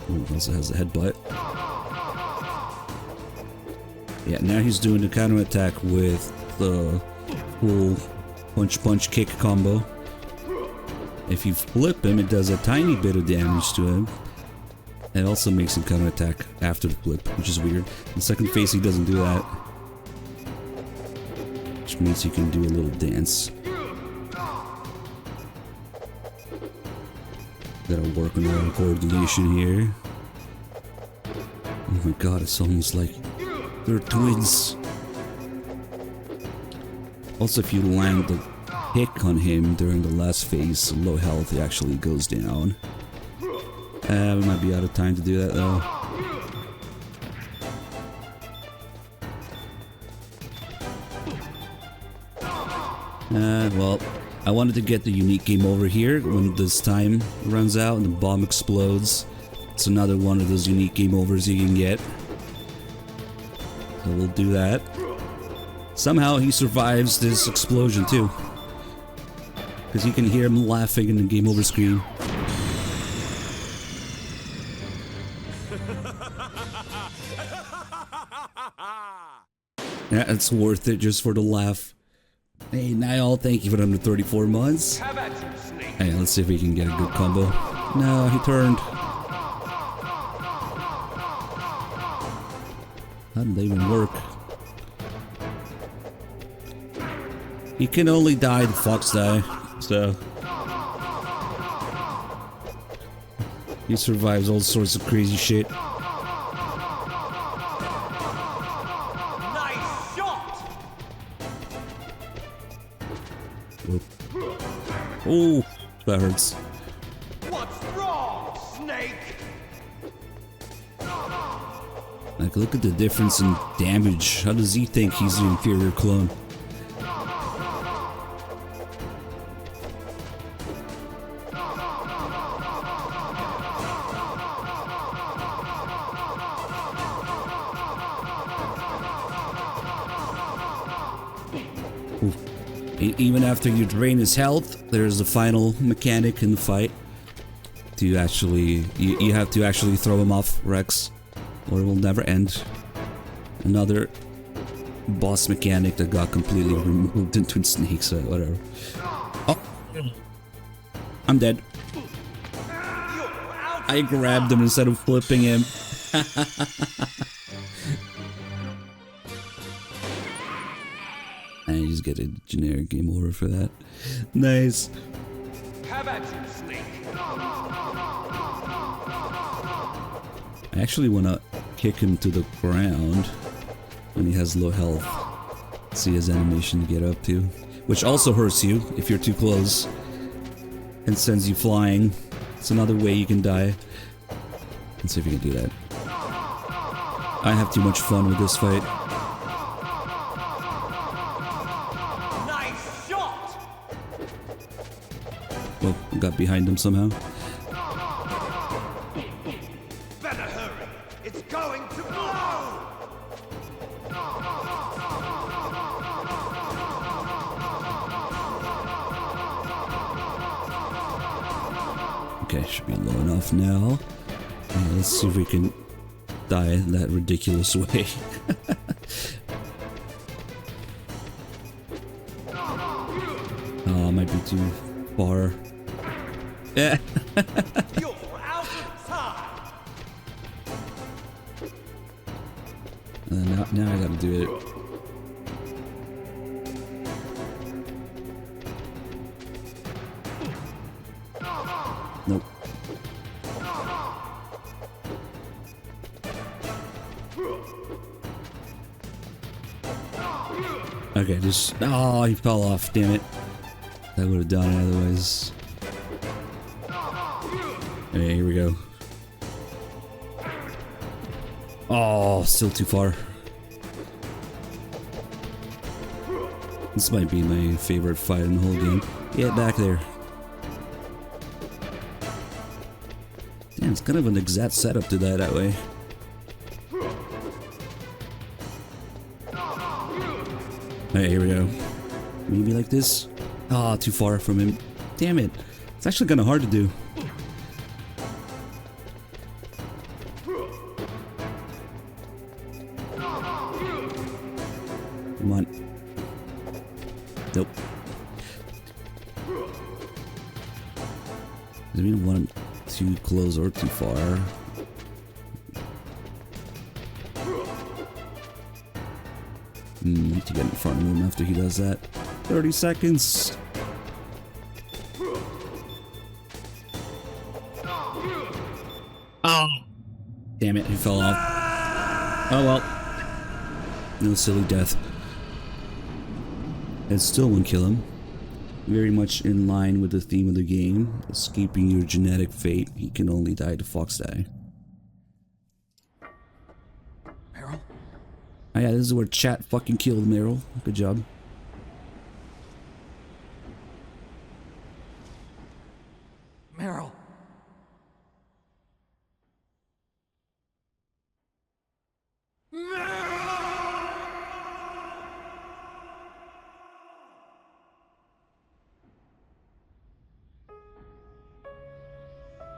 Ooh, he also has a headbutt. Yeah, now he's doing the counter attack with the full punch kick combo. If you flip him, it does a tiny bit of damage to him. It also makes him counter attack after the flip, which is weird. In the second phase, he doesn't do that. Which means he can do a little dance. Gotta work on our coordination here. Oh my god, it's almost like they're twins. Also, if you land the kick on him during the last phase, low health, it actually goes down. We might be out of time to do that though. Well, I wanted to get the unique game over here when this time runs out and the bomb explodes. It's another one of those unique game overs you can get. So we'll do that. Somehow he survives this explosion too. Because you can hear him laughing in the game over screen. Yeah, it's worth it just for the laugh. Hey, Niall, thank you for the 34 months. Hey, let's see if we can get a good combo. No, he turned. How did they even work? He can only die, the fox die, so... he survives all sorts of crazy shit. Nice shot! Oh, that hurts. What's wrong, Snake? Like, look at the difference in damage. How does he think he's the inferior clone? Even after you drain his health, there's the final mechanic in the fight. To actually, you have to actually throw him off, Rex, or it will never end. Another boss mechanic that got completely removed in Twin Snakes, or whatever. Oh, I'm dead. I grabbed him instead of flipping him. And you just get a generic game over for that. Nice. How about you, Snake? I actually want to kick him to the ground when he has low health. See his animation to get up to. Which also hurts you if you're too close. And sends you flying. It's another way you can die. Let's see if we can do that. I have too much fun with this fight. Nice shot! Well, I got behind him somehow. Better hurry! It's going to blow! Okay, should be low enough now. Let's see if we can die that ridiculous way. Oh, might be too far. Yeah. You're out of time! Now I gotta do it. Nope. Okay, just... Oh, he fell off, damn it. I would have done it otherwise. Okay, here we go. Oh, still too far. This might be my favorite fight in the whole game. Get back there. Damn, it's kind of an exact setup to die that way. Alright, here we go. Maybe like this. Ah, too far from him. Damn it. It's actually kind of hard to do. Come on. Nope. I don't want him too close or too far. Need to get in front of him after he does that. 30 seconds. Oh! Damn it, he fell off. Oh well. No silly death. It still won't kill him. Very much in line with the theme of the game. Escaping your genetic fate, he can only die to fox die. Meryl? Oh yeah, this is where chat fucking killed Meryl. Good job. Meryl.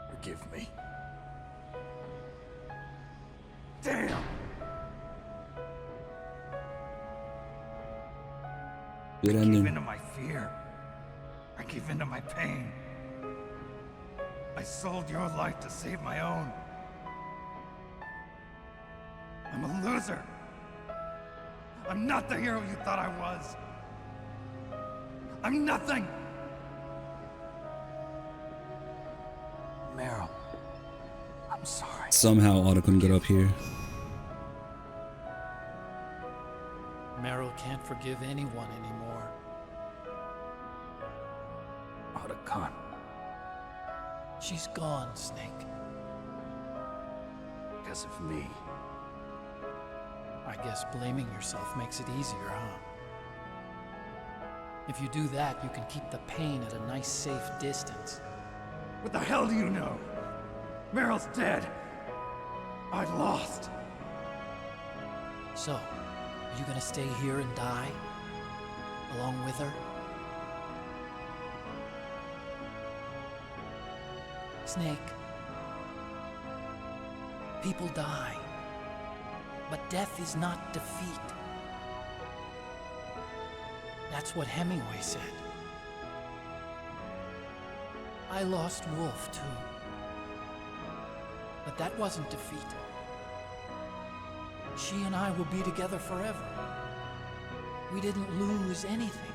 Forgive me. Damn! Good I ending. gave into my fear. I gave into my pain. I sold your life to save my own. I'm a loser. I'm not the hero you thought I was. I'm nothing. Meryl, I'm sorry. Somehow Otacon got up here. Meryl can't forgive anyone anymore. Otacon. She's gone, Snake. Because of me. I guess blaming yourself makes it easier, huh? If you do that, you can keep the pain at a nice, safe distance. What the hell do you know? Meryl's dead. I lost. So, are you gonna stay here and die? Along with her? Snake. People die. But death is not defeat. That's what Hemingway said. I lost Wolf, too. But that wasn't defeat. She and I will be together forever. We didn't lose anything.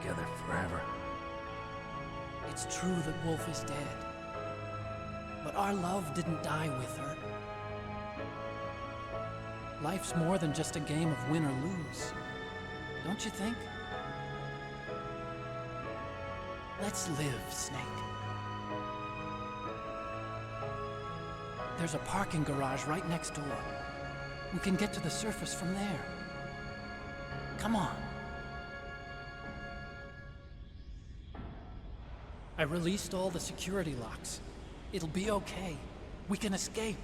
Together forever. It's true that Wolf is dead. But our love didn't die with her. Life's more than just a game of win or lose. Don't you think? Let's live, Snake. There's a parking garage right next door. We can get to the surface from there. Come on. I released all the security locks. It'll be okay. We can escape.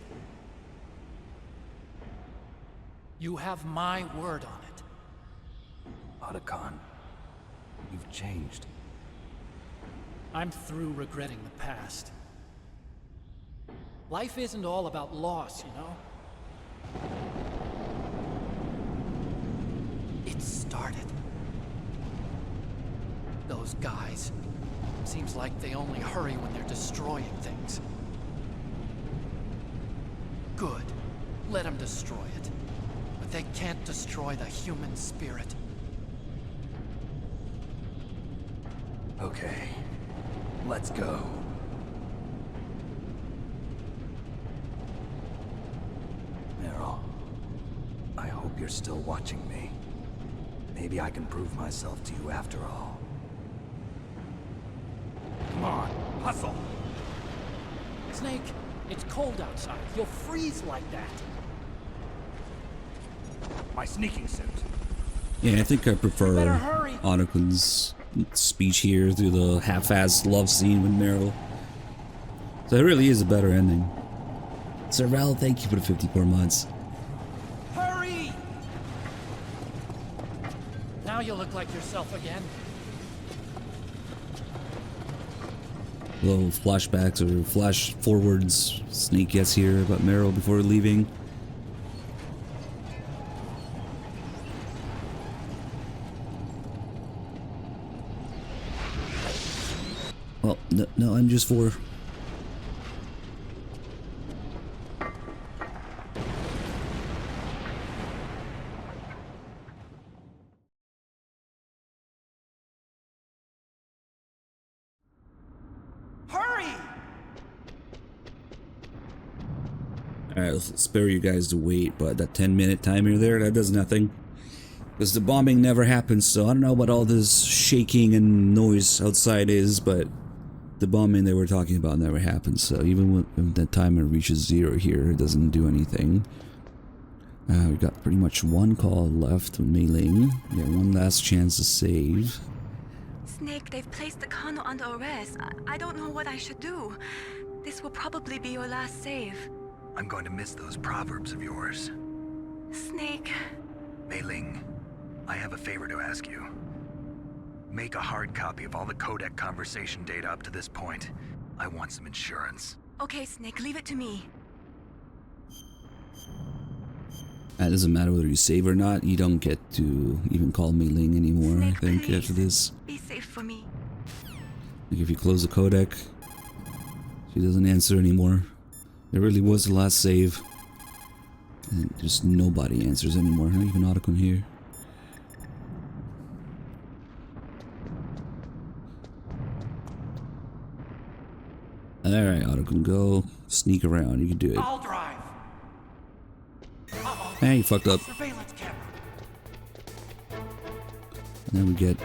You have my word on it. Otacon, you've changed. I'm through regretting the past. Life isn't all about loss, you know? It started. Those guys. Seems like they only hurry when they're destroying things. Good. Let them destroy it. But they can't destroy the human spirit. Okay. Let's go. Meryl, I hope you're still watching me. Maybe I can prove myself to you after all. Come on, hustle! Snake, it's cold outside. You'll freeze like that. My sneaking suit. Yeah, I think I prefer Otacon's speech here through the half-assed love scene with Meryl. So it really is a better ending. Sir Val, thank you for the 54 months. Hurry! Now you look like yourself again. Little flashbacks or flash forwards Snake gets here about Meryl before leaving. Well, no, I'm just for. Alright, let's spare you guys to wait, but that 10-minute timer there, that does nothing. Because the bombing never happens, so I don't know what all this shaking and noise outside is, but the bombing they were talking about never happens, so even when the timer reaches 0 here, it doesn't do anything. We've got pretty much one call left with Mei Ling. We got one last chance to save. Snake, they've placed the Colonel under arrest. I don't know what I should do. This will probably be your last save. I'm going to miss those proverbs of yours. Snake. Mei Ling, I have a favor to ask you. Make a hard copy of all the codec conversation data up to this point. I want some insurance. Okay, Snake, leave it to me. It doesn't matter whether you save or not, you don't get to even call Mei Ling anymore, Snake, I think, please. After this. Be safe for me. Like if you close the codec, she doesn't answer anymore. It really was the last save. And just nobody answers anymore, not even Otacon here. Alright, Otacon, go sneak around. You can do it. I'll drive. Hey, you fucked up. Surveillance camera. And then we get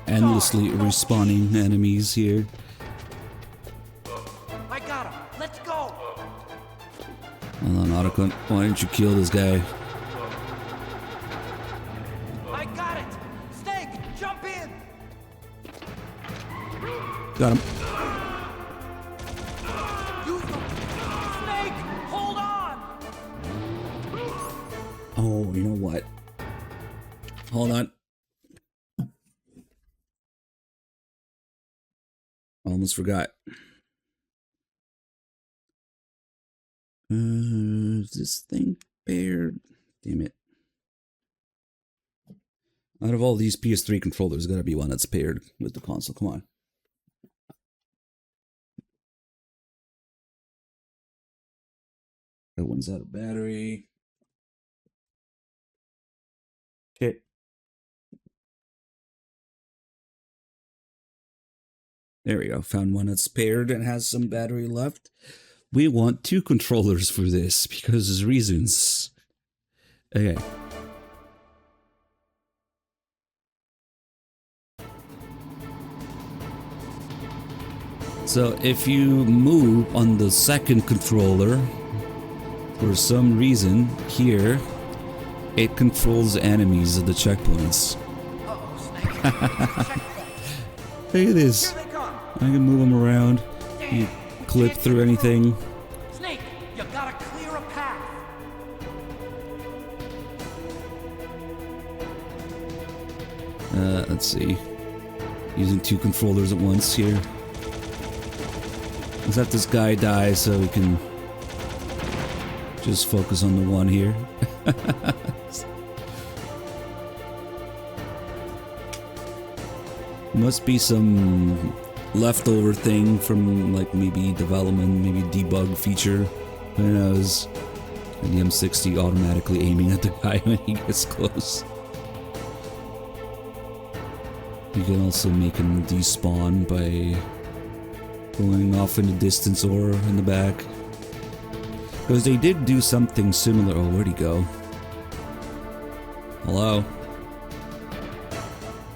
endlessly respawning enemies here. I got him. Let's go. Hold on, Otacon. Why didn't you kill this guy? I got it. Snake, jump in. Got him. Snake, hold on. Oh, you know what? Hold on. Almost forgot. Is this thing paired? Damn it. Out of all these PS3 controllers, there's gotta be one that's paired with the console. Come on. That one's out of battery. Okay. There we go. Found one that's paired and has some battery left. We want 2 controllers for this because there's reasons. Okay. So if you move on the second controller, for some reason, here, it controls the enemies of the checkpoints. Look at this. I can move them around. You clip through anything. Snake, you gotta clear a path. Let's see. Using 2 controllers at once here. Let's let this guy die so we can just focus on the one here. Must be some leftover thing from like maybe development, maybe debug feature. Who knows? And the M60 automatically aiming at the guy when he gets close. You can also make him despawn by going off in the distance or in the back. Because they did do something similar. Oh, where'd he go? Hello?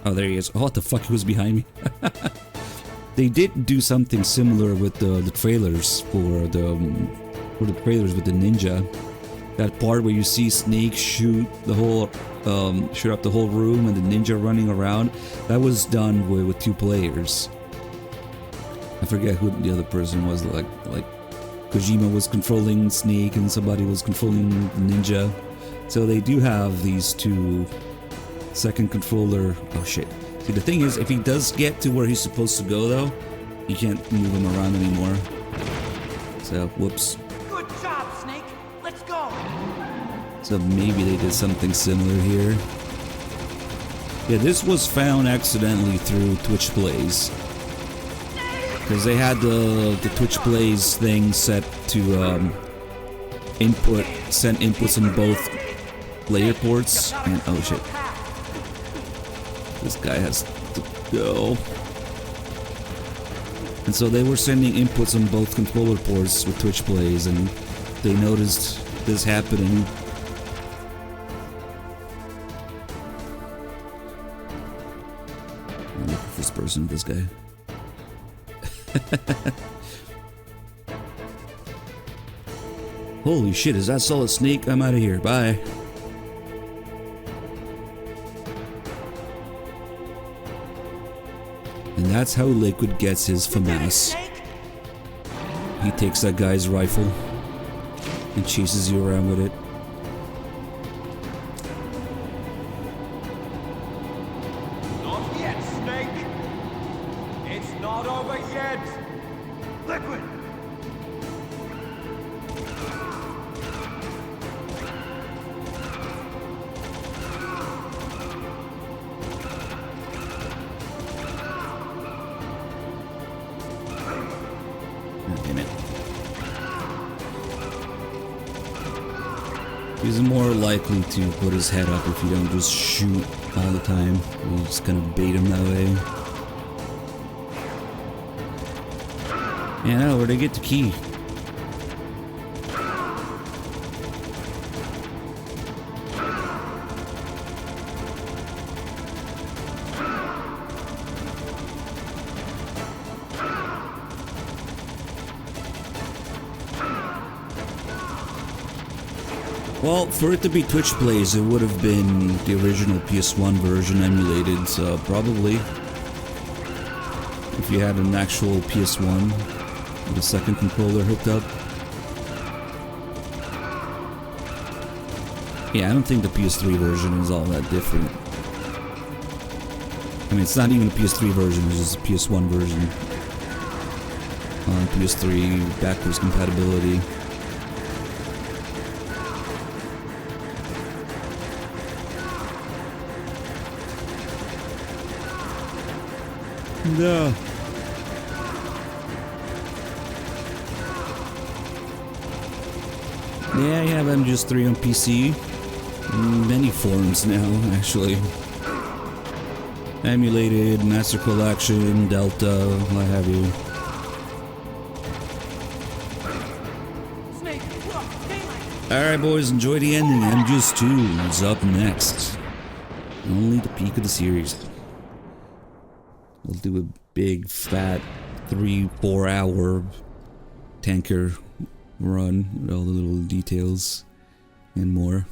Oh, there he is. Oh, what the fuck? He was behind me. They did do something similar with the trailers for the trailers with the ninja. That part where you see Snake shoot the whole shoot up the whole room and the ninja running around. That was done with 2 players. I forget who the other person was. Like Kojima was controlling Snake and somebody was controlling the ninja. So they do have these 2 second controller. Oh shit. See, the thing is, if he does get to where he's supposed to go though, you can't move him around anymore. So, whoops. Good job, Snake. Let's go. So maybe they did something similar here. Yeah, this was found accidentally through Twitch Plays. Because they had the Twitch Plays thing set to send inputs on both player ports. And oh shit. This guy has to go. And so they were sending inputs on both controller ports with Twitch Plays, and they noticed this happening. I'm looking for this person, this guy. Holy shit, is that Solid Snake? I'm out of here. Bye. And that's how Liquid gets his FAMAS. He takes that guy's rifle and chases you around with it. Not yet, Snake! It's not over yet! Liquid! Damn it. He's more likely to put his head up if you don't just shoot all the time. You just kind of bait him that way. Yeah, no, where'd I get the key? Well, for it to be Twitch Plays, it would have been the original PS1 version emulated, so probably. If you had an actual PS1 with a second controller hooked up. Yeah, I don't think the PS3 version is all that different. I mean, it's not even a PS3 version, it's just a PS1 version. on PS3 backwards compatibility. No. Yeah, I have MGS3 on PC. Many forms now, actually. Emulated, Master Collection, Delta, what have you. Alright boys, enjoy the ending. MGS2 is up next. Only the peak of the series. We'll do a big, fat, 3-4 hour tanker run with all the little details and more.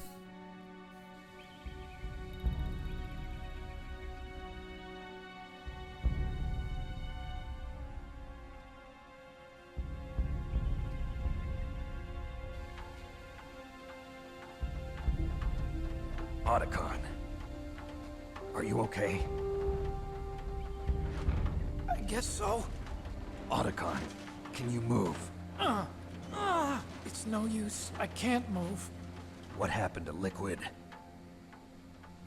Otacon, are you okay? I guess so. Otacon, can you move? It's no use. I can't move. What happened to Liquid?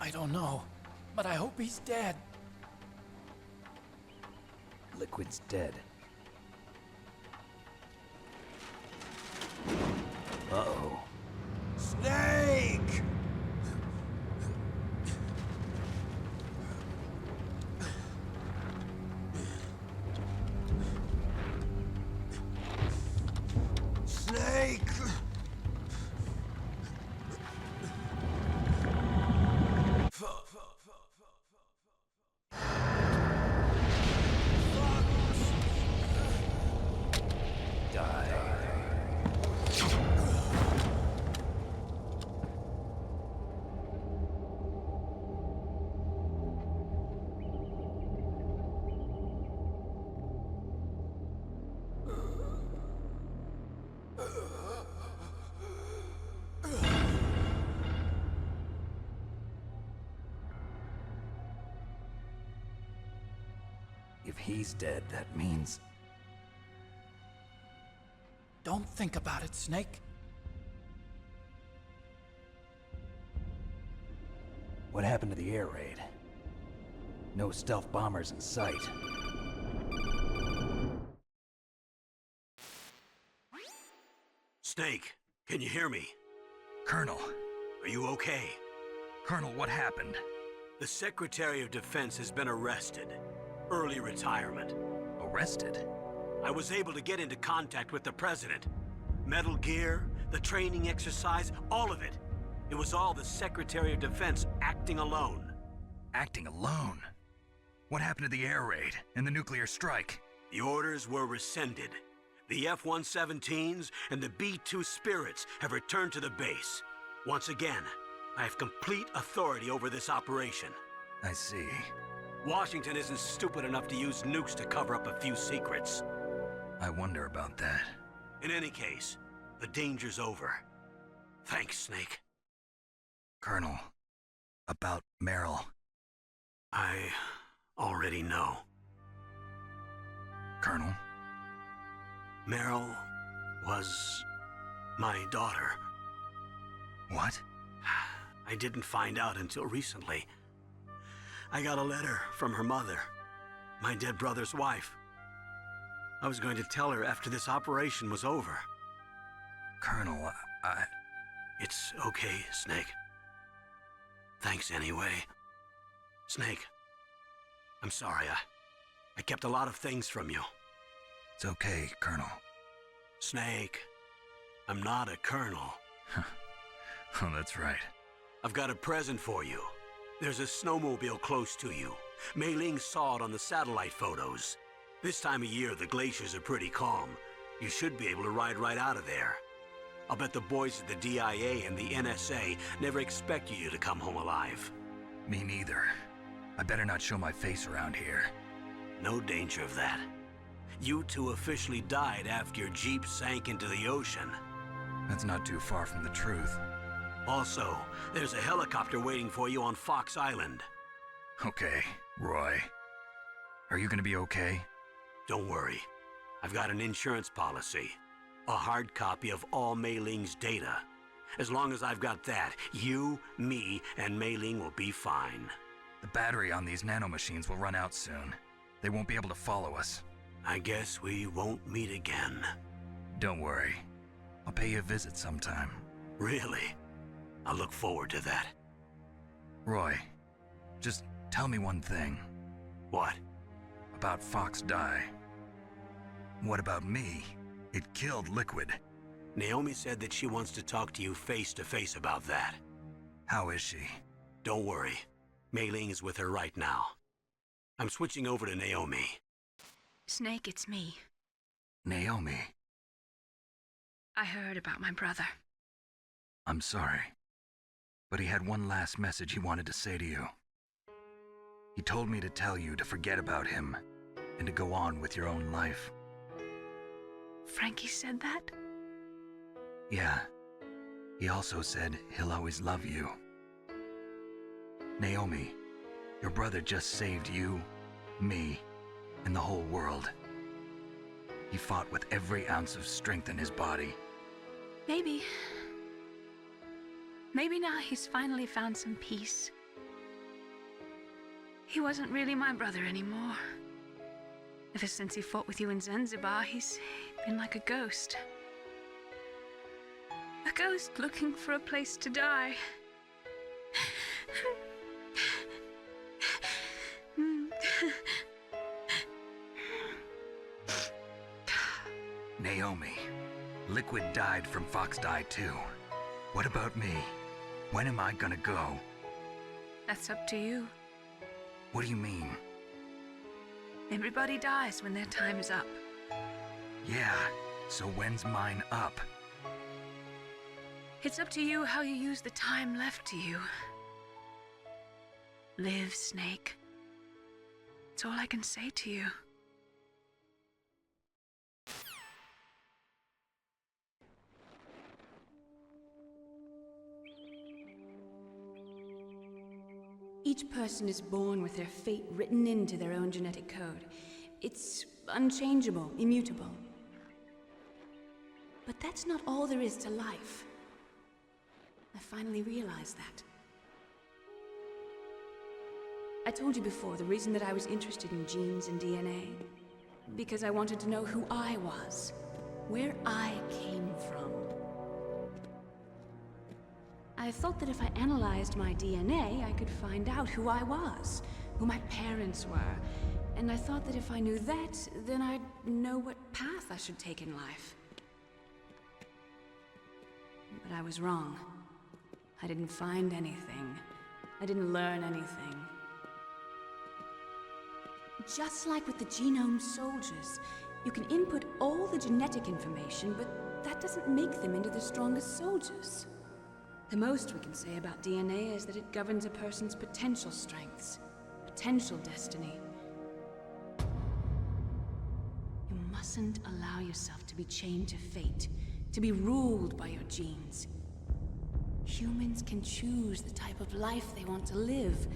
I don't know, but I hope he's dead. Liquid's dead. Uh-oh. Snake! Snake! If he's dead, that means... Don't think about it, Snake. What happened to the air raid? No stealth bombers in sight. Snake, can you hear me? Colonel. Are you okay? Colonel, what happened? The Secretary of Defense has been arrested. Early retirement. Arrested? I was able to get into contact with the President. Metal Gear, the training exercise, all of it. It was all the Secretary of Defense acting alone. Acting alone? What happened to the air raid and the nuclear strike? The orders were rescinded. The F-117s and the B-2 Spirits have returned to the base. Once again, I have complete authority over this operation. I see. Washington isn't stupid enough to use nukes to cover up a few secrets. I wonder about that. In any case, the danger's over. Thanks, Snake. Colonel, about Meryl. I already know. Colonel? Meryl was my daughter. What? I didn't find out until recently. I got a letter from her mother, my dead brother's wife. I was going to tell her after this operation was over. Colonel, It's okay, Snake. Thanks anyway. Snake, I'm sorry. I kept a lot of things from you. It's okay, Colonel. Snake, I'm not a colonel. Oh, that's right. I've got a present for you. There's a snowmobile close to you. Mei Ling saw it on the satellite photos. This time of year, the glaciers are pretty calm. You should be able to ride right out of there. I'll bet the boys at the DIA and the NSA never expect you to come home alive. Me neither. I better not show my face around here. No danger of that. You two officially died after your Jeep sank into the ocean. That's not too far from the truth. Also, there's a helicopter waiting for you on Fox Island. Okay, Roy. Are you gonna be okay? Don't worry. I've got an insurance policy. A hard copy of all Mei Ling's data. As long as I've got that, you, me, and Mei Ling will be fine. The battery on these nanomachines will run out soon. They won't be able to follow us. I guess we won't meet again. Don't worry. I'll pay you a visit sometime. Really? I look forward to that. Roy, just tell me one thing. What? About Fox Die. What about me? It killed Liquid. Naomi said that she wants to talk to you face to face about that. How is she? Don't worry. Mei Ling is with her right now. I'm switching over to Naomi. Snake, it's me. Naomi. I heard about my brother. I'm sorry. But he had one last message he wanted to say to you. He told me to tell you to forget about him and to go on with your own life. Frankie said that? Yeah. He also said he'll always love you. Naomi, your brother just saved you, me, and the whole world. He fought with every ounce of strength in his body. Maybe. Maybe now he's finally found some peace. He wasn't really my brother anymore. Ever since he fought with you in Zanzibar, he's been like a ghost. A ghost looking for a place to die. Naomi, Liquid died from Fox Die too. What about me? When am I gonna go? That's up to you. What do you mean? Everybody dies when their time is up. Yeah, so when's mine up? It's up to you how you use the time left to you. Live, Snake. That's all I can say to you. Each person is born with their fate written into their own genetic code. It's unchangeable, immutable. But that's not all there is to life. I finally realized that. I told you before the reason that I was interested in genes and DNA. Because I wanted to know who I was, where I came from. I thought that if I analyzed my DNA, I could find out who I was, who my parents were, and I thought that if I knew that, then I'd know what path I should take in life. But I was wrong. I didn't find anything. I didn't learn anything. Just like with the genome soldiers, you can input all the genetic information, but that doesn't make them into the strongest soldiers. The most we can say about DNA is that it governs a person's potential strengths, potential destiny. You mustn't allow yourself to be chained to fate, to be ruled by your genes. Humans can choose the type of life they want to live.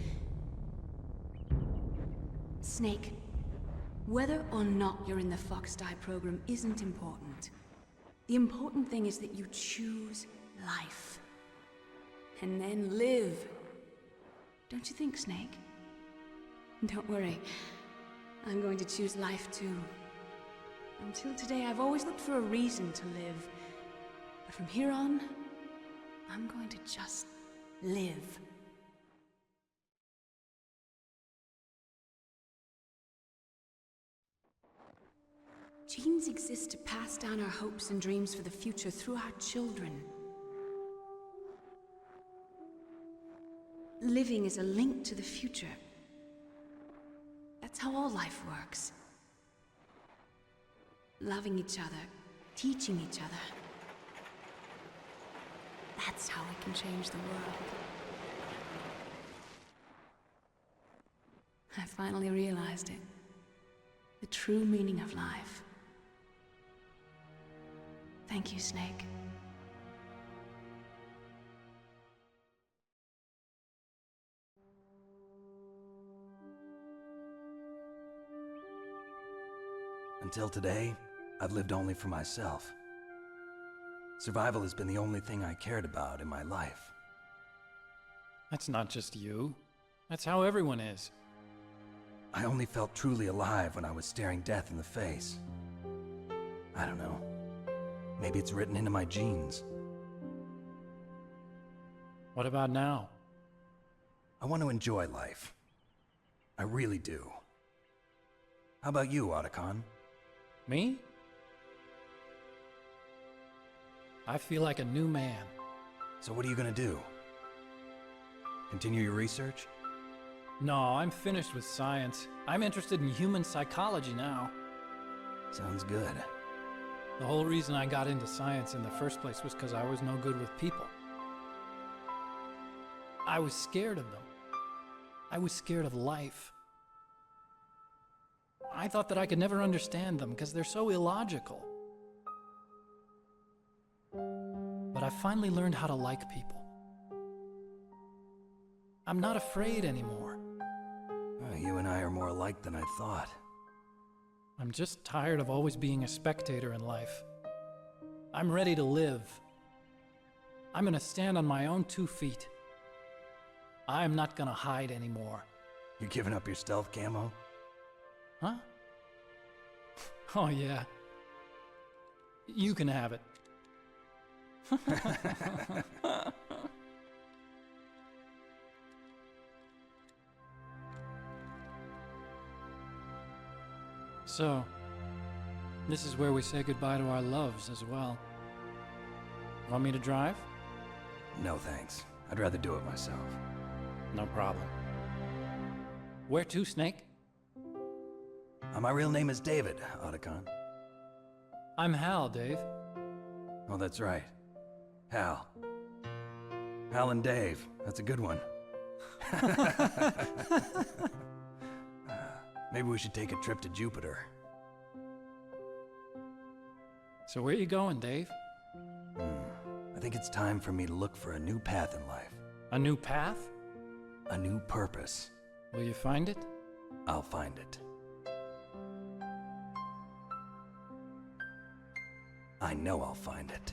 Snake, whether or not you're in the Fox Die program isn't important. The important thing is that you choose life. And then live. Don't you think, Snake? Don't worry. I'm going to choose life too. Until today, I've always looked for a reason to live. But from here on, I'm going to just live. Genes exist to pass down our hopes and dreams for the future through our children. Living is a link to the future. That's how all life works. Loving each other, teaching each other. That's how we can change the world. I finally realized it. The true meaning of life. Thank you, Snake. Until today, I've lived only for myself. Survival has been the only thing I cared about in my life. That's not just you. That's how everyone is. I only felt truly alive when I was staring death in the face. I don't know. Maybe it's written into my genes. What about now? I want to enjoy life. I really do. How about you, Otacon? Me? I feel like a new man. So what are you gonna do? Continue your research? No, I'm finished with science. I'm interested in human psychology now. Sounds good. The whole reason I got into science in the first place was because I was no good with people. I was scared of them. I was scared of life. I thought that I could never understand them because they're so illogical. But I finally learned how to like people. I'm not afraid anymore. You and I are more alike than I thought. I'm just tired of always being a spectator in life. I'm ready to live. I'm gonna stand on my own 2 feet. I'm not gonna hide anymore. You giving up your stealth camo? Huh? Oh yeah. You can have it. So, this is where we say goodbye to our loves as well. Want me to drive? No thanks. I'd rather do it myself. No problem. Where to, Snake? My real name is David, Otacon. I'm Hal, Dave. Oh, that's right. Hal. Hal and Dave. That's a good one. Maybe we should take a trip to Jupiter. So where you going, Dave? I think it's time for me to look for a new path in life. A new path? A new purpose. Will you find it? I'll find it. I know I'll find it.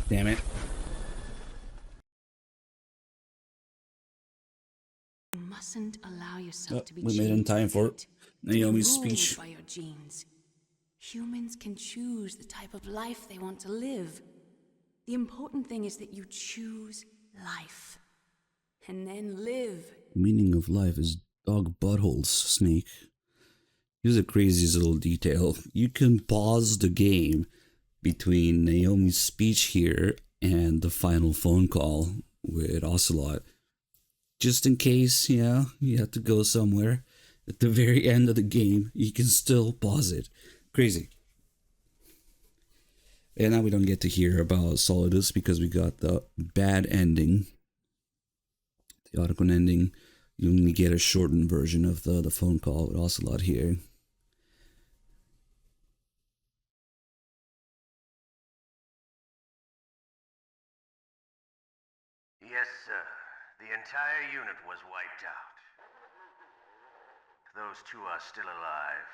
Damn it. You mustn't allow yourself to be We made it in chained to time for fate, Naomi's to be ruled speech. by your genes. Humans can choose the type of life they want to live. The important thing is that you choose life. And then live. Meaning of life is dog buttholes, Snake. Here's the craziest little detail. You can pause the game between Naomi's speech here and the final phone call with Ocelot. Just in case, you know, you have to go somewhere. At the very end of the game, you can still pause it. Crazy. And now we don't get to hear about Solidus because we got the bad ending. The Otacon ending. You only get a shortened version of the phone call with Ocelot here. Yes, sir. The entire unit was wiped out. Those two are still alive.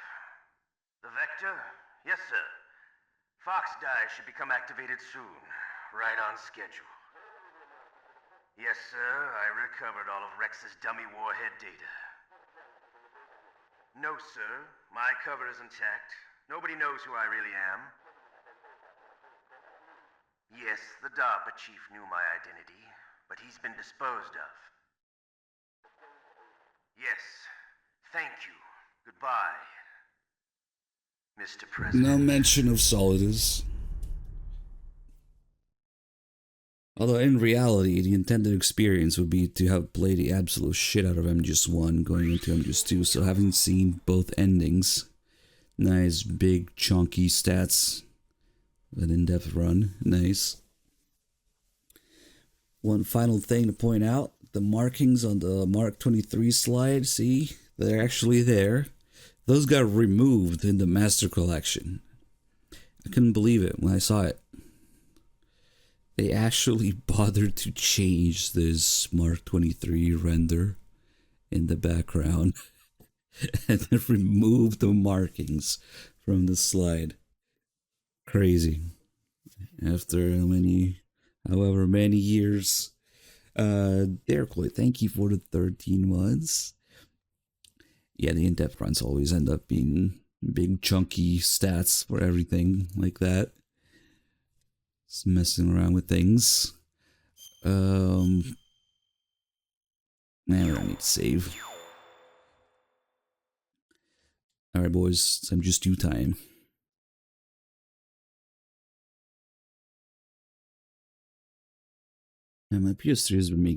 The Vector? Yes, sir. Fox die should become activated soon. Right on schedule. Yes, sir. I recovered all of Rex's dummy warhead data. No, sir. My cover is intact. Nobody knows who I really am. Yes, the DARPA chief knew my identity, but he's been disposed of. Yes. Thank you. Goodbye, Mr. President. No mention of Solidus. Although in reality, the intended experience would be to have played the absolute shit out of MGS1 going into MGS2, so having seen both endings, nice big chunky stats, an in-depth run, nice. One final thing to point out, the markings on the Mark 23 slide, see, they're actually there. Those got removed in the Master Collection. I couldn't believe it when I saw it. They actually bothered to change this Mark 23 render in the background and then remove the markings from the slide. Crazy. After however many years. Derek, thank you for the 13 months. Yeah, the in-depth runs always end up being big chunky stats for everything like that. Just messing around with things. Man, we don't need to save. Alright, boys, I'm just due time. And my PS3 has been making